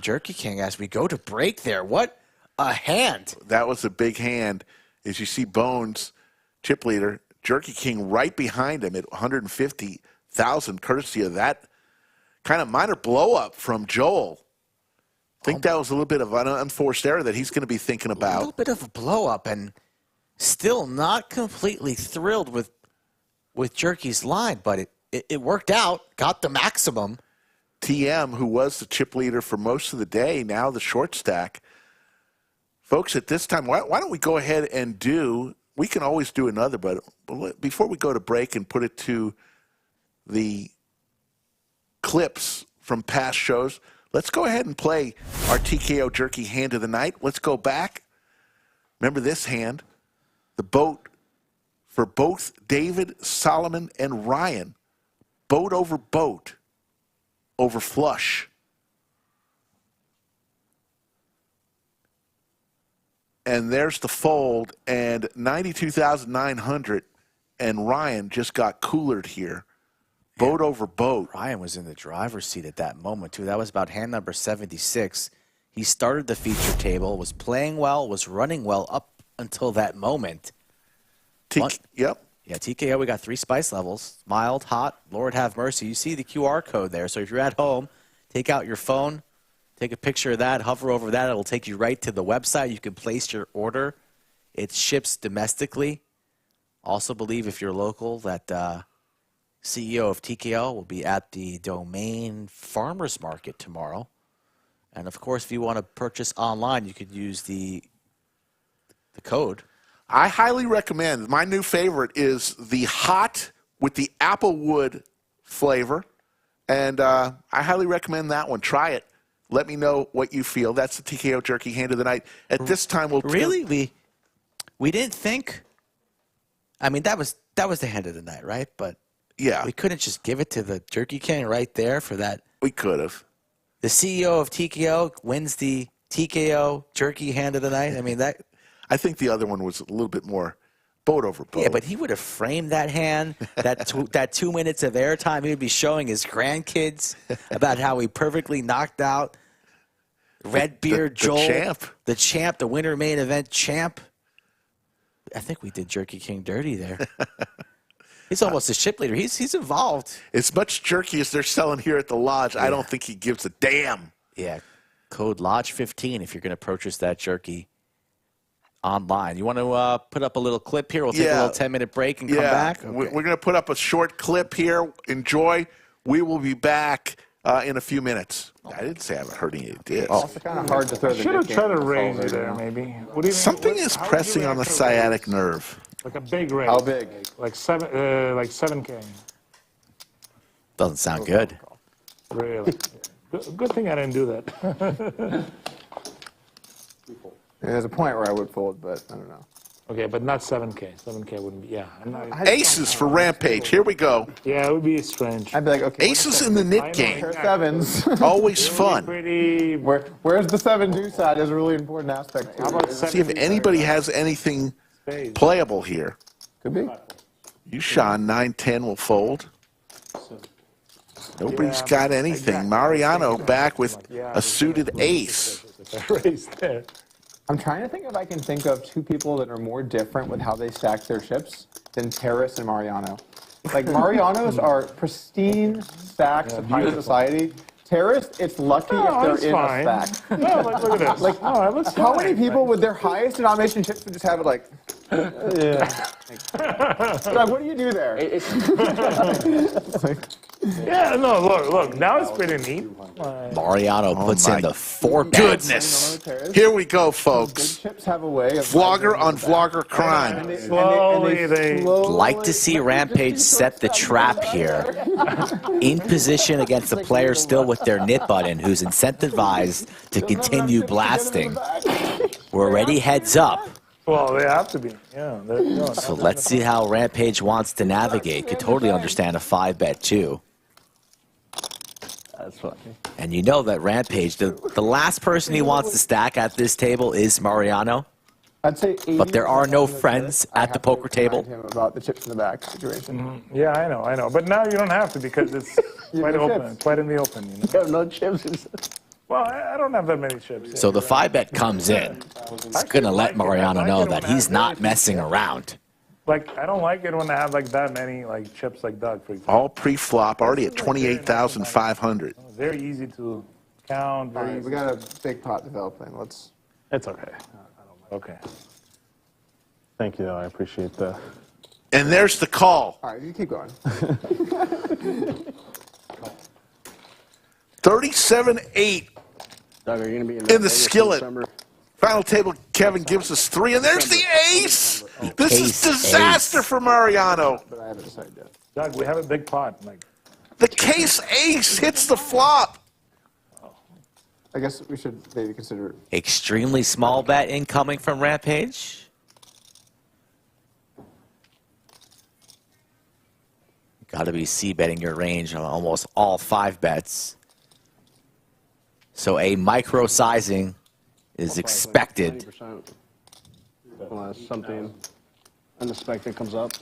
Jerky King as we go to break there. What a hand. That was a big hand. As you see Bones, chip leader, Jerky King right behind him at 150,000, courtesy of that kind of minor blow up from Joel. I think that was a little bit of an unforced error that he's going to be thinking about. A little bit of a blow up, and still not completely thrilled with Jerky's line, but it worked out, got the maximum. TM, who was the chip leader for most of the day, now the short stack. Folks, at this time, why don't we go ahead and we can always do another, but before we go to break and put it to the clips from past shows, let's go ahead and play our TKO Jerky hand of the night. Let's go back. Remember this hand, the boat for both David, Solomon, and Ryan. Boat over boat over flush. And there's the fold, and 92,900, and Ryan just got coolered here. Boat over boat. Ryan was in the driver's seat at that moment, too. That was about hand number 76. He started the feature table, was playing well, was running well up until that moment. Yep. Yeah, TKO, we got 3 spice levels. Mild, hot, Lord have mercy. You see the QR code there. So if you're at home, take out your phone, take a picture of that, hover over that. It'll take you right to the website. You can place your order. It ships domestically. Also believe if you're local that CEO of TKO will be at the Domain Farmers Market tomorrow. And, of course, if you want to purchase online, you could use the code. I highly recommend. My new favorite is the hot with the applewood flavor. And I highly recommend that one. Try it. Let me know what you feel. That's the TKO Jerky hand of the night. At this time, we'll... Really? We didn't think... I mean, that was the hand of the night, right? But yeah, we couldn't just give it to the Jerky King right there for that. We could have. The CEO of TKO wins the TKO Jerky hand of the night. I mean, that... I think the other one was a little bit more boat over boat. Yeah, but he would have framed that hand, that 2 minutes of airtime. He would be showing his grandkids about how he perfectly knocked out Redbeard Joel. The champ, the winner main event champ. I think we did Jerky King dirty there. He's almost a ship leader. He's involved. As much jerky as they're selling here at the lodge, I don't think he gives a damn. Yeah, code Lodge15 if you're going to purchase that jerky online. You want to put up a little clip here? We'll take a little 10-minute break and come back. Okay. We're going to put up a short clip here. Enjoy. We will be back in a few minutes. I didn't say I haven't heard any ideas. It's kind of hard to throw the should have tried to raise you there, maybe. What do you Something is pressing on the sciatic nerve. Like a big raise. How big? Like 7K. Doesn't sound good. Really? Good thing I didn't do that. There's a point where I would fold, but I don't know. Okay, but not 7K. 7K wouldn't be, yeah. Aces for Rampage. Here we go. Yeah, it would be strange. I'd be like, okay. Aces in the knit game. Pair sevens. Always fun. Where's the 7 side is a really important aspect too. How about See if anybody has anything playable here. Could be. You, Sean, 9-10 will fold. Nobody's got anything. Mariano back with a suited ace. Raise there. I'm trying to think if I can think of two people that are more different with how they stack their chips than Terrace and Mariano. Like, Mariano's are pristine stacks of high society. Terrace, it's lucky if they're in fine. a stack. No, like, look at this. Like, No, it looks how fine. many people with their highest denomination chips would just have it like, yeah. Like, what do you do there? Yeah, no, look. Now it's pretty neat. Mariano puts in the 4 bets. Goodness. Here we go, folks. Chips have a way of Vlogger on vlogger crime. Slowly, they Like to see Rampage set the trap here. In position against the player still with their knit button, who's incentivized to continue blasting. We're already heads up. Well, they have to be. Yeah. So let's see how Rampage wants to navigate. Could totally understand a 5-bet too. That's funny. And you know that Rampage, the last person he wants to stack at this table is Mariano. I'd say But there are no friends at the poker table. him about the chips in the back situation. Yeah, I know. But now you don't have to because it's quite open, quite in the open. You know? You have no chips. Well, I don't have that many chips. So the 5-bet comes in. It's going to let Mariano know that he's not messing around. Like, I don't like it when I have like that many like chips like Doug, for example. All pre-flop, already at 28,500. Very easy to count. All Very right, easy. we got a big pot developing. Let's. It's okay. Okay. Thank you, though. I appreciate the. And there's the call. All right, you keep going. 37-8 Doug, are you going to be in Vegas the skillet. December? Final table, Kevin gives us 3, and there's the ace. This is Ace, disaster ace. for Mariano. But I haven't decided yet. Doug, we have a big pot. Like, The case ace hits the flop. I guess we should maybe consider. Extremely small bet incoming from Rampage. Got to be c-betting your range on almost all 5 bets. So a micro sizing is expected. 20%. Unless something unexpected comes up.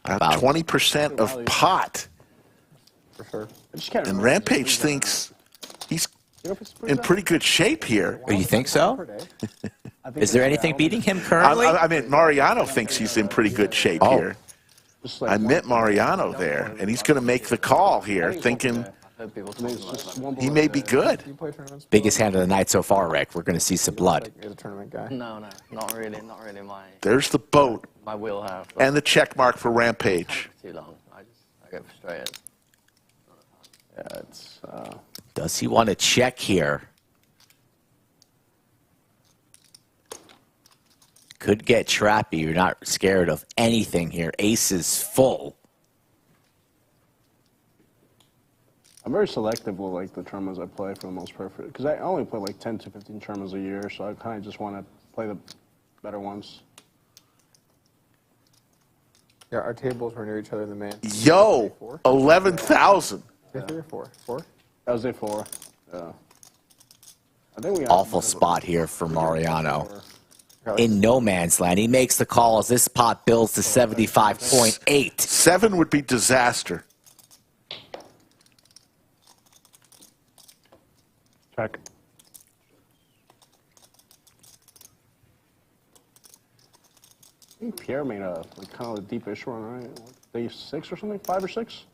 About 20% of pot. For sure. I just can't And remember. Rampage thinks he's in pretty good shape here. Oh, you think so? Is there anything beating him currently? I mean, Mariano thinks he's in pretty good shape here. I met Mariano there, and he's going to make the call here, thinking he may be good. Biggest hand of the night so far, Rick. We're going to see some blood. You're the tournament guy. No, not really my There's the boat wheelhouse. and the check mark for Rampage. Too long. I get frustrated. Yeah, it's. Does he want to check here? Could get trappy. You're not scared of anything here. Ace is full. I'm very selective with like the tournaments I play for the most part, because I only play like 10 to 15 tournaments a year, so I kind of just want to play the better ones. Yeah, our tables were near each other in the man. Yo, 11,000. 3 or 4? 4? That was A4. Yeah. I think we got Awful spot here for Mariano. In no man's land. He makes the call as this pot builds to 75.8. 7 would be disaster. check. I think Pierre made a like kind of a deepish run, right? Day 6 or something, 5 or 6.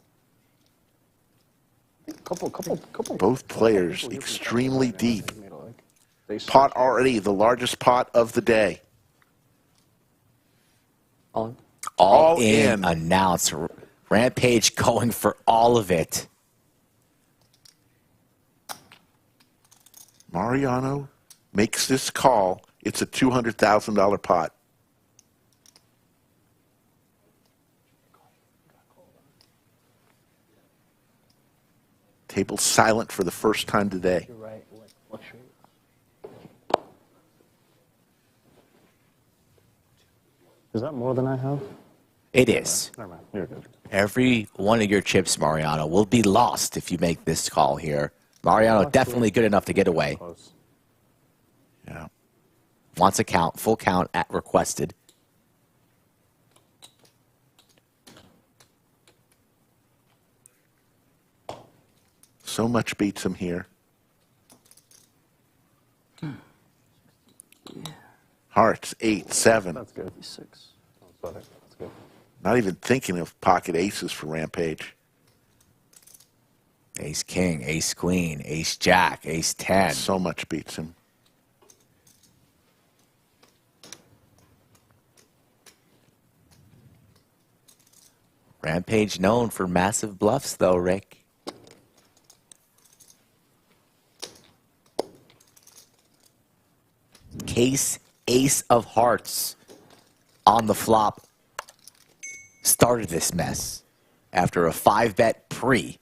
Couple. Both players extremely deep. Pot already the largest pot of the day. All in. Announce. Rampage going for all of it. Mariano makes this call. It's a $200,000 pot. Table silent for the first time today. You're right. Is that more than I have? It is. Never mind. You're good. Every one of your chips, Mariano, will be lost if you make this call here. Mariano definitely good enough to get away. Yeah. Wants a count, full count at requested. So much beats him here. Hearts, 8, 7. That's good. 6. That's good. Not even thinking of pocket aces for Rampage. Ace king, ace queen, ace jack, ace 10. So much beats him. Rampage known for massive bluffs, though, Rick. Case ace of hearts on the flop started this mess after a 5-bet pre.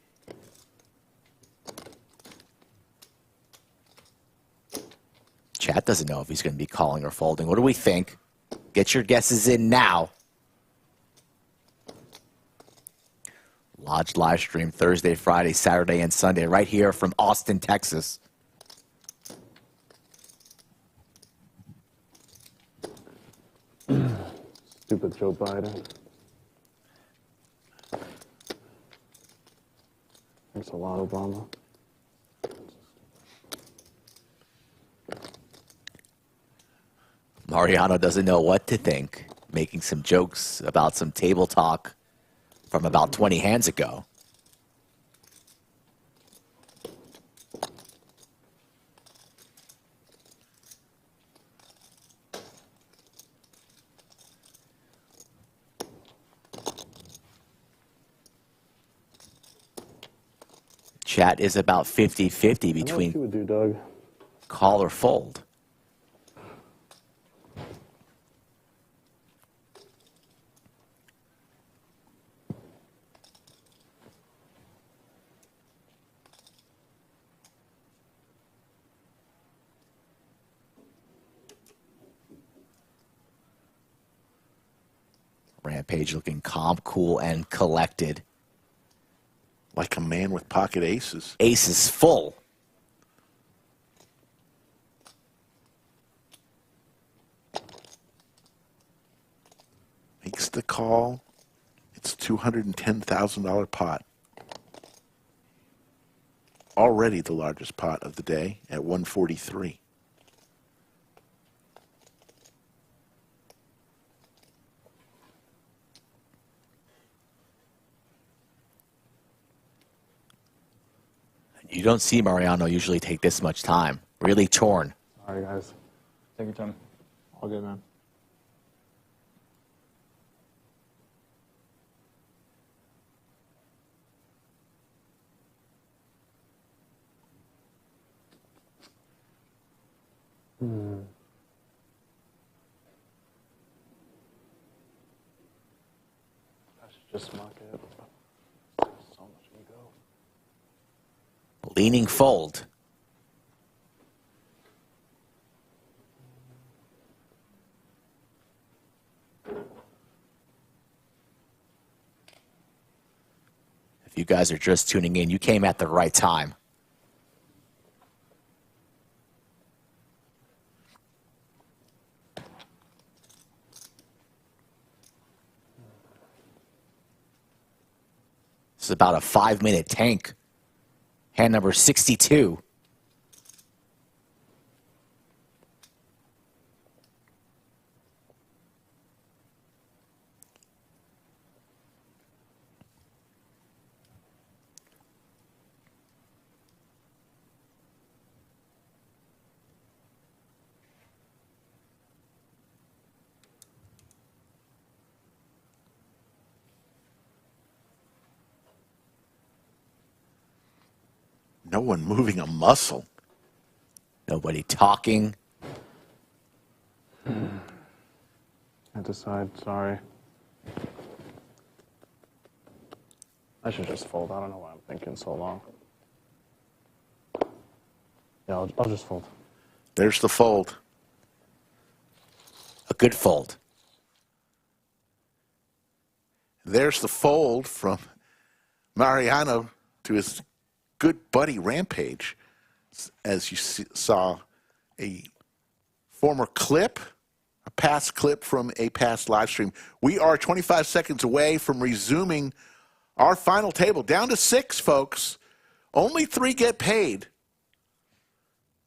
Chat doesn't know if he's going to be calling or folding. What do we think? Get your guesses in now. Lodge live stream Thursday, Friday, Saturday, and Sunday right here from Austin, Texas. Stupid Joe Biden. Thanks a lot, Obama. Mariano doesn't know what to think, making some jokes about some table talk from about 20 hands ago. Chat is about 50-50 between what you would do, Doug. Call or fold. Rampage looking calm, cool, and collected. Like a man with pocket aces. Aces full. Makes the call. It's $210,000 pot. Already the largest pot of the day at 143. You don't see Mariano usually take this much time. Really torn. All right, guys. Take your time. All good, man. I should just mock it. So much ego. Leaning fold. If you guys are just tuning in, you came at the right time. This is about a 5-minute tank. Hand number 62. No one moving a muscle. Nobody talking. I decide, sorry. I should just fold. I don't know why I'm thinking so long. Yeah, I'll just fold. There's the fold. A good fold. There's the fold from Mariano to his good buddy Rampage. As you saw, a former clip, a past clip from a past live stream. We are 25 seconds away from resuming our final table. Down to 6, folks. Only 3 get paid.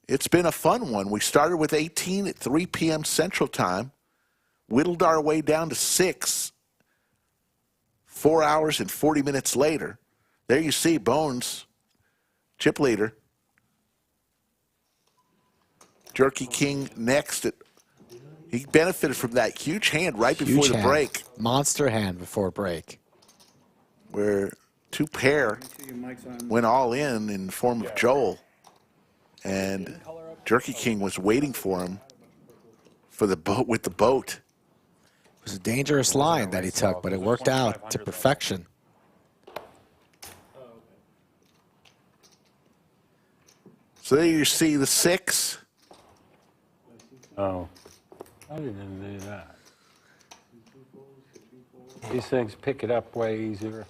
It's been a fun one. We started with 18 at 3 p.m. Central Time, whittled our way down to 6, 4 hours and 40 minutes later. There you see Bones, chip leader. Jerky King next. He benefited from that huge hand right before the break. Monster hand before break. Where two pair went all in the form of Joel. And Jerky King was waiting for him for the boat with the boat. It was a dangerous line that he took, but it worked out to perfection. So there you see the 6. Oh, I didn't do that. These things pick it up way easier.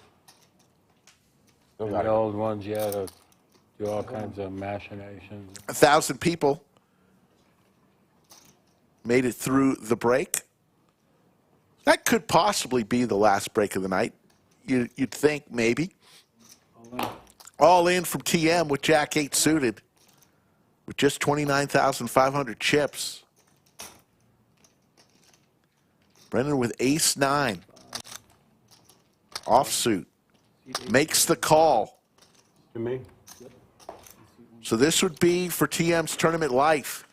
The old ones, you had to do all kinds of machinations. 1,000 people made it through the break. That could possibly be the last break of the night. You'd think maybe. All in from TM with Jack 8 suited with just 29,500 chips. Brendon with ace 9. Offsuit. Makes the call. To me? So this would be for TM's tournament life.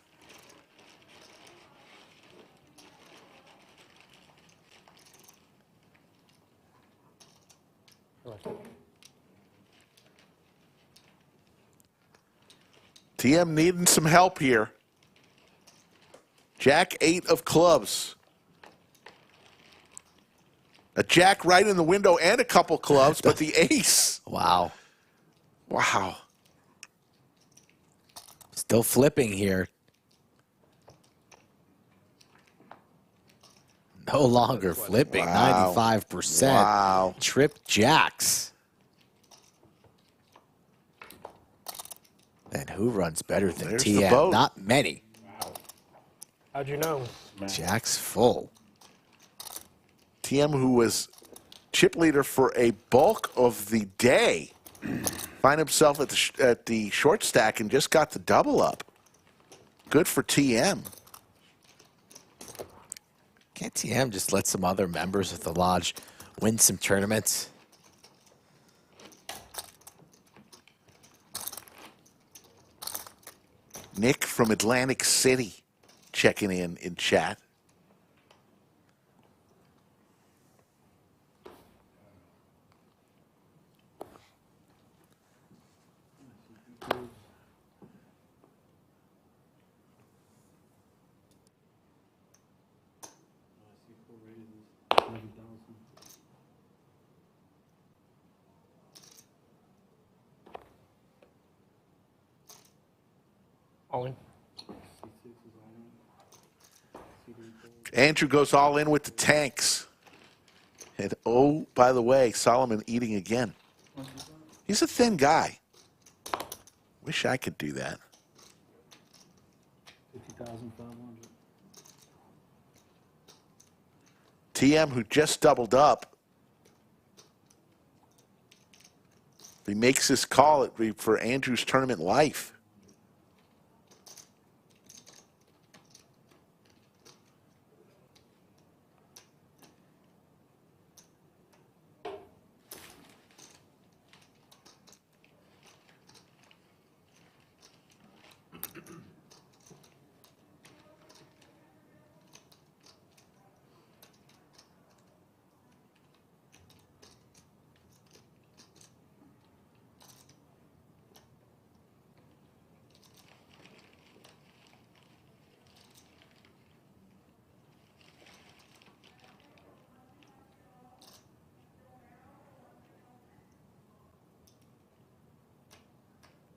TM needing some help here. Jack 8 of clubs. A jack right in the window and a couple clubs, but the ace. Wow. Wow. Still flipping here. No longer flipping. Wow. 95%. Wow. Trip jacks. And who runs better than There's the TM? boat. Not many. How'd you know? Jack's full. TM, who was chip leader for a bulk of the day, find himself at the short stack and just got the double up. Good for TM. Can't TM just let some other members of the lodge win some tournaments? Nick from Atlantic City checking in chat. All in. Andrew goes all in with the tanks. And oh, by the way, Solomon eating again. He's a thin guy. Wish I could do that. 50,500. TM, who just doubled up. If he makes this call, it'd be for Andrew's tournament life.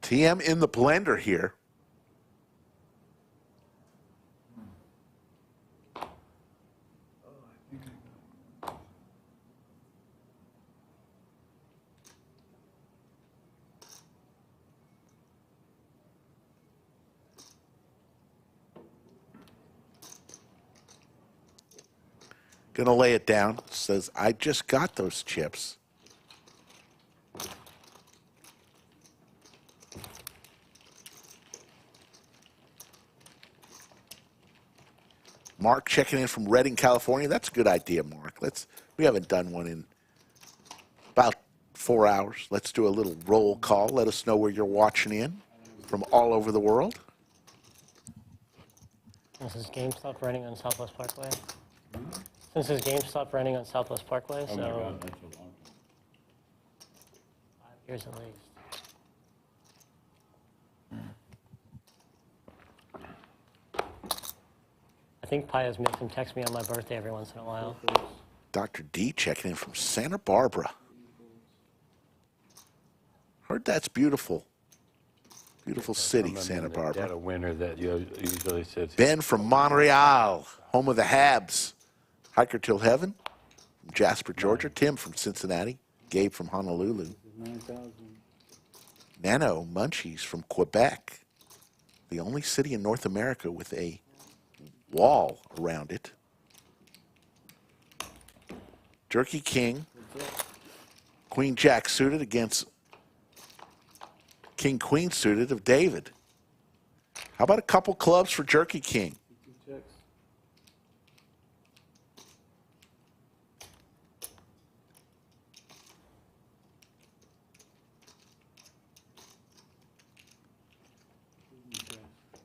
TM in the blender here. Gonna lay it down. Says, I just got those chips. Mark checking in from Redding, California. That's a good idea, Mark. We haven't done one in about 4 hours. Let's do a little roll call. Let us know where you're watching in from all over the world. This is GameStop running on Southwest Parkway. This is GameStop running on Southwest Parkway, Oh so my God, that's a long 5 years at least. I think Paya's makes him text me on my birthday every once in a while. Dr. D checking in from Santa Barbara. Heard that's beautiful. Beautiful city, Santa Barbara. Got a winner that usually sits. Ben from Montreal, home of the Habs. Hiker Till Heaven from Jasper, Georgia. Tim from Cincinnati. Gabe from Honolulu. 9,000. Nano Munchies from Quebec. The only city in North America with a wall around it. Jerky King. Queen Jack suited against King Queen suited of David. How about a couple clubs for Jerky King?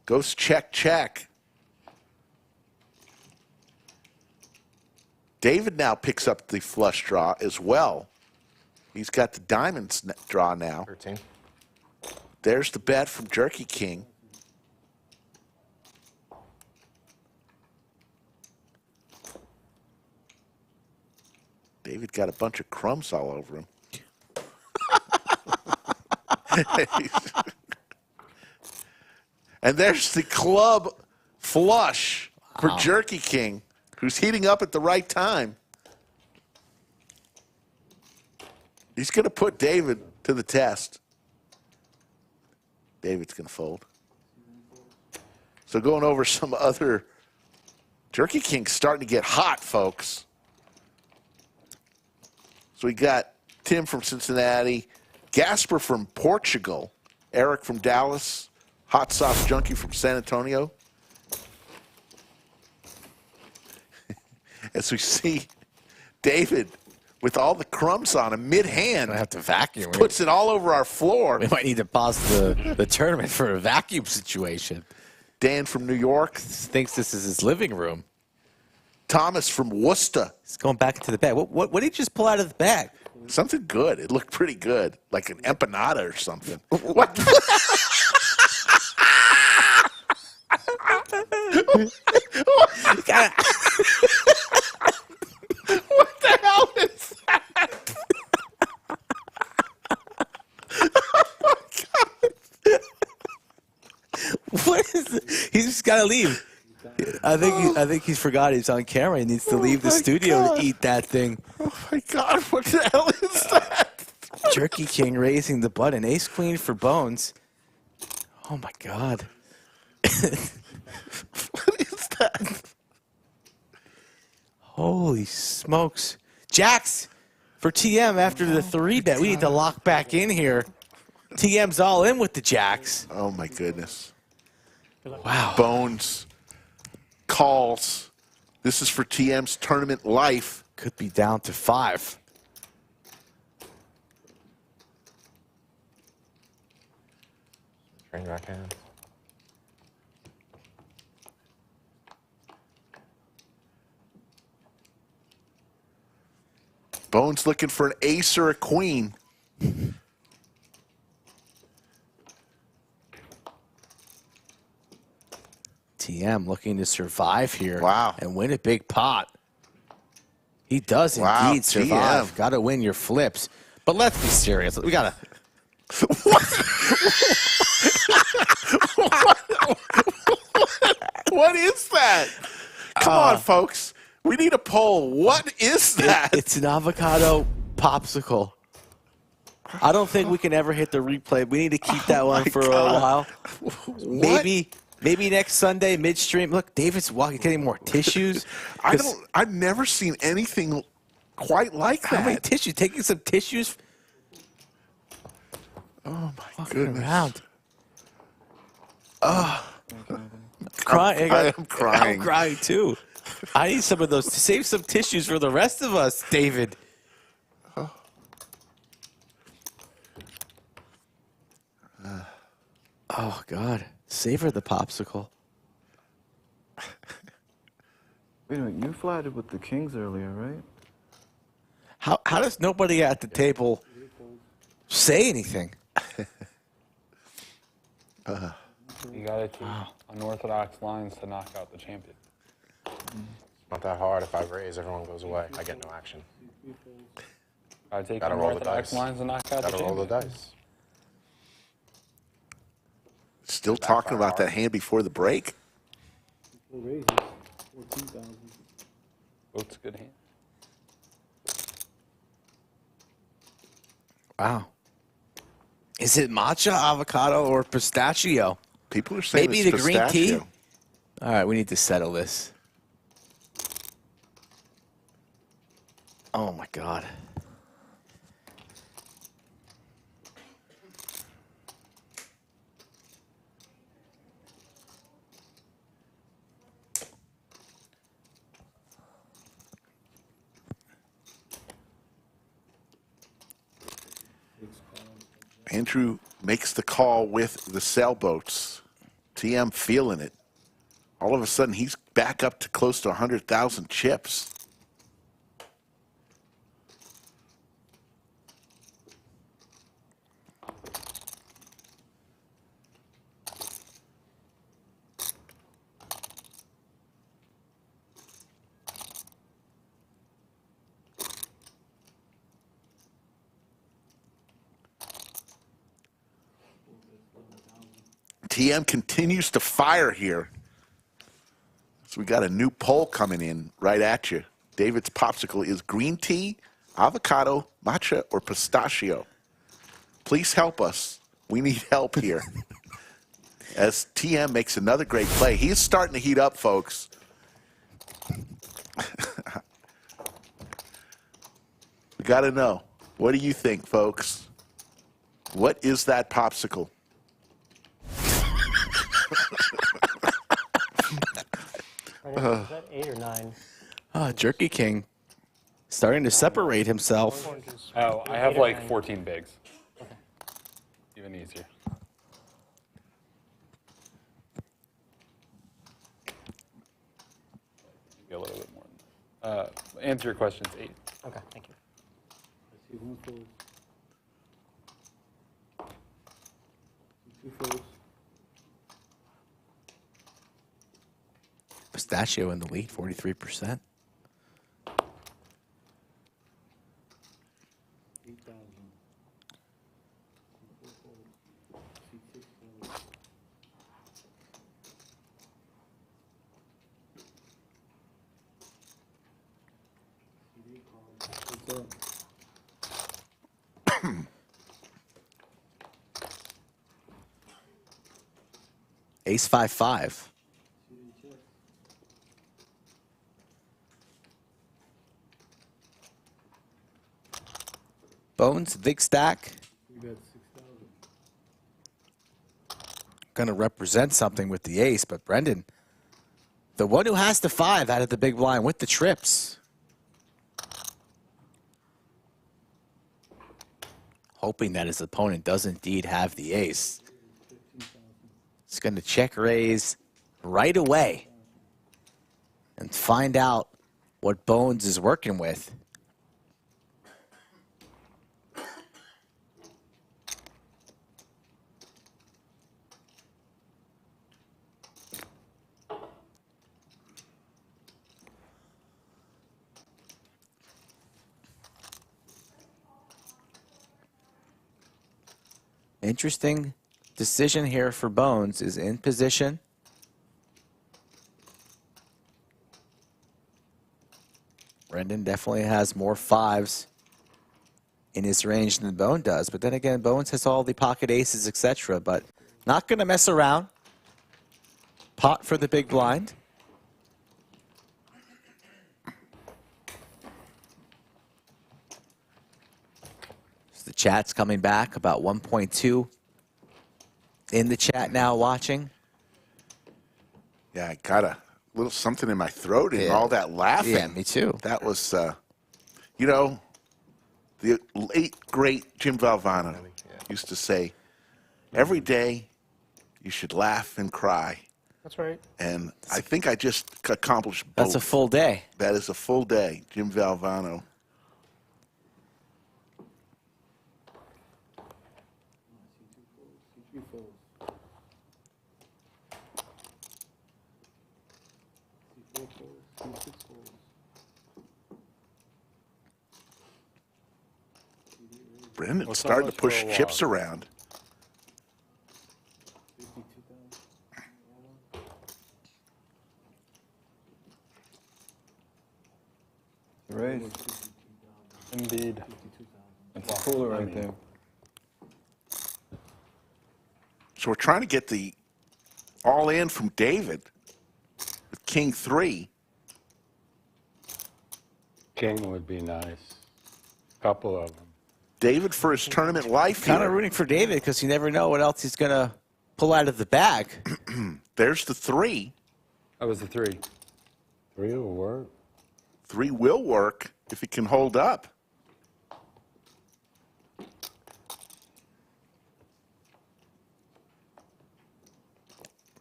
Goes check. David now picks up the flush draw as well. He's got the diamonds draw now. 13. There's the bet from Jerky King. David got a bunch of crumbs all over him. And there's the club flush for Jerky King, who's heating up at the right time. He's going to put David to the test. David's going to fold. So going over some other, Jerky King's starting to get hot, folks. So we got Tim from Cincinnati, Gasper from Portugal, Eric from Dallas, Hot Sauce Junkie from San Antonio. As we see David with all the crumbs on him mid-hand. I have to vacuum. Puts it all over our floor. We might need to pause the tournament for a vacuum situation. Dan from New York. Thinks this is his living room. Thomas from Worcester. He's going back into the bag. What did he just pull out of the bag? Something good. It looked pretty good. Like an empanada or something. What? What the hell is that? Oh my God. What is it? He's just got to leave. I think he's forgot he's on camera. He needs to leave the studio to eat that thing. Oh my God, what the hell is that? Jerky King raising the button. Ace Queen for Bones. Oh my God. What is that? Holy smokes. Jacks for TM after the 3-bet. We need to lock back in here. TM's all in with the Jacks. Oh my goodness. Wow. Bones. Calls. This is for TM's tournament life. Could be down to 5. Train wreck hands. Bones looking for an ace or a queen. TM looking to survive here. Wow. And win a big pot. He does indeed survive. Got to win your flips. But let's be serious. We got to. What is that? Come on, folks. We need a poll. What is that? It's an avocado popsicle. I don't think we can ever hit the replay. We need to keep that one for a while. Maybe next Sunday midstream. Look, David's getting more tissues. I've never seen anything quite like that. How many tissues? Taking some tissues. Oh my goodness. Around. crying. I am crying. I'm crying too. I need some of those. Save some tissues for the rest of us, David. Oh, God. Savor the popsicle. Wait a minute, you flatted with the kings earlier, right? How does nobody at the table say anything? You gotta keep unorthodox lines to knock out the champion. Not that hard. If I raise, everyone goes away. I get no action. Gotta take Gotta roll the unorthodox dice. lines to knock out the Gotta champion. roll the dice. Still talking about that hand before the break? Raises 14,000. Both's good hand. Wow. Is it matcha, avocado, or pistachio? People are saying maybe it's the green tea. pistachio. All right, we need to settle this. Oh my God. Andrew makes the call with the sailboats. TM feeling it. All of a sudden, he's back up to close to 100,000 chips. TM continues to fire here. So we got a new poll coming in right at you. David's popsicle is green tea, avocado, matcha, or pistachio. Please help us. We need help here. As TM makes another great play. He's starting to heat up, folks. We got to know. What do you think, folks? What is that popsicle? Is that 8 or 9? Jerky King starting to separate himself. Oh, I have like 14 bigs. Okay. Even easier. Maybe a little bit more. Answer your questions, 8. Okay, thank you. I see one fold. Two folds. Pistachio in the lead, 43%. 8,000. What's up? Ace 5-5. Bones, big stack. We got 6,000. Going to represent something with the ace, but Brendon, the one who has the 5 out of the big blind with the trips. Hoping that his opponent does indeed have the ace. It's going to check raise right away and find out what Bones is working with. Interesting decision here for Bones is in position. Brendon definitely has more 5s in his range than Bone does. But then again, Bones has all the pocket aces, etc. But not going to mess around. Pot for the big blind. So the chat's coming back, about 1.2 in the chat now watching. Yeah, I got a little something in my throat and all that laughing. Yeah, me too. That was, you know, the late, great Jim Valvano used to say, every day you should laugh and cry. That's right. And I think I just accomplished both. That's a full day. That is a full day, Jim Valvano. Brendon's starting to push chips around. Right. Indeed. That's a cooler right there. So we're trying to get the all in from David with King 3. King would be nice. Couple of them. David for his tournament life Kind here. of rooting for David because you never know what else he's going to pull out of the bag. There's the 3. That was the 3. 3 will work. 3 will work if it can hold up.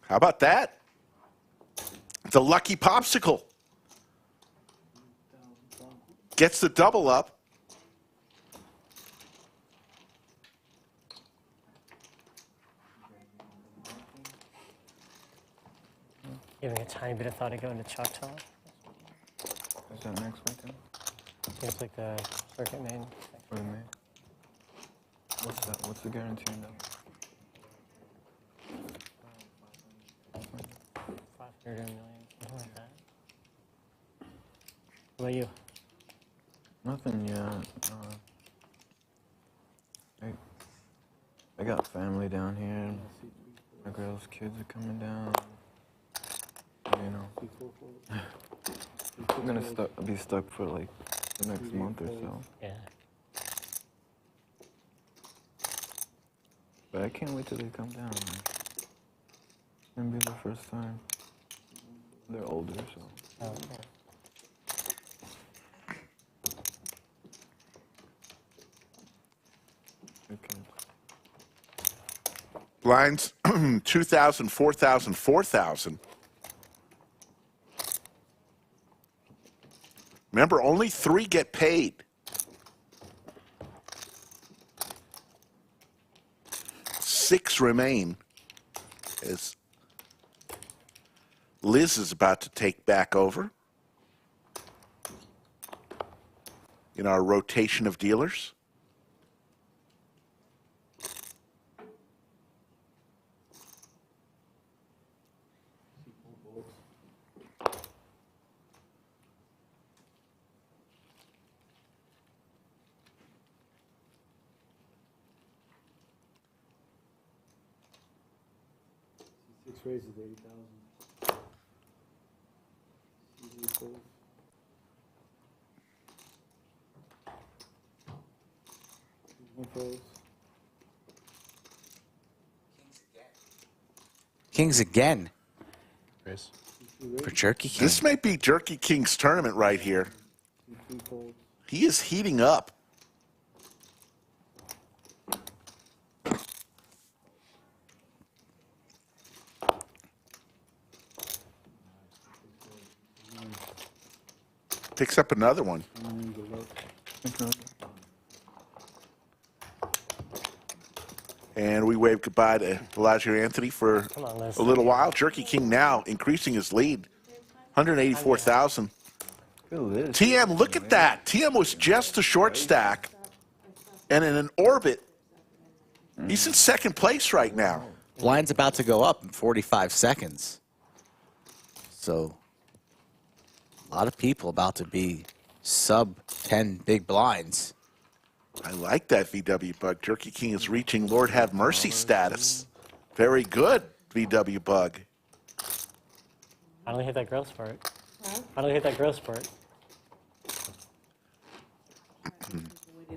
How about that? The lucky popsicle. Gets the double up. Giving a tiny bit of thought to go into Choctaw. Is that next weekend? Seems like the circuit main. For the May? What's that? What's the guarantee on that? 500 million, something like that. What about you? Nothing yet. I got family down here. My girl's kids are coming down. You know, I'm gonna be stuck for like the next month or so. Yeah. But I can't wait till they come down. Like, it's gonna be the first time. They're older, so. Oh, okay. Blinds 2,000, 4,000, 4,000. Remember, only 3 get paid. 6 remain as Liz is about to take back over in our rotation of dealers. Raises 80,000. Kings again. For Jerky King. This might be Jerky King's tournament right here. He is heating up. Picks up another one. And we wave goodbye to Elijah Anthony for a little while. Jerky King now increasing his lead. 184,000. TM, look at that. TM was just a short stack. And in an orbit, he's in second place right now. Blind's about to go up in 45 seconds. So a lot of people about to be sub 10 big blinds. I like that, VW Bug. Jerky King is reaching Lord Have Mercy status. Very good, VW Bug. Finally hit that growth spurt. Finally hit that growth spurt.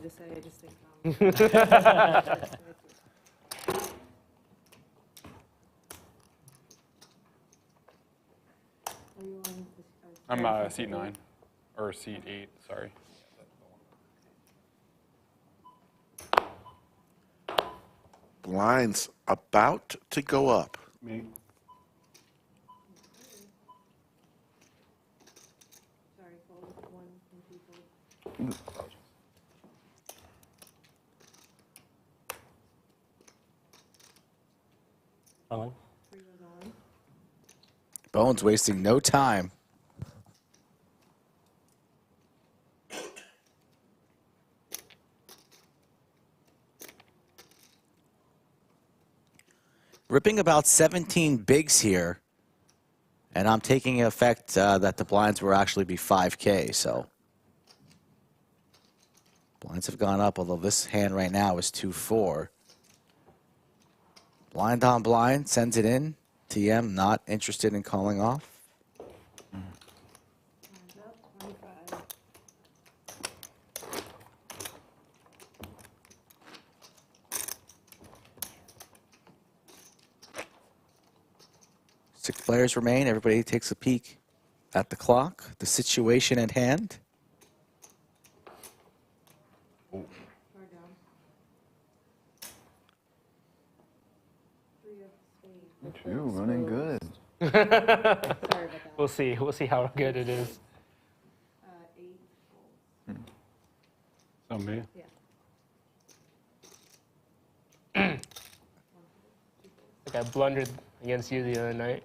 To say, I just think, I'm seat 9, or seat 8, sorry. Blinds about to go up. Me. On. Bones wasting no time. Ripping about 17 bigs here. And I'm taking effect that the blinds will actually be 5K, so. Blinds have gone up, although this hand right now is 2-4. Blind on blind, sends it in. TM not interested in calling off. Six players remain. Everybody takes a peek at the clock, the situation at hand. You running good. We'll see. We'll see how good it is. So me? Like I blundered against you the other night.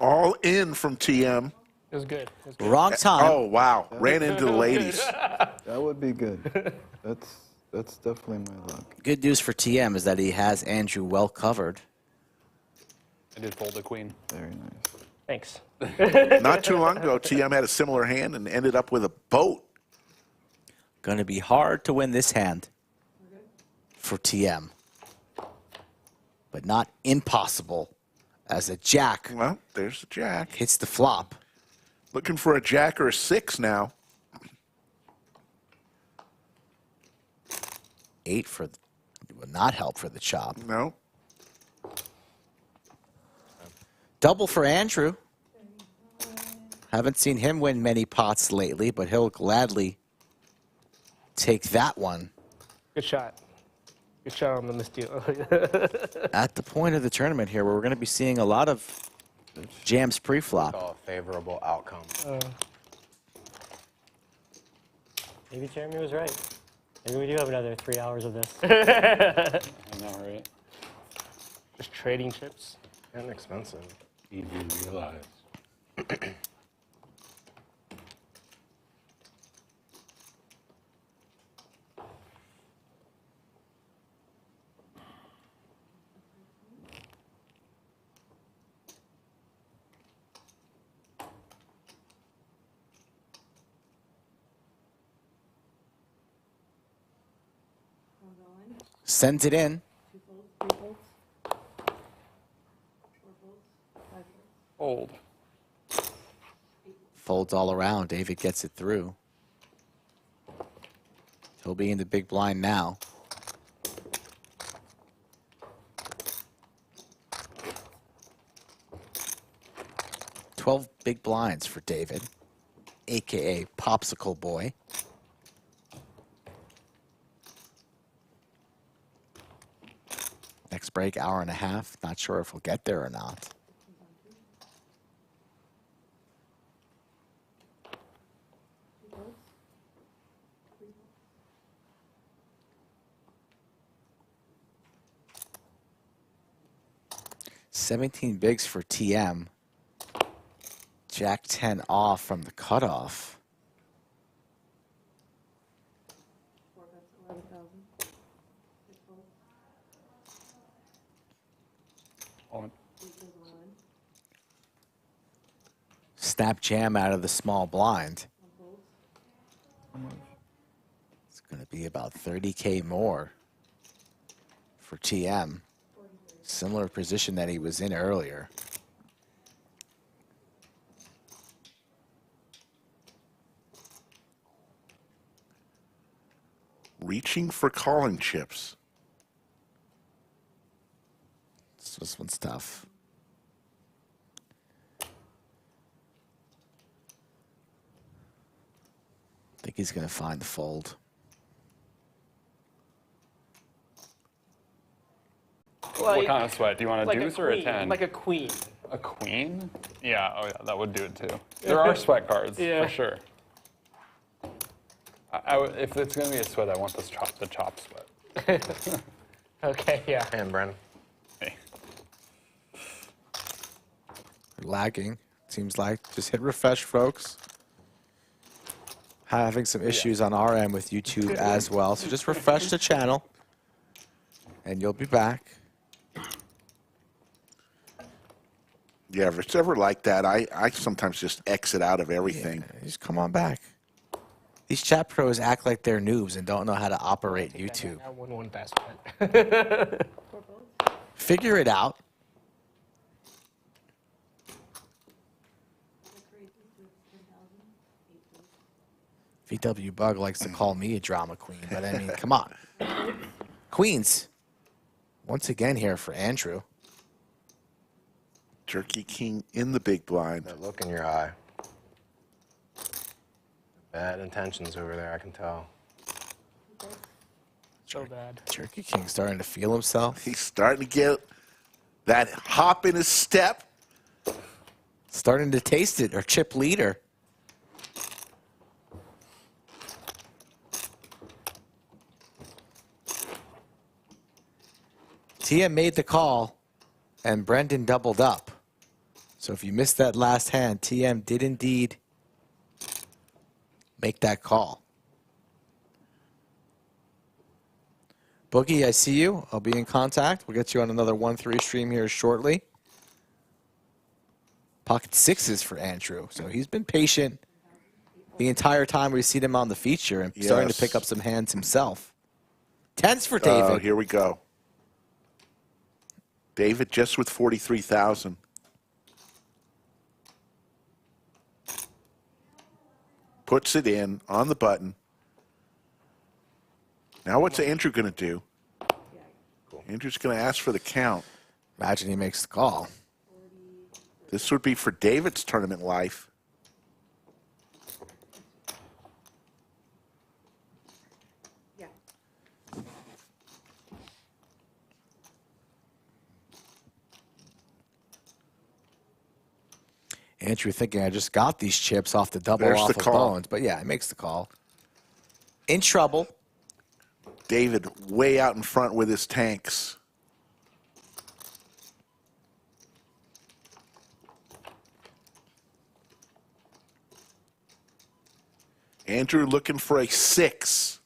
All in from TM. It was good. It was good. Wrong time. Oh, wow. Ran into the ladies. That would be good. That's definitely my luck. Good news for TM is that he has Andrew well covered. I did fold the queen. Very nice. Thanks. Not too long ago, TM had a similar hand and ended up with a boat. Going to be hard to win this hand for TM. But not impossible, as a jack. Well, there's the jack. Hits the flop. Looking for a jack or a 6 now. 8 for, would not help for the chop. No. Double for Andrew. Haven't seen him win many pots lately, but he'll gladly take that one. Good shot. Good shot on the misdeal. At the point of the tournament here, where we're going to be seeing a lot of jams pre-flop. Call a favorable outcome. Maybe Jeremy was right. Maybe we do have another 3 hours of this. I know, right? Just trading chips. And expensive. Easy to realize. Sends it in. Fold. Folds all around. David gets it through. He'll be in the big blind now. $12 big blinds for David, AKA Popsicle Boy. Next break, hour and a half. Not sure if we'll get there or not. $17 bigs for TM. Jack 10 off from the cutoff. Snap jam out of the small blind. It's going to be about 30K more for TM. Similar position that he was in earlier. Reaching for calling chips. This one's tough. I think he's going to find the fold. What kind of sweat? Do you want a like deuce a or a queen, 10? Like a queen. A queen? Yeah, oh yeah, that would do it too. There are sweat cards, Yeah. for sure. If it's going to be a sweat, I want the chop sweat. Okay, yeah. And Brendon. Hey. Lagging, seems like. Just hit refresh, folks. Having some issues on our end with YouTube as well. So just refresh the channel, and you'll be back. Yeah, if it's ever like that, I sometimes just exit out of everything. Yeah, just come on back. These chat pros act like they're noobs and don't know how to operate YouTube. I wouldn't want that sweat. Figure it out. VW Bug likes to call me a drama queen, but I mean, come on. Queens, once again here for Andrew. Jerky King in the big blind. That look in your eye. Bad intentions over there, I can tell. So bad. Jerky King starting to feel himself. He's starting to get that hop in his step. Starting to taste it, or chip leader. TM made the call, and Brendon doubled up. So if you missed that last hand, TM did indeed make that call. Boogie, I see you. I'll be in contact. We'll get you on another 1-3 stream here shortly. Pocket sixes for Andrew. So he's been patient the entire time we've seen him on the feature and starting to pick up some hands himself. Tens for David. Oh, here we go. David just with 43,000. Puts it in on the button. Now what's Andrew going to do? Andrew's going to ask for the count. Imagine he makes the call. This would be for David's tournament life. Yeah. Andrew thinking, I just got these chips off the double There's off the of call. Bones. But yeah, it makes the call. In trouble. David way out in front with his tanks. Andrew looking for a 6.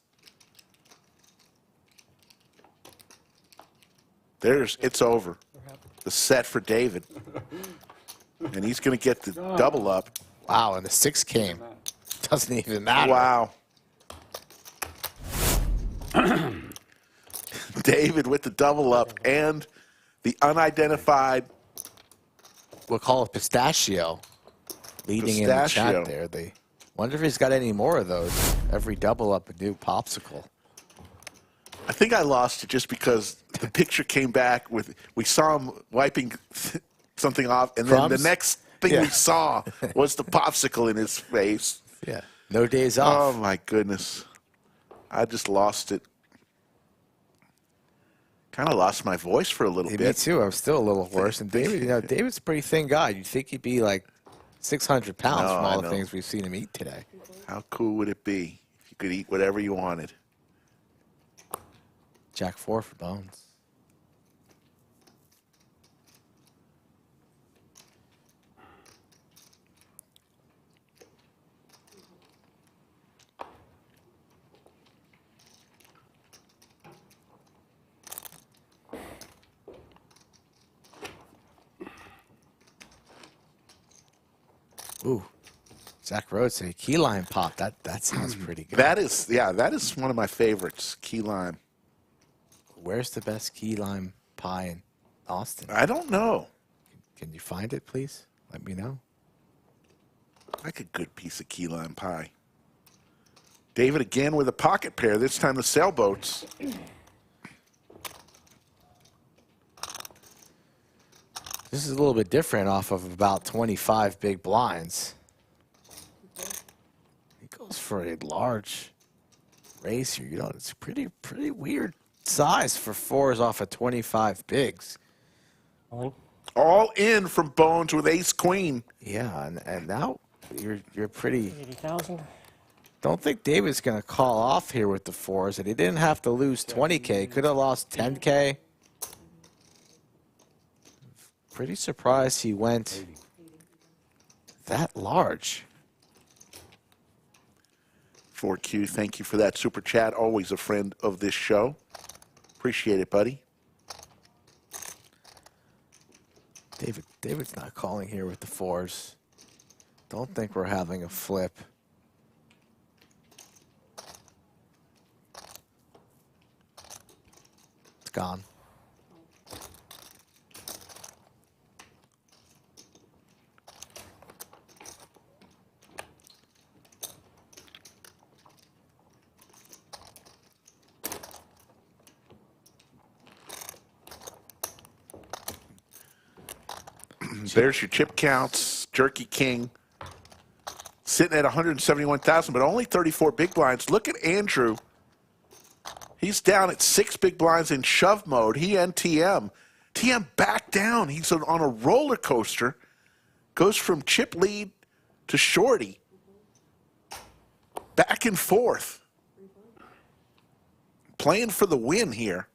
It's over. The set for David. And he's going to get the double up. Wow, and the 6 came. Doesn't even matter. Wow. David with the double up and the unidentified. We'll call it pistachio. Leading in the chat there. They wonder if he's got any more of those. Every double up a new popsicle. I think I lost it just because the picture came back with, we saw him wiping something off, and then the next thing we saw was the popsicle in his face. Yeah, no days off. Oh my goodness. I just lost it. Kind of lost my voice for a little bit. Me too. I'm still a little hoarse. And David, you know, David's a pretty thin guy. You'd think he'd be like 600 pounds No, from I all the know. things we've seen him eat today. How cool would it be if you could eat whatever you wanted? Jack 4 for Bones. Ooh, Zach Rhodes say key lime pop. That sounds pretty good. That is one of my favorites, key lime. Where's the best key lime pie in Austin? I don't know. Can you find it, please? Let me know. Like a good piece of key lime pie. David again with a pocket pair, this time the sailboats. This is a little bit different off of about 25 big blinds. He goes for a large raise here. You know, it's pretty weird size for fours off of 25 bigs. All in from Bones with ace queen. Yeah, and now you're pretty. 80,000. Don't think David's gonna call off here with the fours, and he didn't have to lose 20K. Could have lost 10K. Pretty surprised he went that large. 4Q, thank you for that super chat. Always a friend of this show. Appreciate it, buddy. David's not calling here with the fours. Don't think we're having a flip. It's gone. There's your chip counts. Jerky King sitting at 171,000, but only 34 big blinds. Look at Andrew. He's down at 6 big blinds in shove mode. He and TM. TM back down. He's on a roller coaster. Goes from chip lead to shorty. Back and forth. Playing for the win here.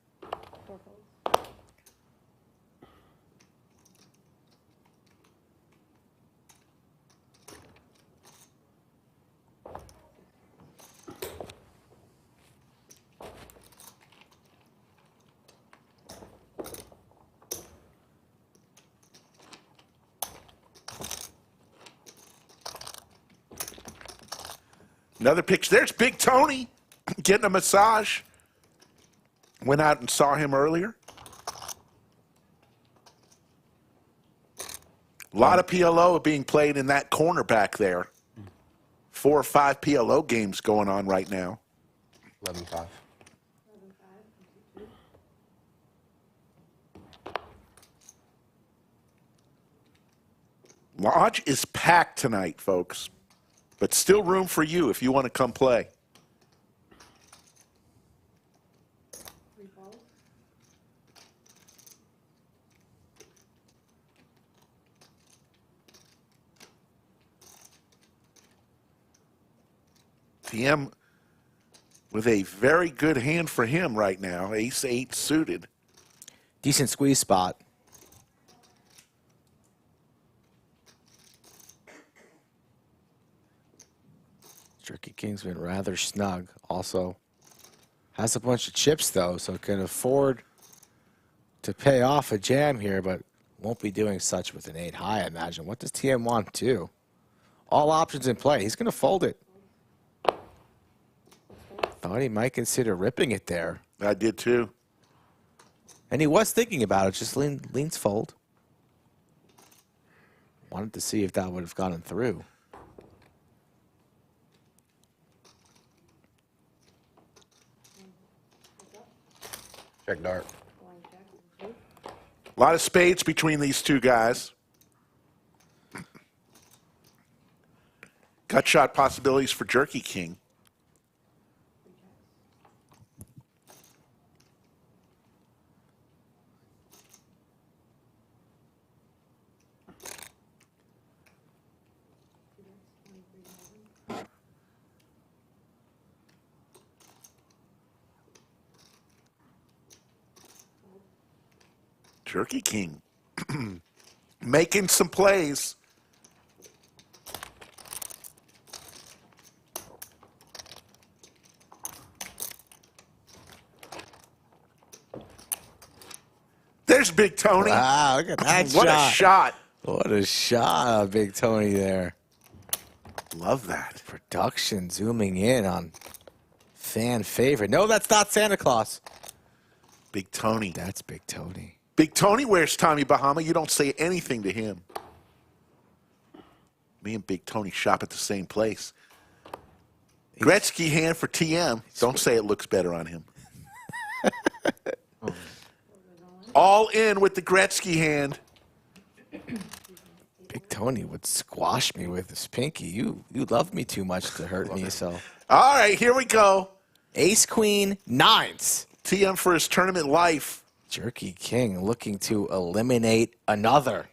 Another picture. There's Big Tony getting a massage. Went out and saw him earlier. A lot of PLO being played in that corner back there. 4 or 5 PLO games going on right now. 11-5. Lodge is packed tonight, folks. But still room for you if you want to come play. TM with a very good hand for him right now. Ace-8 suited. Decent squeeze spot. Jerky King's been rather snug. Also has a bunch of chips, though, so can afford to pay off a jam here, but won't be doing such with an 8 high, I imagine. What does TM want to do? All options in play. He's going to fold it. Thought he might consider ripping it there. I did, too. And he was thinking about it, just leans fold. Wanted to see if that would have gotten through. Check dart. A lot of spades between these two guys. Gut shot possibilities for Jerky King. Jerky King making some plays. There's Big Tony. Wow, look at that what shot. a shot. What a shot, Big Tony there. Love that. Production zooming in on fan favorite. No, that's not Santa Claus. Big Tony. That's Big Tony. Big Tony wears Tommy Bahama. You don't say anything to him. Me and Big Tony shop at the same place. Gretzky hand for TM. Don't say it looks better on him. All in with the Gretzky hand. Big Tony would squash me with his pinky. You love me too much to hurt me, so. All right, here we go. Ace, queen, nines. TM for his tournament life. Jerky King looking to eliminate another.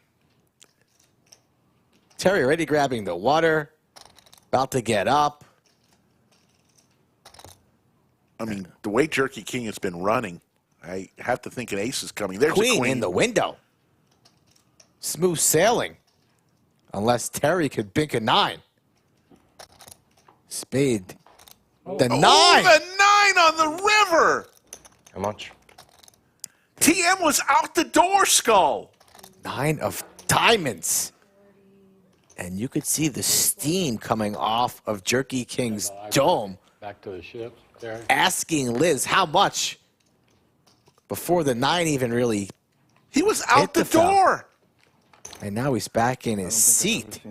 Terry already grabbing the water. About to get up. I mean, the way Jerky King has been running, I have to think an ace is coming. There's Queen a queen in the window. Smooth sailing. Unless Terry could bink a 9. Spade. The 9. The 9 on the river. How much? TM was out the door, Skull. 9 of diamonds. And you could see the steam coming off of Jerky King's dome. Back to the ship there. Asking Liz how much before the 9 even really. He was out the door. And now he's back in his seat.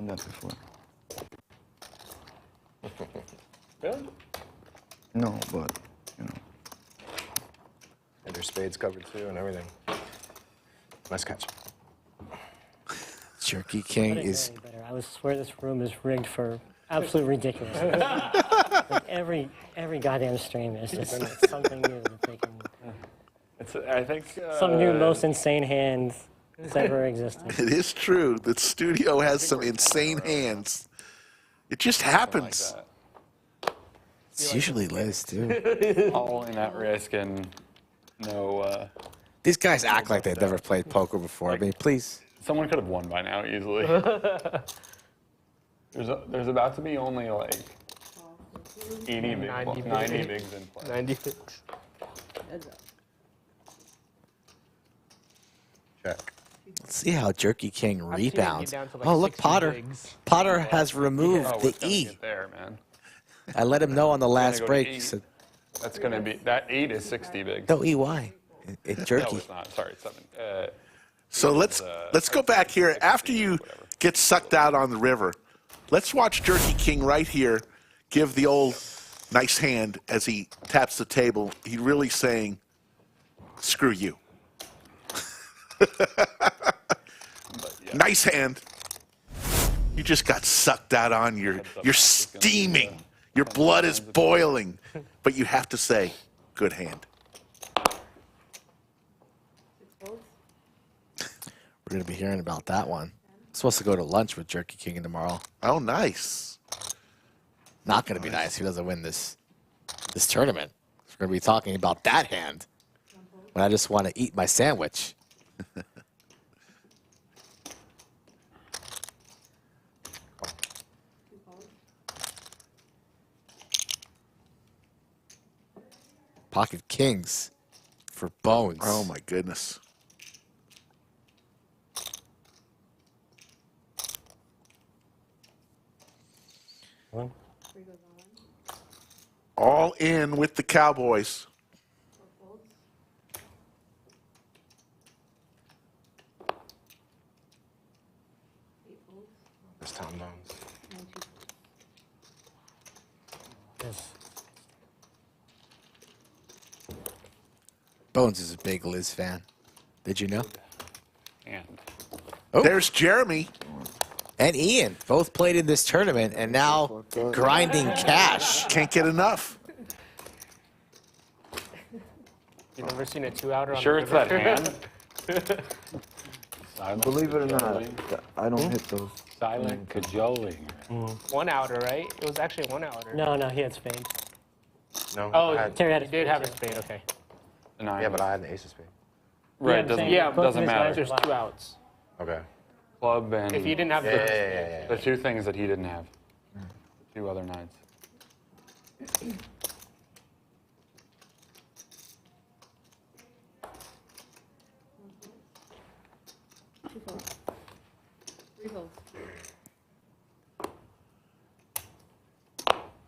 Really? No, but, you know. And their spades covered too and everything. Nice catch. Jerky King is. I would swear this room is rigged for absolute ridiculous. Like every goddamn stream is just something new that they can. I think Some new most insane hand that's ever existed. It is true. The studio has some insane hands. It just happens. It's usually Liz, too. All in at risk and no. These guys act like they've never played poker before. I mean, please. Someone could have won by now easily. There's about to be only like 80 big, 90 bigs in play. 90 bigs. Check. Let's see how Jerky King rebounds. down to, like, Oh, look, 60 Potter. bigs. Potter has removed Oh, the it's gonna E. get there, man. I let him know on the last go to break. 8. He said, That's gonna be that 8 is 60 bigs. no, EY. It's Jerky. No, it's not. Sorry, 7. So let's go back here. After you get sucked out on the river, let's watch Jerky King right here give the old nice hand as he taps the table. He's really saying, screw you. Nice hand. You just got sucked out on. You're steaming. Your blood is boiling. But you have to say, good hand. We're going to be hearing about that one. Supposed to go to lunch with Jerky King tomorrow. Oh, nice. Not going to be nice if he doesn't win this tournament. We're going to be talking about that hand when I just want to eat my sandwich. Pocket kings for bones. Oh, my goodness. All in with the Cowboys. It's Tom Bones. Bones is a big Liz fan. Did you know? And There's Jeremy. And Ian both played in this tournament and now grinding cash. Can't get enough. You've never seen a 2-outer on Sure the it's that river? hand? Believe it or not, I don't hit those. Silent cajoling. 1-outer, right? It was actually a 1-outer. No, he had spades. No. Oh, Terry had a he did spade, have a too. spade, okay. Yeah, but I had the ace of spade. Right, I'm saying doesn't both of doesn't his matter. lines There's are 2 outs. Okay. Club and If you didn't have the two things that he didn't have. 2 other 9s.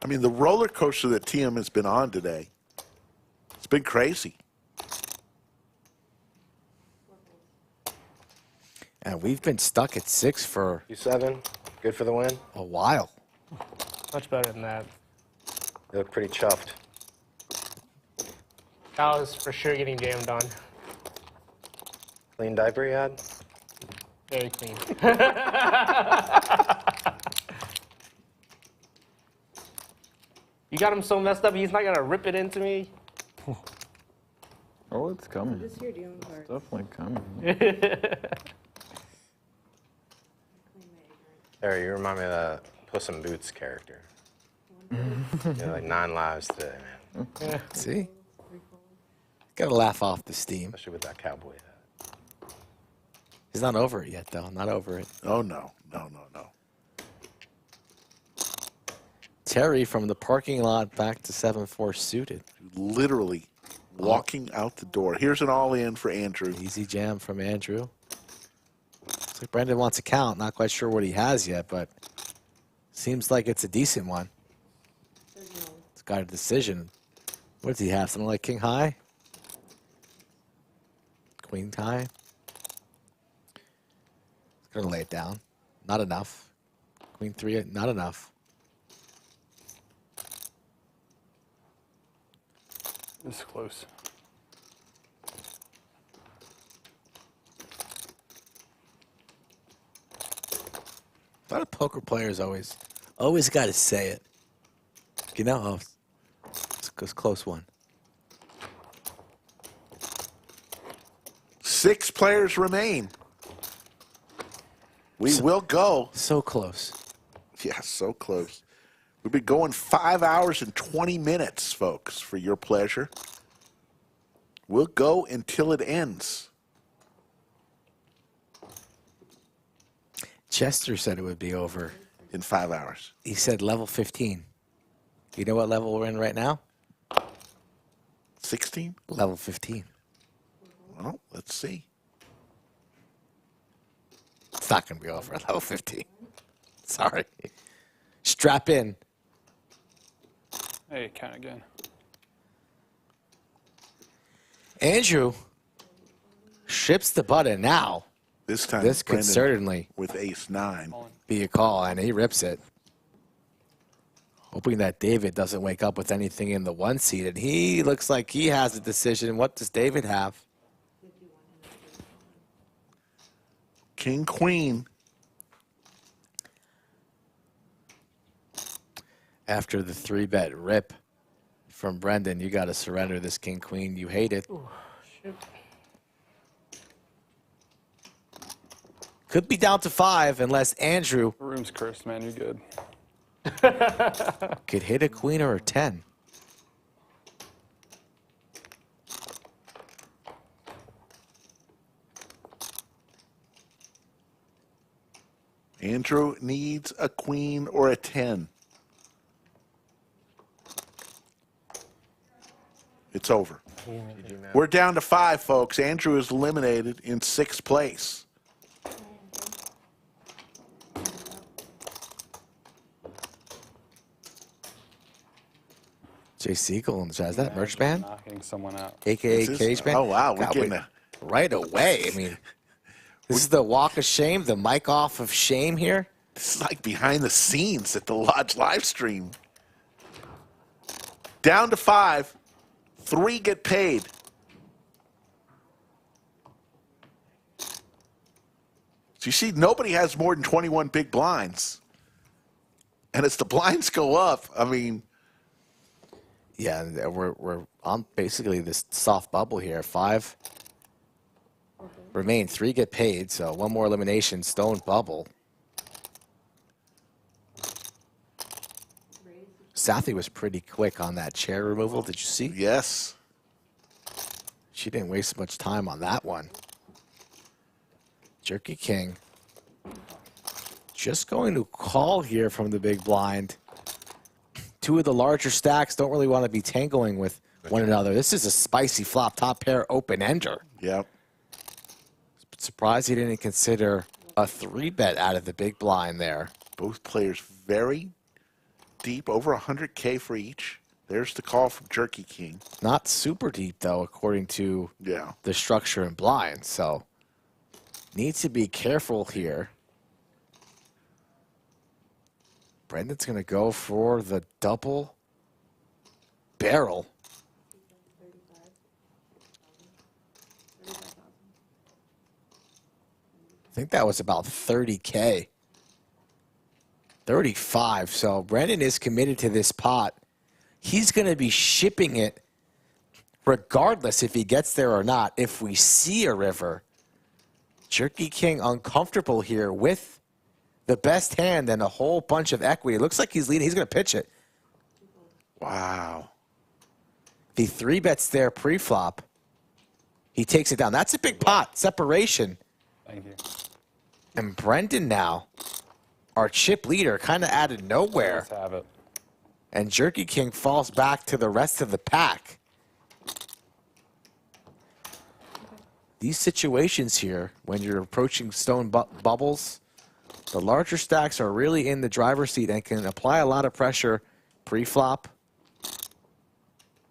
I mean, the roller coaster that TM has been on today, it's been crazy. And we've been stuck at 6 for 2-7. Good for the win. a while. Much better than that. You look pretty chuffed. That was for sure getting jammed on. Clean diaper you had? Very clean. You got him so messed up, he's not gonna rip it into me. Oh, it's coming. This you're dealing with. It's definitely coming. Harry, you remind me of the Puss in Boots character. You're like 9 lives today, man. See? Gotta laugh off the steam. Especially with that cowboy hat. He's not over it yet, though. Not over it. Oh, no. No. Terry from the parking lot back to 7-4 suited. Literally walking out the door. Here's an all-in for Andrew. Easy jam from Andrew. Looks like Brendon wants a count. Not quite sure what he has yet, but seems like it's a decent one. It's got a decision. What does he have? Something like king high? Queen high? He's going to lay it down. Not enough. Queen 3, not enough. This close. A lot of poker players always got to say it. You know, oh, it's a close one. 6 players remain. We will go. So close. Yeah, so close. We've been going 5 hours and 20 minutes, folks, for your pleasure. We'll go until it ends. Chester said it would be over in 5 hours. He said level 15. You know what level we're in right now? 16? Level 15. Well, let's see. It's not going to be over at level 15. Sorry. Strap in. Hey, count again. Andrew ships the button now. This time, this could Brendon certainly with ace-9 be a call, and he rips it. Hoping that David doesn't wake up with anything in the 1 seat, and he looks like he has a decision. What does David have? King, queen. After the 3-bet rip from Brendon, you got to surrender this king, queen. You hate it. Ooh, shoot. Could be down to 5 unless Andrew The room's cursed, man. You're good. could hit a queen or a 10. Andrew needs a queen or a 10. It's over. We're down to 5, folks. Andrew is eliminated in 6th place. Jay Siegel, is that merch band? Knocking someone out. AKA Cage Band? Oh, wow. We're God, getting wait, right away. I mean, this is the walk of shame, the mic off of shame here. This is like behind the scenes at the Lodge live stream. Down to 5. 3 get paid. So you see, nobody has more than 21 big blinds. And as the blinds go up, I mean... Yeah, we're on basically this soft bubble here. 5 remain, 3 get paid, so 1 more elimination, stone bubble. Safi was pretty quick on that chair removal. Did you see? Yes. She didn't waste much time on that one. Jerky King. Just going to call here from the big blind. 2 of the larger stacks don't really want to be tangling with one another. This is a spicy flop top pair open-ender. Yep. Surprised he didn't consider a 3-bet out of the big blind there. Both players very deep, over 100K for each. There's the call from Jerky King. Not super deep, though, according to the structure and blind. So, needs to be careful here. Brendon's going to go for the double barrel. I think that was about 30K. 35. So Brendon is committed to this pot. He's going to be shipping it regardless if he gets there or not. If we see a river, Jerky King uncomfortable here with the best hand and a whole bunch of equity. It looks like he's leading. He's going to pitch it. Wow. The 3-bets there pre-flop. He takes it down. That's a big pot. Separation. Thank you. And Brendon now, our chip leader, kind of out of nowhere. Let's have it. And Jerky King falls back to the rest of the pack. These situations here, when you're approaching stone bubbles, the larger stacks are really in the driver's seat and can apply a lot of pressure pre-flop.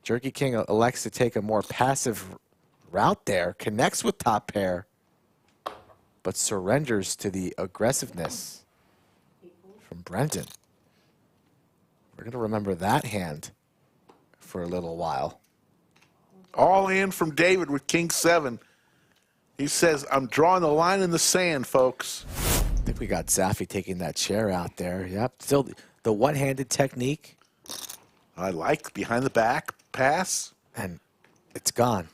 Jerky King elects to take a more passive route there, connects with top pair, but surrenders to the aggressiveness from Brendon. We're going to remember that hand for a little while. All in from David with King 7. He says, I'm drawing the line in the sand, folks. I think we got Safi taking that chair out there. Yep, still the one-handed technique. I like behind the back pass. And it's gone.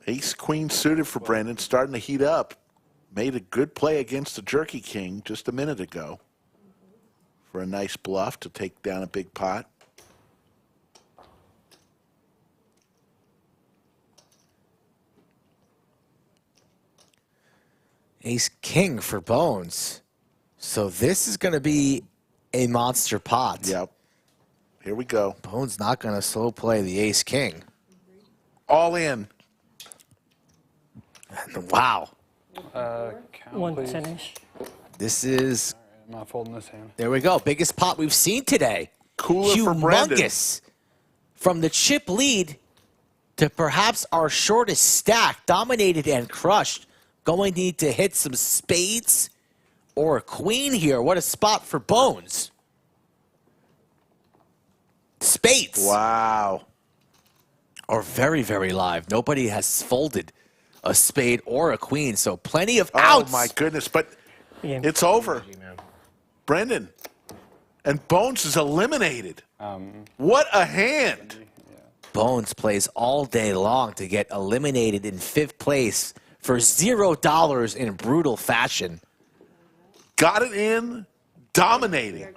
Ace Queen suited for Brendon, starting to heat up. Made a good play against the Jerky King just a minute ago for a nice bluff to take down a big pot. Ace King for Bones. So this is going to be a monster pot. Yep. Here we go. Bones not going to slow play the Ace King. All in. Wow. Count, One please. finish. This is... I'm not folding this hand. There we go. Biggest pot we've seen today. Cooler for Brendon. Humongous. From the chip lead to perhaps our shortest stack, dominated and crushed. Going to need to hit some spades or a queen here. What a spot for Bones. Spades. Wow. Are very, very live. Nobody has folded a spade or a queen, so plenty of outs. Oh, my goodness. But Yeah. it's over. Brendon. And Bones is eliminated. What a hand. Bones plays all day long to get eliminated in 5th place for $0 in brutal fashion. Got it in, dominating.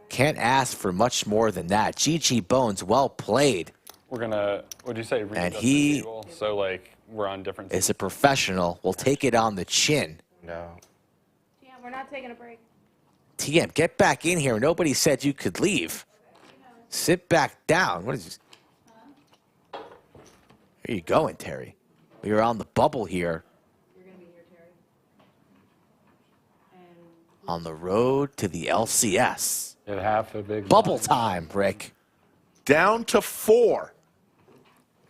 Can't ask for much more than that. GG Bones, well played. We're gonna, what'd you say? And readjust the he table? So like we're on different. is a professional. We'll take it on the chin. No. Yeah, we're not taking a break. TM, get back in here. Nobody said you could leave. Sit back down. What is this? Where are you going, Terry? We are on the bubble here. You're going to be here, Terry. On the road to the LCS. It half a big Bubble time, Rick. Down to 4.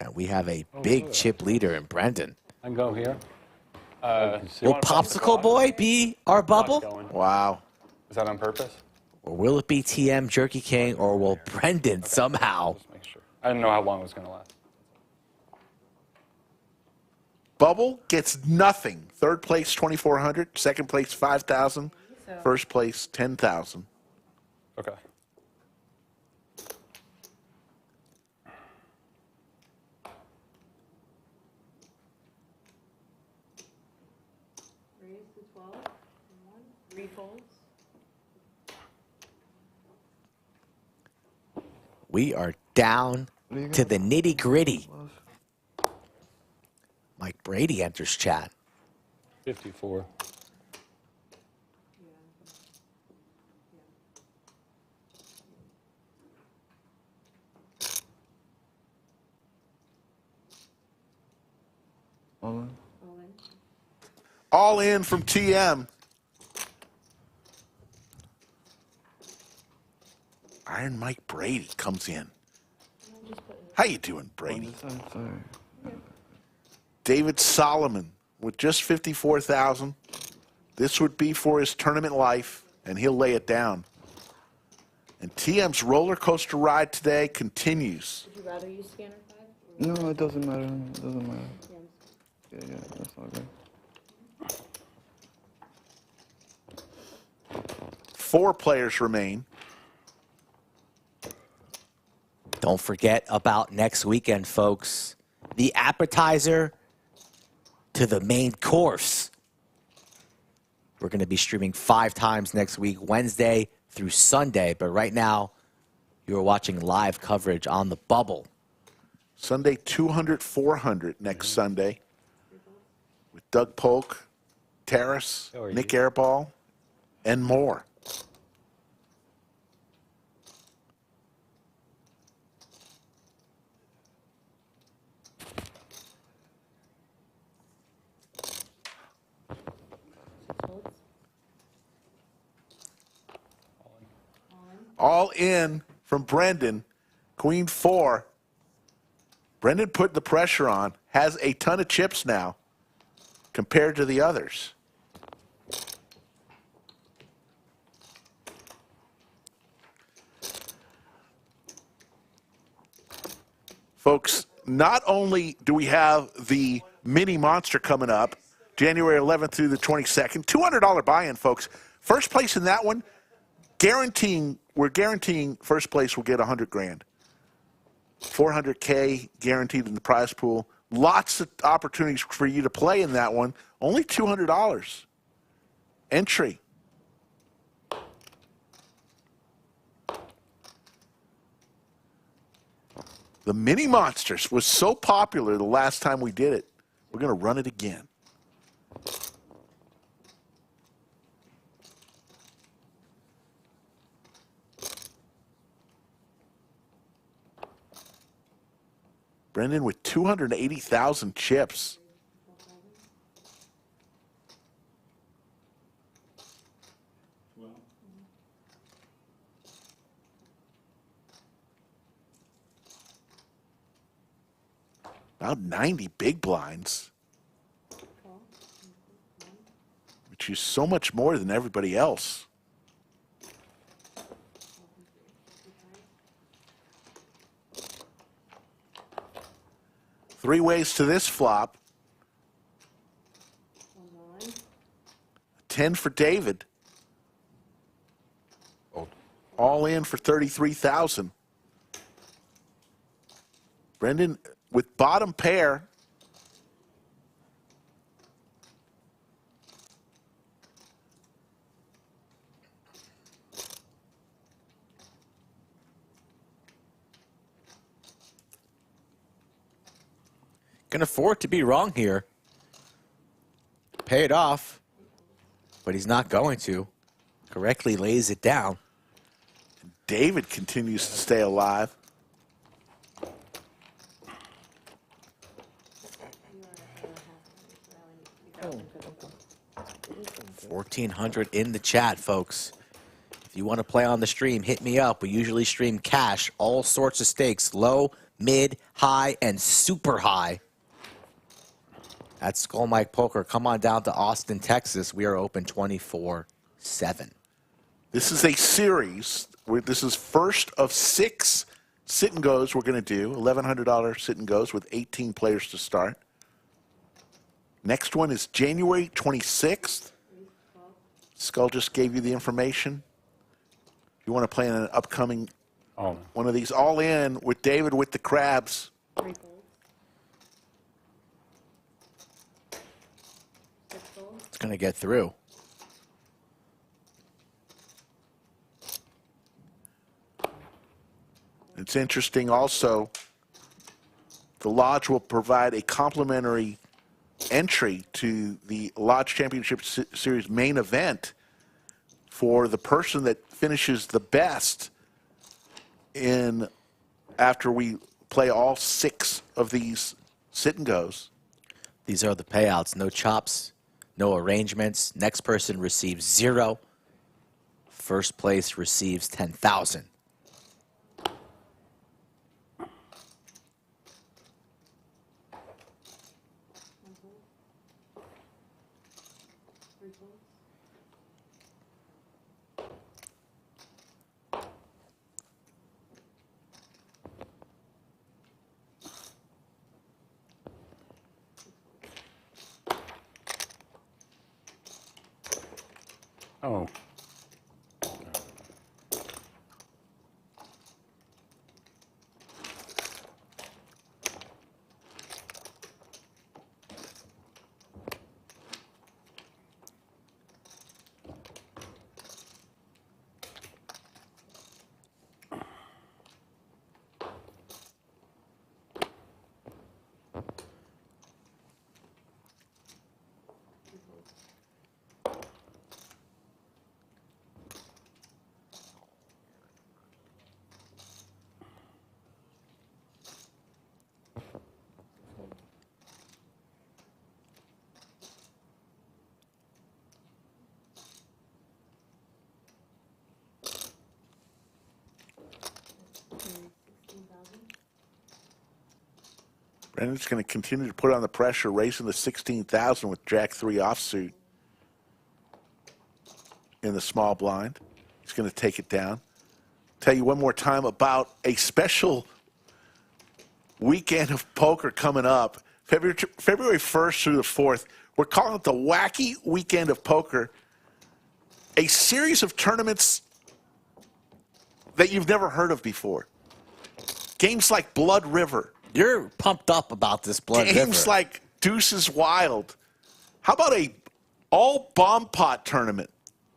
And we have a big chip leader in Brendon. I can go here. Will Popsicle Boy be our bubble? Wow. Is that on purpose? Or will it be TM, Jerky King, or will Brendon somehow? Make sure. I didn't know how long it was gonna last. Bubble gets nothing. 3rd place, 2,400. 2nd place, 5,000. 1st place, 10,000. Okay. Raise to 12. 3 folds. We are down to the nitty gritty. Mike Brady enters chat. 54. All in from TM. Iron Mike Brady comes in. How you doing, Brady? David Solomon with just 54,000. This would be for his tournament life, and he'll lay it down. And TM's roller coaster ride today continues. Would you rather use scanner 5? No, it doesn't matter. It doesn't matter. Yeah, that's all good. 4 players remain. Don't forget about next weekend, folks. The appetizer to the main course. We're going to be streaming 5 times next week, Wednesday through Sunday. But right now, you're watching live coverage on the bubble. Sunday, 200-400 next Sunday. With Doug Polk, Terrace, Nick Airball, and more. All in from Brendon, Queen 4. Brendon put the pressure on, has a ton of chips now compared to the others. Folks, not only do we have the mini monster coming up, January 11th through the 22nd, $200 buy-in, folks. First place in that one, we're guaranteeing first place will get 100 grand. 400K guaranteed in the prize pool. Lots of opportunities for you to play in that one. Only $200. Entry. The Mini Monsters was so popular the last time we did it. We're going to run it again. Brendon with 280,000 chips. About 90 big blinds, which is so much more than everybody else. Three ways to this flop. 10 for David. All in for 33,000. Brendon with bottom pair. Can afford to be wrong here. Pay it off, but he's not going to. Correctly lays it down. David continues to stay alive. $1,400 in the chat, folks. If you want to play on the stream, hit me up. We usually stream cash, all sorts of stakes, low, mid, high, and super high. At Skull Mike Poker, come on down to Austin, Texas. We are open 24/7. This is a series. This is first of 6 sit and goes we're going to do. $1,100 sit and goes with 18 players to start. Next one is January 26th. Skull just gave you the information. If you want to play in an upcoming one of these, all in with David with the crabs. It's going to get through. It's interesting also, the Lodge will provide a complimentary entry to the Lodge Championship Series main event for the person that finishes the best in after we play all 6 of these sit and goes. These are the payouts. No chops, No arrangements. Next person receives 0. First place receives 10,000. Oh. Brendon's going to continue to put on the pressure, racing the 16,000 with Jack 3 offsuit in the small blind. He's going to take it down. Tell you one more time about a special weekend of poker coming up, February 1st through the 4th. We're calling it the Wacky Weekend of Poker, a series of tournaments that you've never heard of before. Games like Blood River. You're pumped up about this Blood River. Games like Deuces Wild. How about a all bomb pot tournament?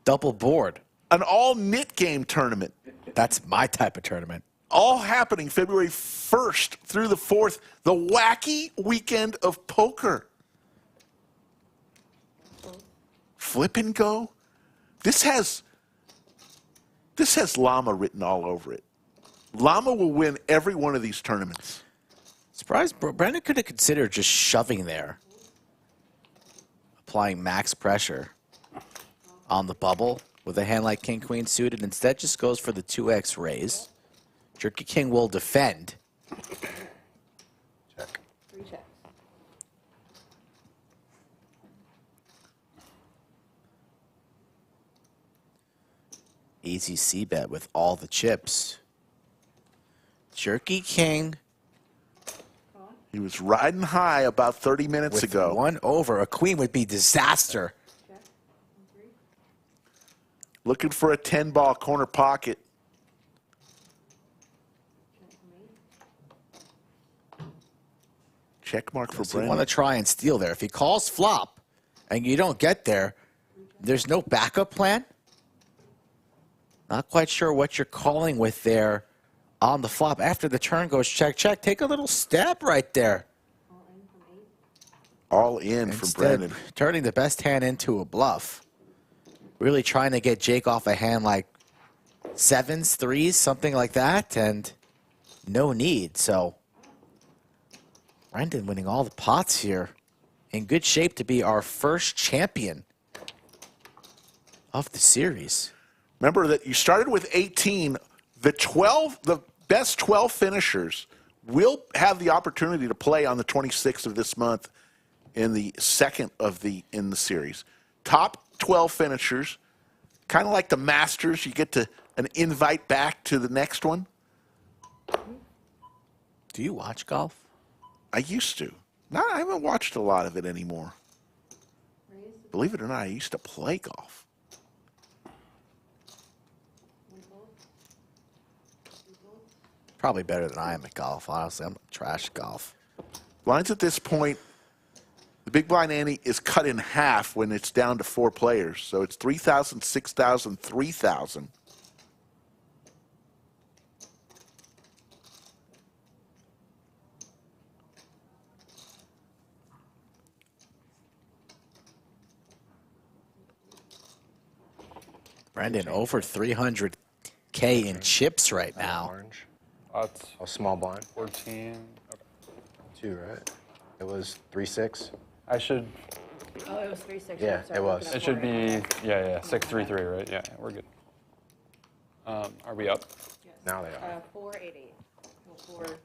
Double board. An all knit game tournament. That's my type of tournament. All happening February 1st through the 4th. The Wacky Weekend of Poker. Flip and go. This has Llama written all over it. Llama will win every one of these tournaments. Surprised, Brendon could have considered just shoving there. Applying max pressure on the bubble with a hand like King Queen suited. Instead just goes for the 2x raise. Jerky King will defend. Check. 3 checks. Easy c-bet with all the chips. Jerky King. He was riding high about 30 minutes with ago. 1 over. A queen would be disaster. Looking for a 10-ball corner pocket. Check mark for So you Brendon. want to try and steal there. If he calls flop and you don't get there, there's no backup plan. Not quite sure what you're calling with there on the flop. After the turn goes check, check. Take a little stab right there. All in for Brendon. Turning the best hand into a bluff. Really trying to get Jake off a hand like 7s, 3s, something like that, and no need. So Brendon winning all the pots here. In good shape to be our first champion of the series. Remember that you started with 18. The best 12 finishers will have the opportunity to play on the 26th of this month in the second in the series. Top 12 finishers, kind of like the Masters, you get an invite back to the next one. Do you watch golf? I used to. I haven't watched a lot of it anymore. Believe it or not, I used to play golf. Probably better than I am at golf, honestly. I'm trash at golf. Blinds at this point, the big blind ante is cut in half when it's down to 4 players. So it's 3,000, 6,000, 3,000. Brendon over 300K in chips right now. Orange. That's a small blind. 14. 2, right? It was 3-6. I should Oh, it was 3-6. Yeah, it was. It should be, yeah, 6-3-3, right? Yeah, we're good. Are we up? Yes. Now they are. 4-8-8. Well, 4-8.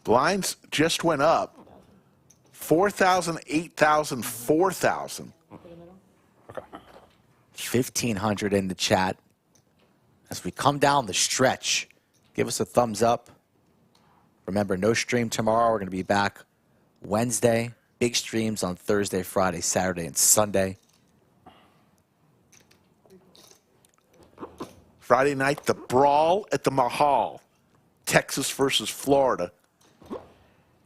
Blinds just went up. 4,000, 8,000, 4,000. 1,500 in the chat. As we come down the stretch, give us a thumbs up. Remember, no stream tomorrow. We're going to be back Wednesday. Big streams on Thursday, Friday, Saturday, and Sunday. Friday night, the brawl at the Mahal. Texas versus Florida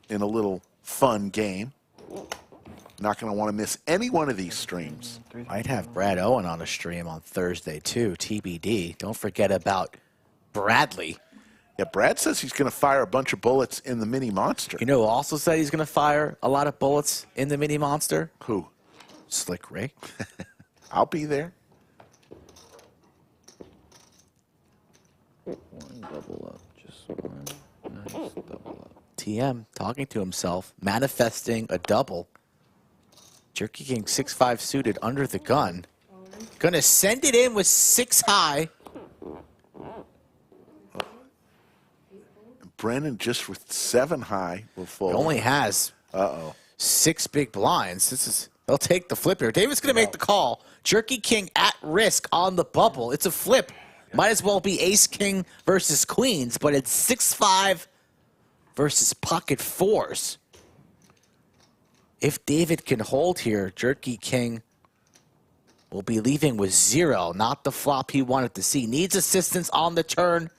in a little fun game. Not going to want to miss any one of these streams. Might have Brad Owen on a stream on Thursday, too. TBD. Don't forget about Bradley. Yeah, Brad says he's going to fire a bunch of bullets in the Mini Monster. You know who also said he's going to fire a lot of bullets in the Mini Monster? Who? Slick Rick. I'll be there. One double up, just one nice double up. TM talking to himself, manifesting a double. Jerky King 6-5 suited under the gun. Gonna send it in with 6 high. Brendon just with 7 high will fold. He only has 6 big blinds. They'll take the flip here. David's gonna make the call. Jerky King at risk on the bubble. It's a flip. Might as well be Ace King versus Queens, but it's 6-5 versus pocket 4s. If David can hold here, Jerky King will be leaving with 0, not the flop he wanted to see. Needs assistance on the turn.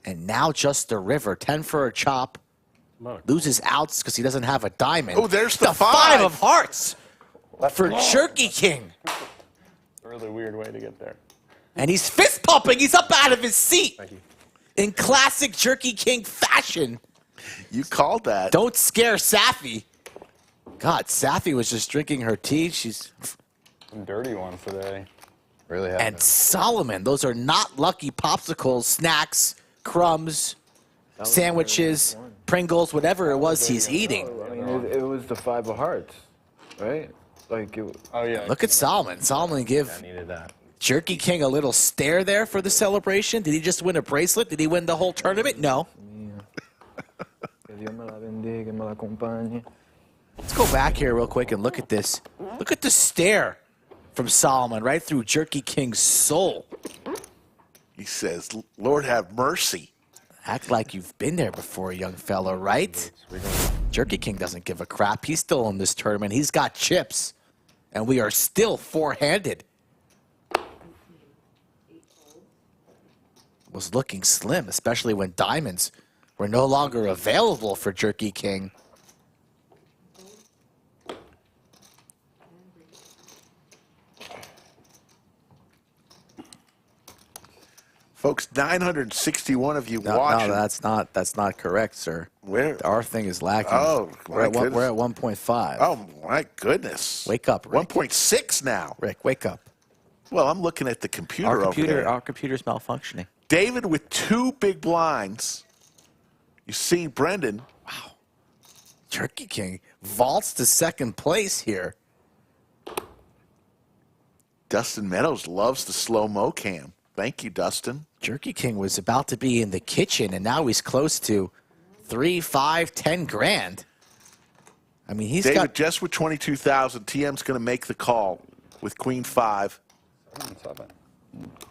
And now just the river. 10 for a chop. Loses outs because he doesn't have a diamond. Oh, there's the 5 of hearts for Jerky King. A really weird way to get there. And he's fist pumping. He's up out of his seat. In classic Jerky King fashion. You called that. Don't scare Safi. God, Safi was just drinking her tea. She's some dirty ones today. Really happened. And Solomon, those are not lucky popsicles, snacks, crumbs, sandwiches, Pringles, whatever it was he's eating. I mean, it was the 5 of hearts, right? Like it. Oh yeah. Look at Solomon. Solomon give needed that. Jerky King a little stare there for the celebration. Did he just win a bracelet? Did he win the whole tournament? No. Let's go back here real quick and look at this. Look at the stare from Solomon right through Jerky King's soul. He says, Lord have mercy. Act like you've been there before, young fella, right? Jerky King doesn't give a crap. He's still in this tournament. He's got chips. And we are still 4-handed. Was looking slim, especially when diamonds were no longer available for Jerky King. Folks, 961 of you watching. No, that's not correct, sir. Where? Our thing is lacking. Oh, we're at 1.5. Oh, my goodness. Wake up, Rick. 1.6 now. Rick, wake up. Well, I'm looking at the computer over there. Our computer's malfunctioning. David with 2 big blinds. You see Brendon. Wow. Jerky King vaults to second place here. Dustin Meadows loves the slow-mo cam. Thank you, Dustin. Jerky King was about to be in the kitchen, and now he's close to 3, 5, 10 grand. I mean, he's David got just with 22,000. TM's going to make the call with Queen 5.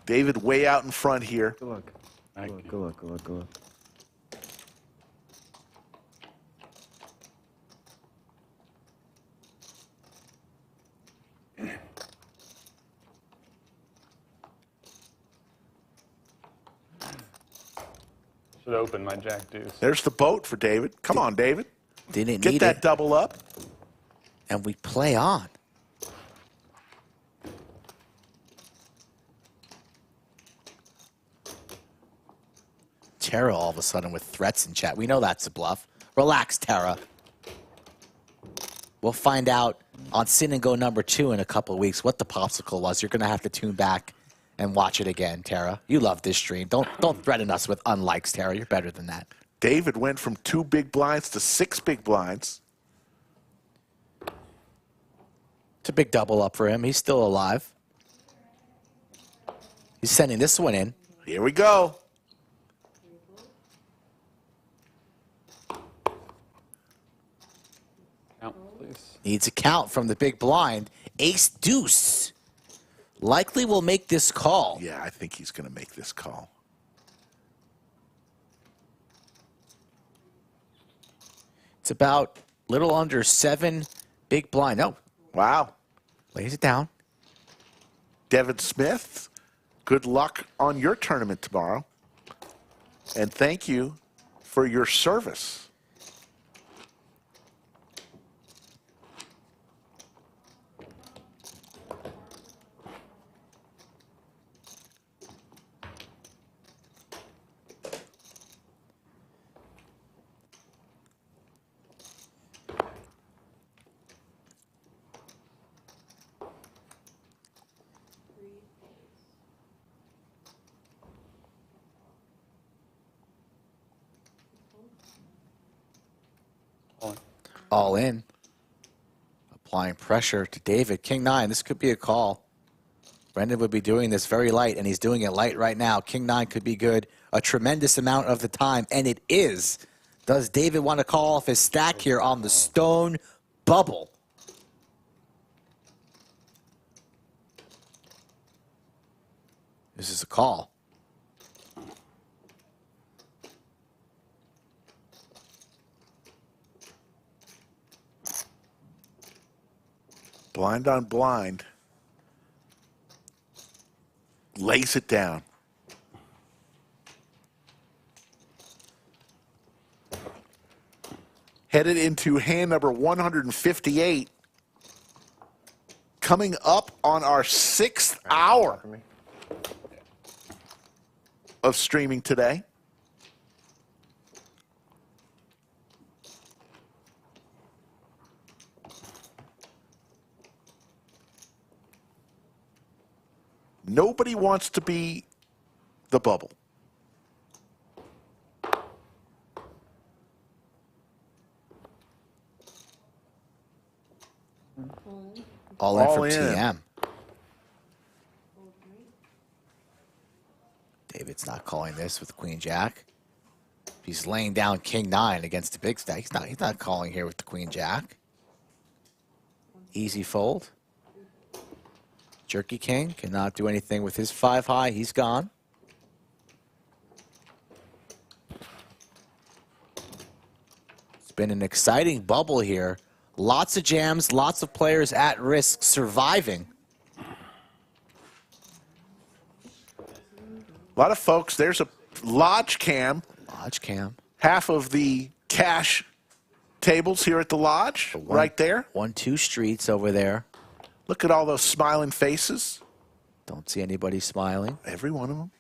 David way out in front here. Good luck. Good luck. Good luck. Good luck. Should open my jack deuce. There's the boat for David. Come on, David. Didn't Get need that it. double up. And we play on. Tara all of a sudden with threats in chat. We know that's a bluff. Relax, Tara. We'll find out on Sin and Go number 2 in a couple of weeks what the popsicle was. You're going to have to tune back and watch it again, Tara. You love this stream. Don't threaten us with unlikes, Tara. You're better than that. David went from 2 big blinds to 6 big blinds. It's a big double up for him. He's still alive. He's sending this one in. Here we go. Count, please. Needs a count from the big blind. Ace deuce. Likely will make this call. Yeah, I think he's going to make this call. It's about little under 7 big blind. Oh, wow. Lays it down. Devin Smith, good luck on your tournament tomorrow. And thank you for your service. All in. Applying pressure to David. King 9, this could be a call. Brendon would be doing this very light, and he's doing it light right now. King 9 could be good a tremendous amount of the time, and it is. Does David want to call off his stack here on the stone bubble? This is a call. Blind on blind. Lays it down. Headed into hand number 158. Coming up on our 6th hour of streaming today. Nobody wants to be the bubble. All in from TM. David's not calling this with Queen Jack. He's laying down King 9 against the big stack. He's not calling here with the Queen Jack. Easy fold. Jerky King cannot do anything with his 5 high. He's gone. It's been an exciting bubble here. Lots of jams, lots of players at risk surviving. A lot of folks. There's a lodge cam. Lodge cam. Half of the cash tables here at the lodge, right there. 1-2 streets over there. Look at all those smiling faces. Don't see anybody smiling. Every one of them.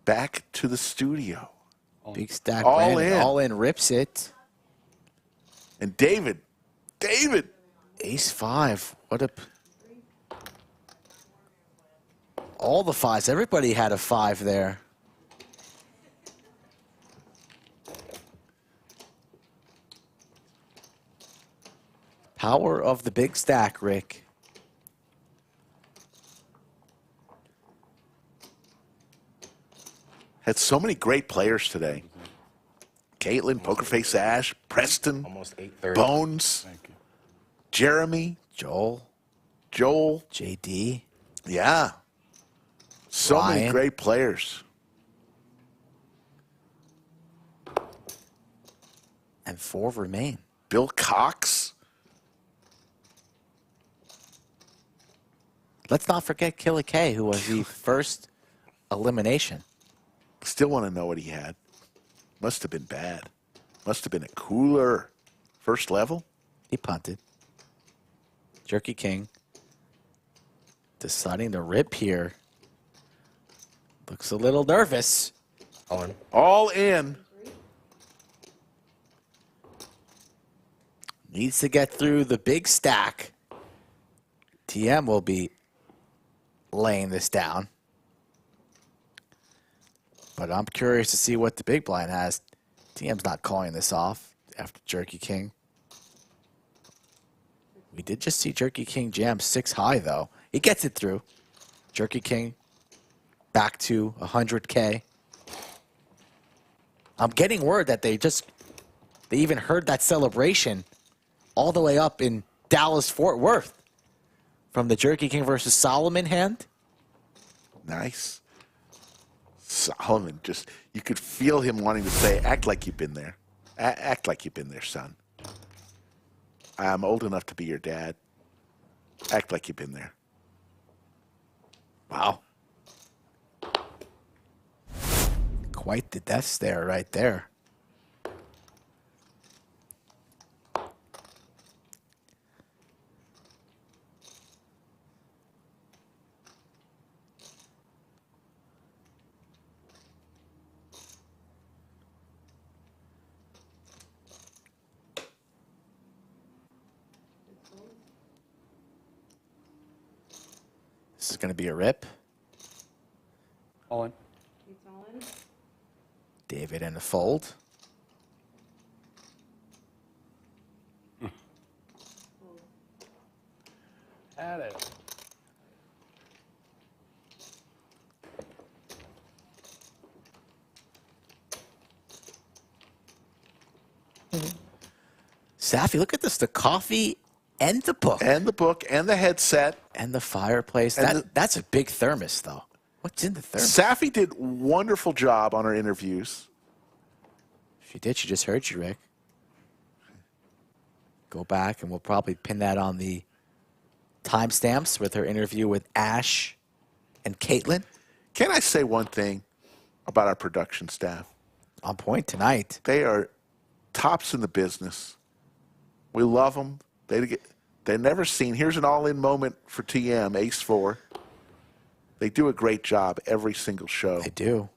Back to the studio. Big stack. All Brendon, in. All in rips it. And David. Ace 5. What a... All the 5s. Everybody had a 5 there. Power of the big stack, Rick. Had so many great players today. Caitlin, Pokerface Ash, Preston, Almost 8:30. Bones, Jeremy, Joel, JD. Yeah. So many Ryan. great players. And 4 remain. Bill Cox. Let's not forget Killer K, who was the first elimination. Still want to know what he had. Must have been bad. Must have been a cooler first level. He punted. Jerky King deciding to rip here. Looks a little nervous. All in. All in. Needs to get through the big stack. TM will be laying this down. But I'm curious to see what the big blind has. TM's not calling this off after Jerky King. We did just see Jerky King jam 6 high, though. He gets it through. Jerky King back to 100K. I'm getting word that they even heard that celebration all the way up in Dallas, Fort Worth from the Jerky King versus Solomon hand. Nice. Solomon, just, you could feel him wanting to say, act like you've been there. Act like you've been there, son. I'm old enough to be your dad. Act like you've been there. Wow. Quite the death stare right there. This is going to be a rip. All in. It's all in. David in the fold. Had it. Safi, look at this. The coffee and the book. And the book and the headset. And the fireplace. And that's a big thermos, though. What's in the thermos? Safi did a wonderful job on her interviews. She did. She just heard you, Rick. Go back, and we'll probably pin that on the timestamps with her interview with Ash and Caitlin. Can I say one thing about our production staff? On point tonight. They are tops in the business. We love them. They're never seen. Here's an all-in moment for TM, Ace 4. They do a great job every single show. They do.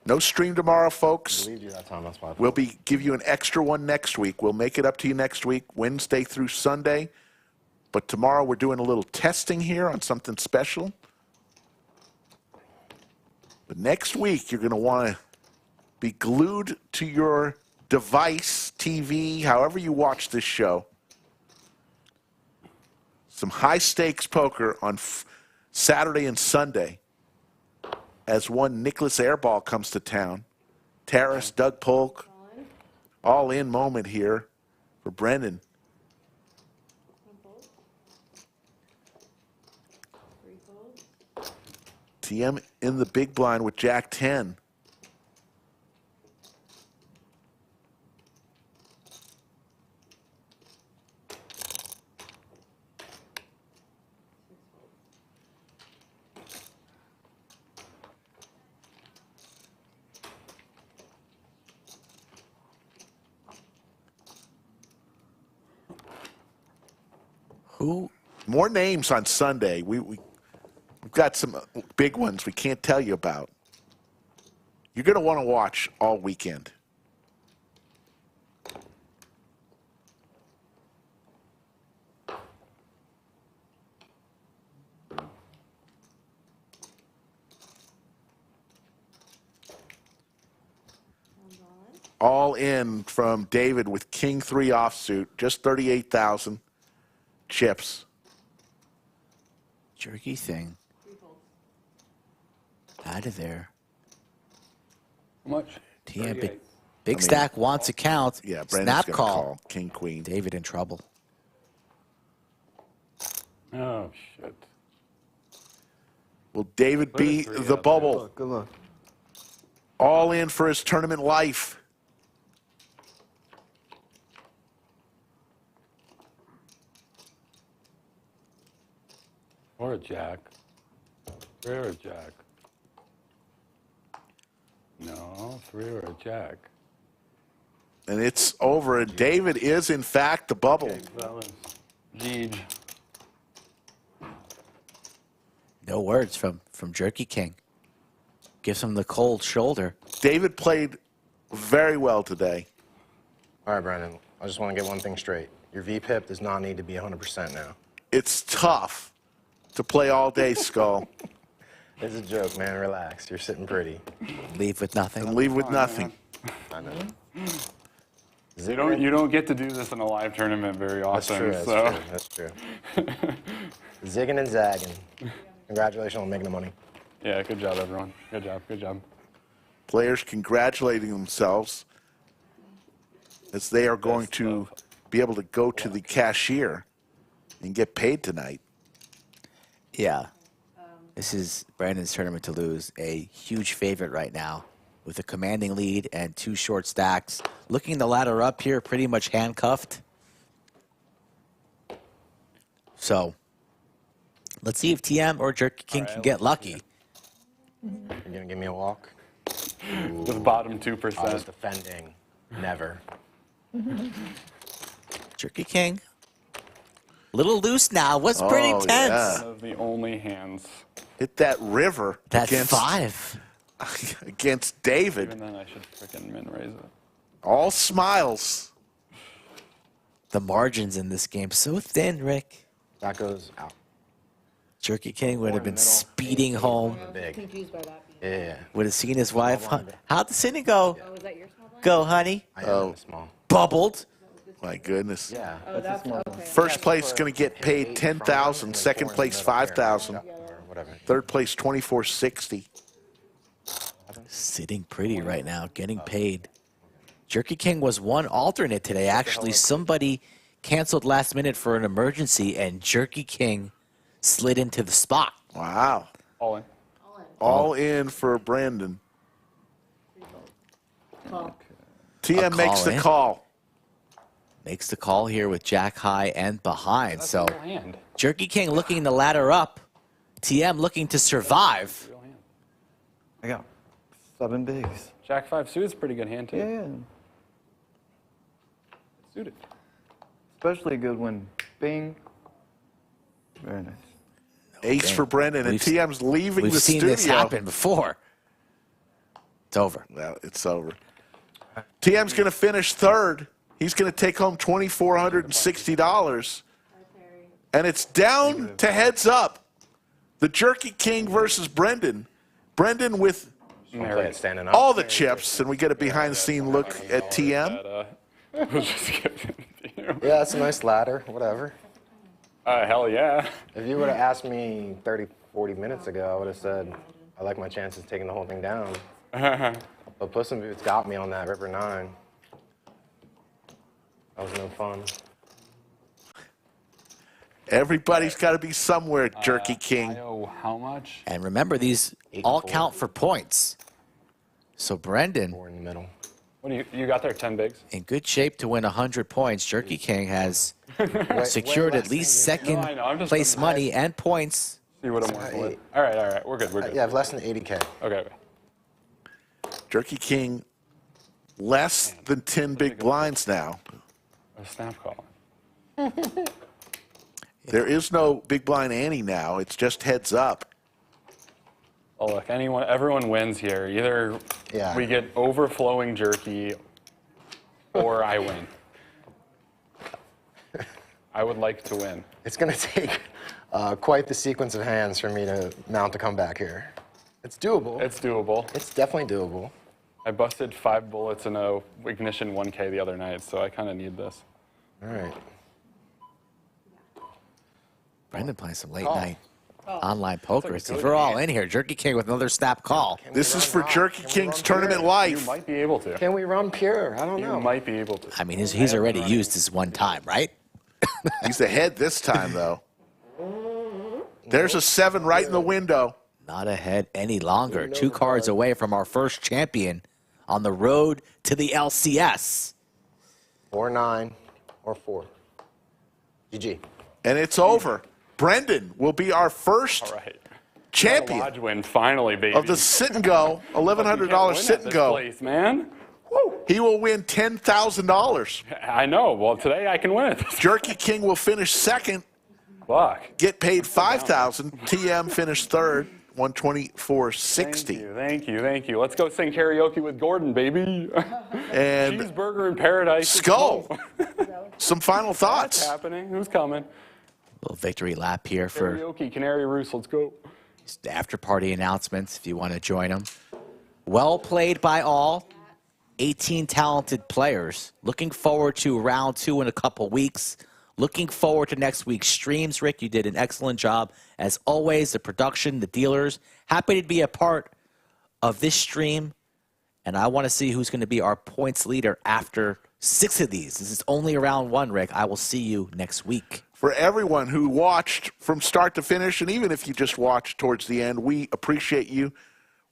No stream tomorrow, folks. I believe you. That's my spot. We'll give you an extra one next week. We'll make it up to you next week, Wednesday through Sunday. But tomorrow we're doing a little testing here on something special. But next week you're going to want to be glued to your device, TV, however you watch this show. Some high-stakes poker on Saturday and Sunday as one Nicholas Airball comes to town. Terrace, Doug Polk, all-in moment here for Brendon. TM in the big blind with Jack 10. Who? More names on Sunday. We've got some big ones we can't tell you about. You're going to want to watch all weekend. All in from David with King 3 offsuit, just 38,000 chips. Jerky thing. Out of there. How much? TM big stack wants a count. Yeah, Brandon's Snap gonna call. King, queen. David in trouble. Oh, shit. Will David be the bubble? Good luck. All in for his tournament life. Or a jack. Three or a jack. No, 3 or a jack. And it's over. And David is, in fact, the bubble. Fellas. Jeej. No words from Jerky King. Gives him the cold shoulder. David played very well today. All right, Brendon. I just want to get one thing straight. Your VPIP does not need to be 100% now. It's tough to play all day, Skull. It's a joke, man. Relax. You're sitting pretty. Leave with nothing. And leave with nothing. I know. You don't get to do this in a live tournament very often. That's true. Zigging and zagging. Congratulations on making the money. Yeah, good job, everyone. Good job. Players congratulating themselves as they are going to be able to go to the cashier and get paid tonight. Yeah. This is Brandon's tournament to lose. A huge favorite right now with a commanding lead and 2 short stacks. Looking the ladder up here, pretty much handcuffed. So let's see if TM or Jerky King can get lucky. You're going to give me a walk? Just bottom 2%. I was defending. Never. Jerky King. Little loose now. Was pretty tense. Yeah. One of the only hands. Hit that river. That's against, 5. Against David. Even then, I should freaking min raise it. All smiles. The margins in this game so thin, Rick. That goes out. Jerky King would have been speeding home. Big. Yeah. Would have seen his wife. How'd the sitting go? Oh, was that your small blind? Go, honey. I am small. Bubbled. My goodness. Yeah. Oh, that's okay. First place is going to get paid $10,000. Second place $5,000. Third place $24.60. Sitting pretty right now, getting paid. Jerky King was one alternate today. Actually, somebody canceled last minute for an emergency, and Jerky King slid into the spot. Wow. All in. All in for Brendon. TM makes the call. Makes the call here with Jack high and behind. So Jerky King looking to ladder up. TM looking to survive. I got 7 bigs. Jack 5 suited is a pretty good hand, too. Yeah. Suited. Especially good when bing. Very nice. Ace for Brendon, and TM's leaving the studio. We've seen this happen before. It's over. Well, it's over. TM's going to finish third. He's going to take home $2,460. And it's down to heads up. The Jerky King versus Brendon. Brendon with all the chips, and we get a behind-the-scene look at TM. Yeah, that's a nice ladder. Whatever. Hell yeah. If you would have asked me 30, 40 minutes ago, I would have said, I like my chances taking the whole thing down. But Puss in Boots got me on that River 9. That was no fun. Everybody's got to be somewhere, Jerky King. I owe how much? And remember, these all count for points. So Brendon, in the middle. What do you got there? 10 bigs. In good shape to win 100 points. Jerky King has secured at least second place money and points. See what I'm working with. All right. We're good. Yeah, I have less than 80K. Okay. Jerky King, less than 10 big blinds now. A snap call. There is no big blind ante now. It's just heads up. Oh, look, everyone wins here. Either we get overflowing jerky or I win. I would like to win. It's going to take quite the sequence of hands for me to mount a comeback here. It's doable. It's doable. It's definitely doable. I busted 5 bullets in a Ignition 1K the other night, so I kind of need this. All right. Brendon playing some late night online poker. See if we're all in here. Jerky King with another snap call. This is for Jerky King's tournament life. You might be able to. Can we run pure? I don't know. You might be able to. I mean, he's already used his one time, right? He's ahead this time, though. There's a 7 right in the window. Not ahead any longer. 2 cards away from our first champion on the road to the LCS. Or 9 or 4. GG. And it's over. Brendon will be our first champion Lodge win, finally, baby. of the sit and go, $1,100 sit and go. Place, man. He will win $10,000. I know. Well, today I can win it. Jerky King will finish second, Fuck. Get paid $5,000. TM finished third, 124.60. Thank you. Let's go sing karaoke with Gordon, baby. And Cheeseburger in Paradise. Skull. Some final thoughts. What's happening? Who's coming? Little victory lap here for Karaoke, Canary Roost. Let's go. the after party announcements if you want to join them. Well played by all. 18 talented players. Looking forward to round 2 in a couple weeks. Looking forward to next week's streams. Rick, you did an excellent job. As always, the production, the dealers. Happy to be a part of this stream. And I want to see who's going to be our points leader after 6 of these. This is only round 1, Rick. I will see you next week. For everyone who watched from start to finish, and even if you just watched towards the end, we appreciate you.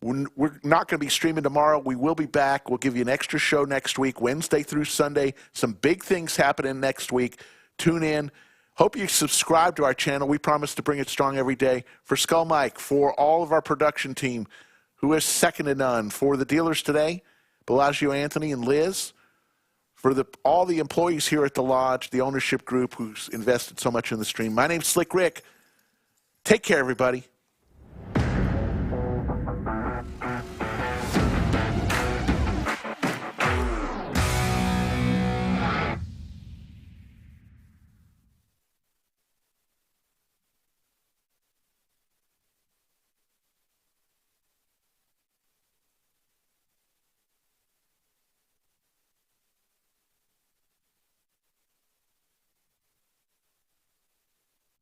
We're not going to be streaming tomorrow. We will be back. We'll give you an extra show next week, Wednesday through Sunday. Some big things happening next week. Tune in. Hope you subscribe to our channel. We promise to bring it strong every day. For Skull Mike, for all of our production team, who is second to none, for the dealers today, Bellagio Anthony and Liz, for all the employees here at the Lodge, the ownership group who's invested so much in the stream. My name's Slick Rick. Take care, everybody.